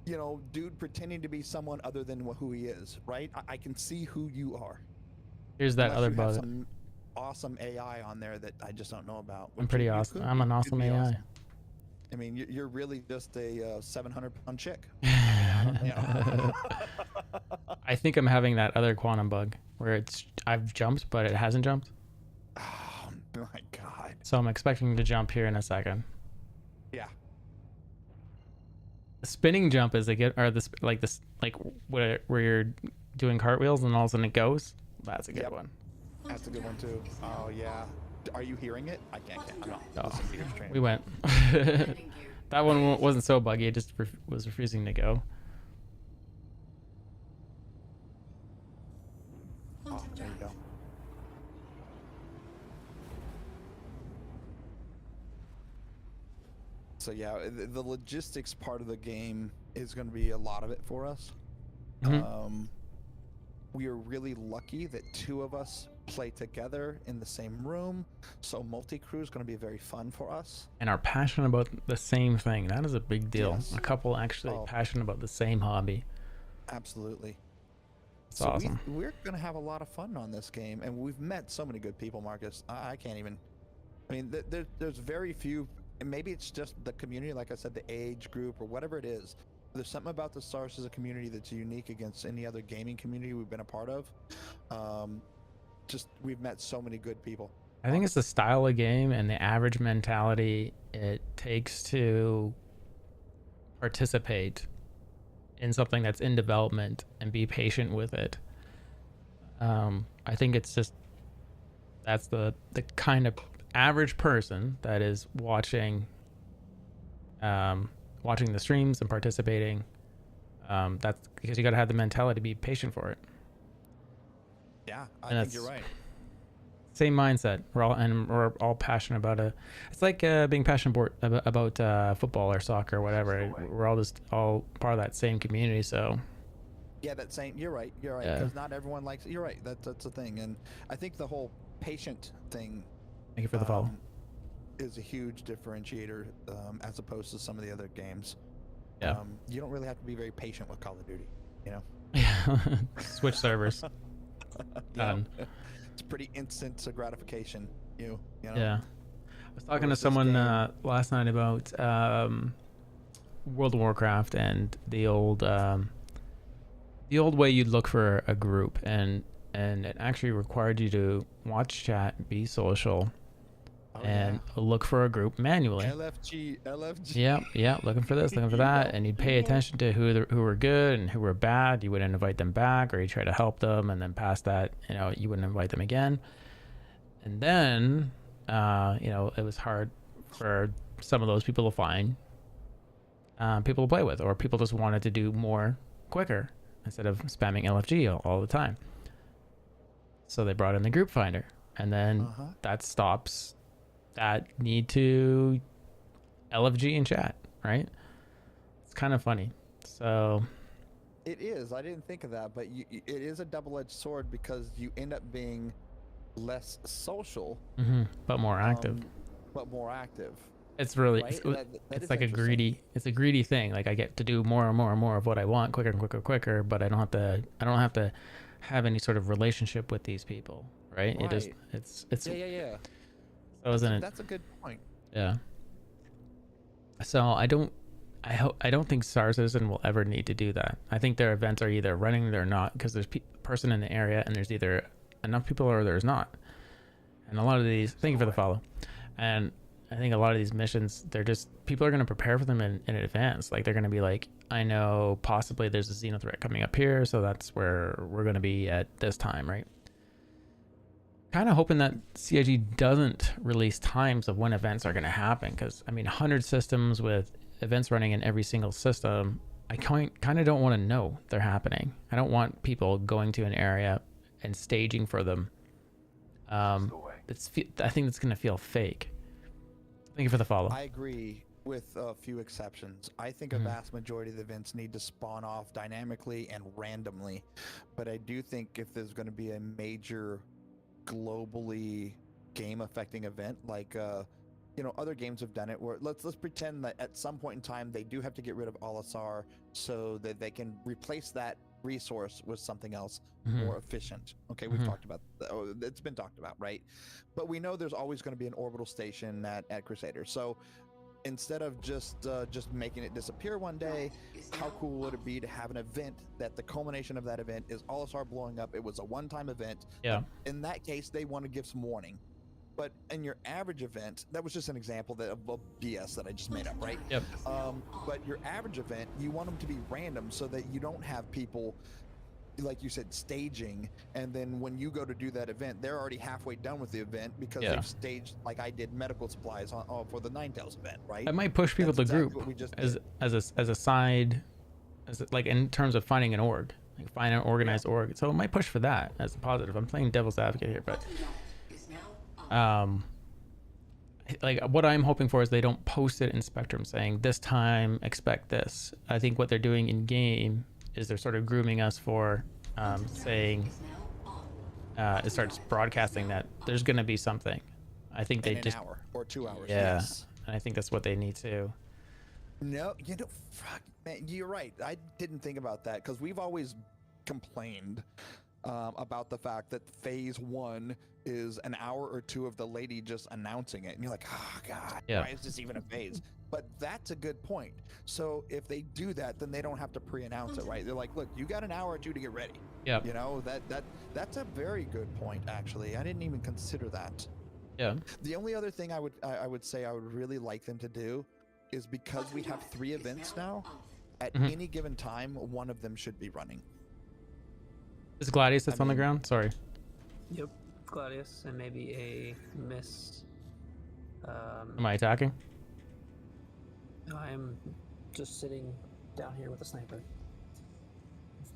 you know, dude pretending to be someone other than who he is, right? I can see who you are. Here's that Unless other you have bug. some awesome AI on there that I just don't know about. I'm pretty awesome. I'm an awesome AI. Awesome. I mean, you're really just a 700-pound chick. I think I'm having that other quantum bug where I've jumped, but it hasn't jumped. Oh my god! So I'm expecting to jump here in a second. Yeah. The spinning jump is where you're doing cartwheels and all of a sudden it goes. That's a good one. That's a good one too. Oh yeah. Are you hearing it? I can't. I'm not. Oh, listening to your stream. we went. That one wasn't so buggy. It just was refusing to go. Oh, there you go. So yeah, the logistics part of the game is going to be a lot of it for us. Mm-hmm. We are really lucky that two of us play together in the same room, so multi-crew is going to be very fun for us. And are passionate about the same thing. That is a big deal. Yes. A couple actually passionate about the same hobby. Absolutely. It's so awesome. We're going to have a lot of fun on this game, and we've met so many good people, Marcus. I can't even. I mean, there's very few. And maybe it's just the community, like I said, the age group or whatever it is. There's something about the Star Citizen community that's unique against any other gaming community we've been a part of. Just we've met so many good people. I think it's the style of game and the average mentality it takes to participate in something that's in development and be patient with it. I think it's just that's the kind of average person that is watching watching the streams and participating. That's because you got to have the mentality to be patient for it. Yeah, I And think you're that's- right. Same mindset. We're all passionate about it. It's like being passionate about football or soccer or whatever. We're all just all part of that same community. So Yeah, that same. You're right. You're right. Yeah. Because not everyone likes. You're right. That's the thing, and I think the whole patient thing. thank you for the follow. Is a huge differentiator as opposed to some of the other games. Yeah. You don't really have to be very patient with Call of Duty. You know. Yeah. Switch servers. Done. It's pretty instant gratification. You know. Yeah. I was talking to Versus someone game. last night about World of Warcraft and the old way you'd look for a group, and it actually required you to watch chat, be social, and look for a group manually. LFG. Yeah, looking for this, looking for that, and you'd pay attention to who were good and who were bad. You wouldn't invite them back, or you try to help them, and then past that, you wouldn't invite them again. And then, it was hard for some of those people to find people to play with, or people just wanted to do more quicker instead of spamming LFG all the time. So they brought in the group finder, and then that stops that need to LFG and chat, right? It's kind of funny. So It is. I didn't think of that, but it is a double-edged sword because you end up being less social, but more active. But more active. It's really Right? That it's is like a greedy thing. Like I get to do more and more and more of what I want quicker and quicker, but I don't have to have any sort of relationship with these people, right? It just it's Yeah. So isn't it? That's a good point. Yeah. So I don't think Star Citizen will ever need to do that. I think their events are either running or they're not, because there's person in the area and there's either enough people or there's not. And a lot of these, thank you for the follow. And I think a lot of these missions, they're just, people are going to prepare for them in advance. Like they're going to be like, I know possibly there's a Xeno threat coming up here, so that's where we're going to be at this time, right? Kind of hoping that CIG doesn't release times of when events are going to happen, because 100 systems with events running in every single system, I kind of don't want to know they're happening. I don't want people going to an area and staging for them. I think it's going to feel fake. Thank you for the follow. I agree with a few exceptions. I think a vast majority of the events need to spawn off dynamically and randomly, but I do think if there's going to be a major globally game affecting event, like other games have done it, where let's pretend that at some point in time they do have to get rid of Al-Asar so that they can replace that resource with something else more efficient. Okay, we've talked about it's been talked about, right? But we know there's always going to be an orbital station at Crusader. So instead of just making it disappear one day, how cool would it be to have an event that the culmination of that event is Al-Asar blowing up? It was a one-time event. Yeah. In that case, they want to give some warning. But in your average event, that was just an example of BS that I just made up, right? Yep. But your average event, you want them to be random so that you don't have people, like you said, staging, and then when you go to do that event, they're already halfway done with the event because they've staged, like I did medical supplies for the Ninetales event, right? I might push people That's to exactly group what we just as did. a side, like in terms of finding an org, like find an organized org. So I might push for that as a positive. I'm playing devil's advocate here, but like what I'm hoping for is they don't post it in Spectrum saying this time expect this. I think what they're doing in game is they're sort of grooming us for saying it starts broadcasting that there's going to be something. I think they in an just hour or 2 hours. yeah, Yes. and I think that's what they need to. No, fuck, man, you're right. I didn't think about that because we've always complained about the fact that phase 1 is an hour or 2 of the lady just announcing it, and you're like, oh god, why is this even a phase? But that's a good point. So if they do that, then they don't have to pre-announce it, right? They're like, look, you got an hour or 2 to get ready. Yeah. That's a very good point, actually. I didn't even consider that. Yeah. The only other thing I would say I would really like them to do is, because we have 3 events now, at any given time, one of them should be running. Is Gladius that's on the ground? Sorry. Yep, Gladius, and maybe a miss. Am I attacking? I'm just sitting down here with a sniper.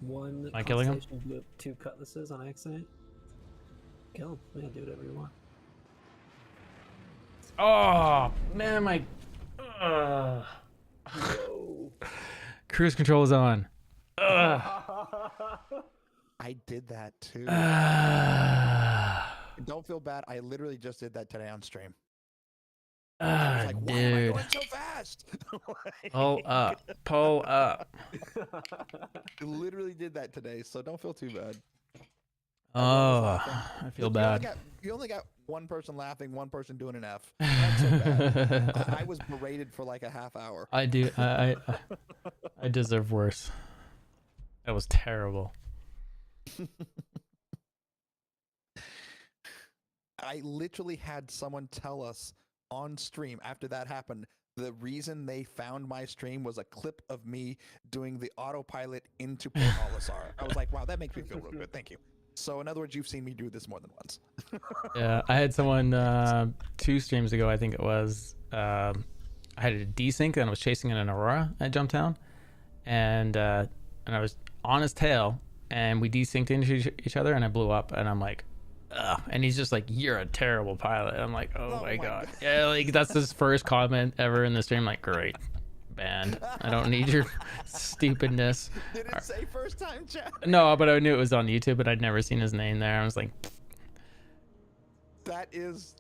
One Am I killing him? Constellation blew up 2 cutlasses on accident. Kill him. Yeah, do whatever you want. Oh man, my Whoa. cruise control is on. I did that too. Don't feel bad. I literally just did that today on stream. I was like, why am I dude. going so fast? Pull up. Pull up. I literally did that today, so don't feel too bad. Oh, I feel bad. You only got one person laughing, one person doing an F. Not so bad. I was berated for like a half hour. I do. I deserve worse. That was terrible. I literally had someone tell us on stream after that happened, the reason they found my stream was a clip of me doing the autopilot into Port Olisar. I was like, wow, that makes me feel real good. Thank you. So in other words, you've seen me do this more than once. Yeah, I had someone 2 streams ago, I think it was. I had a desync and I was chasing an Aurora at Jumptown, and I was on his tail, and we desynced into each other, and I blew up, and I'm like, ugh. And he's just like, "You're a terrible pilot." I'm like, "Oh, my god!" Yeah, like that's his first comment ever in the stream. Like, great, banned. I don't need your stupidness. Did it say first time chat? No, but I knew it was on YouTube, but I'd never seen his name there. I was like, that is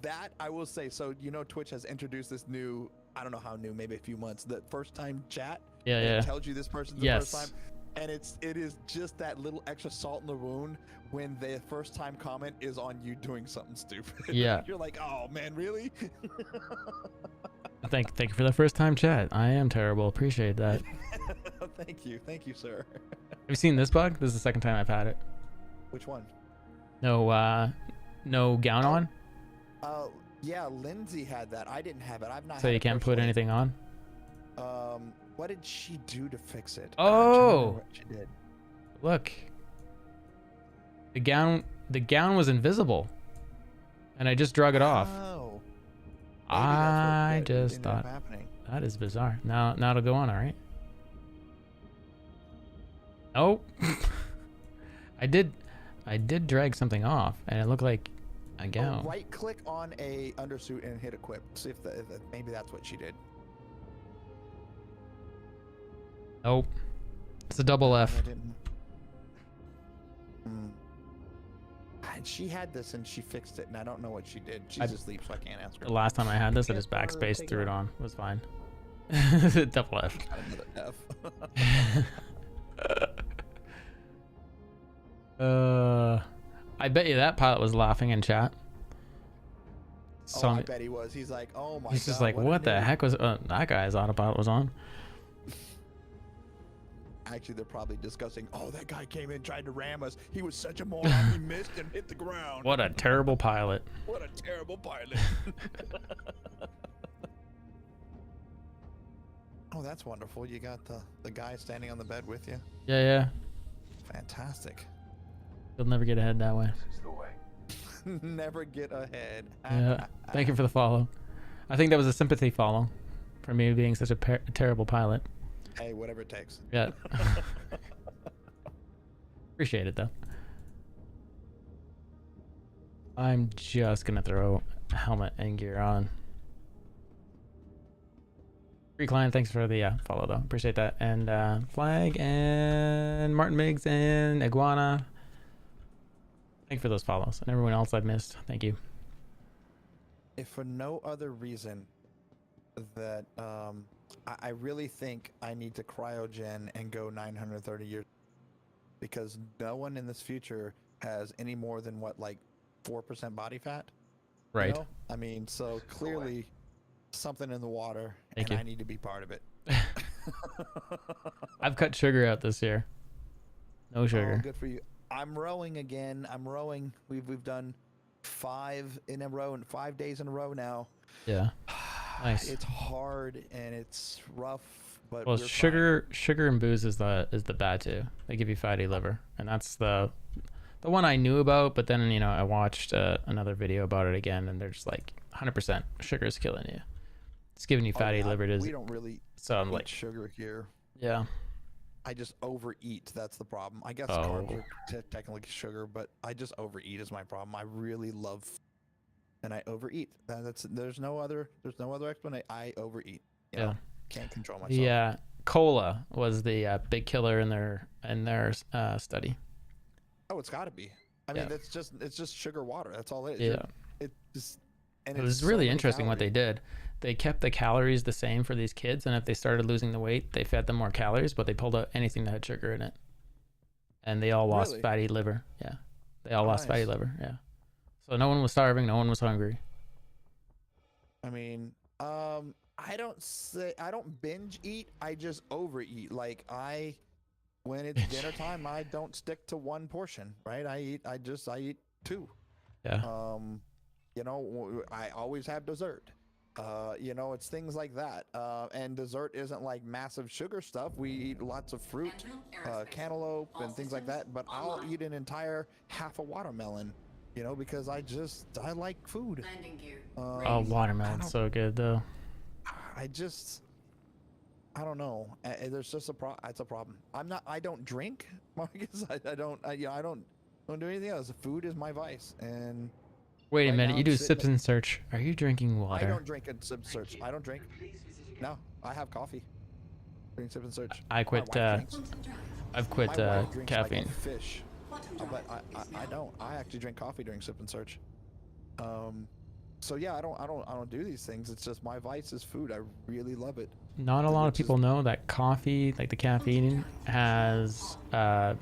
that I will say. So Twitch has introduced this new, I don't know how new, maybe a few months, the first time chat. Yeah, and yeah. It tells you this person's the first time. And it is just that little extra salt in the wound when the first time comment is on you doing something stupid. Yeah. You're like, oh man, really? Thank you for the first time chat. I am terrible. Appreciate that. Thank you, sir. Have you seen this bug? This is the second time I've had it. Which one? No gown on. Yeah, Lindsay had that. I didn't have it. I've not. So had you it can't put personally. anything on. What did she do to fix it? Oh. I'm trying to remember what she did. Look. The gown was invisible, and I just drug it off. Oh. I Maybe that's just what ended up thought happening. that is bizarre. Now it'll go on, all right. Oh, I did drag something off, and it looked like a gown. Right click on a undersuit and hit equip. See if maybe that's what she did. Nope. It's a double F. I didn't. And she had this and she fixed it, and I don't know what she did. She's asleep, so I can't ask her. The last time I had this, I just backspace threw it on. It was fine. Double F. Got another F. I bet you that pilot was laughing in chat. I bet he was. He's like, oh my god. He's just like, what the heck was that guy's autopilot was on? Actually, they're probably discussing, oh, that guy came in, tried to ram us. He was such a moron. He missed and hit the ground. What a terrible pilot. What a terrible pilot. Oh, that's wonderful. You got the guy standing on the bed with you. Yeah. Fantastic. You'll never get ahead that way. Never get ahead. Yeah. Thank you for the follow. I think that was a sympathy follow for me being such a terrible pilot. Hey, whatever it takes. Yeah. Appreciate it though. I'm just gonna throw helmet and gear on. Recline, thanks for the follow though. Appreciate that. And Flag and Martin Miggs and Iguana. Thank you for those follows. And everyone else I've missed. Thank you. If for no other reason that I really think I need to cryogen and go 930 years, because no one in this future has any more than 4% body fat. Right. I mean, so clearly something in the water, Thank and you. I need to be part of it. I've cut sugar out this year. No sugar. Oh, good for you. I'm rowing again. I'm rowing. We've done 5 in a row and 5 days in a row now. Yeah. Nice. It's hard and it's rough, but Well, we're sugar and booze is the bad too. They give you fatty liver, and that's the one I knew about. But then I watched another video about it again, and they're just like 100% sugar is killing you. It's giving you fatty liver We disease. don't really So I'm eat like, sugar here. yeah. I just overeat. That's the problem. I guess Oh. carbs are technically sugar, but I just overeat is my problem. I really love, and I overeat. There's no other explanation. I overeat. You know? Can't control myself. Yeah, cola was the big killer in their study. Oh, it's got to be. I mean, Yeah. it's just sugar water. That's all it is. Yeah. It just and It it's was so really many interesting what calories. they did. They kept the calories the same for these kids, and if they started losing the weight, they fed them more calories, but they pulled out anything that had sugar in it. And they all lost Really? fatty liver. Yeah. They all lost fatty Nice. liver. Yeah. So no one was starving, no one was hungry. I mean, I don't binge eat. I just overeat. Like when it's dinner time, I don't stick to one portion, right? I eat two. Yeah. You know, I always have dessert. You know, it's things like that. And dessert isn't like massive sugar stuff. We eat lots of fruit, cantaloupe, and things like that. But I'll eat an entire half a watermelon, you know, because I like food. Landing gear. Oh, watermelon's so good though. I don't know. There's just it's a problem. I don't drink, Marcus. I don't do anything else. Food is my vice. And Wait a right minute, now you I'm do sitting sips and search. Are you drinking water? I don't drink and sip and search. I don't drink. No, I have coffee. Drink sip and search. I quit, My wife drinks. I've quit My wife drinks caffeine. Like a fish. But I don't. I actually drink coffee during sip and search. So yeah, I don't do these things. It's just my vice is food. I really love it. Not a lot of Which is- people know that coffee, like the caffeine, has a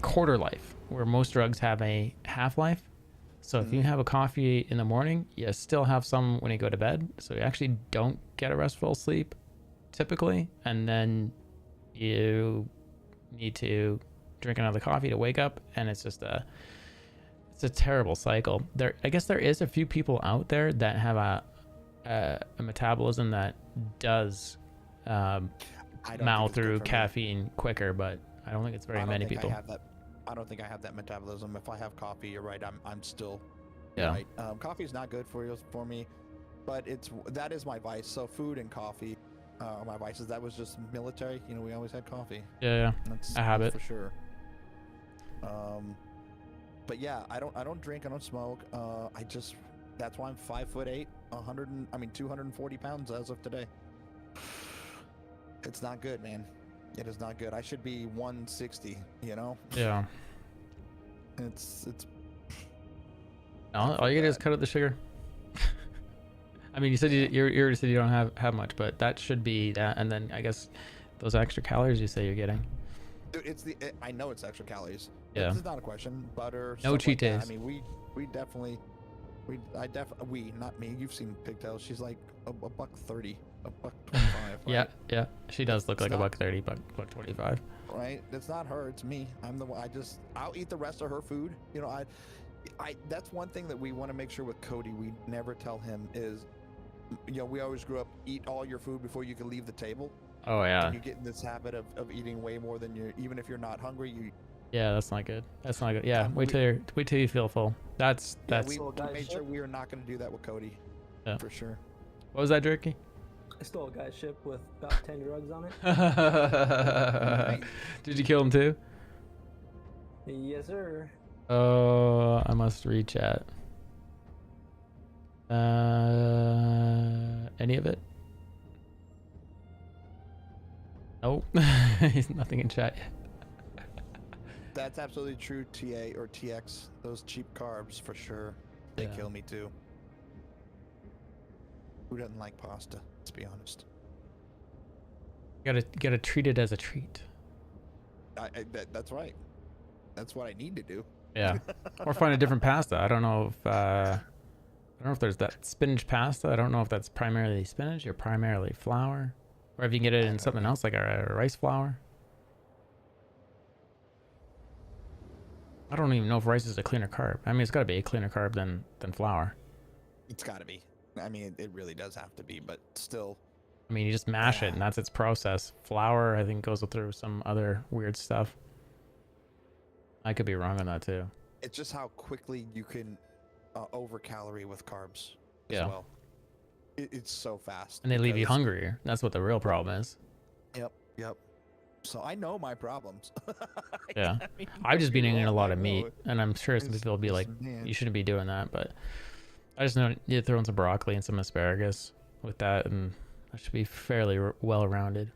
quarter life, where most drugs have a half-life. So if you have a coffee in the morning, you still have some when you go to bed. So you actually don't get a restful sleep, typically. And then you need to drink another coffee to wake up, and it's just it's a terrible cycle. I guess there is a few people out there that have a metabolism that does I don't think mow it's good through for me. caffeine quicker, but I don't think it's very I don't many think people. I don't think I have that metabolism. If I have coffee, you're right. I'm still Yeah. right. Coffee is not good for me, but that is my vice. So food and coffee are my vices. That was just military. You know, we always had coffee. Yeah, That's a habit. for sure. But yeah, I don't drink. I don't smoke. That's why I'm 5'8", 240 pounds as of today. It's not good, man. It is not good. I should be 160. You know. Yeah. It's All you gotta do is cut out the sugar. I mean, you said you already said you don't have much, but that should be that, and then I guess those extra calories you say you're getting. Dude, I know it's extra calories. Yeah. This is not a question. Butter. No stuff cheat like that. days. I mean, not me. You've seen Pigtails. She's like a $1.30, $1.25. Right? Yeah, yeah. She does look It's like not- $1.30, $1.25. Right. It's not her. It's me. I'm the one. I'll eat the rest of her food. You know, that's one thing that we want to make sure with Cody. We never tell him is, you know, we always grew up eat all your food before you can leave the table. Oh yeah. And you get in this habit of eating way more than even if you're not hungry. Yeah, that's not good. That's not good. Yeah, Um, wait till you feel full. That's We guys made sure ship? we are not going to do that with Cody. Yeah. For sure. What was that, Jerky? I stole a guy's ship with about 10 drugs on it. Did you kill him too? Yes, sir. Oh, I must read chat. Any of it? Nope. He's nothing in chat yet. That's absolutely true, TA or TX. Those cheap carbs, for sure. They Yeah. kill me too. Who doesn't like pasta? Let's be honest. Gotta treat it as a treat. That's right. That's what I need to do. Yeah. Or find a different pasta. I don't know if there's that spinach pasta. I don't know if that's primarily spinach or primarily flour, or if you can get it in something else like a rice flour. I don't even know if rice is a cleaner carb. I mean, it's got to be a cleaner carb than flour. It's got to be. I mean, it really does have to be, but still. I mean, you just mash it, and that's its process. Flour, I think, goes through some other weird stuff. I could be wrong on that too. It's just how quickly you can over-calorie with carbs as Yeah. well. it's so fast. And they leave you because- hungrier. That's what the real problem is. Yep. So I know my problems. Yeah. I mean, I've just been don't get me eating a wrong, lot I of meat, know. and I'm sure some It's- people will be it's- like, man. you shouldn't be doing that, but I just know you throw in some broccoli and some asparagus with that, and I should be fairly well-rounded.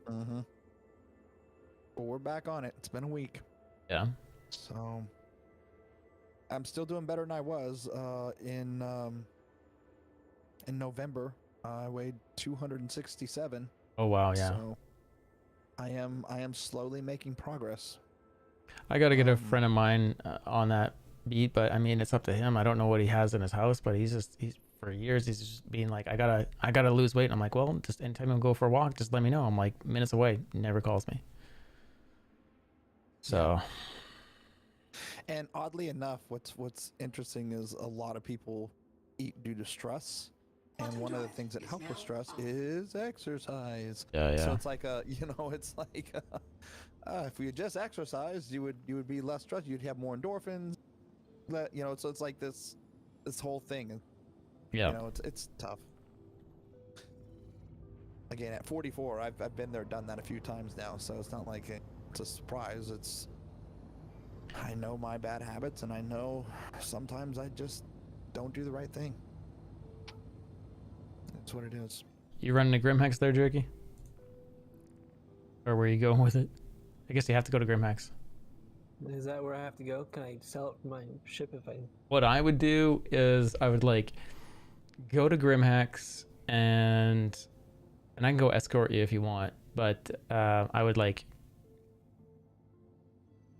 Mm-hmm. Well, we're back on it. It's been a week. Yeah. So I'm still doing better than I was in November. I weighed 267. Oh wow, yeah. So I am slowly making progress. I got to get a friend of mine on that beat, but I mean, it's up to him. I don't know what he has in his house, but he's for years he's just being like, I gotta lose weight. And I'm like, well, just anytime you go for a walk, just let me know. I'm like minutes away. He never calls me. So And oddly enough, what's interesting is a lot of people eat due to stress. And one of the things that help with stress is exercise. yeah. So it's like it's like if you just exercised, you would be less stressed. You'd have more endorphins. So it's like this whole thing. Yeah. It's tough. Again, at 44, I've been there, done that a few times now. So it's not like it's a surprise. I know my bad habits, and I know sometimes I just don't do the right thing. That's what it is. You running a Grimhex there, Jerky? Or where you going with it? I guess you have to go to Grimhex. Is that where I have to go? Can I sell it from my ship if I? What I would do is I would like go to Grimhex and I can go escort you if you want, but I would like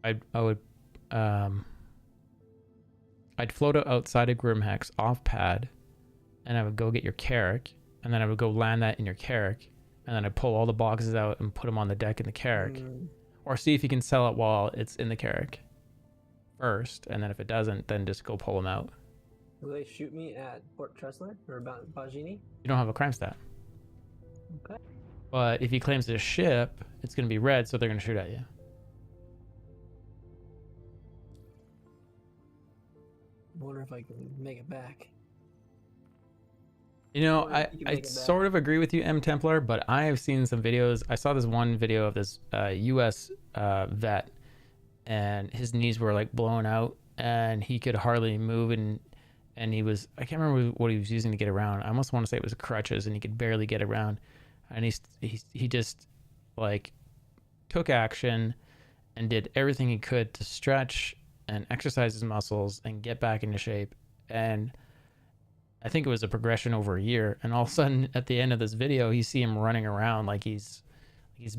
I'd float outside of Grimhex off pad, and I would go get your Carrack, and then I would go land that in your Carrack, and then I'd pull all the boxes out and put them on the deck in the Carrack, or see if you can sell it while it's in the Carrack first, and then if it doesn't, then just go pull them out. Will they shoot me at Port Tressler or Bajini? You don't have a crime stat. Okay. But if he claims the ship, it's going to be red, so they're going to shoot at you. I wonder if I can make it back. You know, Or you can I make it back. sort of agree with you, M. Templar, but I have seen some videos. I saw this one video of this U.S. Vet, and his knees were like blown out, and he could hardly move, and he was, I can't remember what he was using to get around. I almost want to say it was crutches, and he could barely get around. And he just like took action and did everything he could to stretch and exercise his muscles and get back into shape. And I think it was a progression over a year. And all of a sudden at the end of this video, you see him running around like he's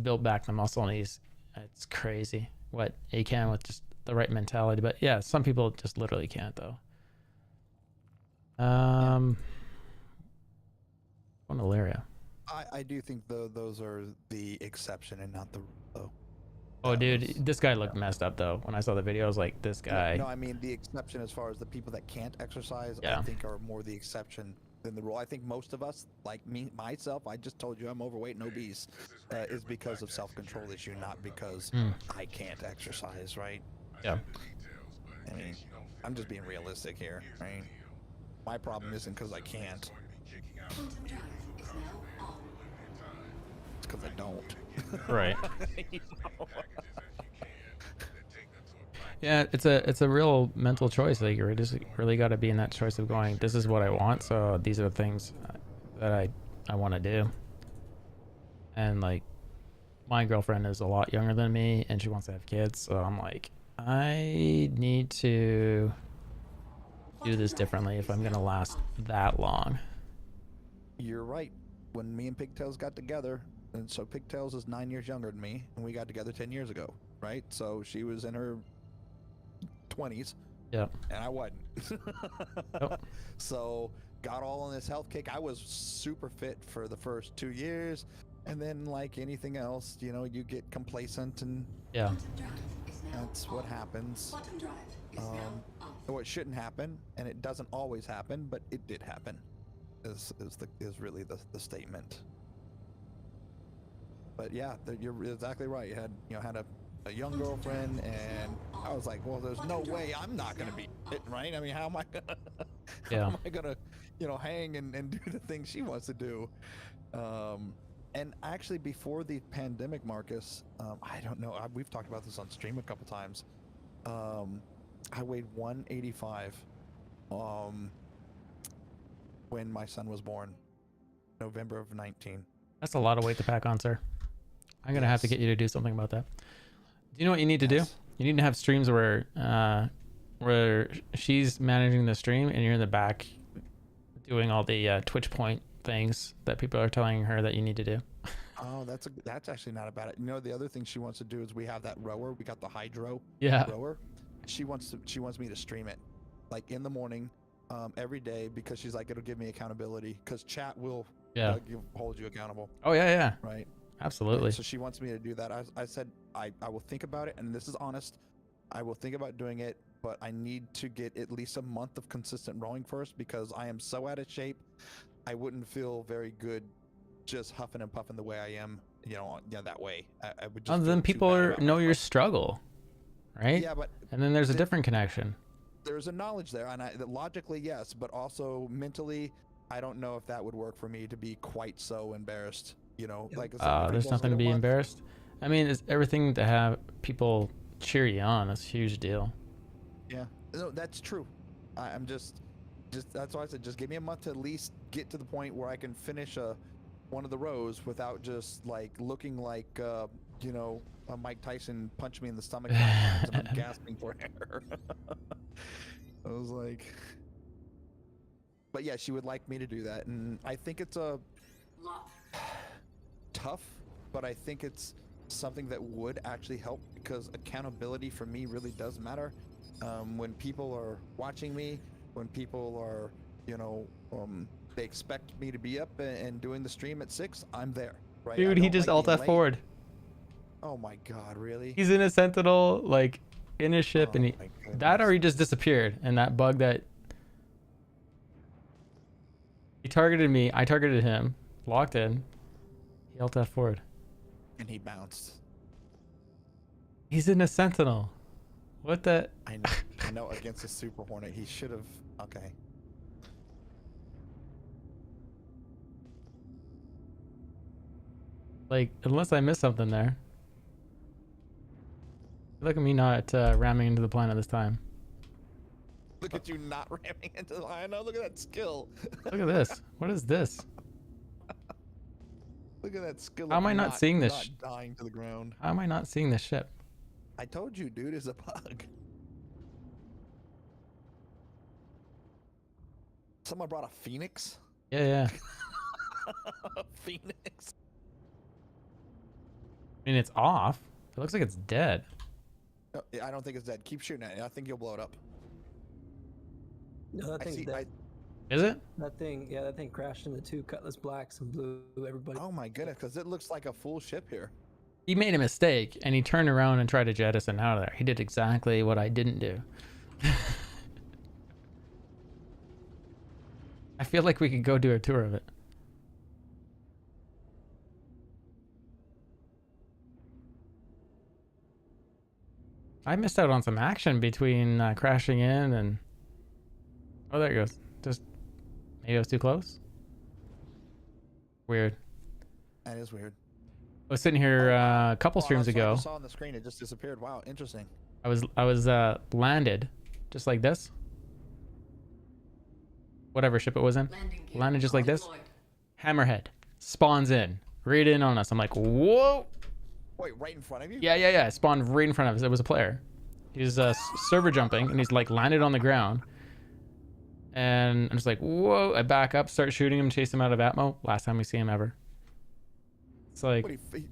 built back the muscle, and it's crazy what he can with just the right mentality. But yeah, some people just literally can't though. Malaria. I do think those are the exception and not the rule, though. Oh, dude, this guy looked messed up though. When I saw the video, I was like, this guy. No, I mean the exception as far as the people that can't exercise. Yeah. I think are more the exception than the rule. I think most of us, like myself, I just told you I'm overweight and obese, is because of self-control issue, not because I can't exercise, right? Yeah. I mean, I'm just being realistic here, right? My problem isn't because I can't. Quantum drive is now on. It's because I don't. Right. You know? Yeah, it's a real mental choice. Like you just really got to be in that choice of going, this is what I want, so these are the things that I want to do. And like, my girlfriend is a lot younger than me, and she wants to have kids, so I'm like, I need to do this differently if I'm gonna last that long. You're right. When me and Pigtails got together, and so Pigtails is 9 years younger than me, and we got together 10 years ago, right? So she was in her 20s. Yeah. And I wasn't. Yep. So got all on this health kick. I was super fit for the first 2 years, and then like anything else, you know, you get complacent, and Yeah. Quantum drive is now that's what happens. Quantum drive is now on. Or it shouldn't happen, and it doesn't always happen, but it did happen. Is really the statement. But yeah, you're exactly right. You had a a young girlfriend, and I was like, well, there's no way I'm not gonna be it, right? I mean, how am I gonna, Yeah. how am I gonna, hang and do the things she wants to do? And actually, before the pandemic, Marcus, I don't know. We've talked about this on stream a couple times. I weighed 185 when my son was born, November of 19. That's a lot of weight to pack on, sir. I'm gonna have to get you to do something about that. Do you know what you need to do? You need to have streams where she's managing the stream and you're in the back doing all the Twitch point things that people are telling her that you need to do. Oh, that's actually not a bad. The other thing she wants to do is we have that rower. We got the hydro rower. She wants me to stream it, like in the morning, every day, because she's like, it'll give me accountability, because chat will hold you accountable. Oh yeah. Right. Absolutely. Right, so she wants me to do that. I said I will think about it, and this is honest. I will think about doing it, but I need to get at least a month of consistent rowing first, because I am so out of shape. I wouldn't feel very good just huffing and puffing the way I am, that way. I would just then people know your struggle, right? Yeah, but and then there's a different connection. There's a knowledge there, and logically yes, but also mentally, I don't know if that would work for me to be quite so embarrassed. Like there's nothing to be embarrassed. I mean, it's everything to have people cheer you on. That's a huge deal. Yeah, no, that's true. I'm just that's why I said just give me a month to at least get to the point where I can finish one of the rows without just like looking like Mike Tyson punched me in the stomach and I'm gasping for air. I was like, but yeah, she would like me to do that, and I think it's tough, but I think it's something that would actually help, because accountability for me really does matter. When people are watching me, when people are, they expect me to be up and doing the stream at 6, I'm there, right? Dude, he just alt F forward. Oh my god, really? He's in a Sentinel, like in his ship, and or he just disappeared, and that bug that he targeted me, I targeted him, locked in, he alt F forward. And he bounced. He's in a Sentinel. What the? I know, against a Super Hornet, he should have. Okay. Like, unless I missed something there. Look at me not ramming into the planet this time. Look at you not ramming into the line. No, look at that skill. Look at this. What is this? Look at that skill. How am I not seeing this? Not dying to the ground. How am I not seeing this ship? I told you, dude, it's a bug. Someone brought a Phoenix? Yeah. A Phoenix. I mean, it's off. It looks like it's dead. No, I don't think it's dead. Keep shooting at it. I think you'll blow it up. No, that thing's dead. Is it? That thing crashed into 2 Cutlass Blacks and blew everybody. Oh my goodness, because it looks like a full ship here. He made a mistake, and he turned around and tried to jettison out of there. He did exactly what I didn't do. I feel like we could go do a tour of it. I missed out on some action between crashing in and... Oh, there it goes. Just... Maybe I was too close? Weird. That is weird. I was sitting here a couple streams ago. I saw on the screen, it just disappeared. Wow, interesting. I was landed, just like this. Whatever ship it was in. Landed just like this. Hammerhead spawns in, right in on us. I'm like, whoa. Wait, right in front of you? Yeah. Spawned right in front of us. It was a player. He was server jumping, and he's like landed on the ground. And I'm just like, whoa. I back up, start shooting him, chase him out of Atmo. Last time we see him ever. It's like... What, he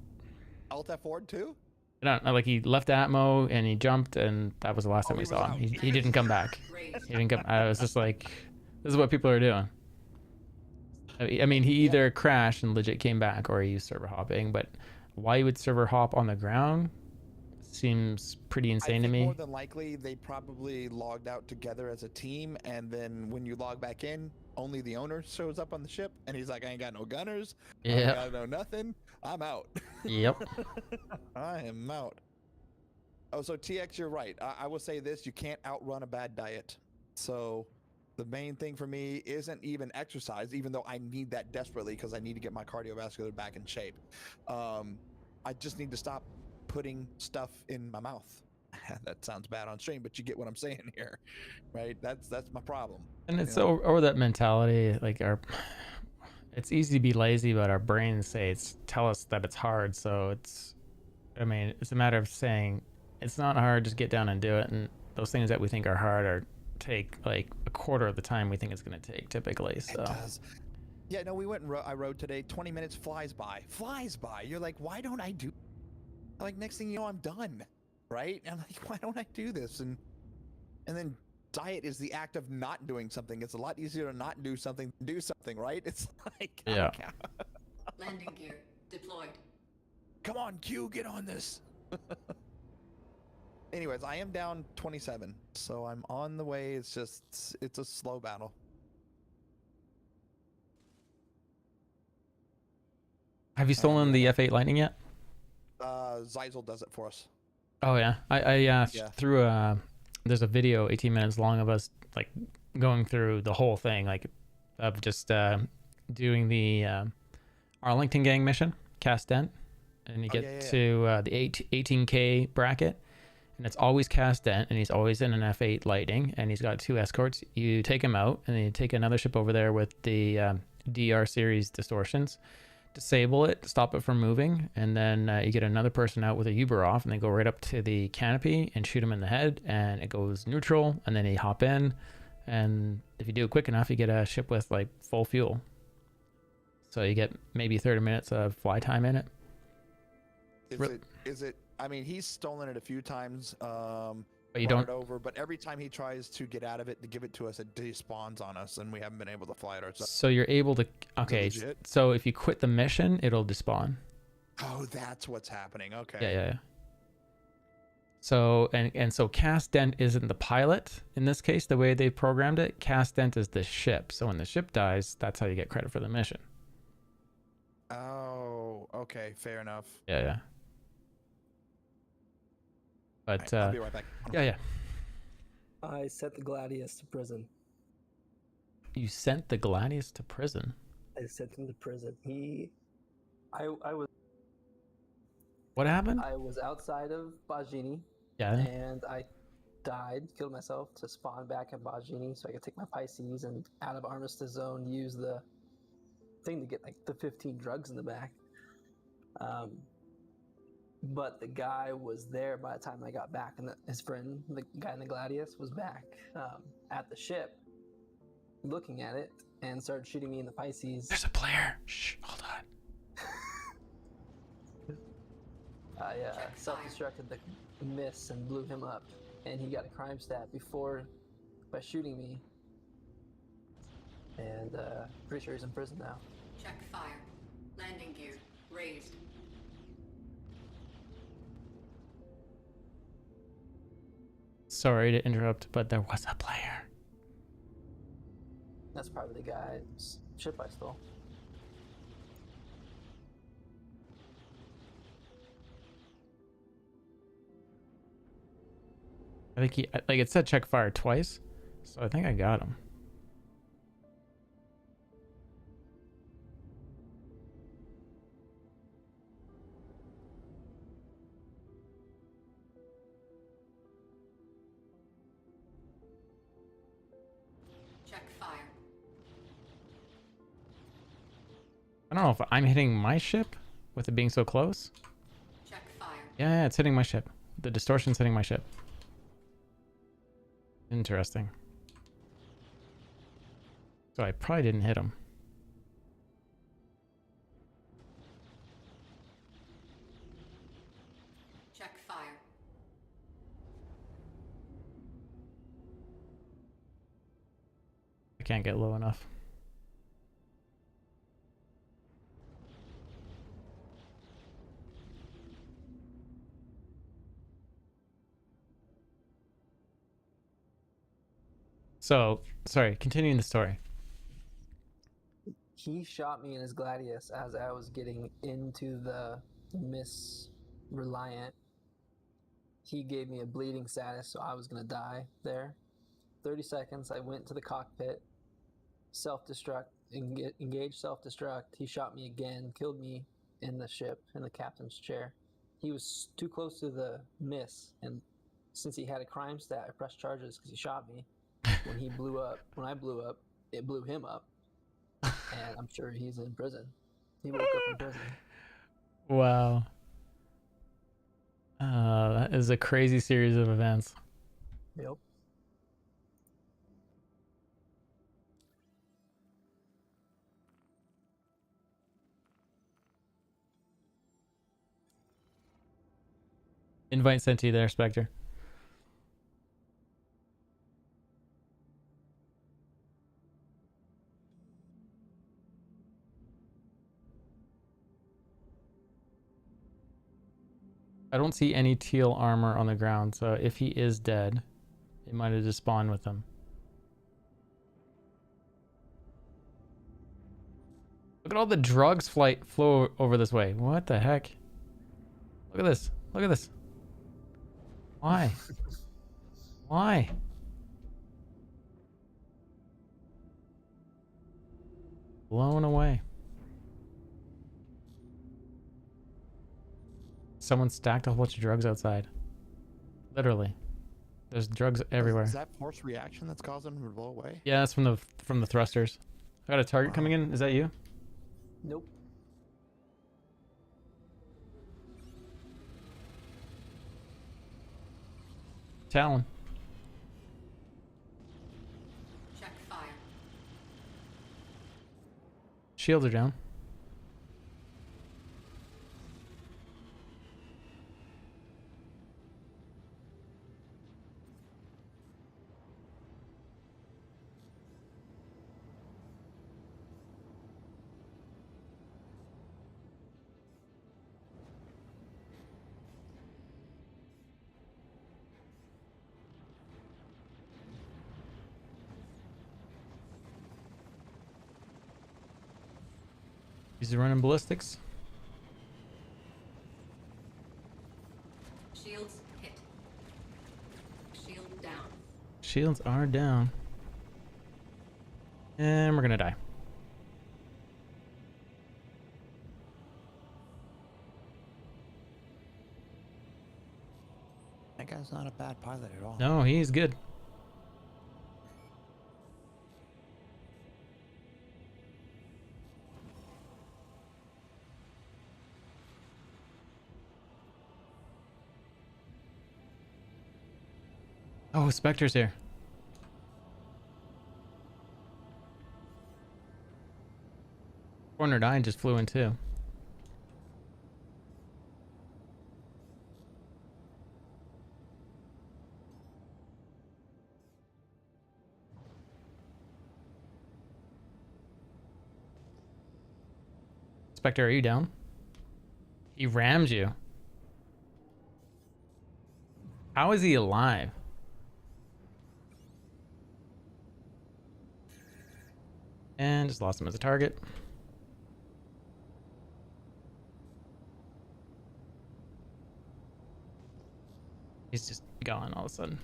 alt F4 too? Like he left Atmo and he jumped, and that was the last time we saw him. He didn't come back. He didn't come. I was just like, this is what people are doing. I mean, he either crashed and legit came back, or he used server hopping. But why you would server hop on the ground seems pretty insane to me. More than likely, they probably logged out together as a team, and then when you log back in, only the owner shows up on the ship, and he's like, I ain't got no gunners. I ain't got no nothing. I'm out. Yep. I am out. Oh, so TX, you're right. I will say this: you can't outrun a bad diet. So, the main thing for me isn't even exercise, even though I need that desperately because I need to get my cardiovascular back in shape. I just need to stop putting stuff in my mouth. That sounds bad on stream, but you get what I'm saying here, right? That's my problem. And it's You know? over that mentality. Like it's easy to be lazy, but our brains tell us that it's hard. So it's a matter of saying it's not hard. Just get down and do it. And those things that we think are hard take like a quarter of the time we think it's going to take typically. So. It does. Yeah, no, we went and I rode today. 20 minutes flies by. You're like, why don't I do? Like next thing you know, I'm done, right? And I'm like, why don't I do this? And then diet is the act of not doing something. It's a lot easier to not do something than do something, right? It's like, yeah. Landing gear deployed. Come on, Q, get on this. Anyways, I am down 27, so I'm on the way. It's a slow battle. Have you stolen the F8 Lightning yet? Zeisel does it for us. Oh yeah, I through there's a video 18 minutes long of us like going through the whole thing, like of just doing the Arlington Gang mission, Cast Dent, and you get to the 18K bracket. And it's always Cast Dent, and he's always in an F8 Lightning, and he's got 2 escorts. You take him out, and then you take another ship over there with the DR series distortions, disable it, stop it from moving, and then you get another person out with a Uber-off, and they go right up to the canopy and shoot him in the head, and it goes neutral, and then you hop in, and if you do it quick enough, you get a ship with like full fuel. So you get maybe 30 minutes of fly time in it. Is it? I mean, he's stolen it a few times. But you don't. Over, but every time he tries to get out of it to give it to us, it despawns on us, and we haven't been able to fly it ourselves. So you're able to. Okay. So if you quit the mission, it'll despawn. Oh, that's what's happening. Okay. Yeah. So and so Cast Dent isn't the pilot in this case. The way they programmed it, Cast Dent is the ship. So when the ship dies, that's how you get credit for the mission. Oh, okay, fair enough. Yeah. But I'll be right back. Yeah. I sent the Gladius to prison. You sent the Gladius to prison? I sent him to prison. I was. What happened? I was outside of Bajini. Yeah. And I killed myself to spawn back in Bajini so I could take my Pisces and out of Armistice Zone use the thing to get like the 15 drugs in the back. But the guy was there by the time I got back, and his friend, the guy in the Gladius, was back at the ship, looking at it, and started shooting me in the Pisces. There's a player. Shh, hold on. I self-destructed the miss and blew him up, and he got a crime stat by shooting me. And pretty sure he's in prison now. Check fire. Landing gear raised. Sorry to interrupt, but there was a player. That's probably the guy's ship I stole. I think it said check fire twice, so I think I got him. Check fire. I don't know if I'm hitting my ship with it being so close. Check fire. Yeah, it's hitting my ship. The distortion's hitting my ship. Interesting. So I probably didn't hit him. Check fire. I can't get low enough. So, sorry, continuing the story. He shot me in his Gladius as I was getting into the Miss Reliant he gave me a bleeding status, so I was gonna die there. 30 seconds, I went to the cockpit, self-destruct, engage self-destruct. He shot me again, killed me in the ship, in the captain's chair. He was too close to the miss, and since he had a crime stat, I pressed charges because he shot me. When he blew up, when I blew up, it blew him up, and I'm sure he's in prison. He woke up in prison. Wow. That is a crazy series of events. Yep. Invite sent to you there, Spectre. I don't see any teal armor on the ground, so if he is dead, it might have just spawned with him. Look at all the drugs flow over this way. What the heck? Look at this. Look at this. Why? Why? Blown away. Someone stacked a whole bunch of drugs outside. Literally. There's drugs everywhere. Is that force reaction that's causing them to blow away? Yeah, that's from the thrusters. I got a target coming in. Is that you? Nope. Talon. Check fire. Shields are down. He's running ballistics. Shields hit. Shield down. Shields are down. And we're gonna die. That guy's not a bad pilot at all. No, he's good. Oh, Spectre's here. Cornered Eye just flew in too. Spectre, are you down? He rammed you. How is he alive? And just lost him as a target. He's just gone all of a sudden.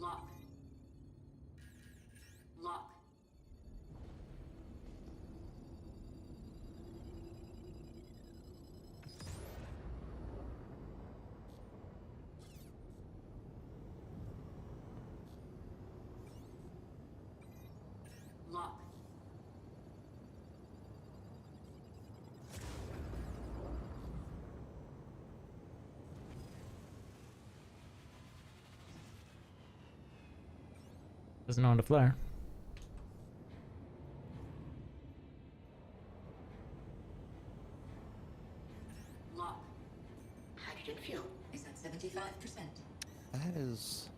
Lock. Lock. Lock. Doesn't know how to flare. Lock. Hydrogen fuel is at 75%. That is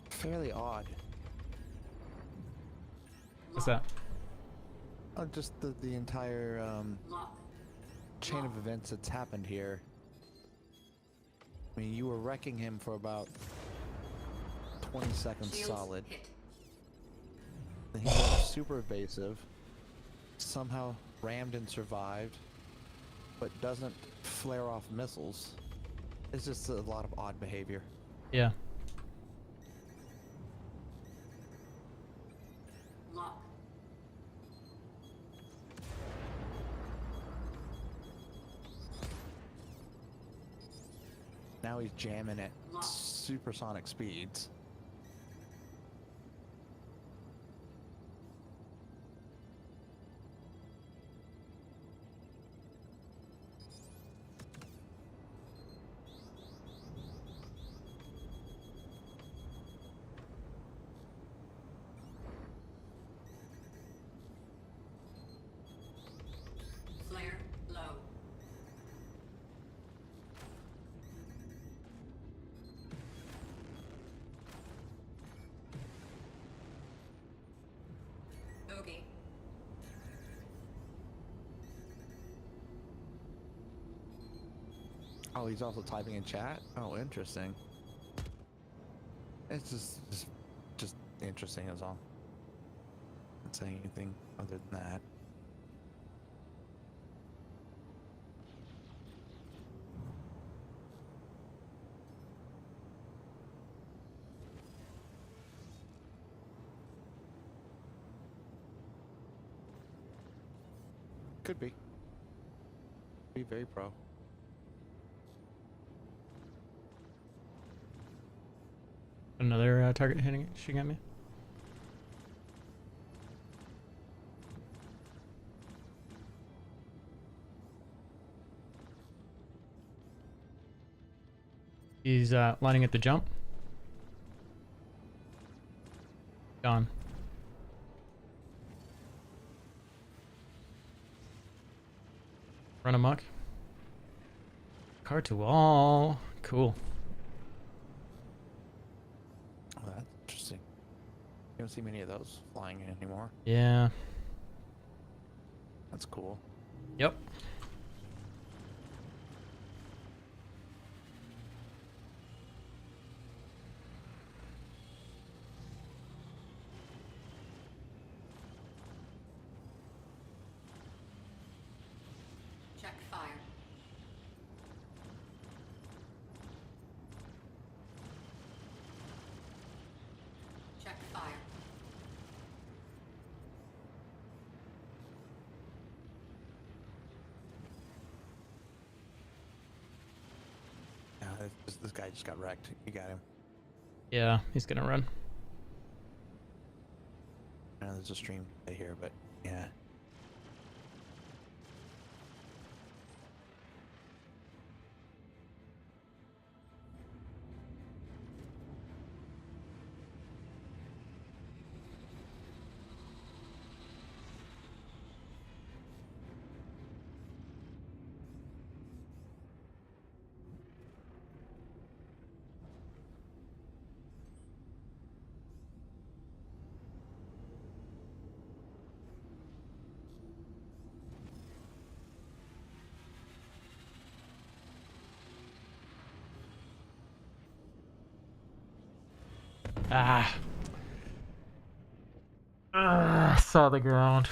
fairly odd. What's that? Oh, just the entire Lock. chain of events that's happened here. I mean, you were wrecking him for about 20 seconds Shields solid. hit. Then he went super evasive, somehow rammed and survived, but doesn't flare off missiles. It's just a lot of odd behavior. Yeah. Lock. Now he's jamming at Lock. supersonic speeds. Flare low. Bogey. Oh, he's also typing in chat? Oh, interesting. It's just interesting is all. Not saying anything other than that. Could be. Be very pro. Another target shooting at me. He's lining at the jump. Gone. Run amok. Car to wall. Cool. Oh, that's interesting. You don't see many of those flying in anymore. Yeah. That's cool. Yep. Check fire. Check fire. Yeah, this guy just got wrecked. You got him. Yeah, he's gonna run. I know there's a stream here, but yeah. Saw the ground.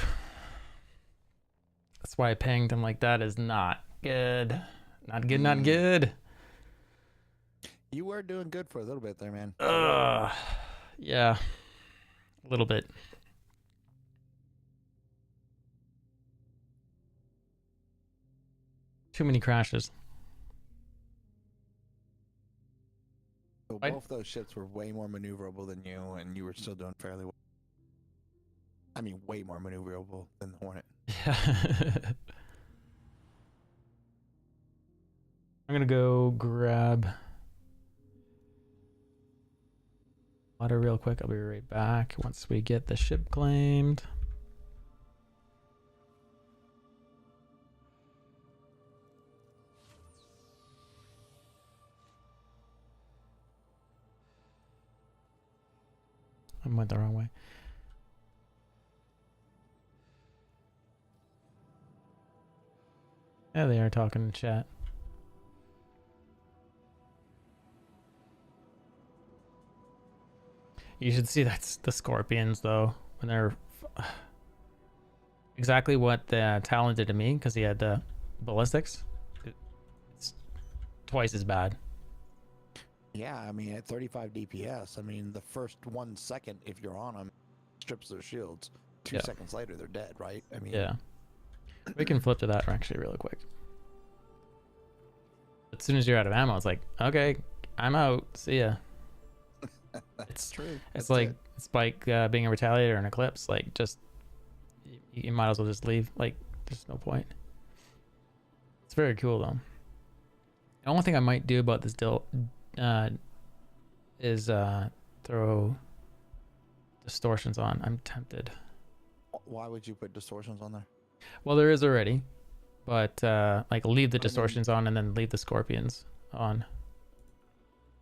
That's why I pinged him like that is not good. Not good, not good. You were doing good for a little bit there, man. Yeah. A little bit. Too many crashes. So both those ships were way more maneuverable than you, and you were still doing fairly well. I mean, way more maneuverable than the Hornet. Yeah. I'm gonna go grab water real quick. I'll be right back once we get the ship claimed. I went the wrong way. Yeah, they are talking in chat. You should see that's the Scorpions though when they're exactly what the Talon did to me because he had the ballistics. It's twice as bad. Yeah, I mean, at 35 DPS, I mean, the first 1 second, if you're on them, strips their shields. 2 Yeah. seconds later, they're dead, right? I mean, Yeah. We can flip to that actually really quick. As soon as you're out of ammo, it's like, okay, I'm out. See ya. that's true. It's That's like it. it's like being a Retaliator or an Eclipse. Like, just you might as well just leave. Like, there's no point. It's very cool though. The only thing I might do about this deal is throw distortions on. I'm tempted. Why would you put distortions on there? Well, there is already, but like leave the I mean- distortions on and then leave the Scorpions on.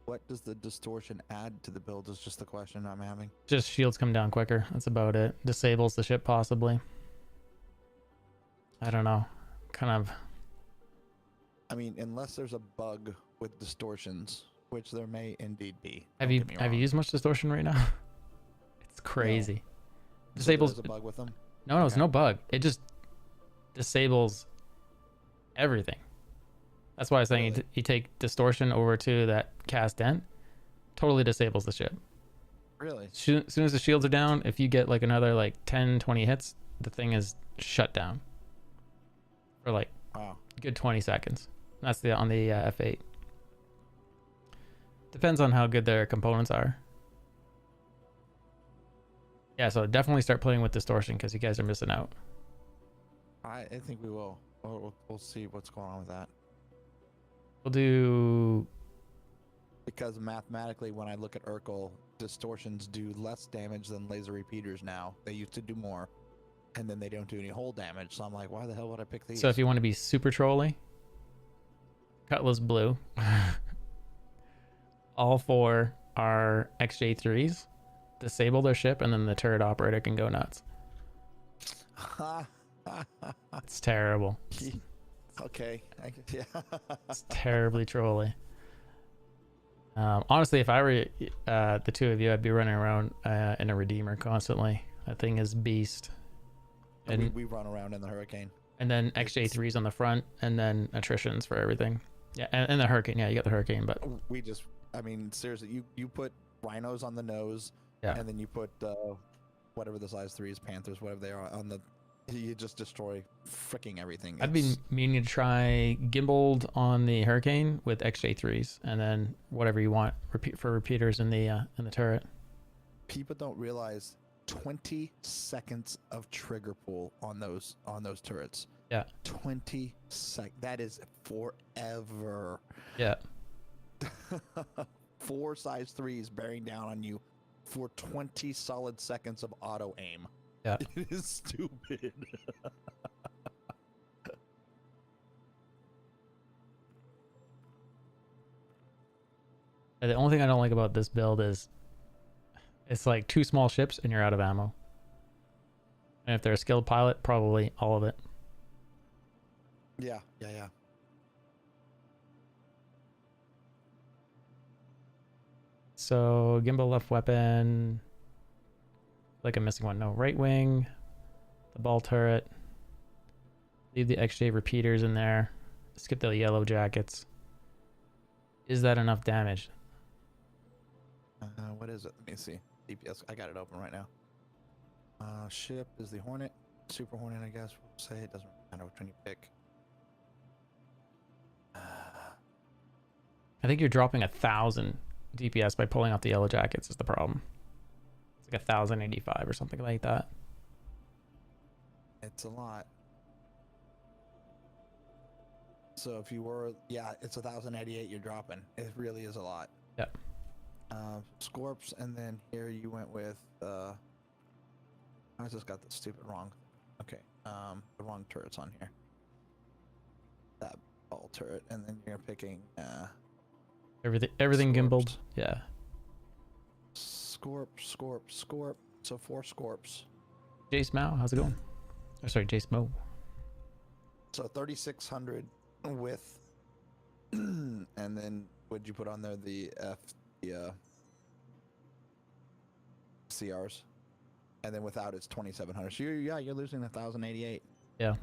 What does the distortion add to the build is just the question I'm having. Just shields come down quicker. That's about it. Disables the ship possibly. I don't know. Kind of. I mean, unless there's a bug with distortions, which there may indeed be. Have don't you get me have you wrong. used much distortion right now? It's crazy. So Disables. there's a bug with them? No, it's Okay. no bug. It just disables everything. That's why I was saying Really? you take distortion over to that cast dent, totally disables the ship. Really? As soon as the shields are down, if you get like another like 10, 20 hits, the thing is shut down for like Wow. a good 20 seconds. That's on the F8. Depends on how good their components are. Yeah, so definitely start playing with distortion because you guys are missing out. I think we will. We'll see what's going on with that. We'll do. Because mathematically, when I look at Urkel, distortions do less damage than laser repeaters now. They used to do more, and then they don't do any hull damage. So I'm like, why the hell would I pick these? So if you want to be super trolly, Cutlass Blue. All 4 are XJ3s. Disable their ship, and then the turret operator can go nuts. It's terrible. Okay. Yeah. It's terribly trolly. Honestly, if I were the two of you, I'd be running around in a Redeemer constantly. That thing is beast. And we run around in the Hurricane. and then XJ3s on the front, and then attritions for everything. Yeah, and the Hurricane. Yeah, you got the Hurricane, but We just, I mean, seriously, you put rhinos on the nose, Yeah. and then you put whatever the size 3s, Panthers, whatever they are, on the. You just destroy freaking everything. I'd be It's- meaning to try gimbaled on the Hurricane with XJ3s, and then whatever you want for repeaters in the turret. People don't realize 20 seconds of trigger pull on those turrets. Yeah. 20 that is forever. Yeah. 4 size 3s bearing down on you for 20 solid seconds of auto aim. Yeah. It is stupid. And the only thing I don't like about this build is it's like 2 small ships and you're out of ammo. And if they're a skilled pilot, probably all of it. Yeah. So gimbal left weapon. Like I'm missing one. No, right wing. The ball turret. Leave the XJ repeaters in there. Skip the yellow jackets. Is that enough damage? What is it? Let me see. DPS. I got it open right now. Ship is the Hornet. Super Hornet, I guess we'll say. It doesn't matter which one you pick. I think you're dropping 1,000 DPS by pulling off the yellow jackets is the problem. It's like 1,085 or something like that. It's a lot. So if you were, yeah, it's 1,088 you're dropping. It really is a lot. Yeah. Scorps, and then here you went with, I just got the stupid wrong. Okay, the wrong turret's on here. That ball turret, and then you're picking, Everything Scorps. gimbaled. Yeah. Scorp. So 4 Scorps. Jace Mao, how's it going? Oh, sorry, Jace Mo. So 3,600 with, and then what'd you put on there? The CRs, and then without it's 2,700. So you're losing 1,088. Yeah.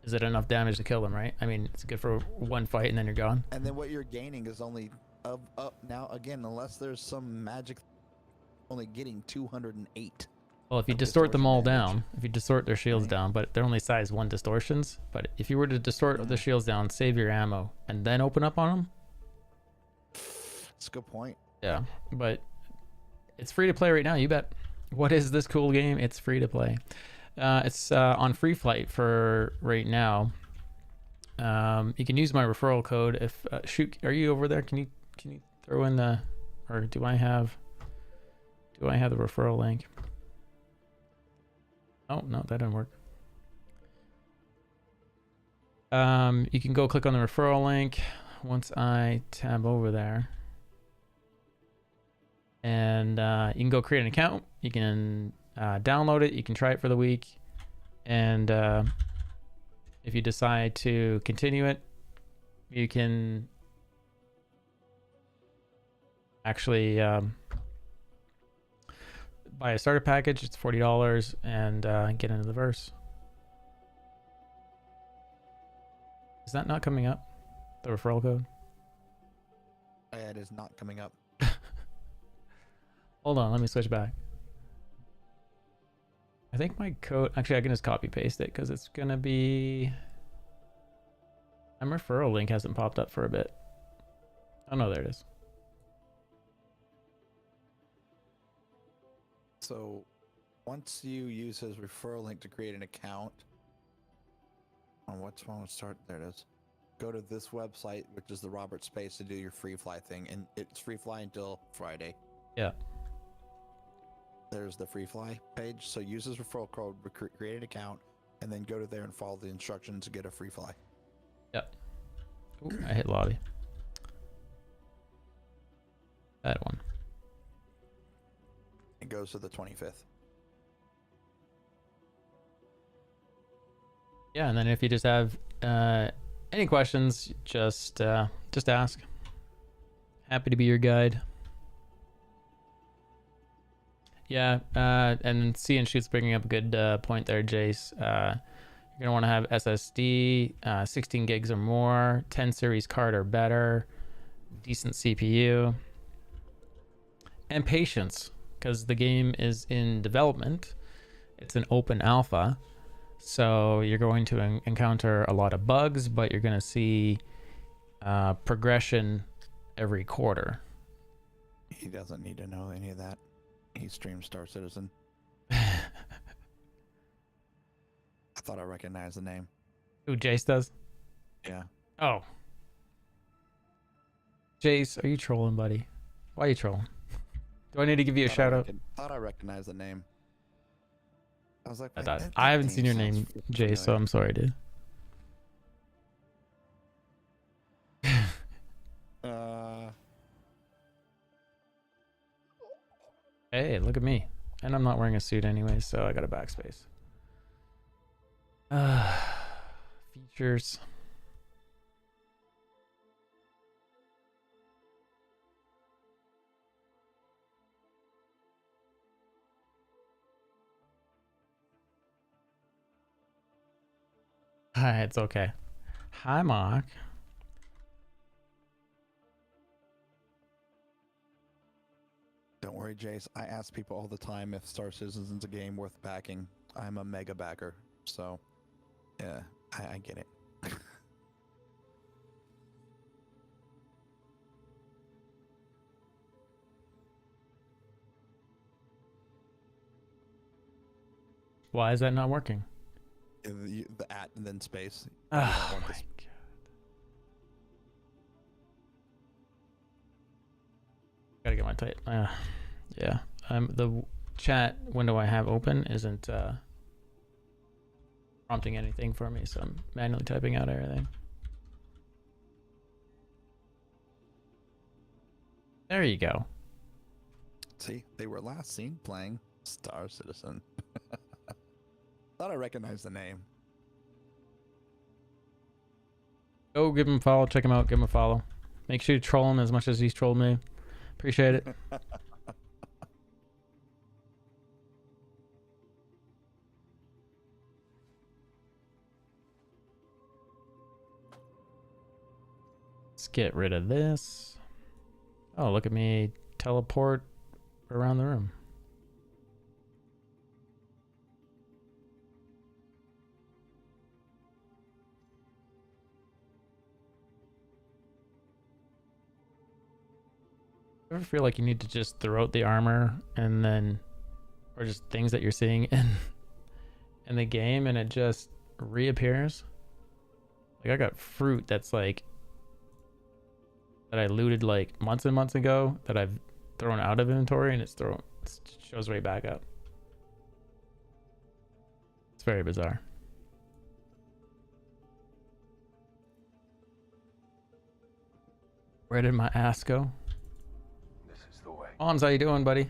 Is it enough damage to kill them, right? I mean, it's good for one fight and then you're gone. And then what you're gaining is only up now again, unless there's some magic, only getting 208. Well, if you of distort them all distortion damage. down, if you distort their shields down, but they're only size 1 distortions. But if you were to distort the shields down, save your ammo, and then open up on them. That's a good point. Yeah, but it's free to play right now. You bet. What is this cool game? It's free to play. It's on Free Flight for right now. You can use my referral code. If shoot, are you over there? Can you throw in the, or do I have the referral link? Oh no, that didn't work. You can go click on the referral link once I tab over there. And you can go create an account. You can download it. You can try it for the week. And if you decide to continue it, you can actually buy a starter package. It's $40 and get into the verse. Is that not coming up? The referral code? It is not coming up. Hold on, let me switch back. I think my code, actually I can just copy paste it because it's gonna be, my referral link hasn't popped up for a bit. Oh no, there it is. So once you use his referral link to create an account, on which one would start? There it is. Go to this website, which is the Robert Space, to do your free fly thing, and it's free fly until Friday. Yeah. There's the free fly page. So use his referral code, create an account, and then go to there and follow the instructions to get a free fly. Yep. Ooh, I hit lobby. That one. It goes to the 25th. Yeah, and then if you just have any questions, just ask. Happy to be your guide. Yeah, and C and Shoot's bringing up a good point there, Jace. You're gonna want to have SSD, 16 gigs or more, 10 series card or better, decent CPU, and patience, because the game is in development. It's an open alpha, so you're going to encounter a lot of bugs, but you're gonna see progression every quarter. He doesn't need to know any of that. He streams Star Citizen. I thought I recognized the name. Who, Jace does? Yeah. Oh. Jace, are you trolling, buddy? Why are you trolling? Do I need to give you a shout out? Thought I recognized the name. I was like, I haven't seen your name, Jace, so I'm sorry, dude. Hey, look at me. And I'm not wearing a suit anyway, so I got a backspace. Features. Hi, it's okay. Hi, Mark. Don't worry, Jace. I ask people all the time if Star Citizen's a game worth backing. I'm a mega backer, so yeah, I get it. Why is that not working? The at and then space. Oh my god. Gotta get my tight. Yeah. The chat window I have open isn't prompting anything for me, so I'm manually typing out everything. There you go. See, they were last seen playing Star Citizen. Thought I recognized the name. Go give him a follow, check him out, give him a follow. Make sure you troll him as much as he's trolled me. Appreciate it. Let's get rid of this. Oh, look at me teleport around the room. Ever feel like you need to just throw out the armor and then, or just things that you're seeing in the game and it just reappears? Like I got fruit that's like, that I looted like months and months ago that I've thrown out of inventory and it shows right back up. It's very bizarre. Where did my ass go? Alms, how you doing, buddy?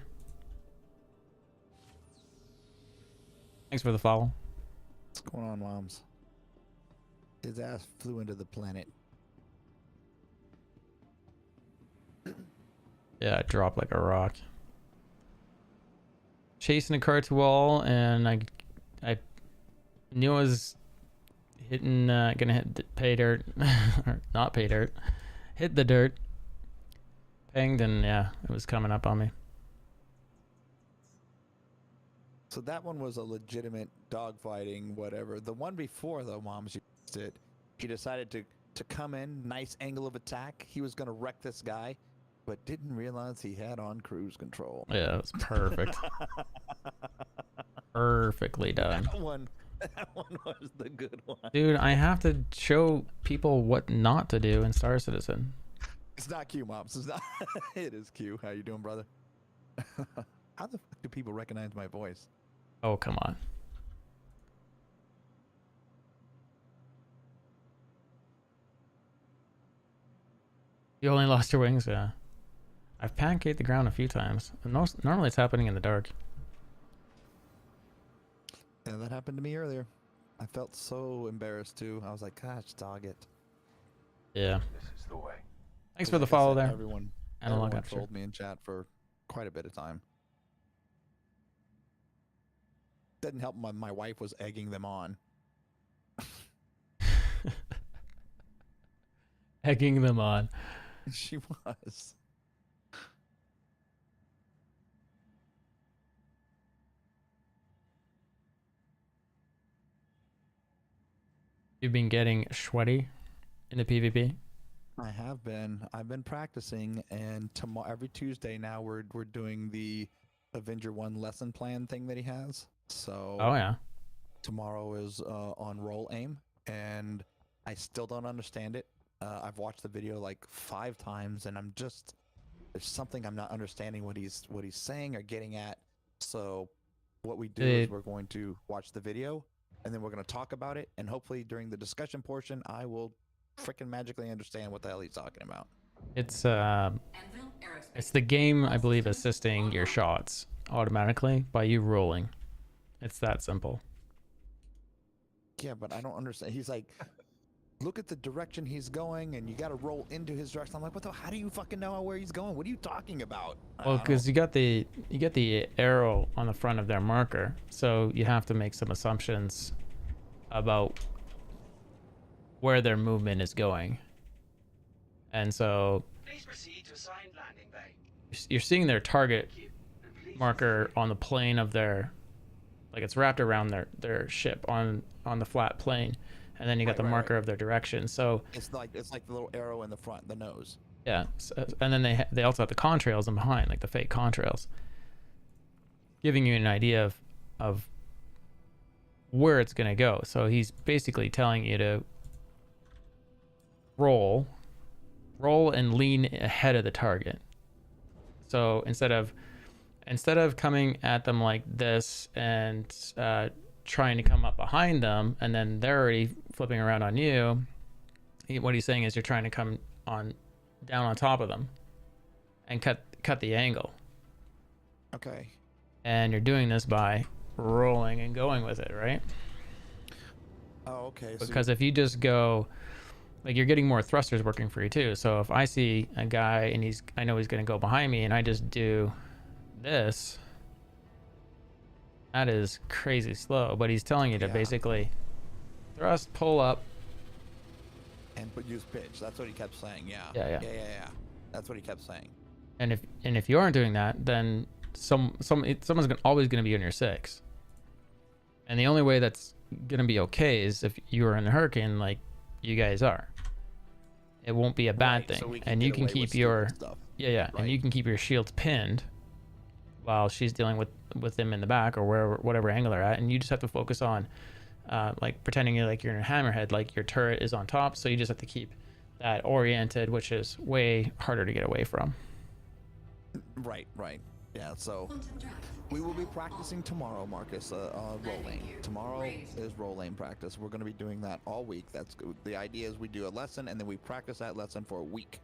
Thanks for the follow. What's going on, Moms? His ass flew into the planet. Yeah, it dropped like a rock. Chasing a car to wall, and I knew I was hitting, gonna hit pay dirt, or not pay dirt, hit the dirt. Pinged, and yeah, it was coming up on me. So that one was a legitimate dogfighting, whatever. The one before, though, Moms, he decided to come in, nice angle of attack. He was going to wreck this guy, but didn't realize he had on cruise control. Yeah, it was perfect. Perfectly done. That one was the good one. Dude, I have to show people what not to do in Star Citizen. It's not Q, Moms. It's not. It is Q. How you doing, brother? How the fuck do people recognize my voice? Oh, come on. You only lost your wings? Yeah. I've pancaked the ground a few times. Normally it's happening in the dark. Yeah, that happened to me earlier. I felt so embarrassed, too. I was like, gosh, dog it. Yeah. This is the way. Thanks for the follow there. Everyone told me in chat for quite a bit of time. Didn't help my wife was egging them on. Egging them on. She was. You've been getting sweaty in the PvP? I have been. I've been practicing, and tomorrow, every Tuesday now, we're doing the Avenger 1 lesson plan thing that he has. So. Oh yeah. Tomorrow is on roll aim, and I still don't understand it. I've watched the video like 5 times, and there's something I'm not understanding what he's saying or getting at. So what we do is we're going to watch the video, and then we're going to talk about it, and hopefully during the discussion portion, I will freaking magically understand what the hell he's talking about. It's the game, I believe, assisting your shots automatically by you rolling. It's that simple. Yeah, but I don't understand. He's like, look at the direction he's going, and you got to roll into his direction. I'm like, what the? How do you fucking know where he's going? What are you talking about? Well, because you got the arrow on the front of their marker, so you have to make some assumptions about where their movement is going, and so Please proceed to assigned landing bay. you're seeing their target marker on the plane of their, like it's wrapped around their ship on the flat plane, and then you got the marker of their direction. So it's like the little arrow in the front, the nose. Yeah, so, and then they also have the contrails in behind, like the fake contrails, giving you an idea of where it's gonna go. So he's basically telling you to roll and lean ahead of the target. So instead of coming at them like this and trying to come up behind them, and then they're already flipping around on you, what he's saying is you're trying to come down on top of them and cut the angle. Okay. And you're doing this by rolling and going with it, right? Oh, okay. Because if you just go, like, you're getting more thrusters working for you too. So if I see a guy and I know he's going to go behind me, and I just do this, that is crazy slow. But he's telling you to basically thrust, pull up, and use pitch. That's what he kept saying. Yeah. Yeah. Yeah. That's what he kept saying. And if you aren't doing that, then someone's always gonna be on your 6. And the only way that's gonna be okay is if you are in the hurricane like you guys are. It won't be a bad Right, so thing, we can and get you can away with keep stupid your stuff. and Right. you can keep your shields pinned while she's dealing with them in the back or whatever angle they're at, and you just have to focus on like pretending you're in a hammerhead, like your turret is on top, so you just have to keep that oriented, which is way harder to get away from. Right. Yeah. So Quantum drive we is will be now practicing tomorrow, Marcus. Roll lane. Tomorrow is roll lane practice. We're going to be doing that all week. That's good. The idea is we do a lesson and then we practice that lesson for a week.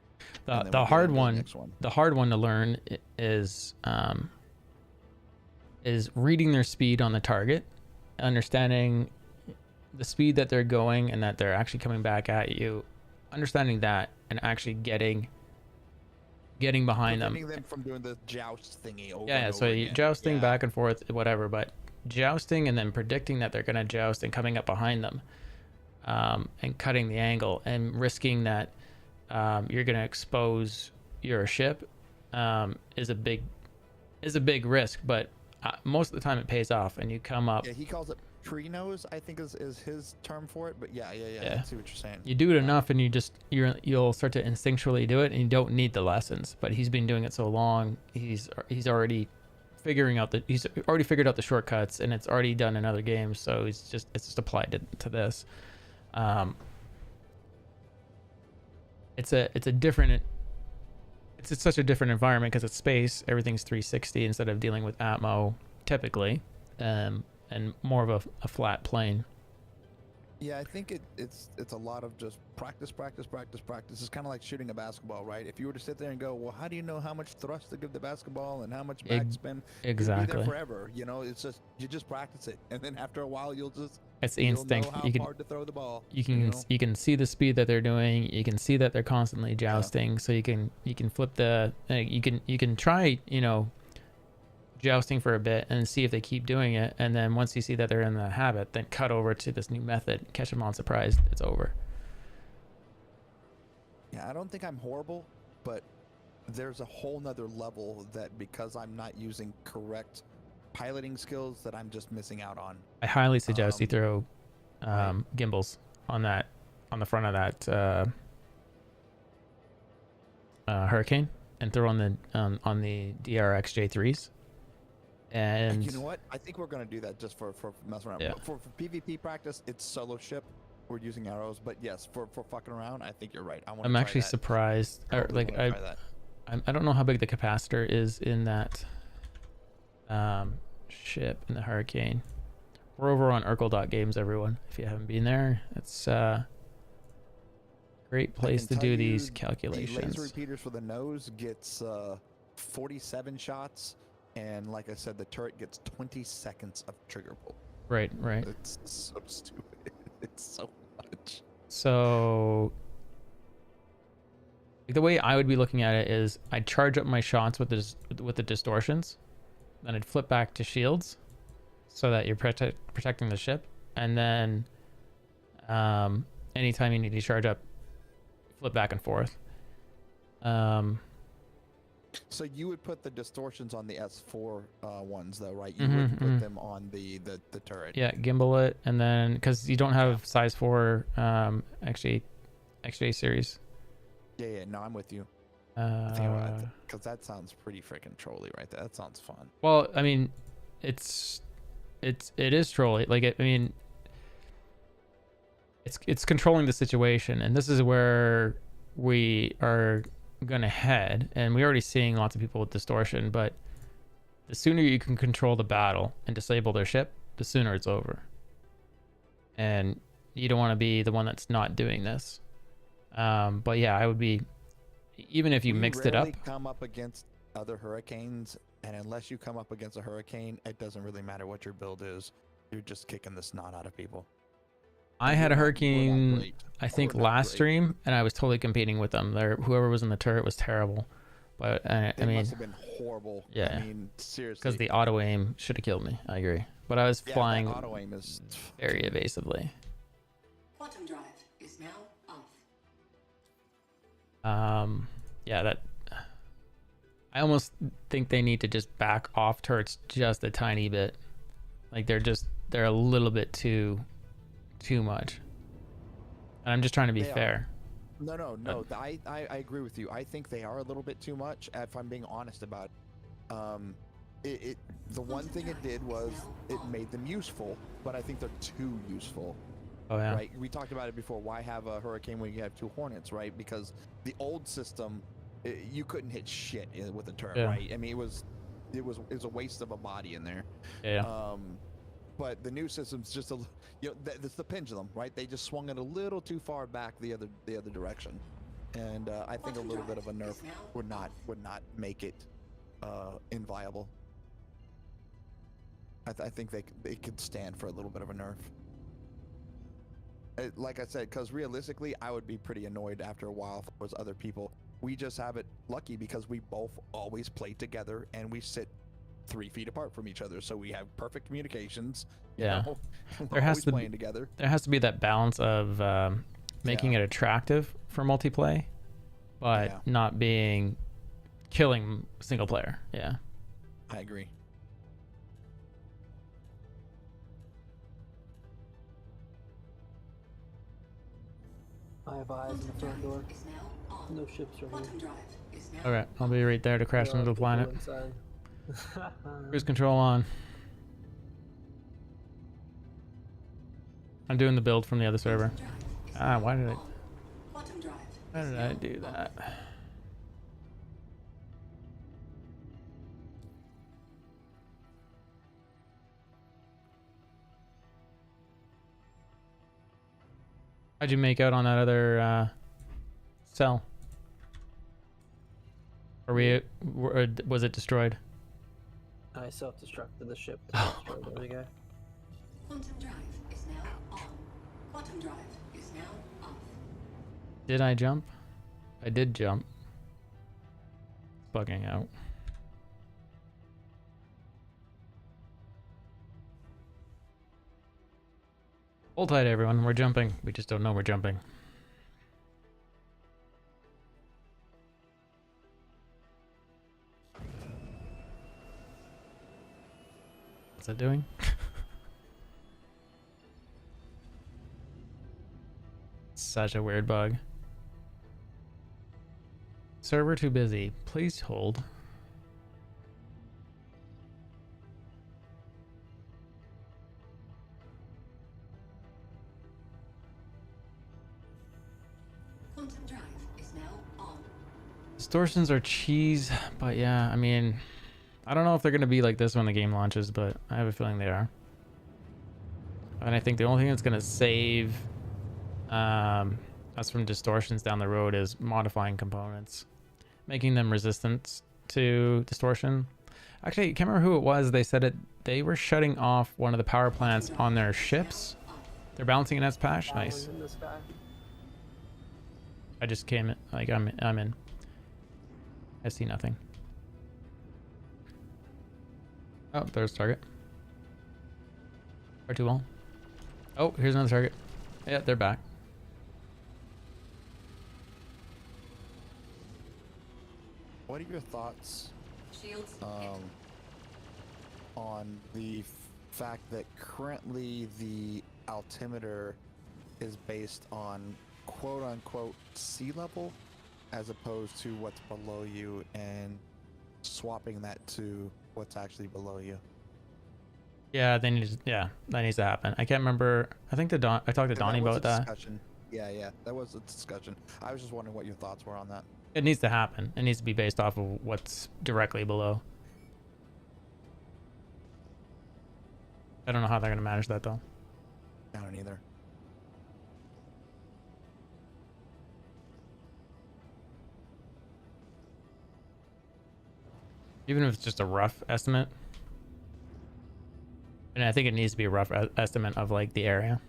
And then we The get hard into the one, next one. the hard one to learn is reading their speed on the target, understanding the speed that they're going and that they're actually coming back at you, understanding that, and actually getting behind them. Preventing them from doing the joust thingy over Yeah, and so over you again. jousting Yeah. back and forth, whatever, but jousting and then predicting that they're going to joust and coming up behind them, and cutting the angle and risking that you're going to expose your ship is a big risk, but most of the time it pays off, and you come up. Yeah, he calls it tree nose, I think is his term for it. But yeah. I see what you're saying. You do it enough, and you'll start to instinctually do it, and you don't need the lessons. But he's been doing it so long, he's already figured out the shortcuts, and it's already done in other games. So it's just applied to this. It's such a different environment because it's space. Everything's 360 instead of dealing with Atmo typically, and more of a flat plane. Yeah, I think it's a lot of just practice. It's kind of like shooting a basketball, right? If you were to sit there and go, well, how do you know how much thrust to give the basketball and how much backspin? Exactly. You'll be there forever. You know, it's just you just practice it, and then after a while, you'll It's the instinct. know how hard to throw the ball. You can see the speed that they're doing. You can see that they're constantly jousting. So you can flip the you can try jousting for a bit and see if they keep doing it, and then once you see that they're in the habit, then cut over to this new method, catch them on surprise, it's over. Yeah, I don't think I'm horrible, but there's a whole nother level that because I'm not using correct piloting skills that I'm just missing out on. I highly suggest you throw gimbals on the front of that Hurricane, and throw on the DRX J3s. And you know what? I think we're gonna do that just for mess around. Yeah. For PvP practice, it's solo ship. We're using arrows, but yes, for fucking around, I think you're right. I'm actually surprised. I don't know how big the capacitor is in that ship in the Hurricane. We're over on Urkel.games, everyone. If you haven't been there, it's a great place to do these calculations. The laser repeaters for the nose gets 47 shots. And like I said, the turret gets 20 seconds of trigger pull. Right. It's so stupid. It's so much. So the way I would be looking at it is I'd charge up my shots with the distortions, then I'd flip back to shields so that you're protecting the ship, and then anytime you need to charge up, flip back and forth. So you would put the distortions on the S4 ones, though, right? You would put them on the turret. Yeah, gimbal it, and then because you don't have size 4 XJ series. Yeah. No, I'm with you. Because that sounds pretty freaking trolly right there. That sounds fun. Well, I mean, it is trolly. It's controlling the situation, and this is where we are gonna head, and we're already seeing lots of people with distortion, but the sooner you can control the battle and disable their ship, the sooner it's over. And you don't want to be the one that's not doing this. But yeah, I would be, even if you mixed it up. You come up against other Hurricanes, and unless you come up against a Hurricane, it doesn't really matter what your build is. You're just kicking the snot out of people. I had a Hurricane, I think, last stream, and I was totally competing with them. Whoever was in the turret was terrible. But I mean, must have been horrible. Yeah. I mean, seriously. Because the auto aim should have killed me. I agree. But I was flying auto aim is very evasively. Quantum drive is now off. Yeah, that I almost think they need to just back off turrets just a tiny bit. Like they're a little bit too much. And I'm just trying to be fair. No. I agree with you. I think they are a little bit too much. If I'm being honest about it, the one thing it did was it made them useful, but I think they're too useful. Oh yeah. Right. We talked about it before. Why have a Hurricane when you have 2 Hornets, right? Because the old system, you couldn't hit shit with a turret, right? I mean, it was a waste of a body in there. Yeah. But the new system's just it's the pendulum, right? They just swung it a little too far back the other direction, and I think a little bit of a nerf would not make it inviolable. I think they could stand for a little bit of a nerf. Like I said, because realistically, I would be pretty annoyed after a while if it was other people. We just have it lucky because we both always play together and we sit 3 feet apart from each other, so we have perfect communications. Yeah, there has to playing together. There has to be that balance of making it attractive for multiplayer, but not being killing single player. Yeah, I agree. I have eyes on the front door. No ships right here. Okay, I'll be right there to crash into the planet. Cruise control on. I'm doing the build from the other server. Why did I do that? How'd you make out on that other cell? Or was it destroyed? I self-destructed the ship to destroy the other guy. Quantum drive is now on. Quantum drive is now off. Did I jump? I did jump. It's bugging out. Hold tight, everyone. We're jumping. We just don't know we're jumping. What's that doing? Such a weird bug. Server too busy. Please hold. Quantum drive is now on. Distortions are cheese, but yeah, I mean, I don't know if they're going to be like this when the game launches, but I have a feeling they are. And I think the only thing that's going to save us from distortions down the road is modifying components, making them resistant to distortion. Actually, I can't remember who it was. They said they were shutting off one of the power plants on their ships. They're balancing an S-patch. Nice. I just came in, like I'm in. I see nothing. Oh, there's target. Far too well. Oh, here's another target. Yeah, they're back. What are your thoughts on the fact that currently the altimeter is based on quote-unquote sea level as opposed to what's below you, and swapping that to what's actually below you? Yeah, that needs to happen. I can't remember. I think I talked to Donnie about that. Yeah, that was a discussion. I was just wondering what your thoughts were on that. It needs to happen. It needs to be based off of what's directly below. I don't know how they're going to manage that, though. I don't either. Even if it's just a rough estimate. And I think it needs to be a rough estimate of like the area.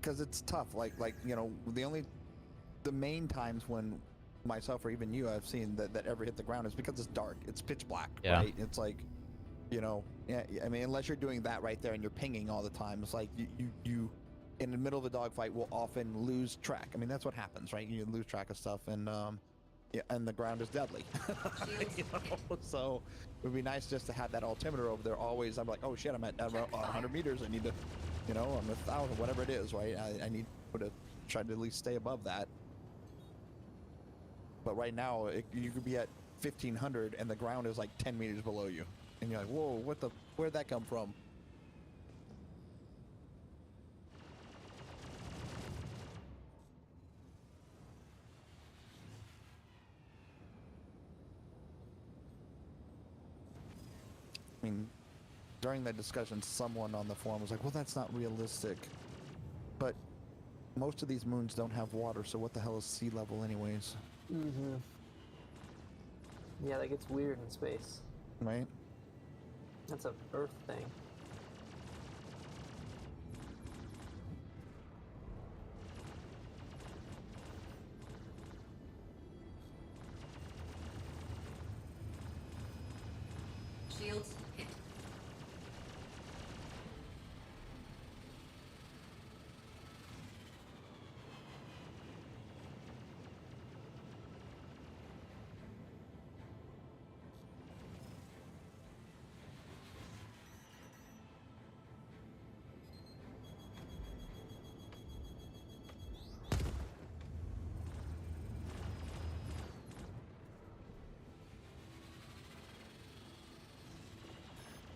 Because it's tough. Like you know, the main times when myself or even you have seen that ever hit the ground is because it's dark. It's pitch black, right? It's like, you know, yeah. I mean, unless you're doing that right there and you're pinging all the time, it's like you in the middle of a dogfight will often lose track. I mean, that's what happens, right? You lose track of stuff, and yeah, and the ground is deadly. You know? So it would be nice just to have that altimeter over there always. I'm like, oh shit, I'm at 100 meters. I need to, you know, I'm 1,000, whatever it is, right? I need to try to at least stay above that. But right now, you could be at 1,500 and the ground is like 10 meters below you, and you're like, whoa, where'd that come from? I mean, during that discussion, someone on the forum was like, well, that's not realistic. But most of these moons don't have water, so what the hell is sea level anyways? Mm-hmm. Yeah, that gets weird in space. Right? That's a Earth thing. Shields hit.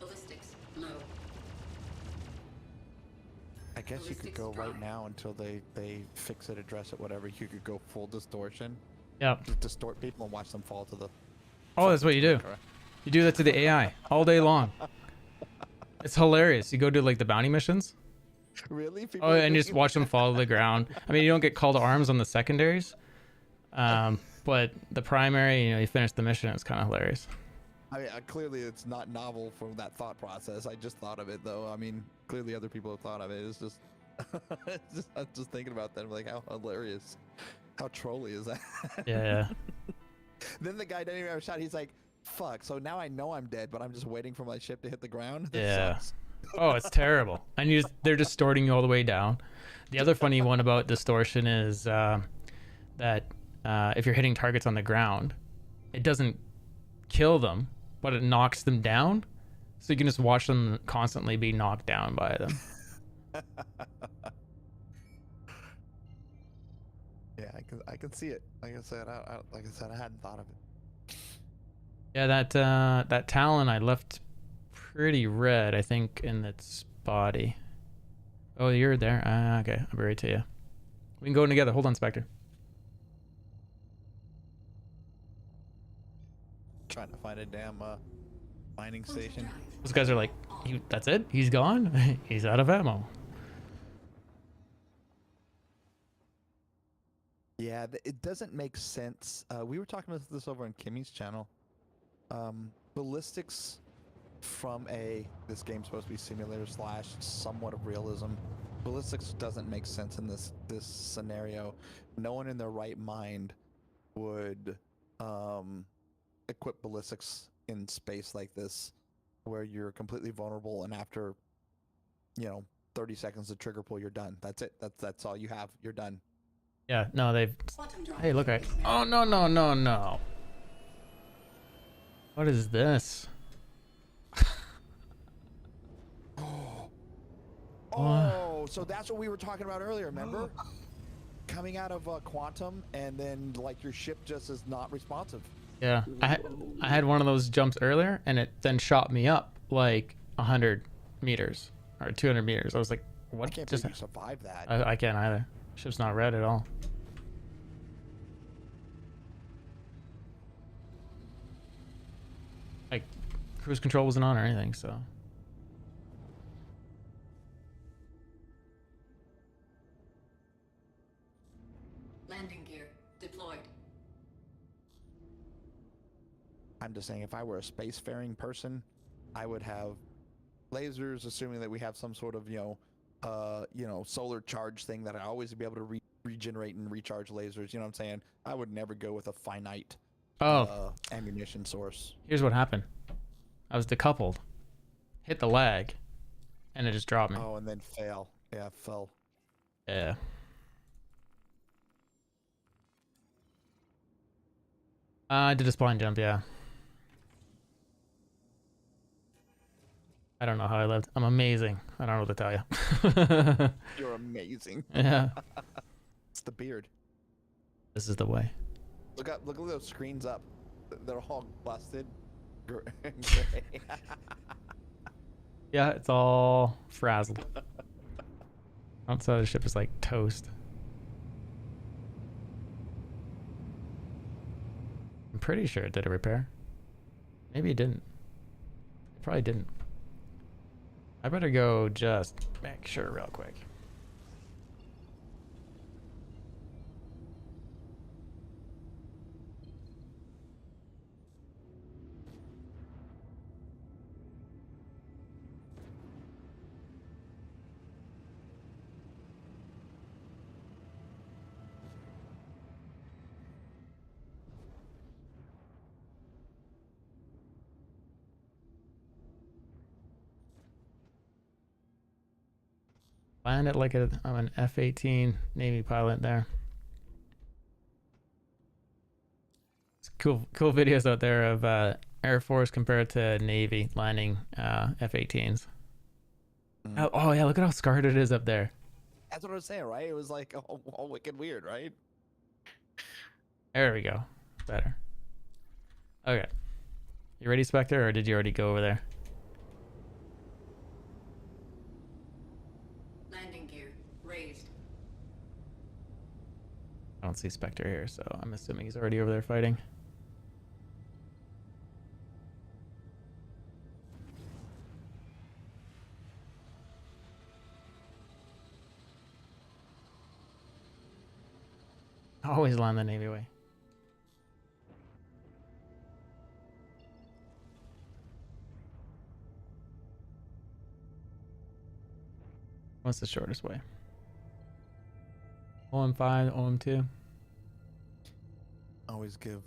Ballistics low. I guess you could go right now until they fix it, address it, whatever. You could go full distortion. Yep. Just distort people and watch them fall to the... Oh, that's what you do. You do that to the AI all day long. It's hilarious. You go do like the bounty missions. Really? People Oh, are and you just doing watch them fall to the ground. I mean, you don't get call to arms on the secondaries, but the primary, you know, you finish the mission. It's kind of hilarious. I mean, clearly it's not novel from that thought process. I just thought of it, though. I mean, clearly other people have thought of it. It's just, I'm just thinking about that. I'm like, how hilarious, how trolly is that? Yeah. Then the guy didn't even have a shot. He's like, fuck. So now I know I'm dead, but I'm just waiting for my ship to hit the ground. This Yeah. sucks. Oh, it's terrible. And they're distorting you all the way down. The other funny one about distortion is that if you're hitting targets on the ground, it doesn't kill them, but it knocks them down. So you can just watch them constantly be knocked down by them. Yeah, I can see it. Like I said, I hadn't thought of it. Yeah, that Talon I left pretty red, I think, in its body. Oh, you're there. Okay, I'll be right to you. We can go in together. Hold on, Spectre. Trying to find a damn mining station. Those guys are like, that's it? He's gone? He's out of ammo. Yeah, it doesn't make sense. We were talking about this over on Kimmy's channel. Ballistics from this game's supposed to be simulator / somewhat of realism. Ballistics doesn't make sense in this scenario. No one in their right mind would equip ballistics in space like this, where you're completely vulnerable, and after 30 seconds to trigger pull, you're done. That's it. That's all you have. You're done. Yeah, no, hey, look at. Oh, no. What is this? Oh, so that's what we were talking about earlier, remember? Coming out of Quantum, and then like your ship just is not responsive. Yeah, I had one of those jumps earlier, and it then shot me up like 100 meters or 200 meters. I was like, what? I can't believe you survived that. I can't either. Ship's not red at all. Like, cruise control wasn't on or anything, so. Landing gear deployed. I'm just saying, if I were a spacefaring person, I would have lasers, assuming that we have some sort of solar charge thing that I always be able to regenerate and recharge lasers. You know what I'm saying? I would never go with a finite ammunition source. Here's what happened. I was decoupled, hit the lag, and it just dropped me. Oh, and then fail. Yeah, fell. Yeah. I did a spline jump, yeah. I don't know how I lived. I'm amazing. I don't know what to tell you. You're amazing. Yeah. It's the beard. This is the way. Look up. Look at those screens up. They're all busted. Gray. Yeah, it's all frazzled. Outside of the ship is like toast. I'm pretty sure it did a repair. Maybe it didn't. It probably didn't. I better go just make sure real quick. Land it like I'm an F-18 Navy pilot there. It's cool videos out there of Air Force compared to Navy landing F-18s. Oh yeah, look at how scarred it is up there. That's what I was saying, right? It was like all wicked weird, right? There we go. Better. Okay. You ready, Spectre, or did you already go over there? Landing gear raised. I don't see Spectre here, so I'm assuming he's already over there fighting. Always land the Navy way. What's the shortest way? OM5, OM2. Always give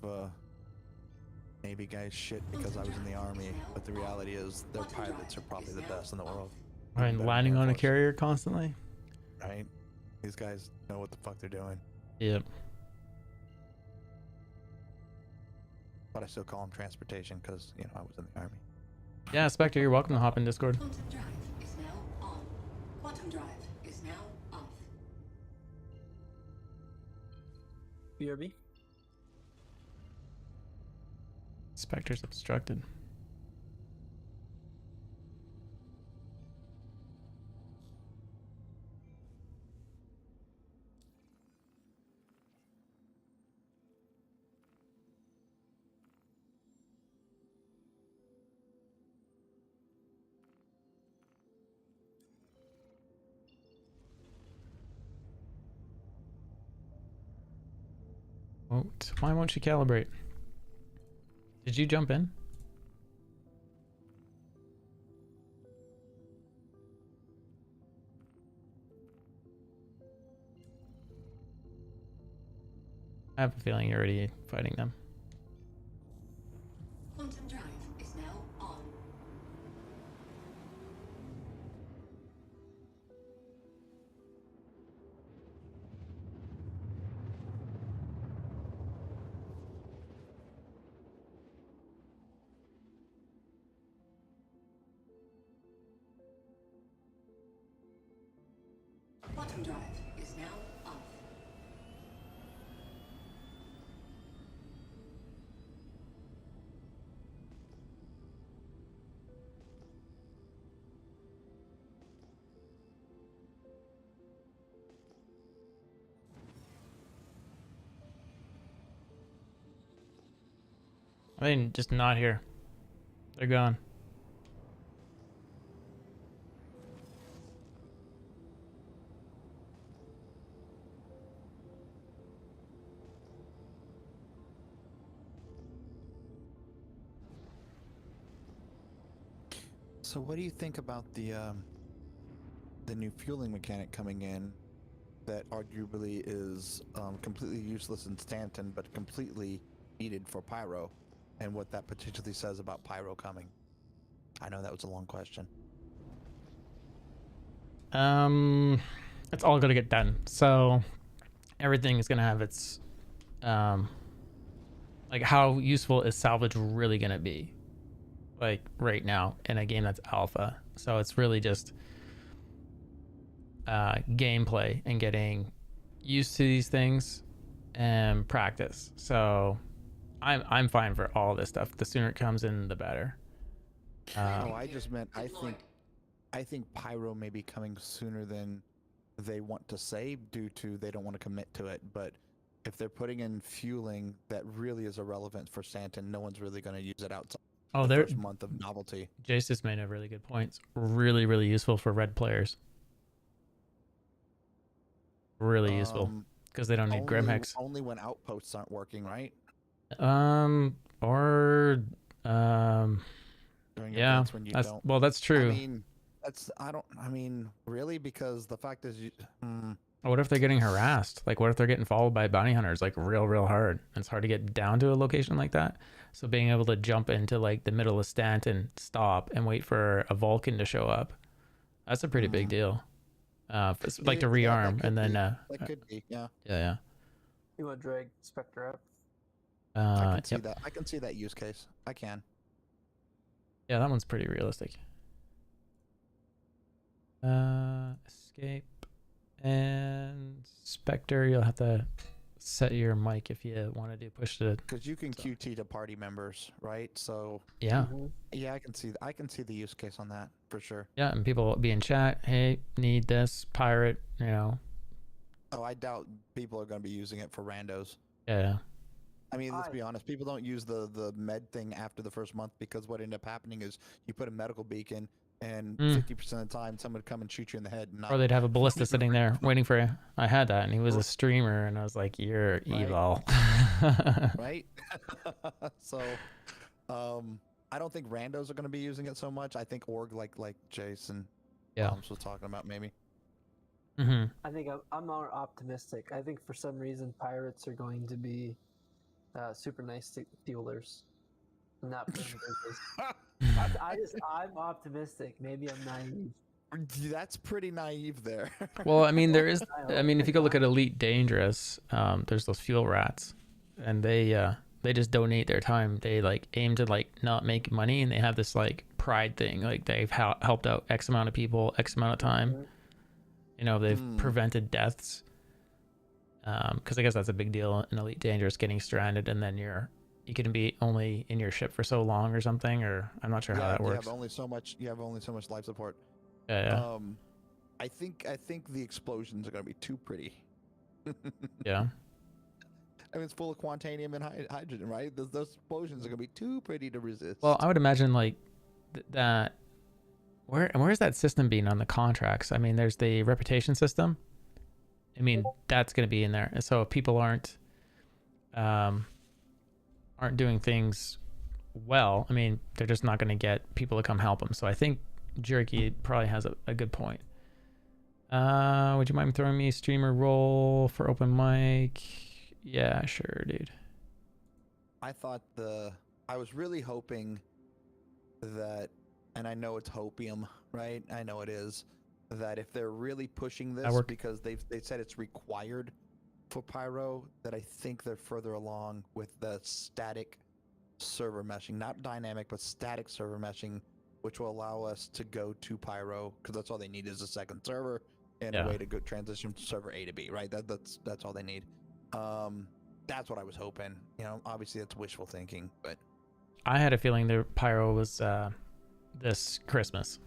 Navy guys shit because I was in the Army, but the reality is their pilots are probably the best in the world. Right, landing on a carrier constantly. Right? These guys know what the fuck they're doing. Yep. But I still call them transportation because, you know, I was in the Army. Yeah, Spectre, you're welcome to hop in Discord. Quantum drive is now on. Quantum drive is now off. BRB. Spectre's obstructed. Why won't she calibrate? Did you jump in? I have a feeling you're already fighting them. Quantum drive is now on. Quantum drive is now off. I mean, just not here. They're gone. So what do you think about the new fueling mechanic coming in that arguably is completely useless in Stanton but completely needed for Pyro, and what that potentially says about Pyro coming? I know that was a long question. it's all gonna get done. So everything is gonna have its like, how useful is salvage really gonna be, like, right now in a game that's alpha? So it's really just gameplay and getting used to these things and practice. So I'm fine for all this stuff. The sooner it comes in, the better. No, I just meant I think pyro may be coming sooner than they want to say due to they don't want to commit to it. But if they're putting in fueling that really is irrelevant for Stanton, no one's really going to use it outside the first month of novelty. Jace just made a really good point. It's really, really useful for red players. Really useful because they don't need Grimhex. Only when outposts aren't working, right? Or During yeah, events when you don't. well, that's true. I mean, really, because the fact is, What if they're getting harassed? Like, what if they're getting followed by bounty hunters, like, real hard? It's hard to get down to a location like that. So being able to jump into, like, the middle of Stanton, stop, and wait for a Vulcan to show up, that's a pretty big deal. It's like to rearm, and then that could be, yeah. Yeah. You want to drag Spectre up? I can see that. I can see that use case. I can. Yeah, that one's pretty realistic. Escape and Spectre. You'll have to set your mic if you want to do push to. Because you can QT to party members, right? So yeah, yeah, I can see the use case on that for sure. Yeah, and people will be in chat. Hey, need this pirate? You know. Oh, I doubt people are going to be using it for randos. Yeah. I mean, let's be honest. People don't use the med thing after the first month because what ended up happening is you put a medical beacon, and 50% of the time someone would come and shoot you in the head. Or they'd have a ballista sitting there waiting for you. I had that, and he was a streamer, and I was like, "You're evil." Right. So, I don't think randos are going to be using it so much. I think org like Jason was talking about maybe. I think I'm more optimistic. I think for some reason pirates are going to be super nice to fuelers. Not I'm optimistic. Maybe I'm naive. That's pretty naive there. Well, I mean, there is. I mean, if you go look at Elite Dangerous, there's those fuel rats, and they just donate their time. They like aim to like not make money, and they have this like pride thing. Like they've helped out X amount of people, X amount of time. You know, they've prevented deaths. Because I guess that's a big deal in Elite Dangerous, getting stranded, and then you can be only in your ship for so long or something, or I'm not sure how that works. You have only so much life support. Yeah. I think the explosions are going to be too pretty. Yeah. I mean, it's full of quantanium and hydrogen, right? Those explosions are going to be too pretty to resist. Well, I would imagine like that. Where is that system being on the contracts? I mean, there's the reputation system. I mean, that's going to be in there. And so if people aren't doing things well, I mean, they're just not going to get people to come help them. So I think Jerky probably has a good point. Would you mind throwing me a streamer role for open mic? Yeah, sure, dude. I was really hoping that, and I know it's hopium, right? I know it is. That if they're really pushing this because they said it's required for pyro, that I think they're further along with the static server meshing, not dynamic, but static server meshing, which will allow us to go to pyro because that's all they need is a second server and a way to go transition from server A to B, right? That's all they need. That's what I was hoping. You know, obviously that's wishful thinking, but I had a feeling the pyro was this Christmas.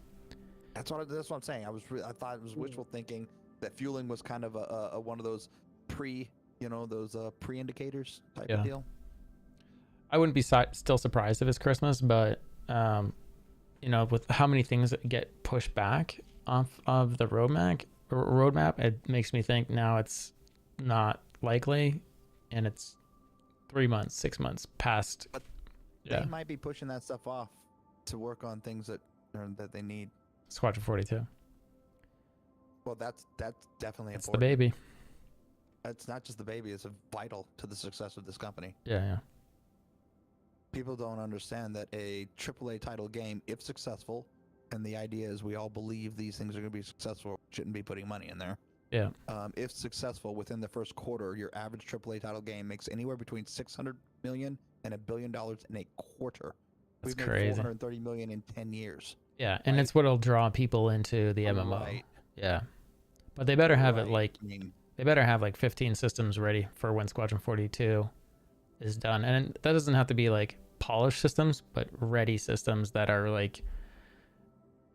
That's what I'm saying. I thought it was wishful thinking that fueling was kind of a one of those pre-indicators type of deal. I wouldn't be still surprised if it's Christmas, but you know, with how many things that get pushed back off of the roadmap, it makes me think now it's not likely, and it's 3 months, 6 months past. But they might be pushing that stuff off to work on things that they need. Squadron 42. Well, that's definitely It's important. the baby. It's not just the baby; it's vital to the success of this company. Yeah. People don't understand that a AAA title game, if successful, and the idea is we all believe these things are going to be successful, shouldn't be putting money in there. Yeah. If successful within the first quarter, your average AAA title game makes anywhere between $600 million and $1 billion in a quarter. That's We've made crazy. 430 million in 10 years. Yeah, and Right. it's what'll draw people into the MMO. Right. Yeah, but they better have it Right. like I mean, they better have like 15 systems ready for when Squadron 42 is done, and that doesn't have to be like polished systems, but ready systems that are like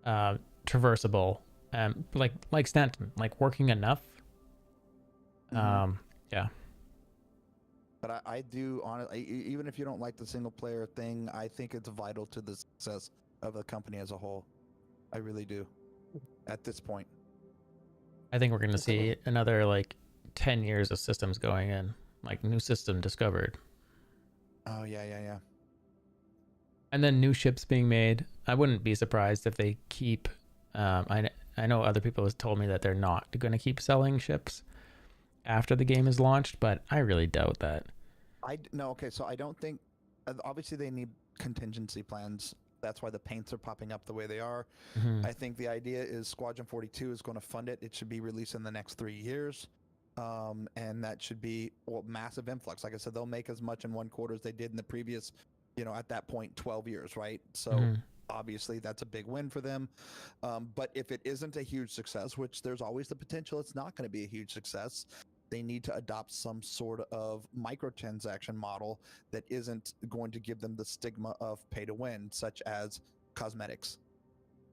traversable, like Stanton, like working enough. Yeah. but I do honestly, even if you don't like the single player thing, I think it's vital to the success of the company as a whole. I really do. At this point. I think we're gonna see another like 10 years of systems going in, like new system discovered. Oh yeah. And then new ships being made. I wouldn't be surprised if they keep. I know other people have told me that they're not going to keep selling ships after the game is launched, but I really doubt that. No. Okay, so I don't think. Obviously, they need contingency plans. That's why the paints are popping up the way they are. Mhm. I think the idea is Squadron 42 is going to fund it. It should be released in the next 3 years. And that should be massive influx. Like I said, they'll make as much in one quarter as they did in the previous, at that point, 12 years, right? So obviously that's a big win for them. But if it isn't a huge success, which there's always the potential it's not going to be a huge success, they need to adopt some sort of microtransaction model that isn't going to give them the stigma of pay to win, such as cosmetics.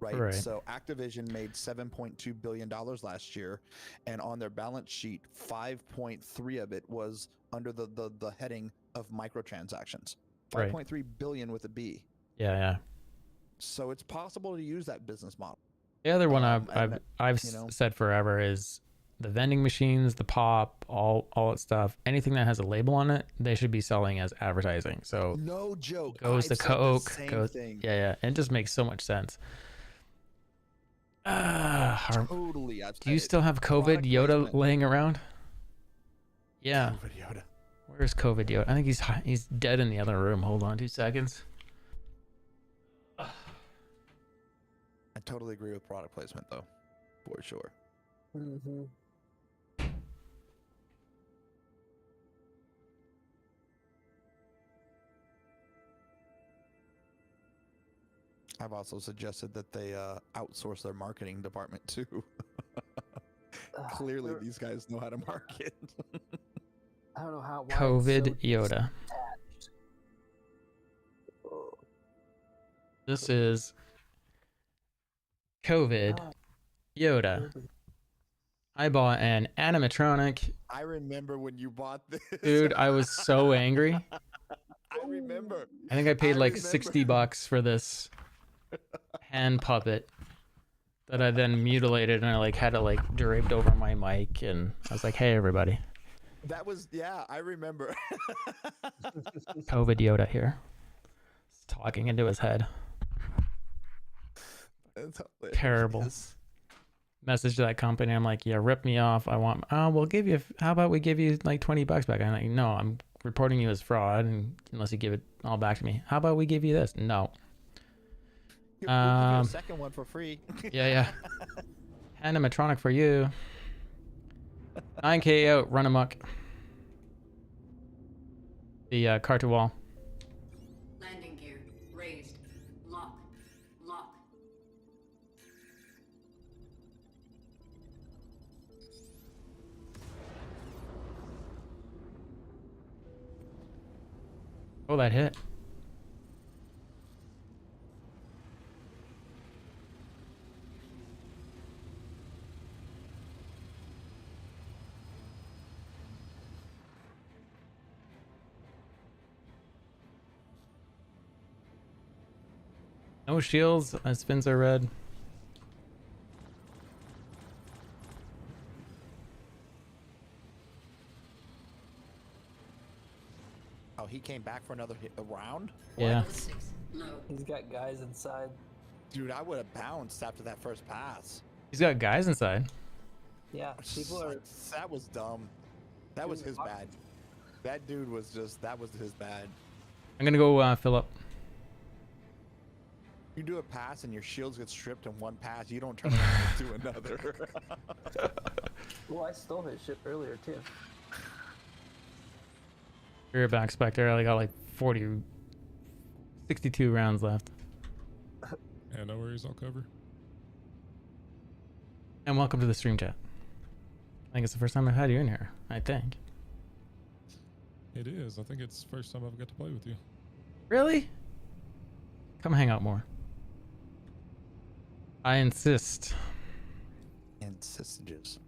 Right. So Activision made $7.2 billion last year, and on their balance sheet, 5.3 of it was under the heading of microtransactions. 5.3 billion with a B. Yeah. So it's possible to use that business model. The other one I've said forever is the vending machines, the pop, all that stuff. Anything that has a label on it, they should be selling as advertising. So no joke. Goes to Coke. Thing. Yeah. It just makes so much sense. Totally. Do you still have COVID Yoda laying around? Yeah. COVID Yoda. Where's COVID Yoda? I think he's dead in the other room. Hold on 2 seconds. I totally agree with product placement, though, for sure. Mm-hmm. I've also suggested that they outsource their marketing department too. Clearly, these guys know how to market. I don't know how. COVID Yoda. This is COVID Yoda. I bought an animatronic. I remember when you bought this. Dude, I was so angry. I remember. I think I paid like $60 for this hand puppet that I then mutilated, and I like had it like draped over my mic, and I was like, "Hey, everybody." That was I remember. COVID Yoda here, talking into his head. Terrible. Message to that company. I'm like, yeah, rip me off. We'll give you. How about we give you like $20 back? I'm like, no, I'm reporting you as fraud, and unless you give it all back to me. How about we give you this? No. We'll give you a second one for free. Yeah. Animatronic for you. 9K out, run amok. The car to wall. Landing gear raised. Lock. Oh, that hit. No shields, as fins are red. Oh, he came back for another round? Yeah. He's got guys inside. Dude, I would have bounced after that first pass. He's got guys inside. Yeah, people are. That was dumb. That was his bad. That dude was that was his bad. I'm gonna go fill up. You do a pass and your shields get stripped in one pass, you don't turn around and do another. Well, I stole his ship earlier too. You're back, Spectre. I got like 62 rounds left. Yeah, no worries. I'll cover. And welcome to the stream chat. I think it's the first time I've had you in here. I think. It is. I think it's the first time I've got to play with you. Really? Come hang out more. I insist. Insistages.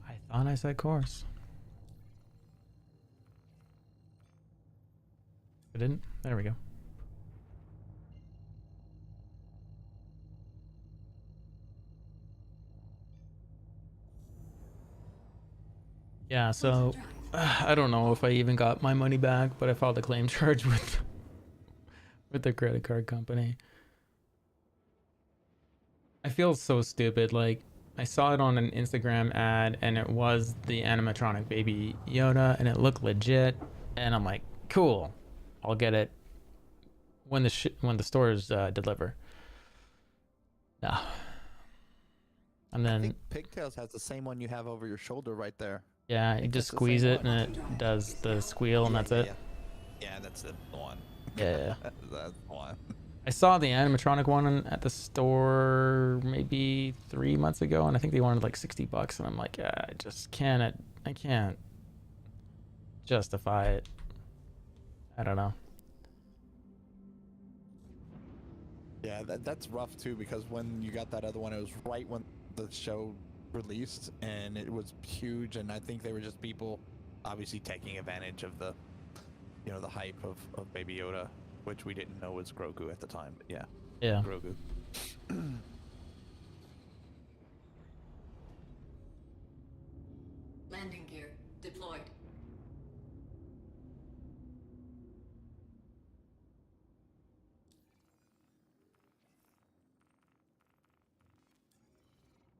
I thought I said course. I didn't? There we go. Yeah, so I don't know if I even got my money back, but I filed a claim charge with the credit card company. I feel so stupid. Like, I saw it on an Instagram ad and it was the animatronic Baby Yoda and it looked legit, and I'm like, cool, I'll get it when the stores deliver. No. And I then think Pigtails has the same one you have over your shoulder right there. yeah, you just squeeze it and it does the squeal and that's it. Yeah, that's the one. Yeah. That's the one. I saw the animatronic one at the store maybe 3 months ago, and I think they wanted like $60, and I'm like, I just can't. I can't justify it. I don't know. Yeah, that's rough too, because when you got that other one, it was right when the show released, and it was huge, and I think they were just people obviously taking advantage of the, you know, the hype of Baby Yoda, which we didn't know was Grogu at the time, but yeah. Yeah. Grogu. Landing gear deployed.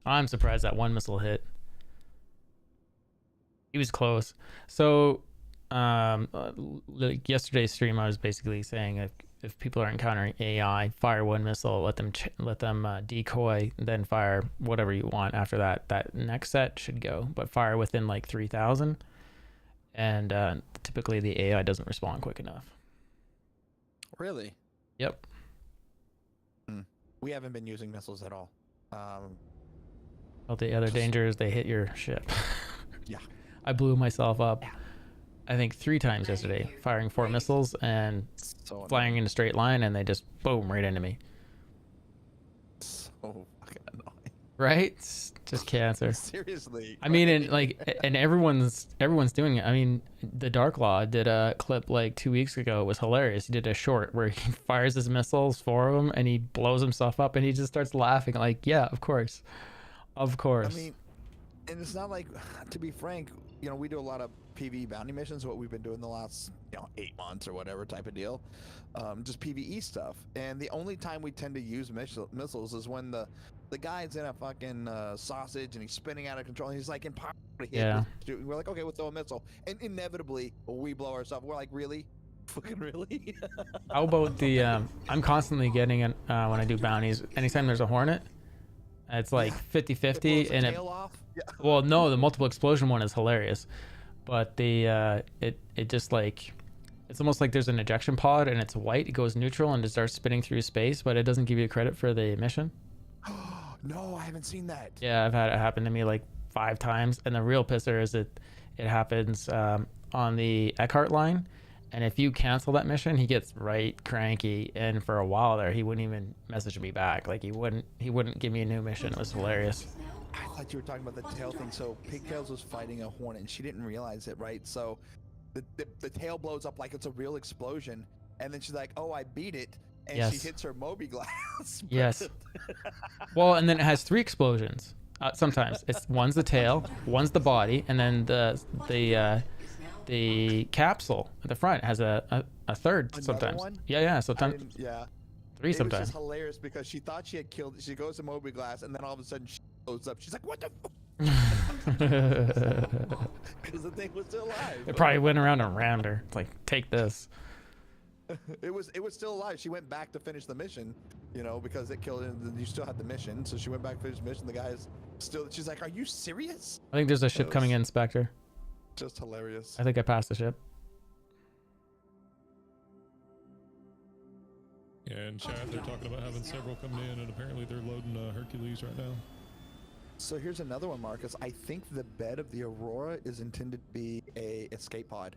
I'm surprised that one missile hit. He was close. So, like yesterday's stream, I was basically saying if people are encountering AI, fire one missile, let them decoy, then fire whatever you want after that. That next set should go, but fire within like 3,000, and typically the AI doesn't respond quick enough. Really? Yep. We haven't been using missiles at all. Well, the other danger is they hit your ship. Yeah. I blew myself up, I think 3 times yesterday, firing 4 missiles and flying in a straight line, and they just boom right into me. So fucking annoying. Right? It's just cancer. Seriously. I mean, and everyone's doing it. I mean, the Dark Law did a clip like 2 weeks ago. It was hilarious. He did a short where he fires his missiles, 4 of them, and he blows himself up, and he just starts laughing like, yeah, of course. Of course. I mean, and it's not like, to be frank, you know, we do a lot of PvE bounty missions, what we've been doing the last, 8 months or whatever type of deal. Just PvE stuff. And the only time we tend to use missiles is when the guy's in a fucking sausage and he's spinning out of control and he's like impossible to hit. Yeah. We're like, okay, we'll throw a missile. And inevitably, we blow ourselves. We're like, really? Fucking really? How about the, I'm constantly getting, when I do bounties, anytime there's a Hornet, it's like 50-50, and well, no, the multiple explosion one is hilarious, but the it just like, it's almost like there's an ejection pod and it's white, it goes neutral and it starts spinning through space, but it doesn't give you credit for the mission. No, I haven't seen that. Yeah, I've had it happen to me like 5 times, and the real pisser is it happens on the Eckhart line. And if you cancel that mission, he gets right cranky. And for a while there, he wouldn't even message me back. Like he wouldn't give me a new mission. It was hilarious. I thought you were talking about the tail thing. So Pigtails was fighting a Hornet, and she didn't realize it, right? So the tail blows up like it's a real explosion, and then she's like, "Oh, I beat it," and Yes. she hits her Moby glass. Yes. Well, and then it has 3 explosions. Sometimes one's the tail, one's the body, and then the capsule at the front has a third. Another sometimes. one? Yeah. So 3 It was sometimes. just hilarious because she thought she had killed. She goes to mobiGlas, and then all of a sudden she blows up. She's like, "What the?" Because the thing was still alive. It probably went around and rammed her. It's like, take this. It was still alive. She went back to finish the mission, you know, because it killed her. You still had the mission, so she went back to finish the mission. The guy's still. She's like, "Are you serious?" I think there's a ship coming in, Spectre. Just hilarious. I think I passed the ship. Yeah, in chat they're talking about having several coming in, and apparently they're loading Hercules right now. So here's another one, Marcus. I think the bed of the Aurora is intended to be a escape pod.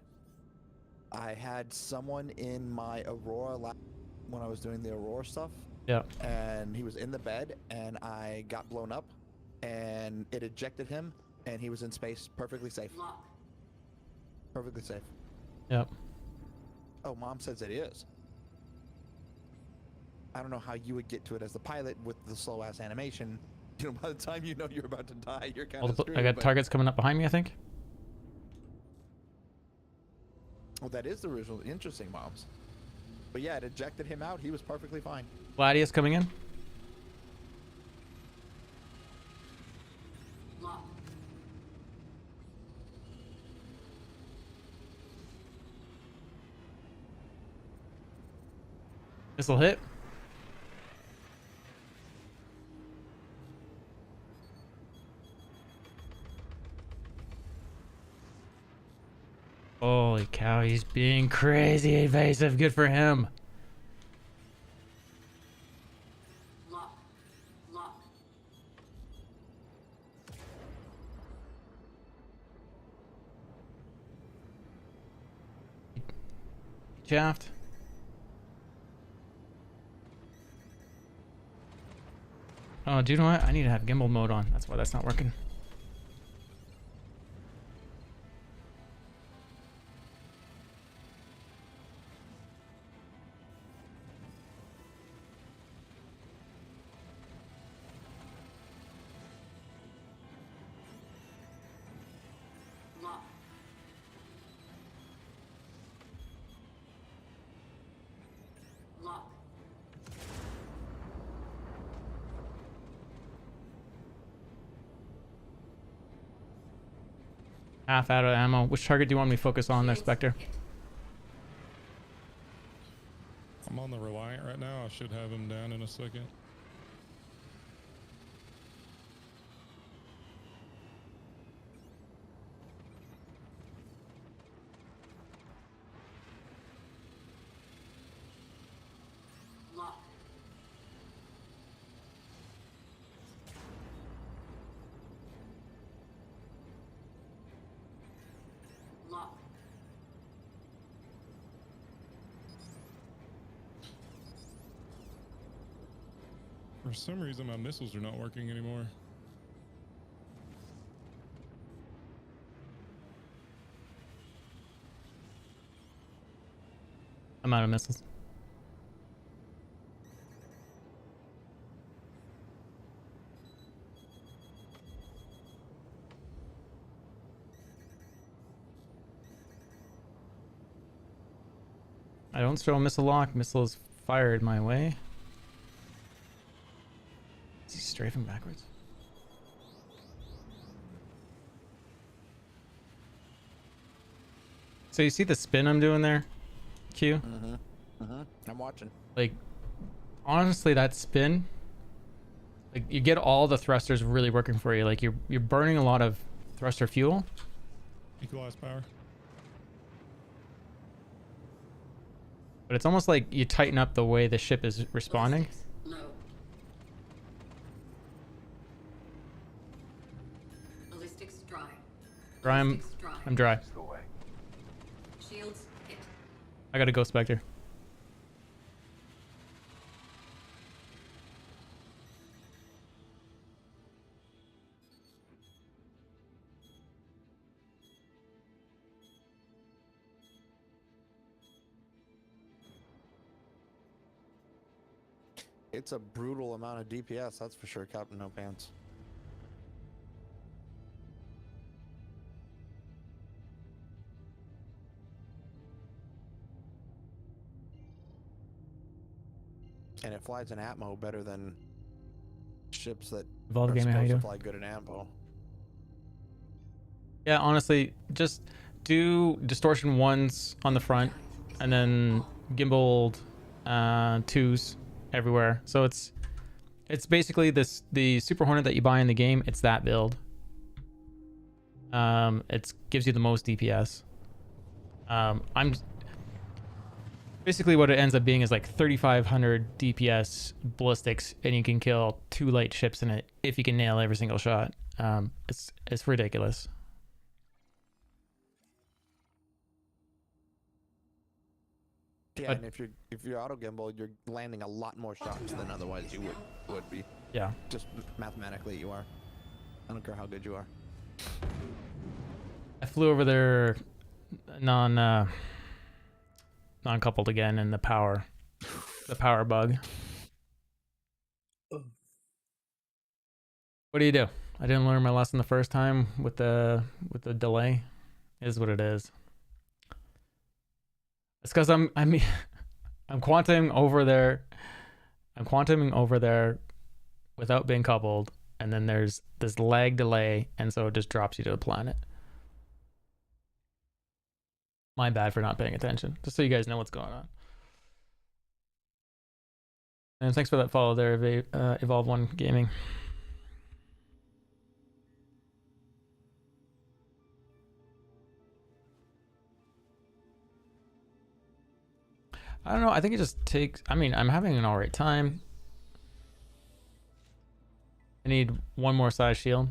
I had someone in my Aurora when I was doing the Aurora stuff. Yeah. And he was in the bed, and I got blown up, and it ejected him, and he was in space, perfectly safe. Perfectly safe. Yep. Oh, Mom says it is. I don't know how you would get to it as the pilot with the slow ass animation. You know, by the time you know you're about to die, you're kind of screwed. I got but- targets coming up behind me, I think. Well, that is the original interesting, Moms. But yeah, it ejected him out. He was perfectly fine. Gladius coming in. This'll hit. Holy cow, he's being crazy evasive. Good for him. Shaft. Oh, do you know what? I need to have gimbal mode on. That's why that's not working. Half out of ammo. Which target do you want me to focus on there, Spectre? I'm on the Reliant right now. I should have him down in a second. For some reason, my missiles are not working anymore. I'm out of missiles. I don't throw a missile lock. Missile is fired my way. Is he strafing backwards? So you see the spin I'm doing there, Q? I'm watching. Like, honestly, that spin, like, you get all the thrusters really working for you. Like, you're burning a lot of thruster fuel. Equalize power. But it's almost like you tighten up the way the ship is responding. Low. Ballistics dry. I'm dry. Shields hit. I gotta go, Spectre. It's a brutal amount of DPS, that's for sure, Captain No Pants. And it flies in Atmo better than ships that Evolve are Gaming, how you supposed to doing? fly good in Ampo. Yeah, honestly, just do distortion 1s on the front, and then gimbaled 2s everywhere. So it's basically the Super Hornet that you buy in the game. It's that build. It gives you the most DPS. I'm basically what it ends up being is like 3,500 DPS ballistics, and you can kill 2 light ships in it if you can nail every single shot. It's ridiculous. Yeah, But- and if you're auto gimbal, you're landing a lot more shots than otherwise you would be. Yeah. Just mathematically, you are. I don't care how good you are. I flew over there non-coupled again in the power bug. What do you do? I didn't learn my lesson the first time with the delay. Is what it is. It's because I'm quantuming over there. I'm quantuming over there without being coupled, and then there's this lag delay, and so it just drops you to the planet. My bad for not paying attention. Just so you guys know what's going on. And thanks for that follow there, Evolve One Gaming. I don't know. I think it just takes. I mean, I'm having an alright time. I need one more size shield.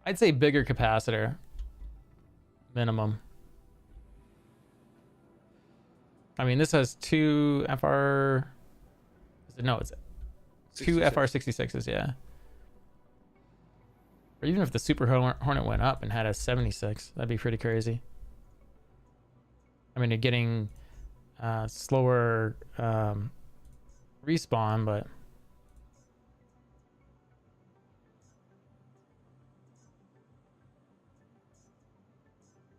I'd say bigger capacitor. Minimum. I mean, this has 2 FR. No, it's 2 FR66s, yeah. Or even if the Super Hornet went up and had a 76, that'd be pretty crazy. I mean, you're getting slower respawn, but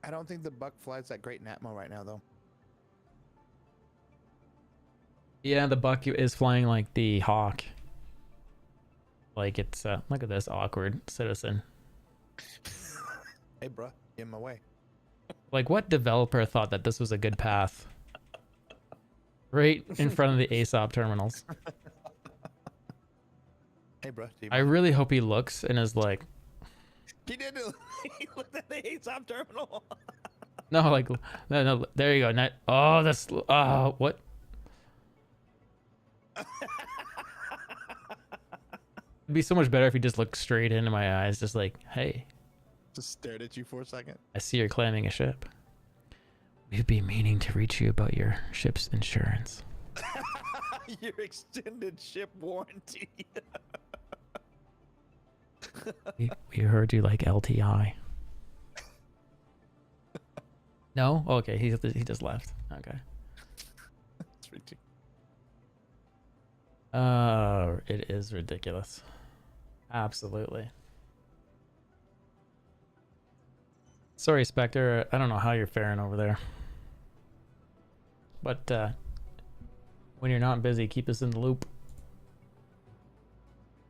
I don't think the Buck flies that great in Atmo right now, though. yeah, the Buck is flying like the Hawk. Like it's look at this awkward citizen. Hey, bruh, get in my way. Like, what developer thought that this was a good path? Right in front of the ASOP terminals. Hey, bruh. I really hope he looks and is like, He did. He looked at the ASOP terminal. no, like, no, there you go. Not, oh, that's, what? It'd be so much better if he just looked straight into my eyes, just like, hey, Just stared at you for a second. I see you're claiming a ship. We've been meaning to reach you about your ship's insurance. Your extended ship warranty. We heard you like LTI. No? Okay, he just left. Okay. It's ridiculous. It is ridiculous. Absolutely. Sorry, Spectre. I don't know how you're faring over there. But when you're not busy, keep us in the loop.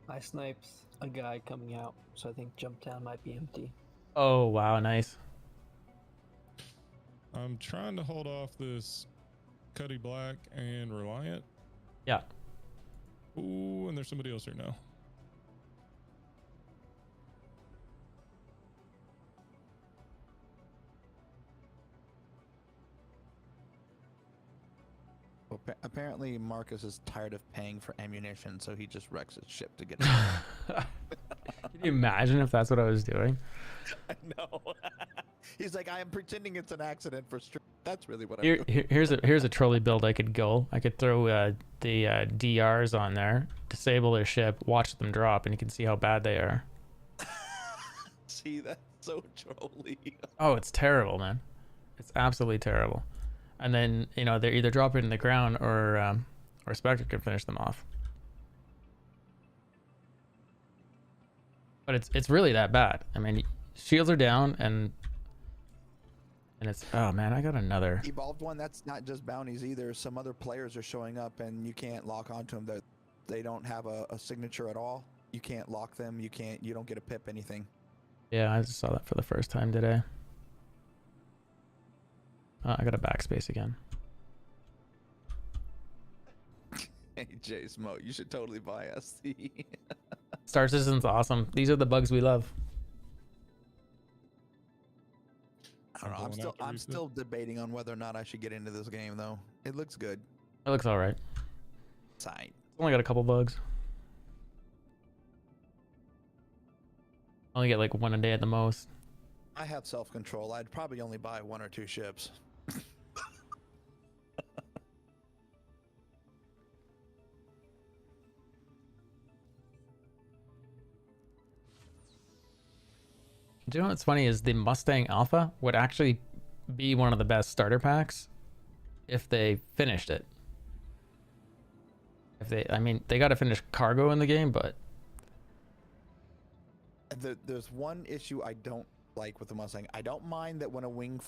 I sniped a guy coming out, so I think Jump Town might be empty. Oh, wow, nice. I'm trying to hold off this Cuddy Black and Reliant. Yeah. Ooh, and there's somebody else here now. Well, apparently, Marcus is tired of paying for ammunition, so he just wrecks his ship to get it. Can you imagine if that's what I was doing? I know. He's like, I am pretending it's an accident for stream. That's really what I'm Here, doing. here's a trolley build I could go. I could throw the DRs on there, disable their ship, watch them drop, and you can see how bad they are. See, that's so trolly. Oh, it's terrible, man. It's absolutely terrible. And then, you know, they either drop it in the ground or Spectre can finish them off. But it's really that bad. I mean, shields are down, and And it's, oh man, I got another. Evolved one, that's not just bounties either. Some other players are showing up and you can't lock onto them. They don't have a signature at all. You can't lock them. You don't get a pip, anything. Yeah, I just saw that for the first time today. I got a backspace again. Hey, Jay Smoke, you should totally buy SC. Star Citizen's awesome. These are the bugs we love. I don't know. I'm still debating on whether or not I should get into this game, though. It looks good. It looks all right. Tight. It's only got a couple bugs. Only get like one a day at the most. I have self-control. I'd probably only buy 1 or 2 ships. Do you know what's funny is the Mustang Alpha would actually be one of the best starter packs if they finished it. I mean, they got to finish cargo in the game, but There's one issue I don't like with the Mustang. I don't mind that when a wing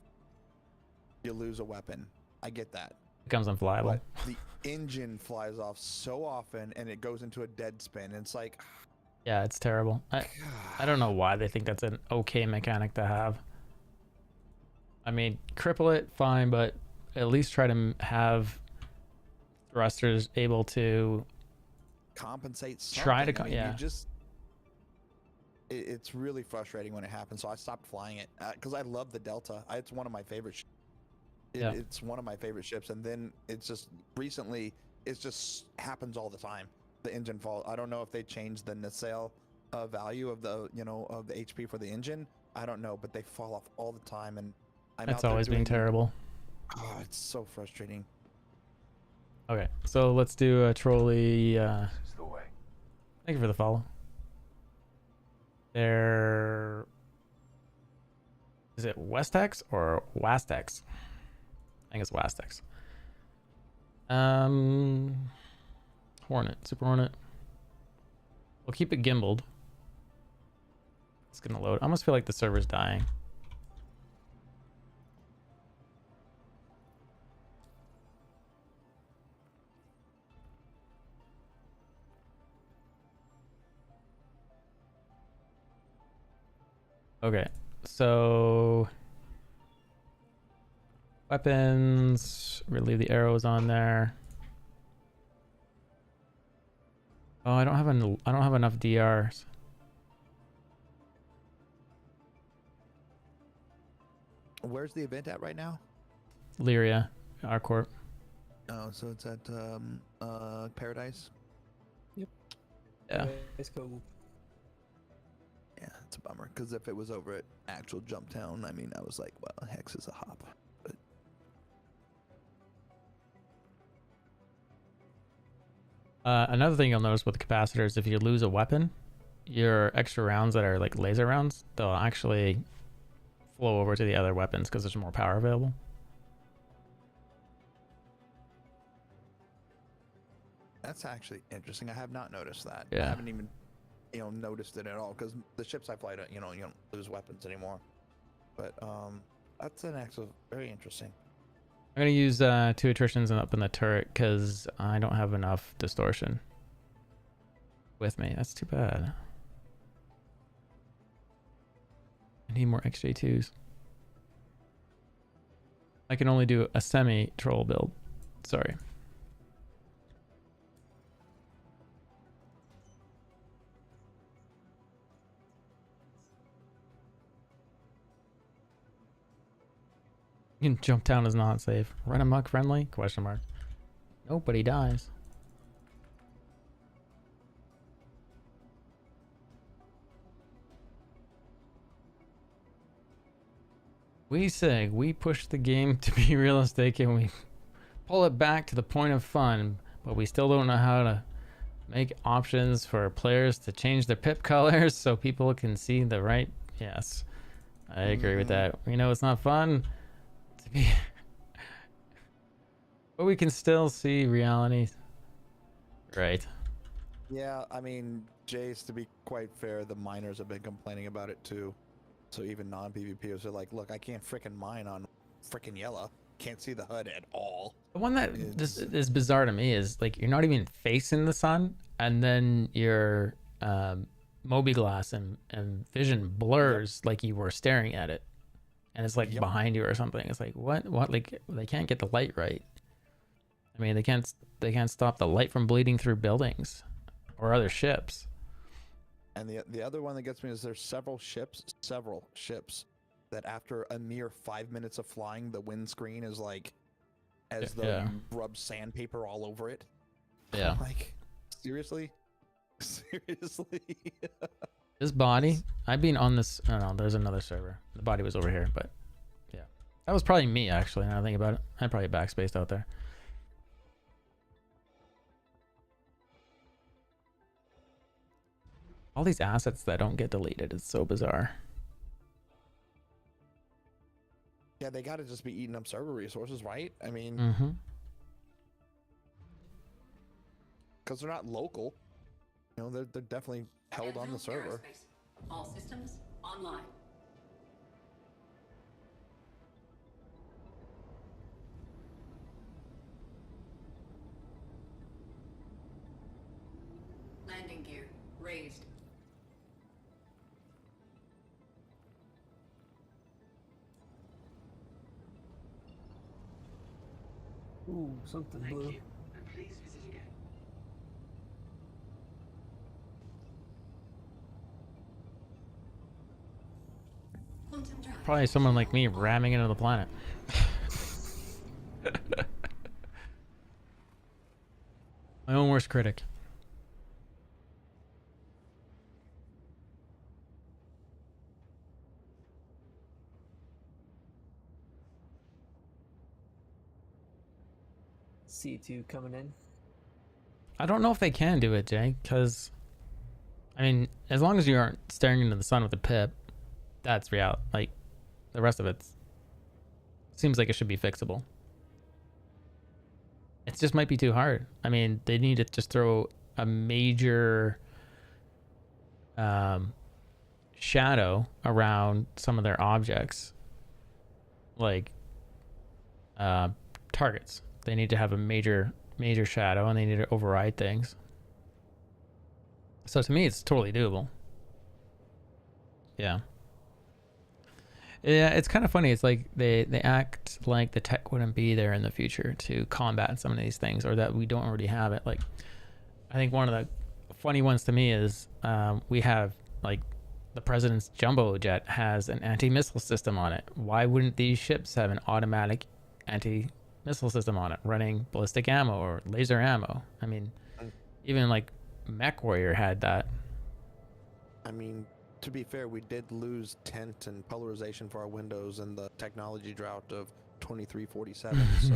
you lose a weapon. I get that. it becomes unflyable. But the engine flies off so often and it goes into a dead spin. And it's like, Yeah, it's terrible. I don't know why they think that's an okay mechanic to have. I mean, cripple it, fine, but at least try to have thrusters able to compensate something. try to I mean, yeah. you just it's really frustrating when it happens, so I stopped flying it because I love the Delta. It's one of my favorite it's one of my favorite ships, and then it's just recently it just happens all the time. The engine fall. I don't know if they changed the nacelle value of the of the HP for the engine. I don't know, but they fall off all the time, and That's always been terrible. Oh, it's so frustrating. Okay, so let's do a trolley. It's the way. Thank you for the follow. There. Is it Westex or Wastex? I think it's Wastex. Hornet, Super Hornet. We'll keep it gimbaled. It's gonna load. I almost feel like the server's dying. Okay, so weapons, relieve the arrows on there. Oh, I don't have enough DRs. Where's the event at right now? Lyria, Arcorp. Oh, so it's at Paradise. Yep. Yeah. Let's go. Yeah, it's a bummer because if it was over at actual Jump Town, I mean, I was like, well, Hex is a hop. But Another thing you'll notice with the capacitors, if you lose a weapon, your extra rounds that are like laser rounds, they'll actually flow over to the other weapons because there's more power available. that's actually interesting. I have not noticed that. Yeah. I haven't even, noticed it at all because the ships I fly, you don't lose weapons anymore. But that's an actual very interesting. I'm gonna use 2 attritions and up in the turret because I don't have enough distortion with me. That's too bad. I need more XJ2s. I can only do a semi-troll build. Sorry. Jump Town is not safe. Run amok friendly? Question mark. Nobody dies. We say we push the game to be realistic and we pull it back to the point of fun, but we still don't know how to make options for players to change their pip colors so people can see the right. Yes, I agree with that. We know it's not fun to be, but we can still see reality. Right. Yeah, I mean, Jace, to be quite fair, the miners have been complaining about it too. So even non-PvPers are like, look, I can't frickin' mine on freaking yellow. Can't see the HUD at all. The one that just is bizarre to me is like you're not even facing the sun, and then your Mobi glass and vision blurs like you were staring at it, and it's like behind you or something. It's like what? Like they can't get the light right. I mean, they can't stop the light from bleeding through buildings or other ships. And the other one that gets me is there's several ships that after a mere 5 minutes of flying, the windscreen is like as though you rubbed sandpaper all over it. Yeah. Like, seriously? Seriously? This body, I've been on this. I don't know. There's another server. The body was over here, but yeah, that was probably me actually. Now I think about it, I probably backspaced out there. All these assets that don't get deleted is so bizarre. Yeah, they got to just be eating up server resources, right? I mean, because they're not local. You know, they're definitely held on the server. Aerospace. All systems online. Landing gear raised. Ooh, something blue. Thank you, and please visit again. Quantum drive. Probably someone like me ramming into the planet. My own worst critic. C2 coming in. I don't know if they can do it, Jay, because I mean, as long as you aren't staring into the sun with a pip, that's real. Like the rest of it seems like it should be fixable. It just might be too hard. I mean, they need to just throw a major shadow around some of their objects, like targets. They need to have a major shadow, and they need to override things. So to me, it's totally doable. Yeah. Yeah, it's kind of funny. It's like they act like the tech wouldn't be there in the future to combat some of these things, or that we don't already have it. Like, I think one of the funny ones to me is we have, like, the president's jumbo jet has an anti-missile system on it. Why wouldn't these ships have an automatic anti-missile system on it, running ballistic ammo or laser ammo? I mean, even like MechWarrior had that. I mean, to be fair, we did lose tint and polarization for our windows in the technology drought of 2347. So.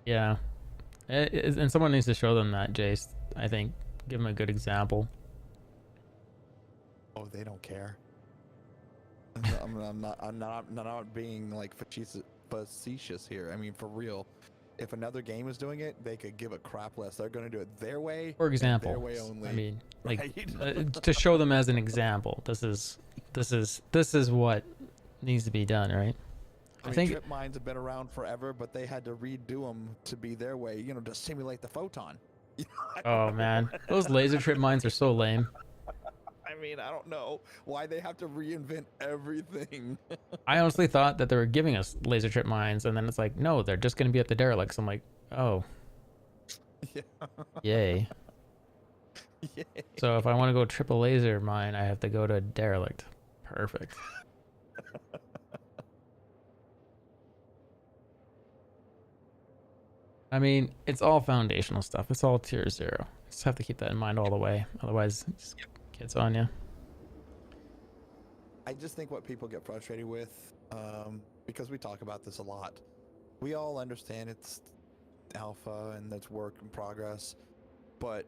Yeah, and someone needs to show them that, Jace. I think give them a good example. Oh, they don't care. I'm not being like facetious here. I mean, for real. If another game is doing it, they could give a crap less. They're going to do it their way. For example, their way only. I mean, like right? To show them as an example. This is what needs to be done, right? I think trip mines have been around forever, but they had to redo them to be their way. You know, to simulate the photon. Oh man, those laser trip mines are so lame. I mean, I don't know why they have to reinvent everything. I honestly thought that they were giving us laser trip mines, and then it's like, no, they're just going to be at the derelicts. I'm like, oh, yeah. Yay. Yay. So if I want to go triple laser mine, I have to go to a derelict. Perfect. I mean, it's all foundational stuff. It's all tier 0. Just have to keep that in mind all the way. Otherwise, it just gets on you. I just think what people get frustrated with, because we talk about this a lot, we all understand it's alpha and that's work in progress, but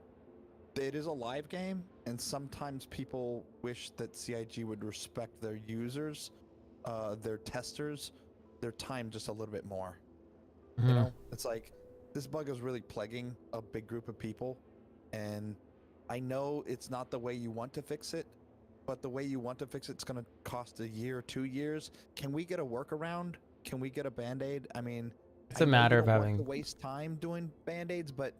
it is a live game, and sometimes people wish that CIG would respect their users, their testers, their time just a little bit more. Mm-hmm. You know, it's like this bug is really plaguing a big group of people, and I know it's not the way you want to fix it, but the way you want to fix it's going to cost a year, 2 years. Can we get a workaround? Can we get a band-aid? I mean, It's a matter of want having to waste time doing band-aids, but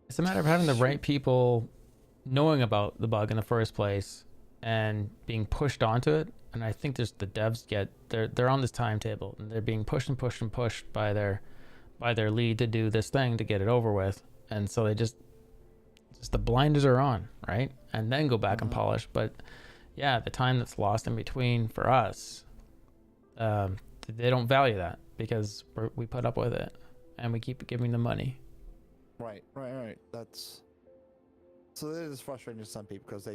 it's a matter of having the right people knowing about the bug in the first place and being pushed onto it. And I think just the devs they're on this timetable and they're being pushed and pushed and pushed by their lead to do this thing to get it over with. And so they just the blinders are on, right? And then go back and polish. But yeah, the time that's lost in between for us, they don't value that because we put up with it and we keep giving them money. Right. That's so it is frustrating to some people because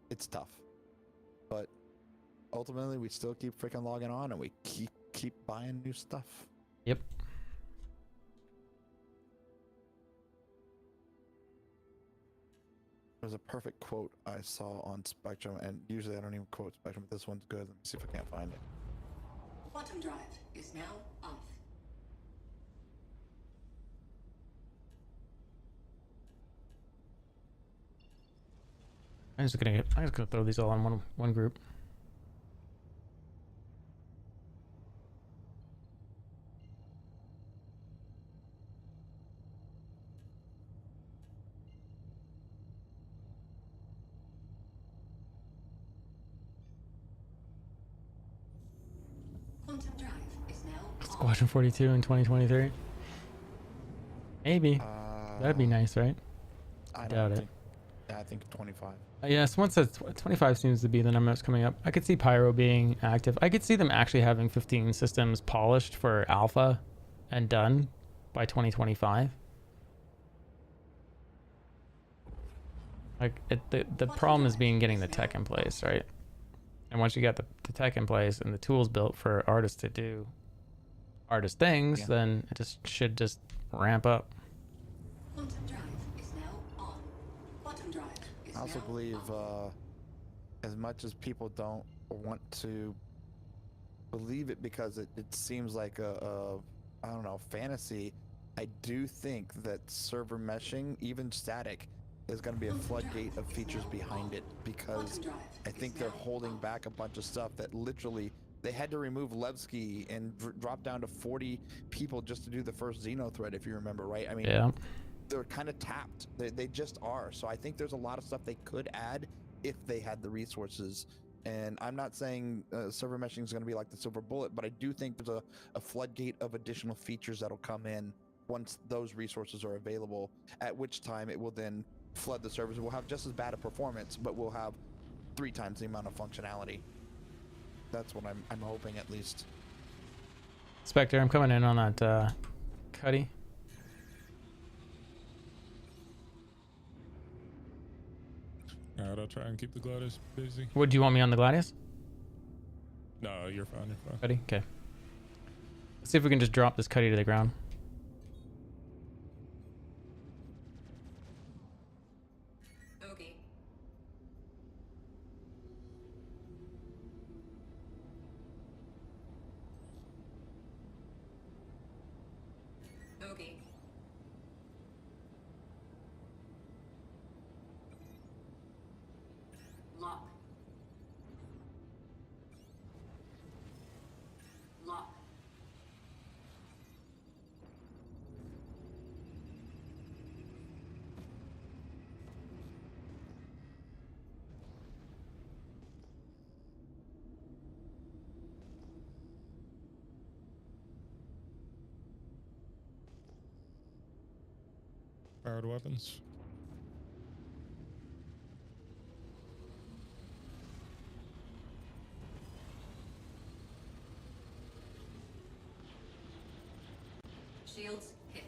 it's tough. But ultimately, we still keep freaking logging on and we keep buying new stuff. Yep. There's a perfect quote I saw on Spectrum, and usually I don't even quote Spectrum, but this one's good. Let me see if I can't find it. Quantum drive is now off. I'm just gonna throw these all on one group. Quantum drive is now off. Squadron 42 in 2023. Maybe. That'd be nice, right? I doubt it. I think 25. Yeah, someone said 25 seems to be the number that's coming up. I could see Pyro being active. I could see them actually having 15 systems polished for alpha and done by 2025. Like the problem is getting the tech in place, right? And once you got the tech in place and the tools built for artists to do artist things, then it should just ramp up. Quantum drive is now on. Quantum drive is I also now believe, on. as much as people don't want to believe it because it seems like a I don't know, fantasy, I do think that server meshing, even static, is going to be a floodgate of features behind it because I think they're holding back a bunch of stuff that literally they had to remove Levski and drop down to 40 people just to do the first Xeno thread, if you remember, right? I mean, yeah. They're kind of tapped. They just are. So I think there's a lot of stuff they could add if they had the resources. And I'm not saying server meshing is going to be like the silver bullet, but I do think there's a floodgate of additional features that'll come in once those resources are available, at which time it will then flood the servers. We'll have just as bad a performance, but we'll have 3 times the amount of functionality. That's what I'm hoping, at least. Spectre, I'm coming in on that Cuddy. Alright, I'll try and keep the Gladius busy. Would you want me on the Gladius? No, you're fine, you're fine. Cuddy? Okay. Let's see if we can just drop this Cuddy to the ground. Bogey. Bogey. Lock. Lock. Powered weapons. Shields hit.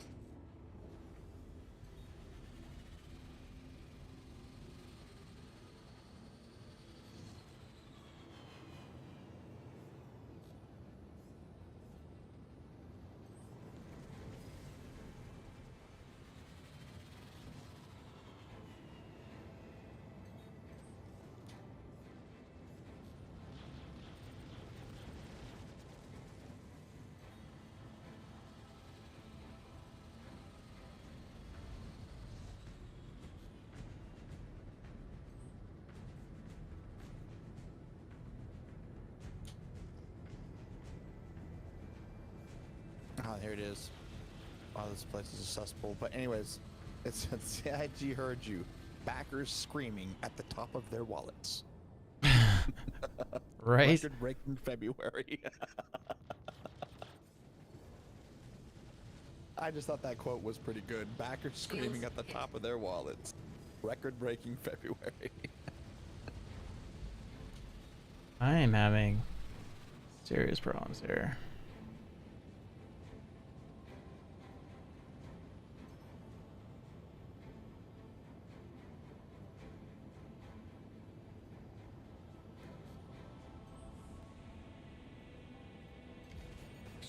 Oh, here it is. Oh, this place is a cesspool. But anyways, it's CIG heard you. Backers screaming at the top of their wallets. Right? Record breaking February. I just thought that quote was pretty good. Backers screaming at the top of their wallets. Record breaking February. I am having serious problems here.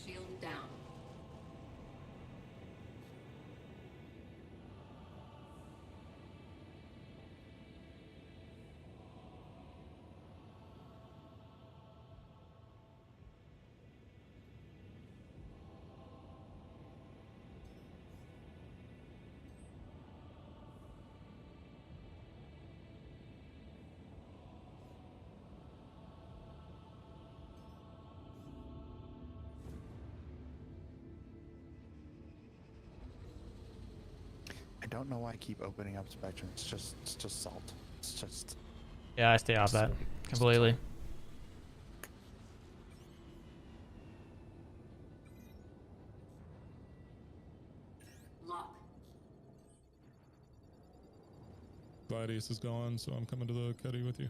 Shield down. I don't know why I keep opening up Spectrum. It's just salt. It's just. Yeah, I stay off that completely. Lock. Gladius is gone, so I'm coming to the cuddy with you.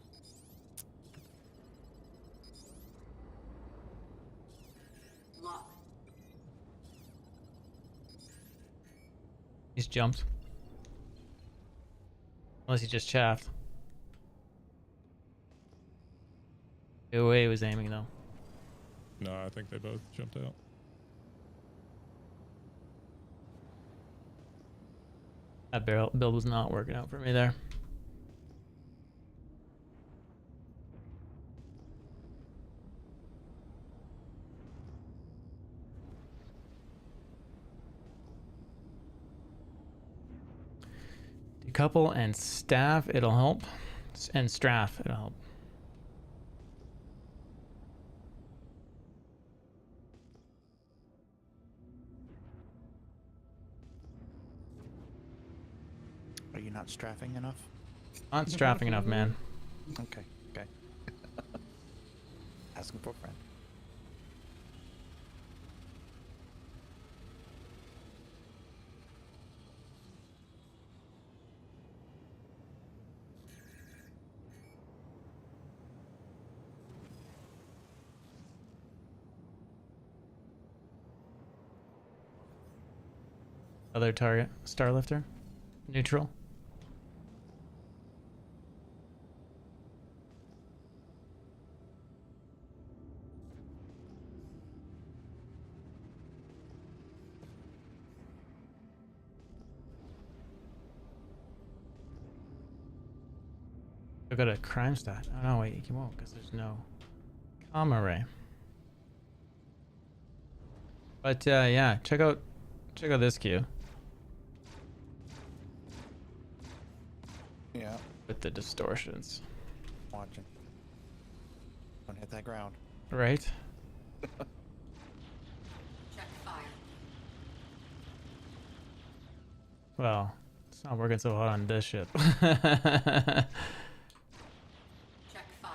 Lock. He's jumped. Unless he just chaffed. The way he was aiming though. No, I think they both jumped out. That barrel build was not working out for me there. Decouple and staff, it'll help. And strafe, it'll help. Are you not strafing enough? Not strafing enough, man. Okay. Asking for a friend. Other target, Starlifter, neutral. I've got a crime stat. Oh no, wait, you won't because there's no comma ray. But yeah, check out this queue. Yeah. With the distortions. Watching. Don't hit that ground. Right? Check fire. Well, it's not working so hot on this ship. Check fire.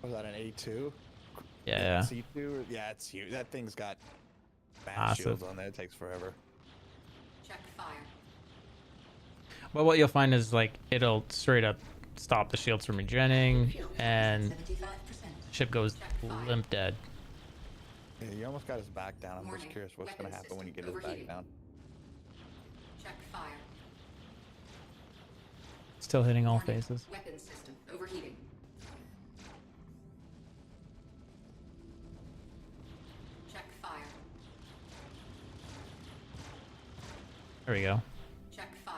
Was that an A2? Yeah. C2? Yeah, it's huge. That thing's got bad Massive. shields on there. It takes forever. Check fire. Well, what you'll find is like it'll straight up stop the shields from regenning, and 75%. ship goes limp dead. Yeah, you almost got his back down. I'm just Warning. curious what's going to Weapon happen when you get system his back overheating. down. Check fire. Still hitting all Warning. faces. Weapon system overheating. Check fire. There we go. Check fire.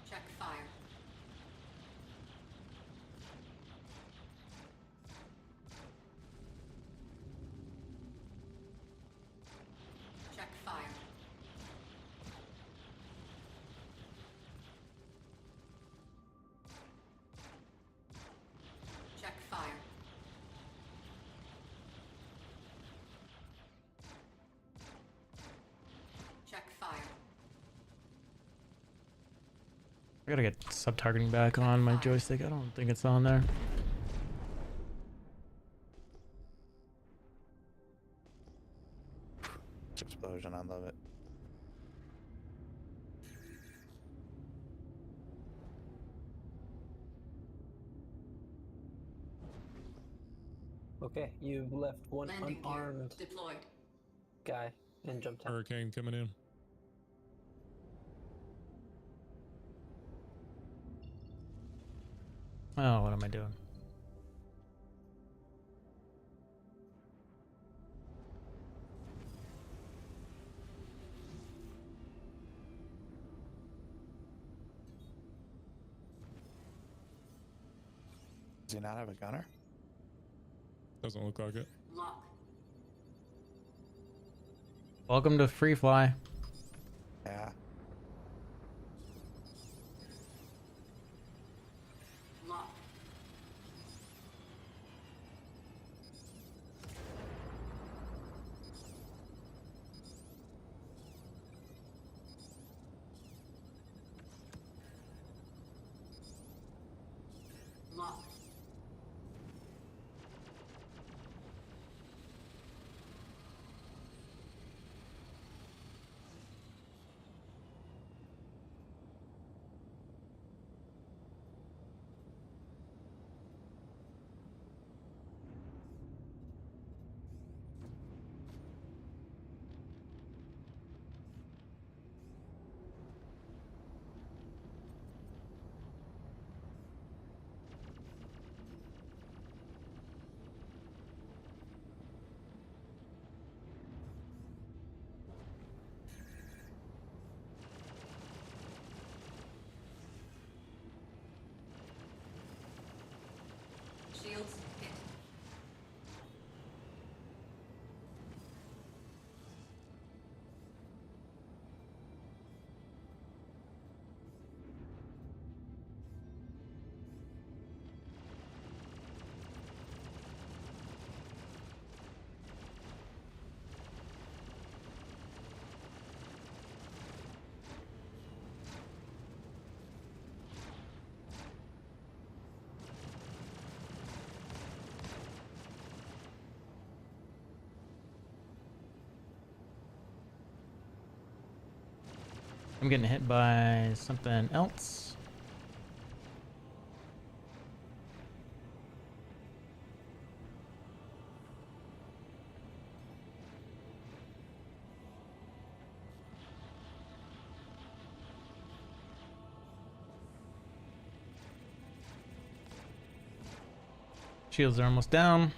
Check fire. Check fire. Check I gotta get sub-targeting back on my joystick. I don't think it's on there. Explosion, I love it. Okay, you left one Landing gear unarmed deployed. guy and jumped out. Hurricane coming in. Oh, what am I doing? Does he not have a gunner? Doesn't look like it. Lock. Welcome to Free Fly. Yeah. Lock. Lock. Shields hit. I'm getting hit by something else. Shields are almost down.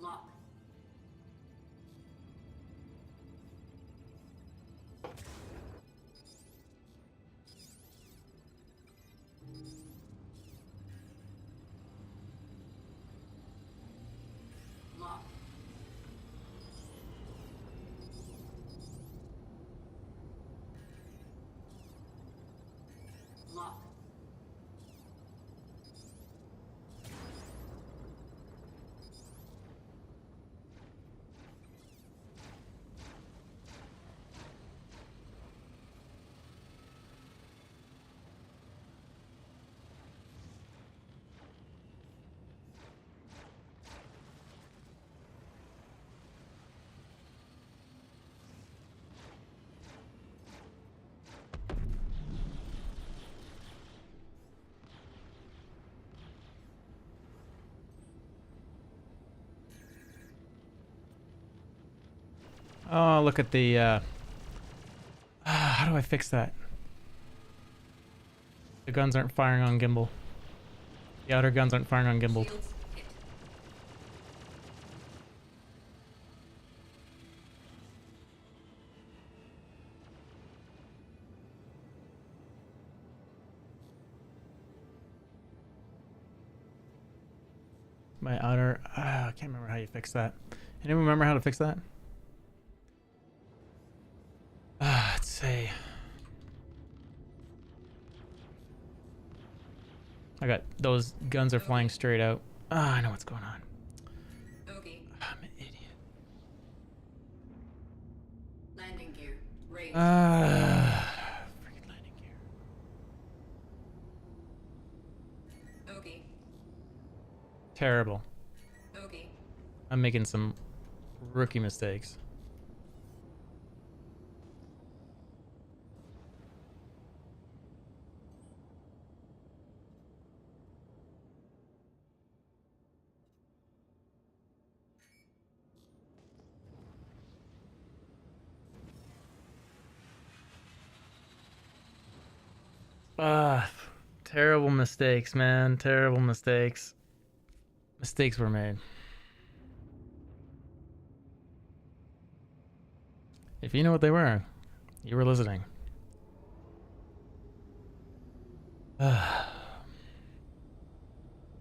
Lock. Lock. Lock. Oh, look at the, how do I fix that? The guns aren't firing on gimbal. The outer guns aren't firing on gimbal. Shields hit. my outer. I can't remember how you fix that. Anyone remember how to fix that? Let's see. I got those guns are flying straight out. I know what's going on. Bogey. I'm an idiot. Landing gear. Raised. Freaking landing gear. Bogey. Terrible. Bogey. I'm making some rookie mistakes. Terrible mistakes, man. Terrible mistakes. Mistakes were made. If you know what they were, you were listening.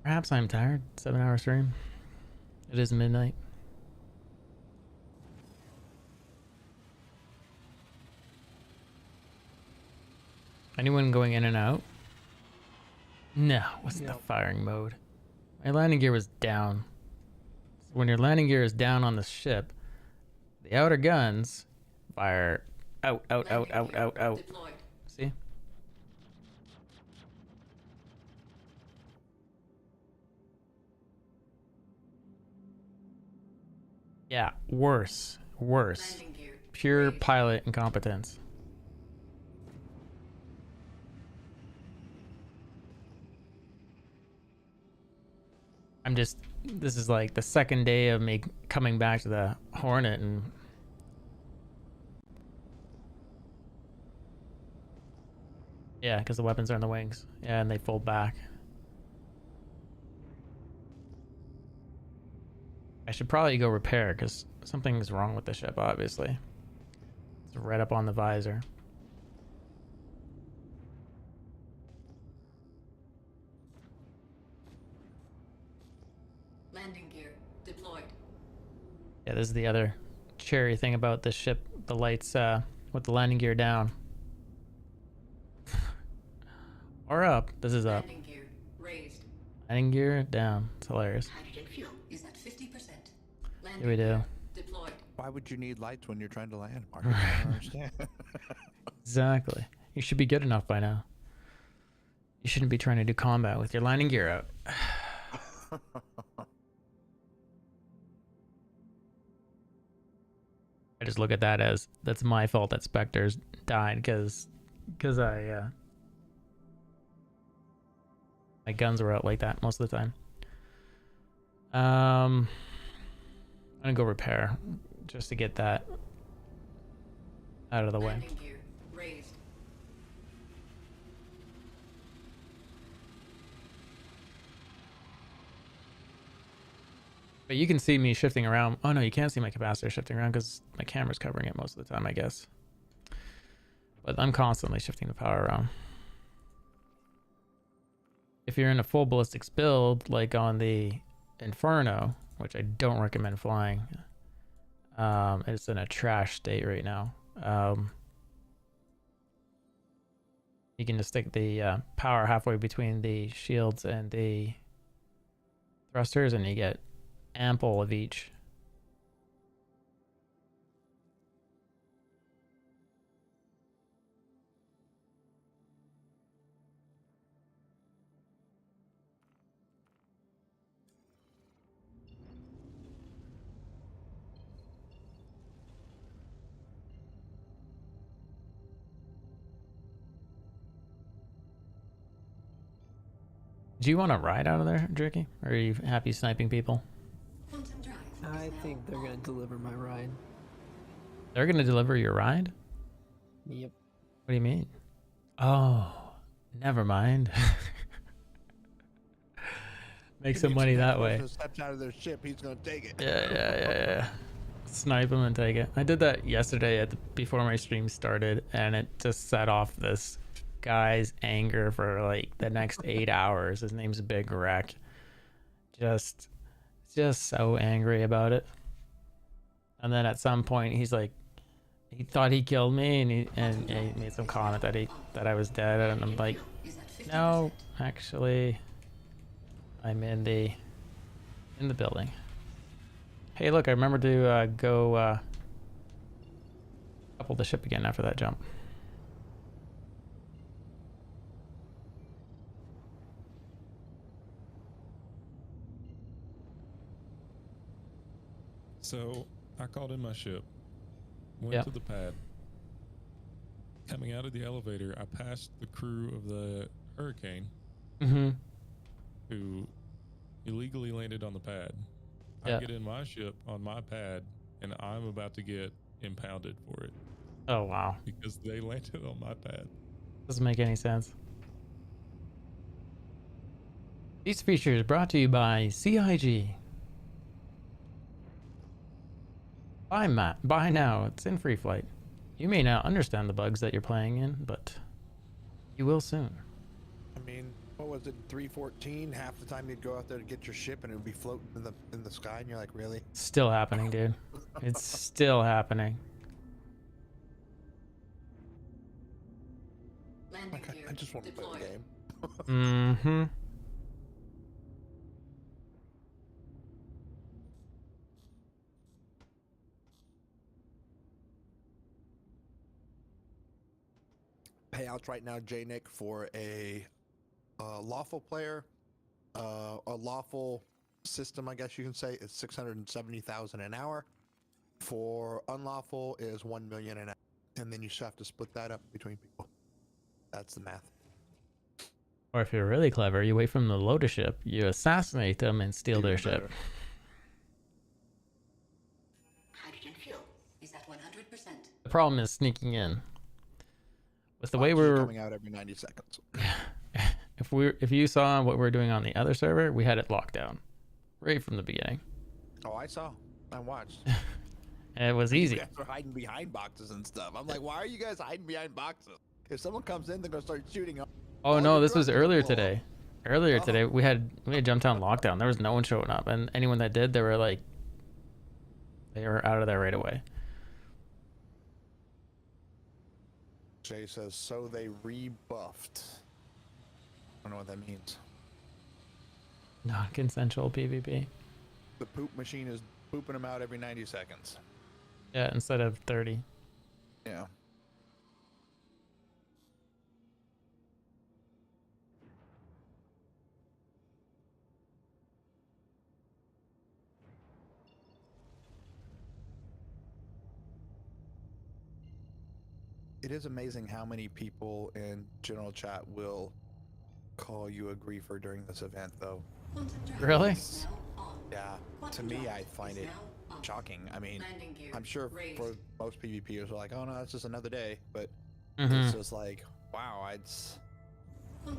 Perhaps I'm tired. 7-hour stream. It is midnight. Anyone going in and out? No, wasn't the firing mode. My landing gear was down. So when your landing gear is down on the ship, the outer guns fire out. Deployed. See? Yeah, worse. Landing gear. Pure Raised. pilot incompetence. This is like the second day of me coming back to the Hornet and yeah, because the weapons are in the wings. Yeah, and they fold back. I should probably go repair because something's wrong with the ship, obviously. It's right up on the visor. Landing gear. Deployed. Yeah, this is the other cherry thing about this ship. The lights with the landing gear down. Or up. This is up. Landing gear. Raised. Landing gear down. It's hilarious. Hydrogen fuel is at 50%. Landing Here we do. gear deployed. Why would you need lights when you're trying to land, Mark? I don't understand. Exactly. You should be good enough by now. You shouldn't be trying to do combat with your landing gear out. I just look at that as that's my fault that Spectres died because I my guns were out like that most of the time. I'm gonna go repair just to get that out of the way. Landing gear raised. But you can see me shifting around. Oh no, you can't see my capacitor shifting around because my camera's covering it most of the time, I guess. But I'm constantly shifting the power around. If you're in a full ballistics build, like on the Inferno, which I don't recommend flying, it's in a trash state right now. You can just stick the power halfway between the shields and the thrusters, and you get ample of each. Do you want to ride out of there, Jerky? Or are you happy sniping people? Quantum drive. I think they're gonna deliver my ride. They're going to deliver your ride? Yep. What do you mean? Oh, never mind. Make some money that way. Steps out of their ship, he's gonna take it. Yeah. Snipe them and take it. I did that yesterday before my stream started, and it just set off this guy's anger for like the next 8 hours. His name's Big Wreck. Just just so angry about it. And then at some point, he's like, he thought he killed me, and he made some comment that I was dead, and I'm like, no, actually, I'm in the building. Hey, look, I remember to go couple the ship again after that jump. So I called in my ship, went Yep. to the pad. Coming out of the elevator, I passed the crew of the Hurricane Mm-hmm. who illegally landed on the pad. Yeah. I get in my ship on my pad, and I'm about to get impounded for it Oh, wow. because they landed on my pad. Doesn't make any sense. These features brought to you by CIG. Buy now. It's in free flight. You may not understand the bugs that you're playing in, but you will soon. I mean, what was it, 314? Half the time you'd go out there to get your ship and it would be floating in the sky, and you're like, really? Still happening, dude. It's still happening. Landing Okay, gear I just want to play the deployed. game. Mm-hmm. Payouts right now, J-Nick, for a lawful player, a lawful system, I guess you can say, is 670,000 an hour. For unlawful is 1 million an hour, and then you just have to split that up between people. That's the math. Or if you're really clever, you wait from the load a ship, you assassinate them and steal their ship. Hydrogen fuel is at 100%. The problem is sneaking in. With the way Boxes are we're coming out every 90 seconds. if you saw what we're doing on the other server, we had it locked down right from the beginning. Oh, I saw. I watched. And it was easy. You guys were hiding behind boxes and stuff. I'm like, why are you guys hiding behind boxes? If someone comes in, they're gonna start shooting. Oh no, this was drugs earlier people. today. Earlier Oh. today, we had Jumptown lockdown. There was no one showing up, and anyone that did, they were out of there right away. Jay says, so they rebuffed. I don't know what that means. Non-consensual PvP. The poop machine is pooping them out every 90 seconds. Yeah, instead of 30. Yeah. It is amazing how many people in general chat will call you a griefer during this event, though. Really? Yeah. To me, I find it shocking. I mean, I'm sure for most PvPers are like, oh no, it's just another day. But it's just like, wow, you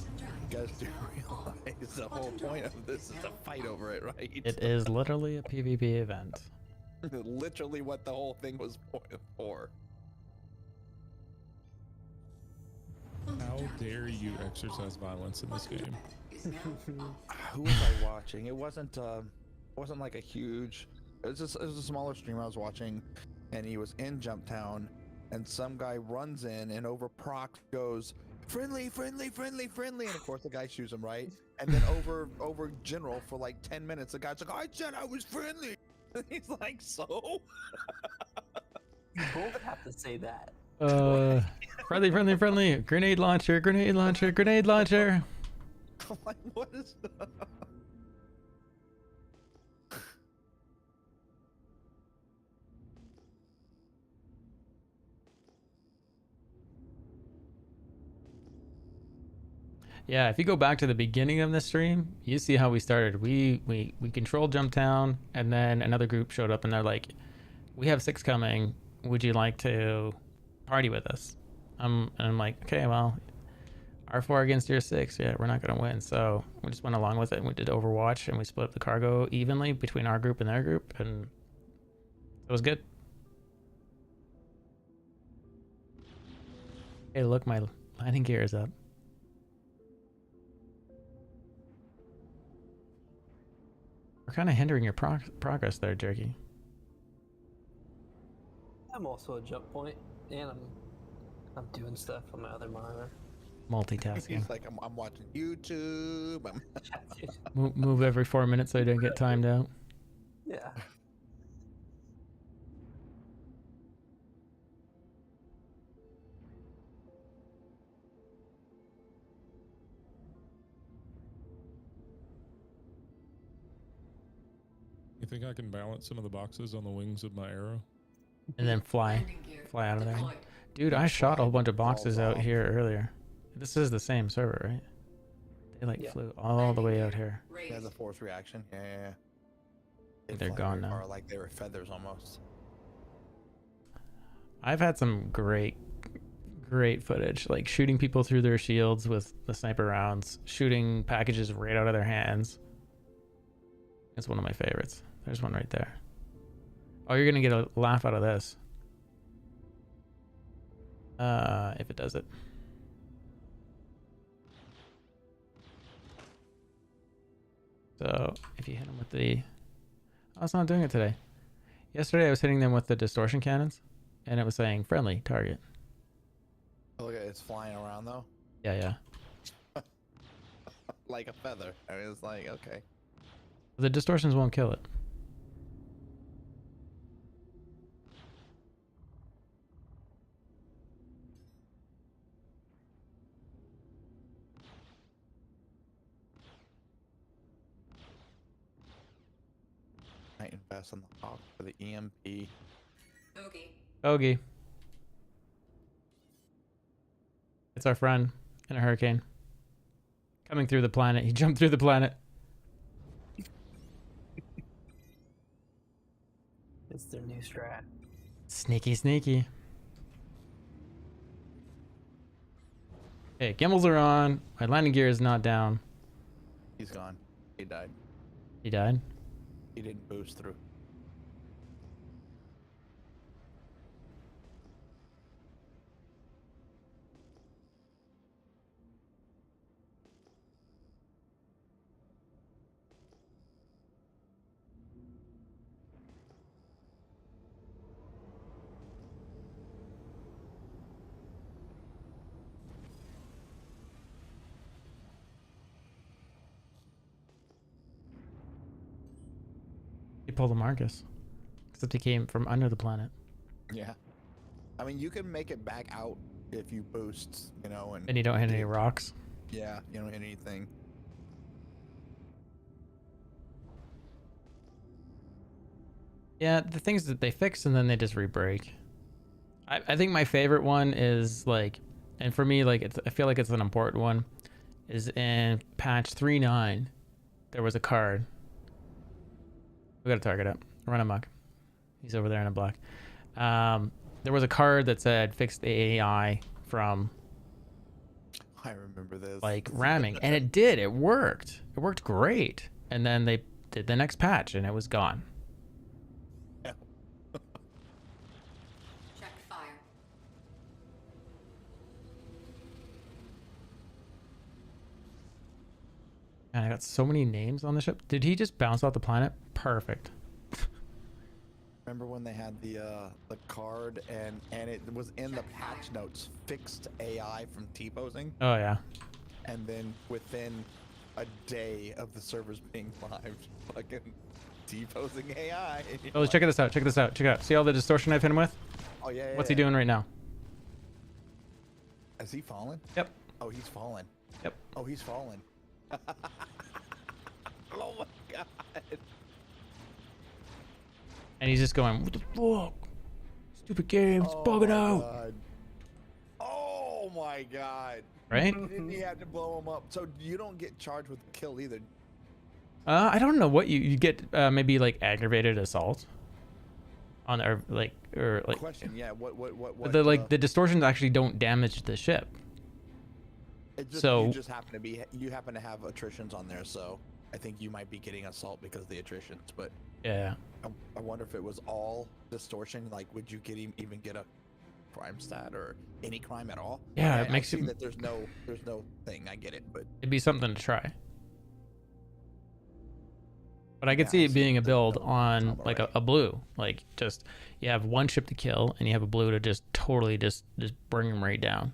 guys do realize the whole point of this is to fight over it, right? It is literally a PvP event. Literally what the whole thing was for. How dare you exercise violence in this game? Who was I watching? It wasn't like a huge. It was a smaller stream I was watching, and he was in Jumptown, and some guy runs in and over proc goes friendly, friendly, friendly, friendly, and of course the guy shoots him, right? And then over general for like 10 minutes, the guy's like, I said I was friendly. And he's like, so. You both have to say that. Friendly, friendly, friendly. Grenade launcher, grenade launcher, grenade launcher. I'm like, what is that? Yeah, if you go back to the beginning of the stream, you see how we started. We controlled Jumptown, and then another group showed up, and they're like, "We have 6 coming. Would you like to party with us?" And I'm like, "Okay, well, our 4 against your 6. Yeah, we're not gonna win." So we just went along with it, and we did Overwatch, and we split up the cargo evenly between our group and their group, and it was good. Hey, look, my landing gear is up. We're kind of hindering your progress there, Jerky. I'm also a jump point, and I'm doing stuff on my other monitor. Multitasking. He's like, I'm watching YouTube. Move every 4 minutes so you don't get timed out. Yeah. You think I can balance some of the boxes on the wings of my arrow? And then fly out of there. Dude, I shot a whole bunch of boxes out here earlier. This is the same server, right? They like flew all the way out here. Yeah, the force reaction. Yeah. They're gone now. Or like they were feathers almost. I've had some great footage, like shooting people through their shields with the sniper rounds, shooting packages right out of their hands. It's one of my favorites. There's one right there. Oh, you're gonna get a laugh out of this. If it does it. So if you hit them with the, oh, it's not doing it today. Yesterday I was hitting them with the distortion cannons, and it was saying friendly target. Look at it's flying around though. Yeah. Like a feather. I mean, it's like okay. The distortions won't kill it. I invest on the hawk for the EMP. Ogie. It's our friend in a hurricane. Coming through the planet. He jumped through the planet. It's their new strat. Sneaky. Hey, gimbals are on. My landing gear is not down. He's gone. He died. He died? He didn't boost through. He pulled a Marcus. Except he came from under the planet. Yeah. I mean, you can make it back out if you boost, you know, And you don't hit any rocks. Yeah, you don't hit anything. Yeah, the things that they fix and then they just re-break. I think my favorite one is like, and for me, like, I feel like it's an important one, is in patch 3.9. There was a card. We got a target up. Run amok. He's over there in a black. There was a card that said fix the AI from, I remember this. like, ramming. And it did. It worked. It worked great. And then they did the next patch and it was gone. Check fire. And I got so many names on the ship. Did he just bounce off the planet? Perfect. Remember when they had the card and it was in the patch notes, fixed AI from T-posing? Oh, yeah. And then within a day of the servers being live, fucking T-posing AI. Oh, check this out. Check this out. Check it out. See all the distortion I've hit him with? Oh, yeah. What's he doing right now? Has he fallen? Yep. Oh, he's fallen. Yep. Oh, he's fallen. Oh my god. And he's just going, what the fuck? Stupid game, it's bugging out. God. Oh my god. Right? Didn't he have to blow him up? So you don't get charged with kill either. I don't know what you get. Maybe like aggravated assault on, or like Question, yeah. What? But the distortions actually don't damage the ship. It just, so you just happen to have attritions on there, so I think you might be getting assault because of the attritions. But yeah, I wonder if it was all distortion. Like, would you even get a crime stat or any crime at all? Yeah, I it makes see you. that there's no thing. I get it, but It'd be something to try. But I could Yeah, see I it being a the- build the on combo like ray. a blue, like just you have one ship to kill and you have a blue to just totally just bring them right down.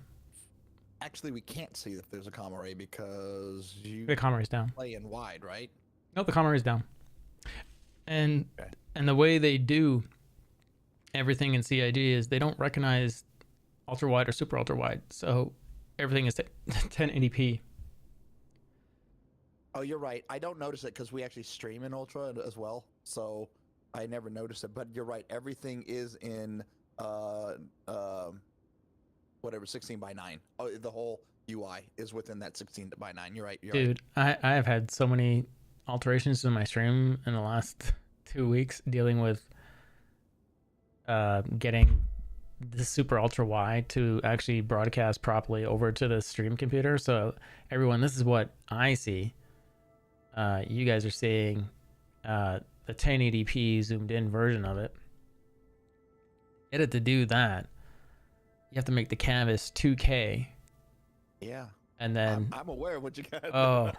Actually, we can't see if there's a comma ray because you The comma ray's down. play in wide, right? Nope, the comma ray's down. And Okay. and the way they do everything in CIG is they don't recognize ultra wide or super ultra wide, so everything is 1080p. Oh, you're right. I don't notice it because we actually stream in Ultra as well, so I never noticed it. But you're right. Everything is in whatever 16:9. Oh, the whole UI is within that 16:9. You're right. You're Dude, I have had so many alterations in my stream in the last 2 weeks dealing with getting the super ultra wide to actually broadcast properly over to the stream computer. So everyone, this is what I see. You guys are seeing the 1080p zoomed in version of it. Get it to do that, you have to make the canvas 2K. Yeah. And then I'm aware of what you got.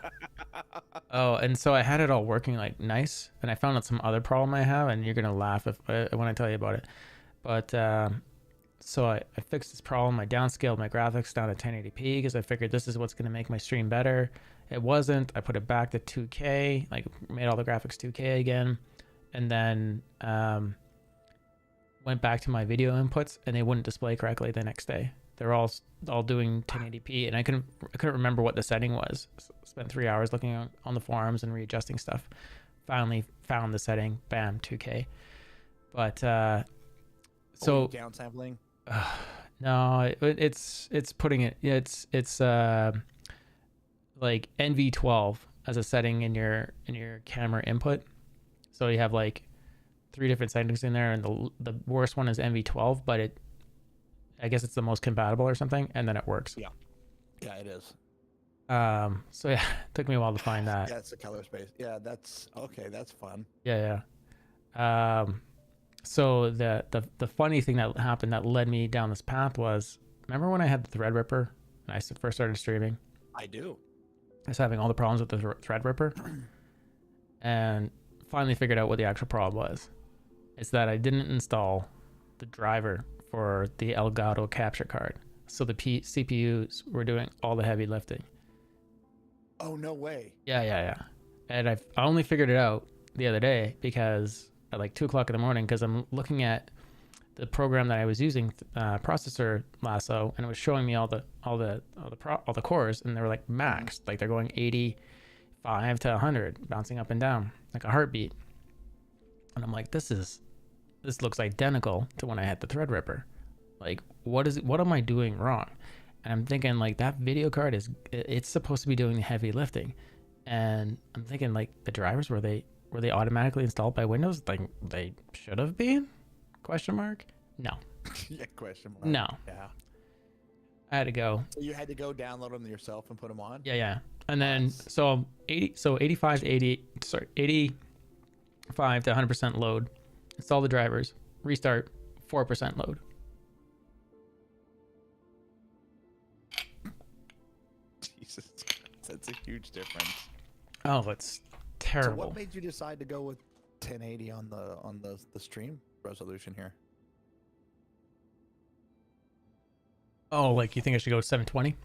oh, and so I had it all working like nice, and I found out some other problem I have, and you're gonna laugh if when I tell you about it. But so I fixed this problem. I downscaled my graphics down to 1080p because I figured this is what's gonna make my stream better. It wasn't. I put it back to 2K, like made all the graphics 2K again, and then went back to my video inputs, and they wouldn't display correctly the next day. They're all doing 1080p, and I couldn't remember what the setting was. Spent 3 hours looking on the forums and readjusting stuff. Finally found the setting. Bam, 2K. But so downsampling. no, it's putting it. It's like NV12 as a setting in your camera input. So you have like 3 different settings in there, and the worst one is NV12, but I guess it's the most compatible or something, and then it works. Yeah, it is. So yeah, it took me a while to find that. Yeah, it's the color space. Yeah, that's okay. That's fun. Yeah. So the funny thing that happened that led me down this path was, remember when I had the Threadripper and I first started streaming? I do. I was having all the problems with the Threadripper, and finally figured out what the actual problem was. It's that I didn't install the driver for the Elgato capture card, so the CPUs were doing all the heavy lifting. Oh, no way. Yeah. And I only figured it out the other day because at like 2 o'clock in the morning, because I'm looking at the program that I was using, Processor Lasso, and it was showing me all the cores, and they were like maxed, like they're going 85 to 100, bouncing up and down like a heartbeat. And I'm like, this looks identical to when I had the Threadripper. Like, what am I doing wrong? And I'm thinking, like, that video card it's supposed to be doing the heavy lifting. And I'm thinking, like, the drivers, were they automatically installed by Windows? Like, they should have been? Question mark? No. Yeah, question mark. No. Yeah. I had to go. So you had to go download them yourself and put them on? Yeah. And then, so 85 to 100% load. Install the drivers. Restart, 4% load. Jesus, that's a huge difference. Oh, it's terrible. So what made you decide to go with 1080 on the stream resolution here? Oh, like you think I should go 720?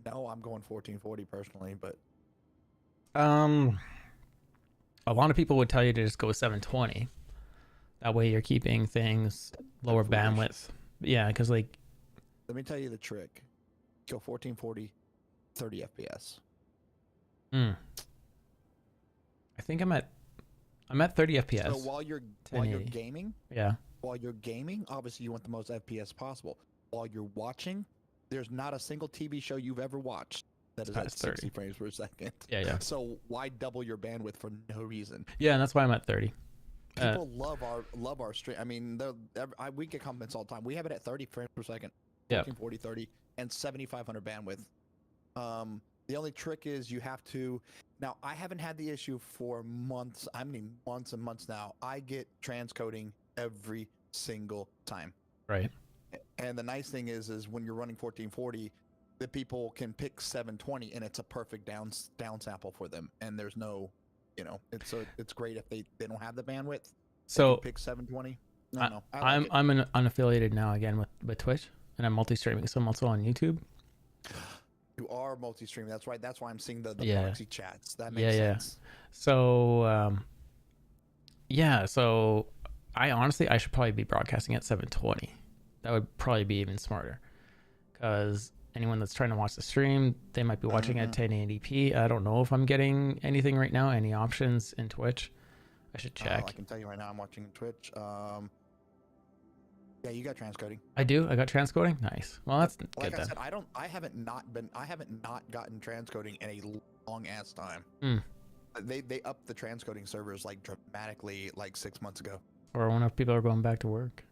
No, I'm going 1440 personally, but a lot of people would tell you to just go with 720. That way you're keeping things lower bandwidth. Yeah, because like, let me tell you the trick. Go 1440, 30 FPS. I think I'm at 30 FPS. So while you're 1080. gaming, while you're gaming, obviously you want the most FPS possible. While you're watching, there's not a single TV show you've ever watched that is at 60 frames per second. Yeah. So why double your bandwidth for no reason? Yeah, and that's why I'm at 30. People love our stream. I mean, we get comments all the time. We have it at 30 frames per second, 1440, 30, and 7,500 bandwidth. The only trick is you have to. Now, I haven't had the issue for months. I mean, months and months now. I get transcoding every single time. Right. And the nice thing is when you're running 1440, the people can pick 720, and it's a perfect down sample for them. And there's no you know, it's great if they don't have the bandwidth. They So can pick 720. I don't know. I like I'm it. I'm an unaffiliated now again with Twitch, and I'm multi-streaming, so I'm also on YouTube. You are multi-streaming. That's right. That's why I'm seeing the Yeah. proxy chats. That makes sense. So so I should probably be broadcasting at 720. That would probably be even smarter, because anyone that's trying to watch the stream, they might be watching at 1080p. I don't know if I'm getting anything right now, any options in Twitch. I should check. I can tell you right now, I'm watching Twitch. Yeah, you got transcoding. I do. I got transcoding. Nice. Well, that's Like good I then. said, I haven't not gotten transcoding in a long ass time. Hmm. They upped the transcoding servers like dramatically like 6 months ago. Or I wonder if people are going back to work.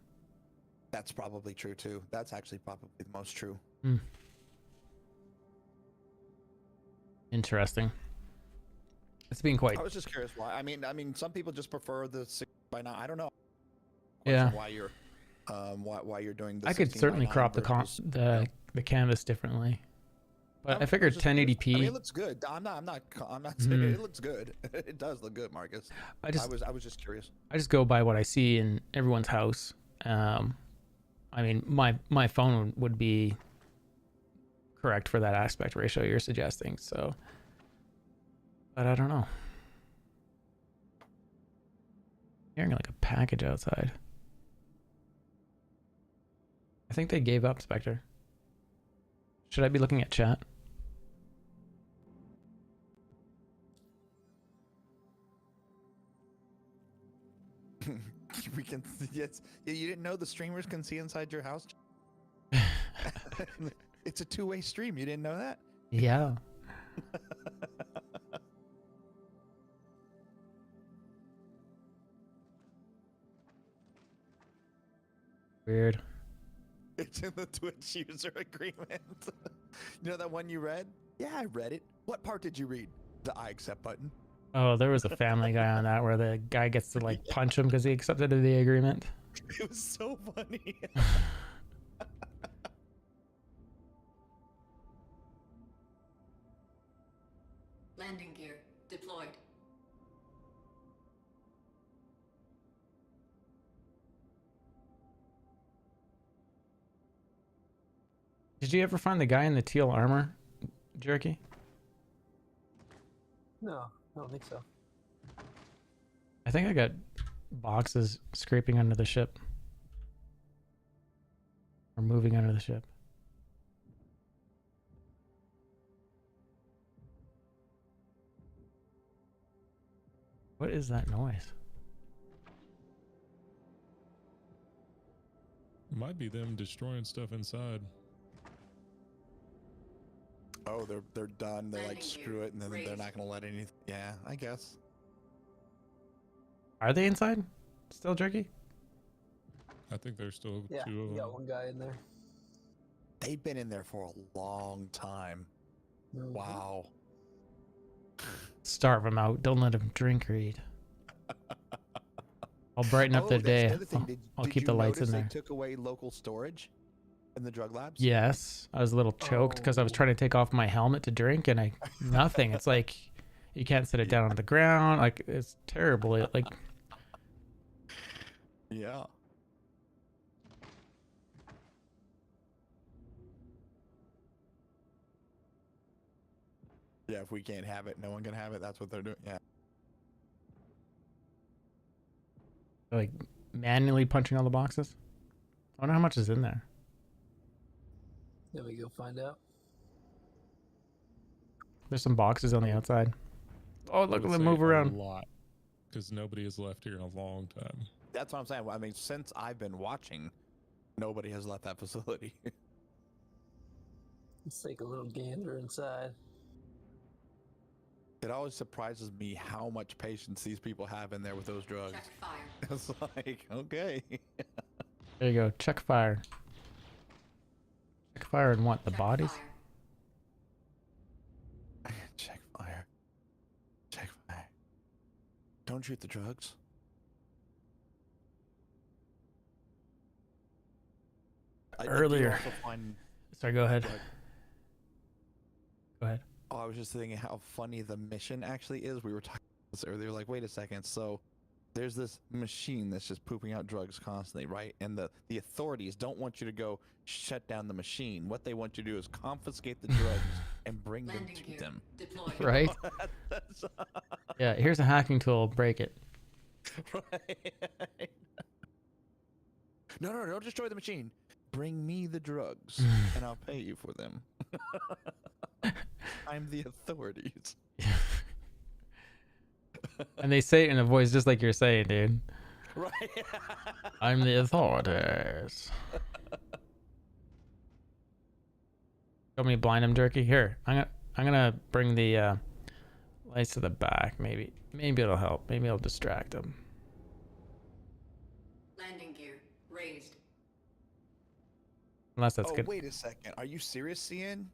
That's probably true too. That's actually probably the most true. Interesting. It's been quite. I was just curious why. I mean, some people just prefer the 6x9. I don't know. Yeah. Question Why you're, why you're doing the I could 16 by certainly 9 crop versus- the canvas differently, but I was figured just curious. 1080p. I mean, it looks good. I'm not saying it looks good. It does look good, Marcus. I was just curious. I just go by what I see in everyone's house. I mean, my phone would be correct for that aspect ratio you're suggesting. So, but I don't know. Hearing like a package outside. I think they gave up, Spectre. Should I be looking at chat? We can. Yes, you didn't know the streamers can see inside your house. It's a two-way stream. You didn't know that? Yeah. Weird. It's in the Twitch user agreement. You know that one you read? Yeah, I read it. What part did you read? The I accept button. Oh, there was a Family Guy on that where the guy gets to like punch him because he accepted the agreement. It was so funny. Landing gear deployed. Did you ever find the guy in the teal armor, Jerky? No, I don't think so. I think I got boxes scraping under the ship. Or moving under the ship. What is that noise? Might be them destroying stuff inside. Oh, they're done. They're like, Landing screw gear it, and then they're raised. not gonna let anything. Yeah, I guess. Are they inside? Still, Jerky? I think there's still Yeah, two of you them. got one guy in there. They've been in there for a long time. Mhm. Wow. Starve them out. Don't let them drink or eat. I'll brighten up Oh, their that's day. the other thing. I'll Did keep you the lights in notice there. They took away local storage in the drug labs. Yes, I was a little choked because I was trying to take off my helmet to drink, and nothing. It's like you can't set it down on the ground. Like it's terrible. Like Yeah. Yeah, if we can't have it, no one can have it. That's what they're doing. Yeah. like manually punching all the boxes. I wonder how much is in there. There we go. Find out. There's some boxes on the outside. Oh, look at them move A around. lot, because nobody has left here in a long time. That's what I'm saying. I mean, since I've been watching, nobody has left that facility. Let's take a little gander inside. It always surprises me how much patience these people have in there with those drugs. Check fire. It's like, okay. There you go. Check fire. Check fire and what? The Check bodies? fire. Check fire. Check fire. Don't shoot the drugs. I do Earlier. also find, Sorry, go ahead. like, Go ahead. oh, I was just thinking how funny the mission actually is. We were talking So they're like, wait a second. So there's this machine that's just pooping out drugs constantly, right? And the authorities don't want you to go shut down the machine. What they want you to do is confiscate the drugs and bring them Landing to gear them. deployed. Right? Yeah, here's a hacking tool. Break it. Right. No, don't destroy the machine. Bring me the drugs, and I'll pay you for them. I'm the authorities. And they say it in a voice just like you're saying, dude. Right. I'm the authorities. Want me to blind him, Jerky? Here, I'm gonna bring the lights to the back. Maybe it'll help. Maybe it'll distract him. Landing gear raised. Unless that's Oh, good. wait a second. Are you serious, CN?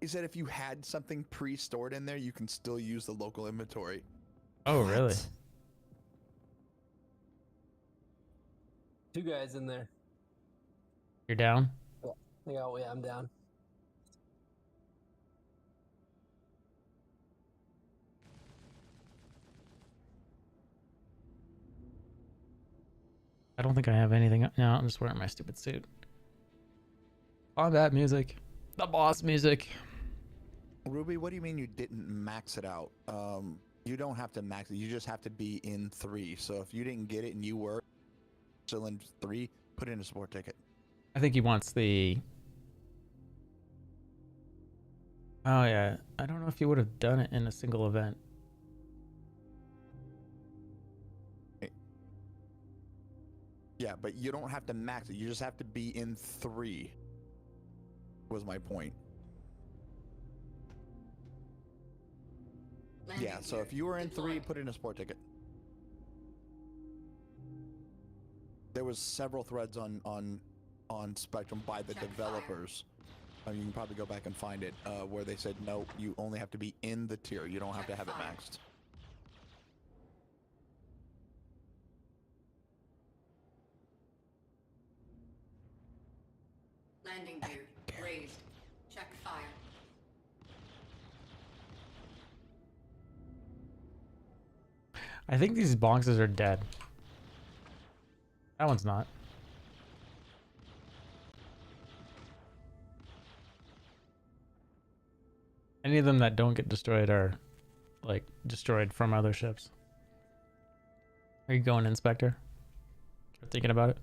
Is that if you had something pre-stored in there, you can still use the local inventory? Oh, really? What? 2 guys in there. You're down? Yeah, I'm down. I don't think I have anything. No, I'm just wearing my stupid suit. Combat music. The boss music. Ruby, what do you mean you didn't max it out? You don't have to max it. You just have to be in 3. So if you didn't get it and you were still in 3, put in a sport ticket. I think he wants the... Oh, yeah. I don't know if he would have done it in a single event. Yeah, but you don't have to max it. You just have to be in 3. Was my point. Landing Yeah, so gear if you were in 3, deployed. put in a sport ticket. There was several threads on Spectrum by the Check fire. developers. You can probably go back and find it, where they said no, you only have to be in the tier. You don't have Check to have fire. it maxed. Landing gear raised. Check fire. I think these boxes are dead. That one's not. Any of them that don't get destroyed are, like, destroyed from other ships. Are you going, Inspector? Or thinking about it?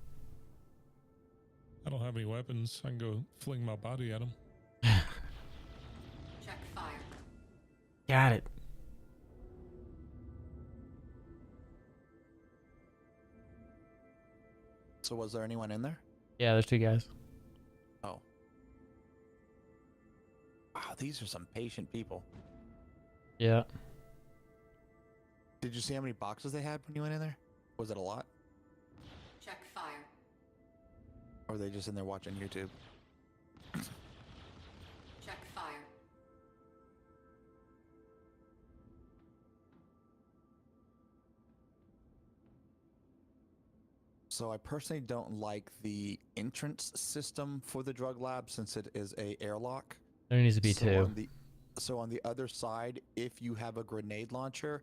I don't have any weapons. I can go fling my body at them. Check fire. Got it. So was there anyone in there? Yeah, there's 2 guys. Oh. Wow, these are some patient people. Yeah. Did you see how many boxes they had when you went in there? Was it a lot? Check fire. Or were they just in there watching YouTube? Check fire. So I personally don't like the entrance system for the drug lab since it is a airlock. There needs to be 2. So on the other side, if you have a grenade launcher,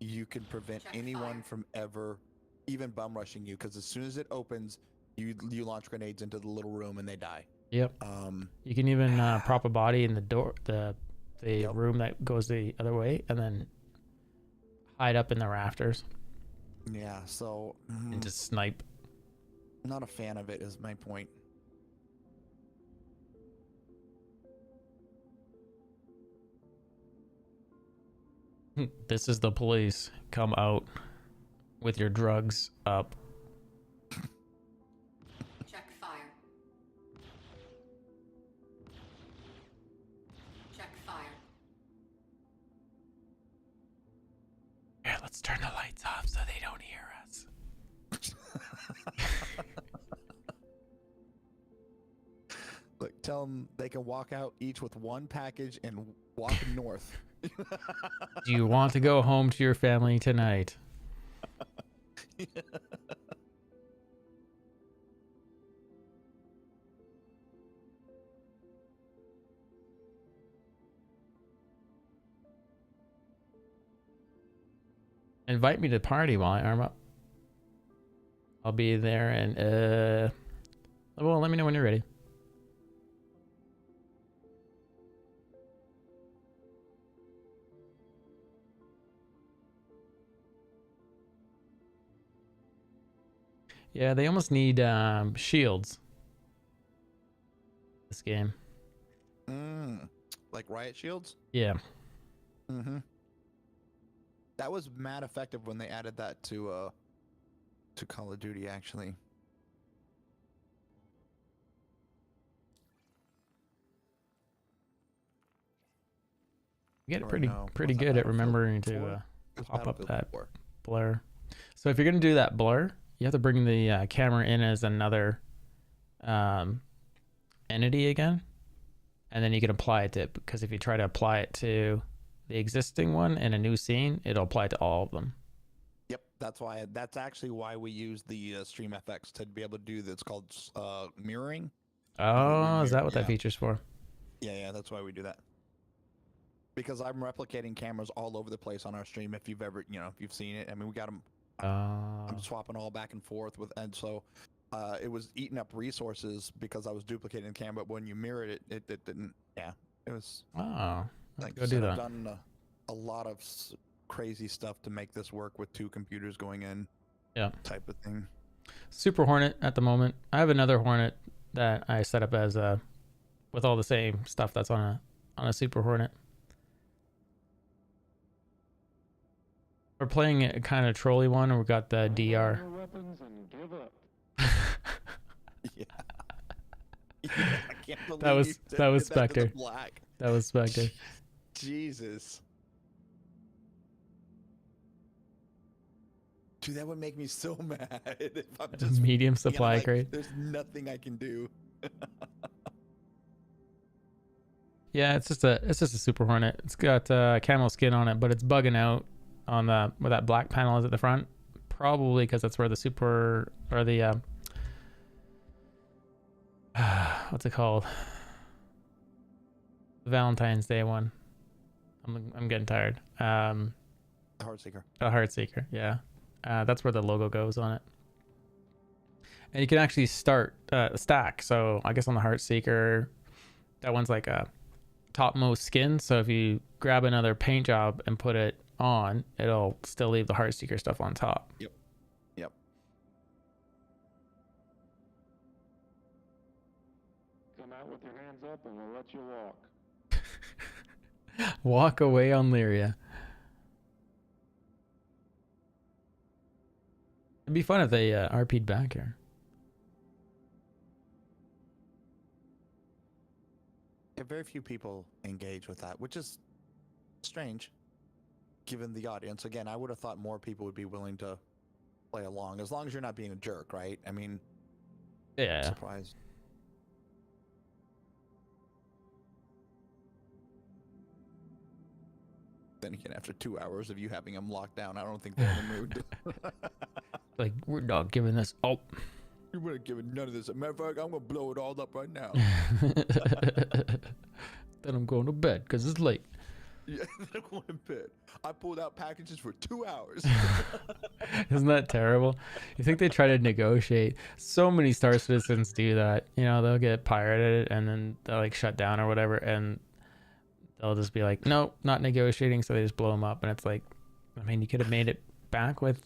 you can prevent Check anyone fire. from ever even bum rushing you, because as soon as it opens, you launch grenades into the little room and they die. Yep. You can even prop a body in the door, the Yep. room that goes the other way, and then hide up in the rafters Yeah, so and just snipe. not a fan of it is my point. This is the police. Come out with your drugs up. Check fire. Check fire. Here, let's turn the lights off so they don't hear us. Look, tell them they can walk out each with 1 package and walk north. Do you want to go home to your family tonight? invite me to the party while I arm up. I'll be there, and well, let me know when you're ready. Yeah, they almost need shields. This game. Like riot shields? Yeah. Mm-hmm. That was mad effective when they added that to Call of Duty, actually. You get Or pretty no, pretty was that good at Battlefield remembering 4? to It was pop up Battlefield that 4. blur. So if you're gonna do that blur, you have to bring the camera in as another entity again, and then you can apply it to it, because if you try to apply it to the existing one in a new scene, it'll apply to all of them. Yep, that's actually why we use the StreamFX to be able to do this. It's called mirroring. Oh, is mirror- that what that yeah. feature's for? Yeah, that's why we do that. Because I'm replicating cameras all over the place on our stream. If you've ever, if you've seen it, I mean, we got them. I'm swapping all back and forth and so it was eating up resources because I was duplicating the camera. But when you mirrored it, it didn't. Yeah, it was. Oh, Like go I do said, that. I've done a lot of crazy stuff to make this work with 2 computers going in. Yeah. Type of thing. Super Hornet at the moment. I have another Hornet that I set up as with all the same stuff that's on a Super Hornet. We're playing a kind of trolly one, and we got the DR. Yeah. I can't believe That was you did that was that to the Spectre. black. That was Spectre. Jesus. Dude, that would make me so mad if I'm just Medium supply like, crate. There's nothing I can do. Yeah, it's just a Super Hornet. It's got camo skin on it, but it's bugging out on the where that black panel is at the front. Probably because that's where the super or the what's it called? The Valentine's Day one. I'm getting tired. Heartseeker. A Heartseeker, yeah. That's where the logo goes on it. And you can actually start stack. So I guess on the Heartseeker, that one's like a topmost skin. So if you grab another paint job and put it on, it'll still leave the Heartseeker stuff on top. Yep. Come out with your hands up and we'll let you walk. Walk away on Lyria. It'd be fun if they RP'd back here. Yeah, very few people engage with that, which is strange, given the audience. Again, I would have thought more people would be willing to play along, as long as you're not being a jerk, right? I mean, Yeah. surprised. Then again, after 2 hours of you having them locked down, I don't think they're in the mood. Like, we're not giving this. Oh. You would have given none of this. As a matter of fact, I'm gonna blow it all up right now. Then I'm going to bed because it's late. Yeah, I'm going to bed. I pulled out packages for 2 hours. Isn't that terrible? You think they try to negotiate? So many Star Citizens do that. You know, they'll get pirated and then they'll like shut down or whatever, and they'll just be like, "No, not negotiating." So they just blow them up, and it's like, I mean, you could have made it back with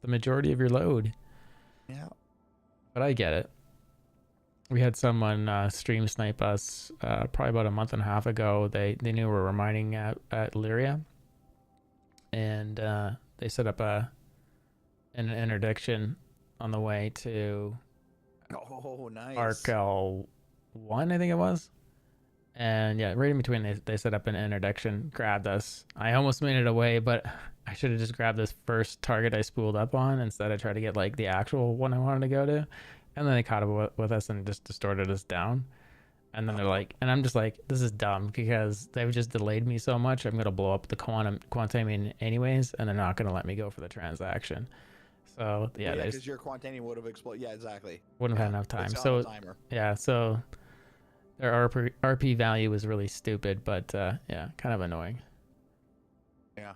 the majority of your load. Yeah. But I get it. We had someone stream snipe us probably about a month and a half ago. They knew we were mining at Lyria, and they set up an interdiction on the way to Oh, nice. Arkel 1, I think it was. And yeah, right in between, they set up an interdiction, grabbed us. I almost made it away, but I should have just grabbed this first target I spooled up on instead of trying to get like the actual one I wanted to go to. And then they caught up with us and just distorted us down. And then they're like, and I'm just like, this is dumb because they've just delayed me so much. I'm going to blow up the quantanium anyways, and they're not going to let me go for the transaction. So yeah, they because just your quantanium would have exploded. Yeah, exactly. wouldn't have had enough time. So yeah, so their RP value was really stupid, but yeah, kind of annoying. Yeah.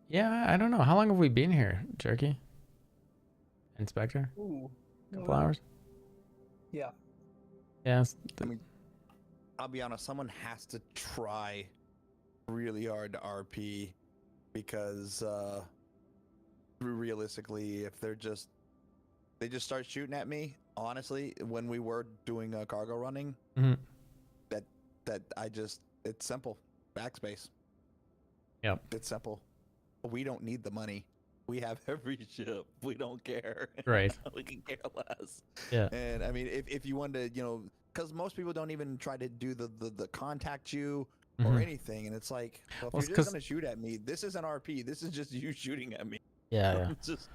Yeah, I don't know. How long have we been here, Jerky? Inspector? Ooh. Couple hours? Yeah. Yeah. I mean, I'll be honest, someone has to try really hard to RP because realistically, if they just start shooting at me, honestly, when we were doing cargo running, Mhm. that it's simple. Backspace. Yep. It's simple. We don't need the money. We have every ship. We don't care. Right. We can care less. Yeah. And I mean, if you wanted to, because most people don't even try to do the contact you or Mhm. anything, and it's like, well, if Well, it's you're 'cause- just gonna shoot at me, this isn't RP. This is just you shooting at me. Yeah, yeah. It's just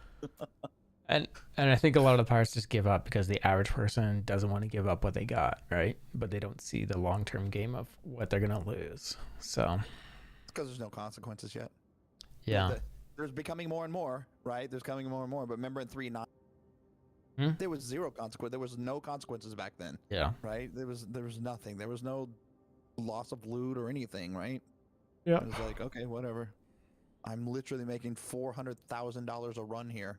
And I think a lot of the pirates just give up because the average person doesn't want to give up what they got, right? But they don't see the long-term game of what they're gonna lose. So because there's no consequences yet. yeah. There's becoming more and more, right? There's coming more and more. But remember in 3.9, there was zero consequence. There was no consequences back then. Yeah. Right? There was nothing. There was no loss of loot or anything, right? Yeah. It was like, okay, whatever. I'm literally making $400,000 a run here.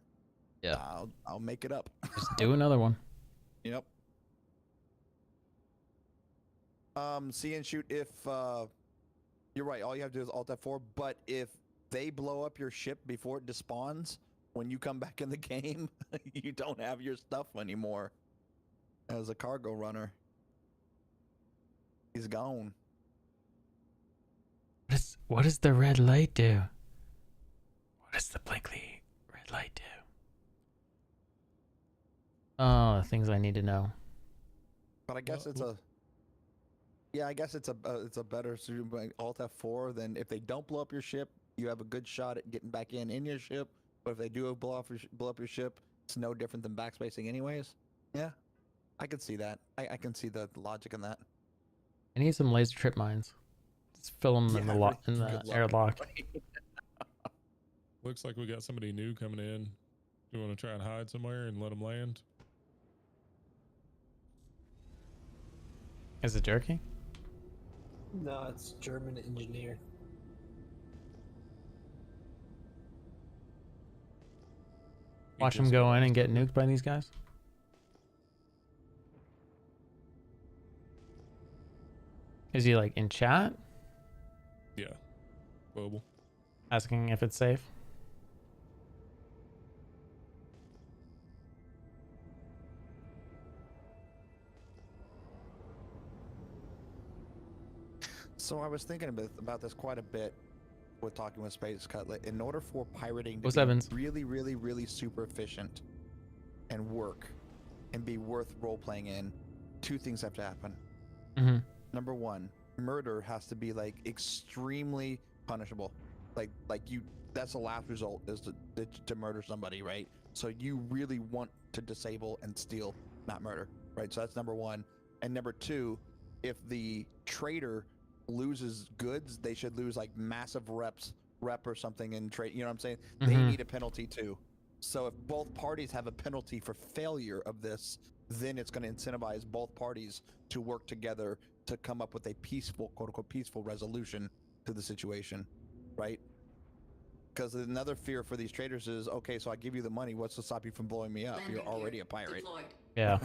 Yeah. I'll make it up. Just do another one. Yep. See and shoot if you're right. All you have to do is Alt F4. But if they blow up your ship before it despawns, when you come back in the game, you don't have your stuff anymore. As a cargo runner, he's gone. What does the red light do? What does the blinkly red light do? Oh, things I need to know. But I guess it's a. Yeah, I guess it's a better suit by Alt F4 than if they don't blow up your ship, you have a good shot at getting back in your ship. But if they do blow up your ship, it's no different than backspacing anyways. Yeah, I can see that. I can see the logic in that. I need some laser trip mines. Just fill them in the good luck. airlock. Looks like we got somebody new coming in. Do you want to try and hide somewhere and let them land? Is it Jerky? No, it's German engineer. Watch him go in and get nuked by these guys? Is he like in chat? Yeah. Global. Asking if it's safe? So I was thinking about this quite a bit with talking with Space Cutlet. In order for pirating to What's be Evans? really, really, really super efficient and work and be worth role playing in, two things have to happen. Mm-hmm. Number one, murder has to be like extremely punishable. Like you, that's the last result is to murder somebody, right? So you really want to disable and steal, not murder, right? So that's number one. And number two, if the traitor loses goods, they should lose like massive rep or something in trade. You know what I'm saying? They Mhm. need a penalty too. So if both parties have a penalty for failure of this, then it's going to incentivize both parties to work together to come up with a peaceful, quote unquote, peaceful resolution to the situation, right? Because another fear for these traders is, okay, so I give you the money, what's to stop you from blowing me up? You're already a pirate. Yeah.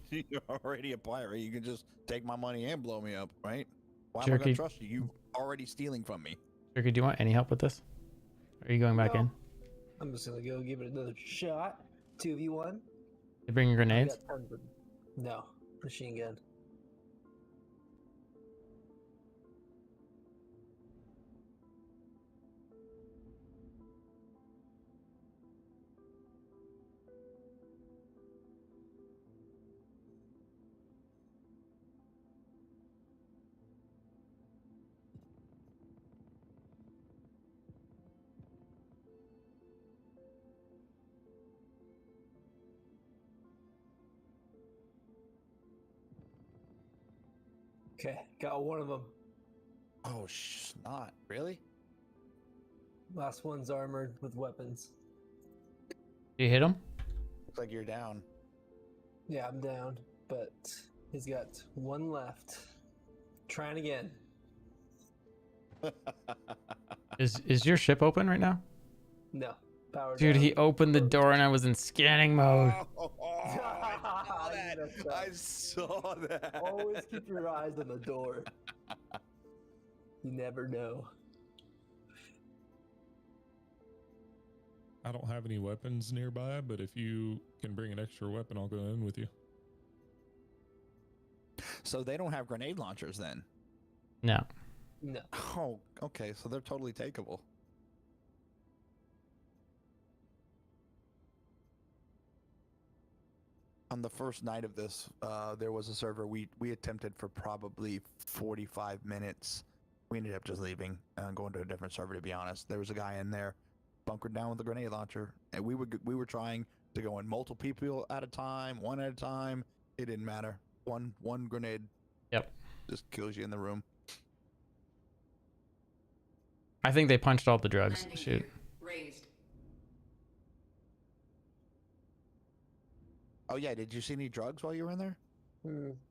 You're already a pirate. You can just take my money and blow me up, right? Why am I going Jerky. to trust you? You already stealing from me. Jerky, do you want any help with this? Are you going back in? I'm just gonna go give it another shot. 2v1. You bringing grenades? I got tons of- No, machine gun. Okay, got one of them. Oh, not really? Last one's armored with weapons. You hit him? Looks like you're down. Yeah, I'm down, but he's got one left. Trying again. Is your ship open right now? No. Power Dude, down. he opened the door and I was in scanning mode. I saw that. Always keep your eyes on the door. You never know. I don't have any weapons nearby, but if you can bring an extra weapon, I'll go in with you. So they don't have grenade launchers then? No. No. Oh, okay. So they're totally takeable. On the first night of this, there was a server we attempted for probably 45 minutes. We ended up just leaving and going to a different server. To be honest, there was a guy in there, bunkered down with a grenade launcher, and we were trying to go in multiple people at a time, one at a time. It didn't matter. One grenade. Yep. Just kills you in the room. I think they punched all the drugs. Landing Shoot. gear raised. Oh yeah, did you see any drugs while you were in there?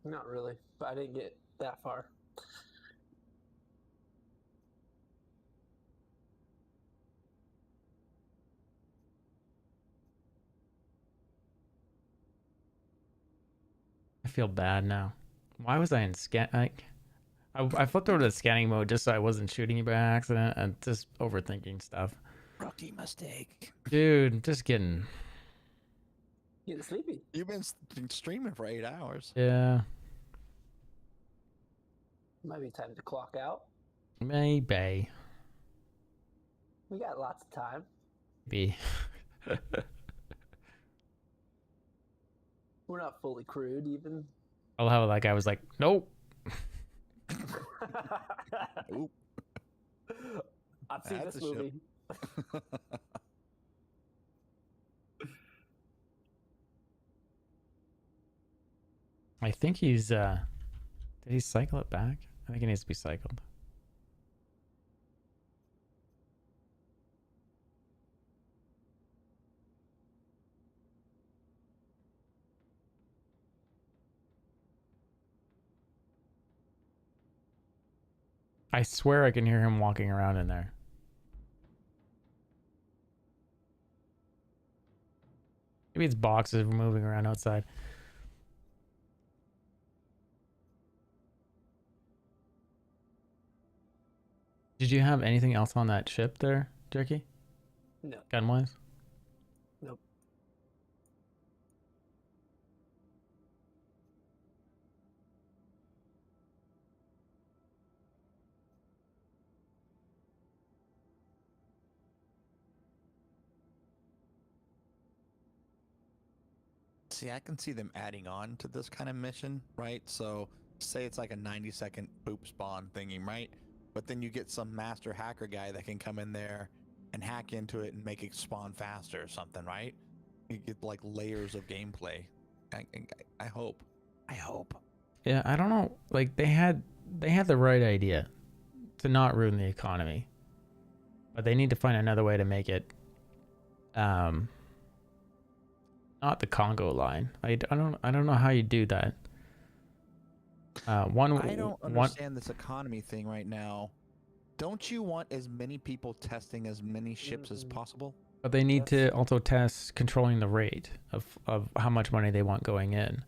Not really, but I didn't get that far. I feel bad now. Why was I in scan? I flipped over to scanning mode just so I wasn't shooting you by accident and just overthinking stuff. Rookie mistake. Dude, just getting. Getting sleepy. You've been streaming for 8 hours. Yeah, Might be time to clock out. maybe. We got lots of time. Maybe. We're not fully crewed even. I'll have that guy was like, nope. Oop. I've seen That's this a ship. movie. I think he's did he cycle it back? I think it needs to be cycled. I swear I can hear him walking around in there. Maybe it's boxes moving around outside. Did you have anything else on that ship there, Jerky? No. Gun-wise? Nope. See, I can see them adding on to this kind of mission, right? So, say it's like a 90-second poop spawn thingy, right? But then you get some master hacker guy that can come in there and hack into it and make it spawn faster or something, right? You get like layers of gameplay. I hope. I hope. Yeah, I don't know. Like they had the right idea to not ruin the economy, but they need to find another way to make it, not the Congo line. I don't know how you do that. I don't understand this economy thing right now. Don't you want as many people testing as many ships as possible? But they need to also test controlling the rate of how much money they want going in.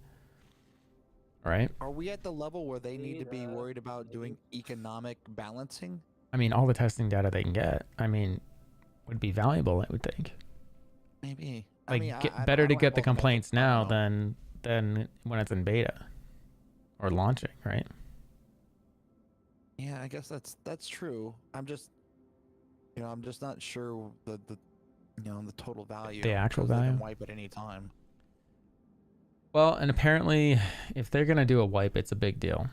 Right? Are we at the level where they need to be worried about doing economic balancing? I mean, all the testing data they can get, I mean, would be valuable, I would think. Maybe. Like, I mean, better to don't get have the all complaints metrics. now than when it's in beta or launching, right? Yeah, I guess that's true. I'm just not sure the total value. The actual 'cause they can value? wipe at any time. Well, and apparently, if they're gonna do a wipe, it's a big deal.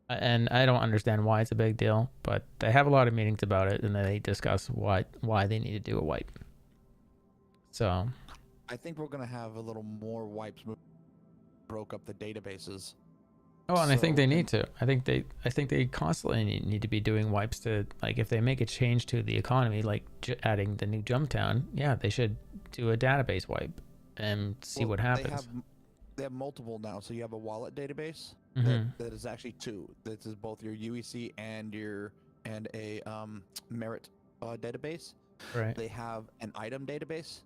And I don't understand why it's a big deal, but they have a lot of meetings about it, and they discuss why they need to do a wipe. So, I think we're gonna have a little more wipes. Broke up the databases. oh, and I think So- they need to. I think they constantly need to be doing wipes to, like, if they make a change to the economy, like adding the new Jumptown, yeah, they should do a database wipe and see what happens. They have multiple now. So you have a wallet database Mhm. that is actually two. That is both your UEC and a merit database. Right. They have an item database.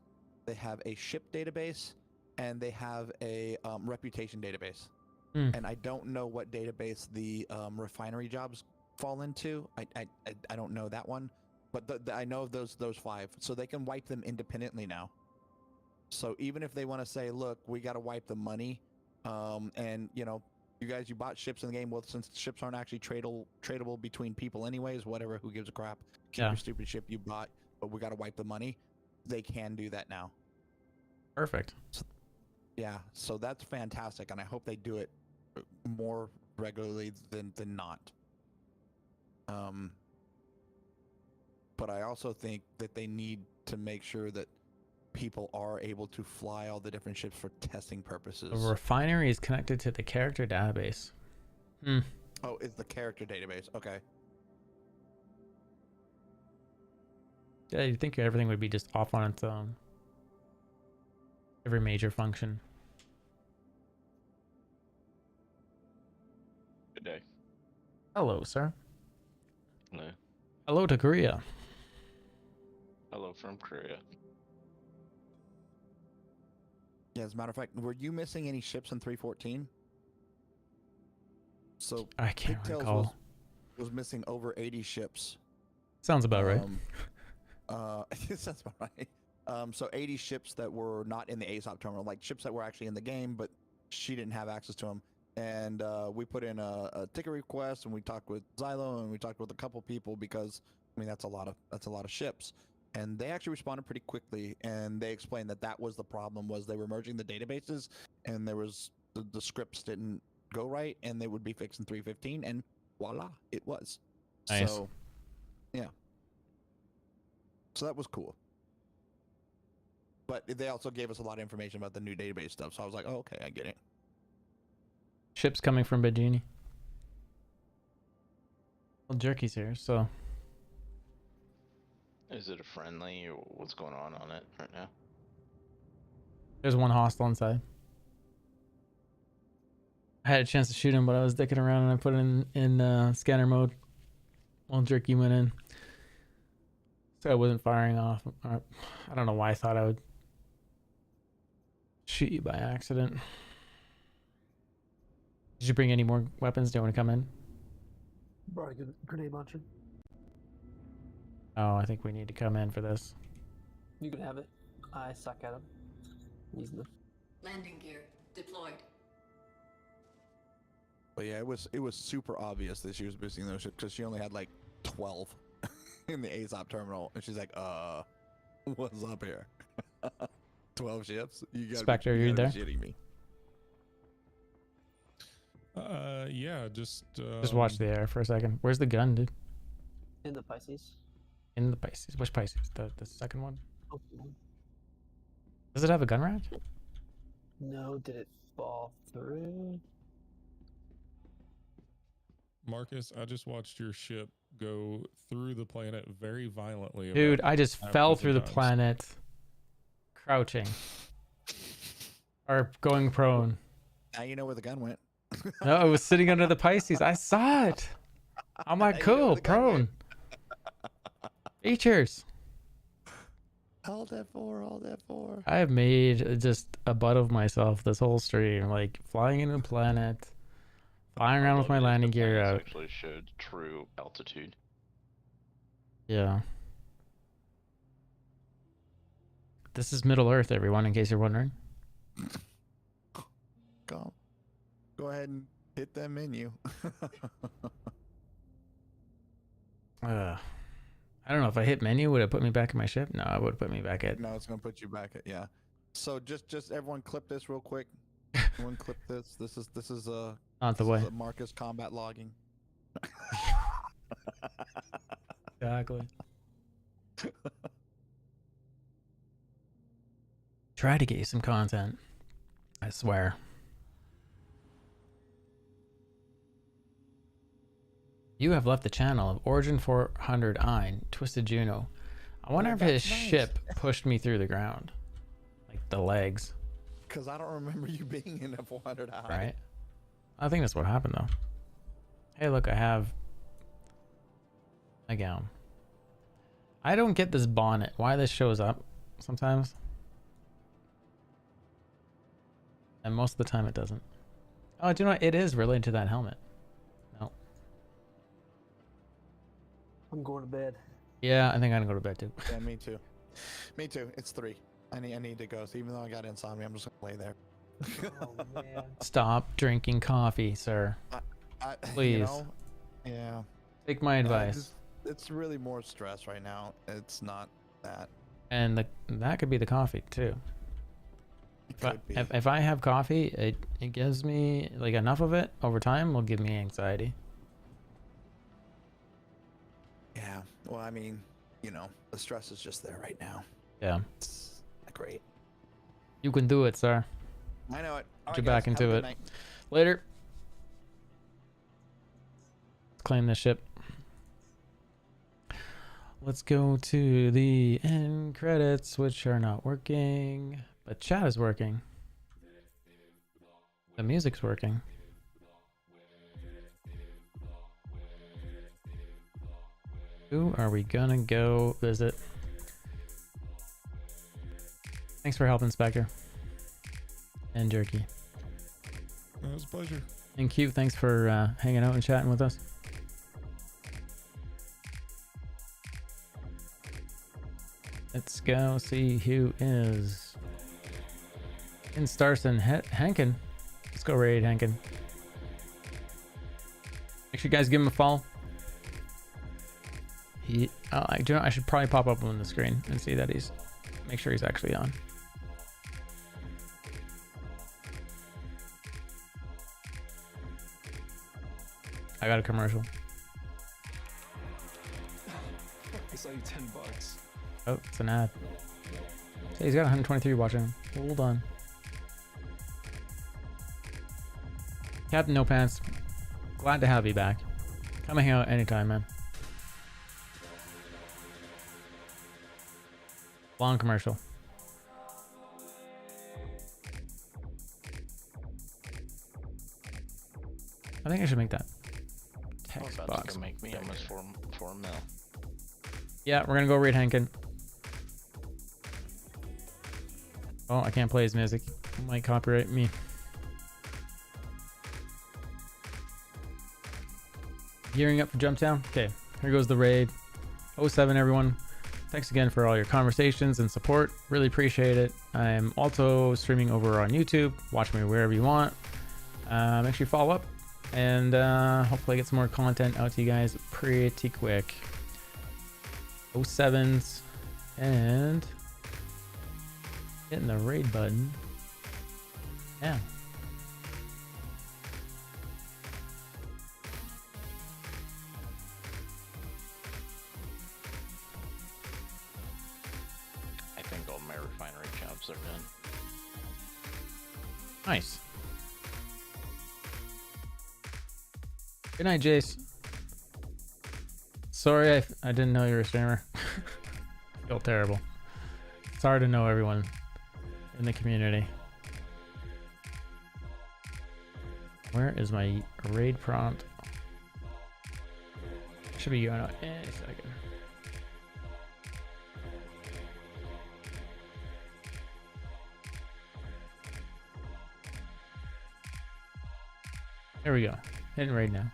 They have a ship database, and they have a reputation database. And I don't know what database the refinery jobs fall into. I don't know that one, but I know of those 5, so they can wipe them independently now. So even if they want to say, look, we got to wipe the money, and you know, you guys, you bought ships in the game. Well, since ships aren't actually tradable between people anyways, whatever, who gives a crap? Keep your stupid ship you bought, but we got to wipe the money. They can do that now. Perfect. So, yeah, so that's fantastic, and I hope they do it more regularly than not. But I also think that they need to make sure that people are able to fly all the different ships for testing purposes. The refinery is connected to the character database. Oh, it's the character database. Okay. Yeah, you'd think everything would be just off on its own. Every major function. Good day. Hello, sir. Hello. Hello to Korea. Hello from Korea. Yeah, as a matter of fact, were you missing any ships in 314? So I can't Pigtails recall. Was missing over 80 ships. Sounds about right. That's about right. So 80 ships that were not in the ASOP terminal, like ships that were actually in the game, but she didn't have access to them. And we put in a ticket request, and we talked with Xylo, and we talked with a couple people because I mean that's a lot of ships. And they actually responded pretty quickly, and they explained that was the problem, was they were merging the databases, and there was the scripts didn't go right, and they would be fixed in 315, and voila, it was. Nice. So, yeah. So that was cool. But they also gave us a lot of information about the new database stuff, so I was like, oh, okay, I get it. Ships coming from Bajini. Well, Jerky's here, so... Is it a friendly, or what's going on it right now? There's one hostile inside. I had a chance to shoot him, but I was dicking around and I put it in scanner mode while Jerky went in. So I wasn't firing off. I don't know why I thought I would shoot you by accident. Did you bring any more weapons? Do you want to come in? Brought a good grenade launcher. Oh, I think we need to come in for this. You can have it. I suck at them. Using them. Landing gear deployed. But yeah, it was super obvious that she was boosting those ships because she only had like 12 in the ASOP terminal, and she's like, what's up here? 12 ships? You gotta Spectre, be, you you there? gotta be shitting me. Yeah, just watch the air for a second. Where's the gun, dude? In the Pisces. In the Pisces. Which Pisces? The second one? Oh. Does it have a gun rack? No, did it fall through? Marcus, I just watched your ship go through the planet very violently. Dude, about I just half a fell dozen through the times. planet. Crouching. Or going prone. Now you know where the gun went. No, it was sitting under the Pisces. I saw it. I'm like, cool, prone. Features. Hold that four. I have made just a butt of myself this whole stream, like flying into a planet, flying around with my landing gear out. Actually showed true altitude. Yeah. This is Middle Earth, everyone, in case you're wondering. Go ahead and hit that menu. I don't know if I hit menu, would it put me back in my ship? No, it would put me back at. No, it's gonna put you back at, yeah. So just everyone clip this real quick. Everyone clip this. This is Not the way. Marcus combat logging. Exactly. Try to get you some content. I swear. You have left the channel of Origin 400 Ein, Twisted Juno. I wonder if his ship pushed me through the ground. Like the legs. Because I don't remember you being in a 400 high. Right? I think that's what happened though. Hey, look, I have a gown. I don't get this bonnet. Why this shows up sometimes. And most of the time it doesn't. Oh, do you know what? It is related to that helmet. No. I'm going to bed. Yeah, I think I'm gonna go to bed too. Yeah, me too. Me too. It's 3. I need to go. So even though I got insomnia, I'm just gonna lay there. Oh man. Stop drinking coffee, sir. Please. You know, yeah. Take my advice. It's really more stress right now. It's not that. And that could be the coffee too. If I have coffee, it gives me like enough of it over time will give me anxiety. Yeah. Well, I mean, you know, the stress is just there right now. Yeah. It's not great. You can do it, sir. I know it. Get you back into it. Later. Let's claim this ship. Let's go to the end credits, which are not working, but chat is working. The music's working. Who are we gonna go visit? Thanks for helping, Spectre. And Jerky. It was a pleasure. And Q, thanks for hanging out and chatting with us. Let's go see who is in Starson. Hankin. Let's go raid Hankin. Make sure you guys give him a follow. Do you know, I should probably pop up on the screen and see that make sure he's actually on. I got a commercial. I saw you $10. Oh, it's an ad. Hey, he's got 123 watching him. Hold on. Captain No Pants, glad to have you back. Come and hang out anytime, man. Long commercial. I think I should make that text about box. to make me almost 4 mil. Yeah, we're gonna go raid Hankin. Oh, I can't play his music. It might copyright me. Gearing up for Jumptown? Okay, here goes the raid. 07 everyone. Thanks again for all your conversations and support. Really appreciate it. I'm also streaming over on YouTube. Watch me wherever you want. Make sure you follow up. And hopefully get some more content out to you guys pretty quick. 07s and hitting the raid button. Yeah. I think all my refinery jobs are done. Nice. Good night, Jace. Sorry, I didn't know you were a streamer. Feel terrible. It's hard to know everyone in the community. Where is my raid prompt? Should be going out any second. There we go. Hitting raid now.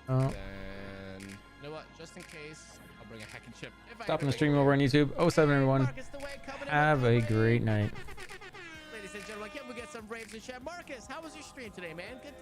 Oh. Then, you know what? Just in case, I'll bring a hacking chip. Stopping the stream over on YouTube. 07 everyone. Have a great night. Ladies and gentlemen, can we get some raves in chat? Marcus, how was your stream today, man? Good to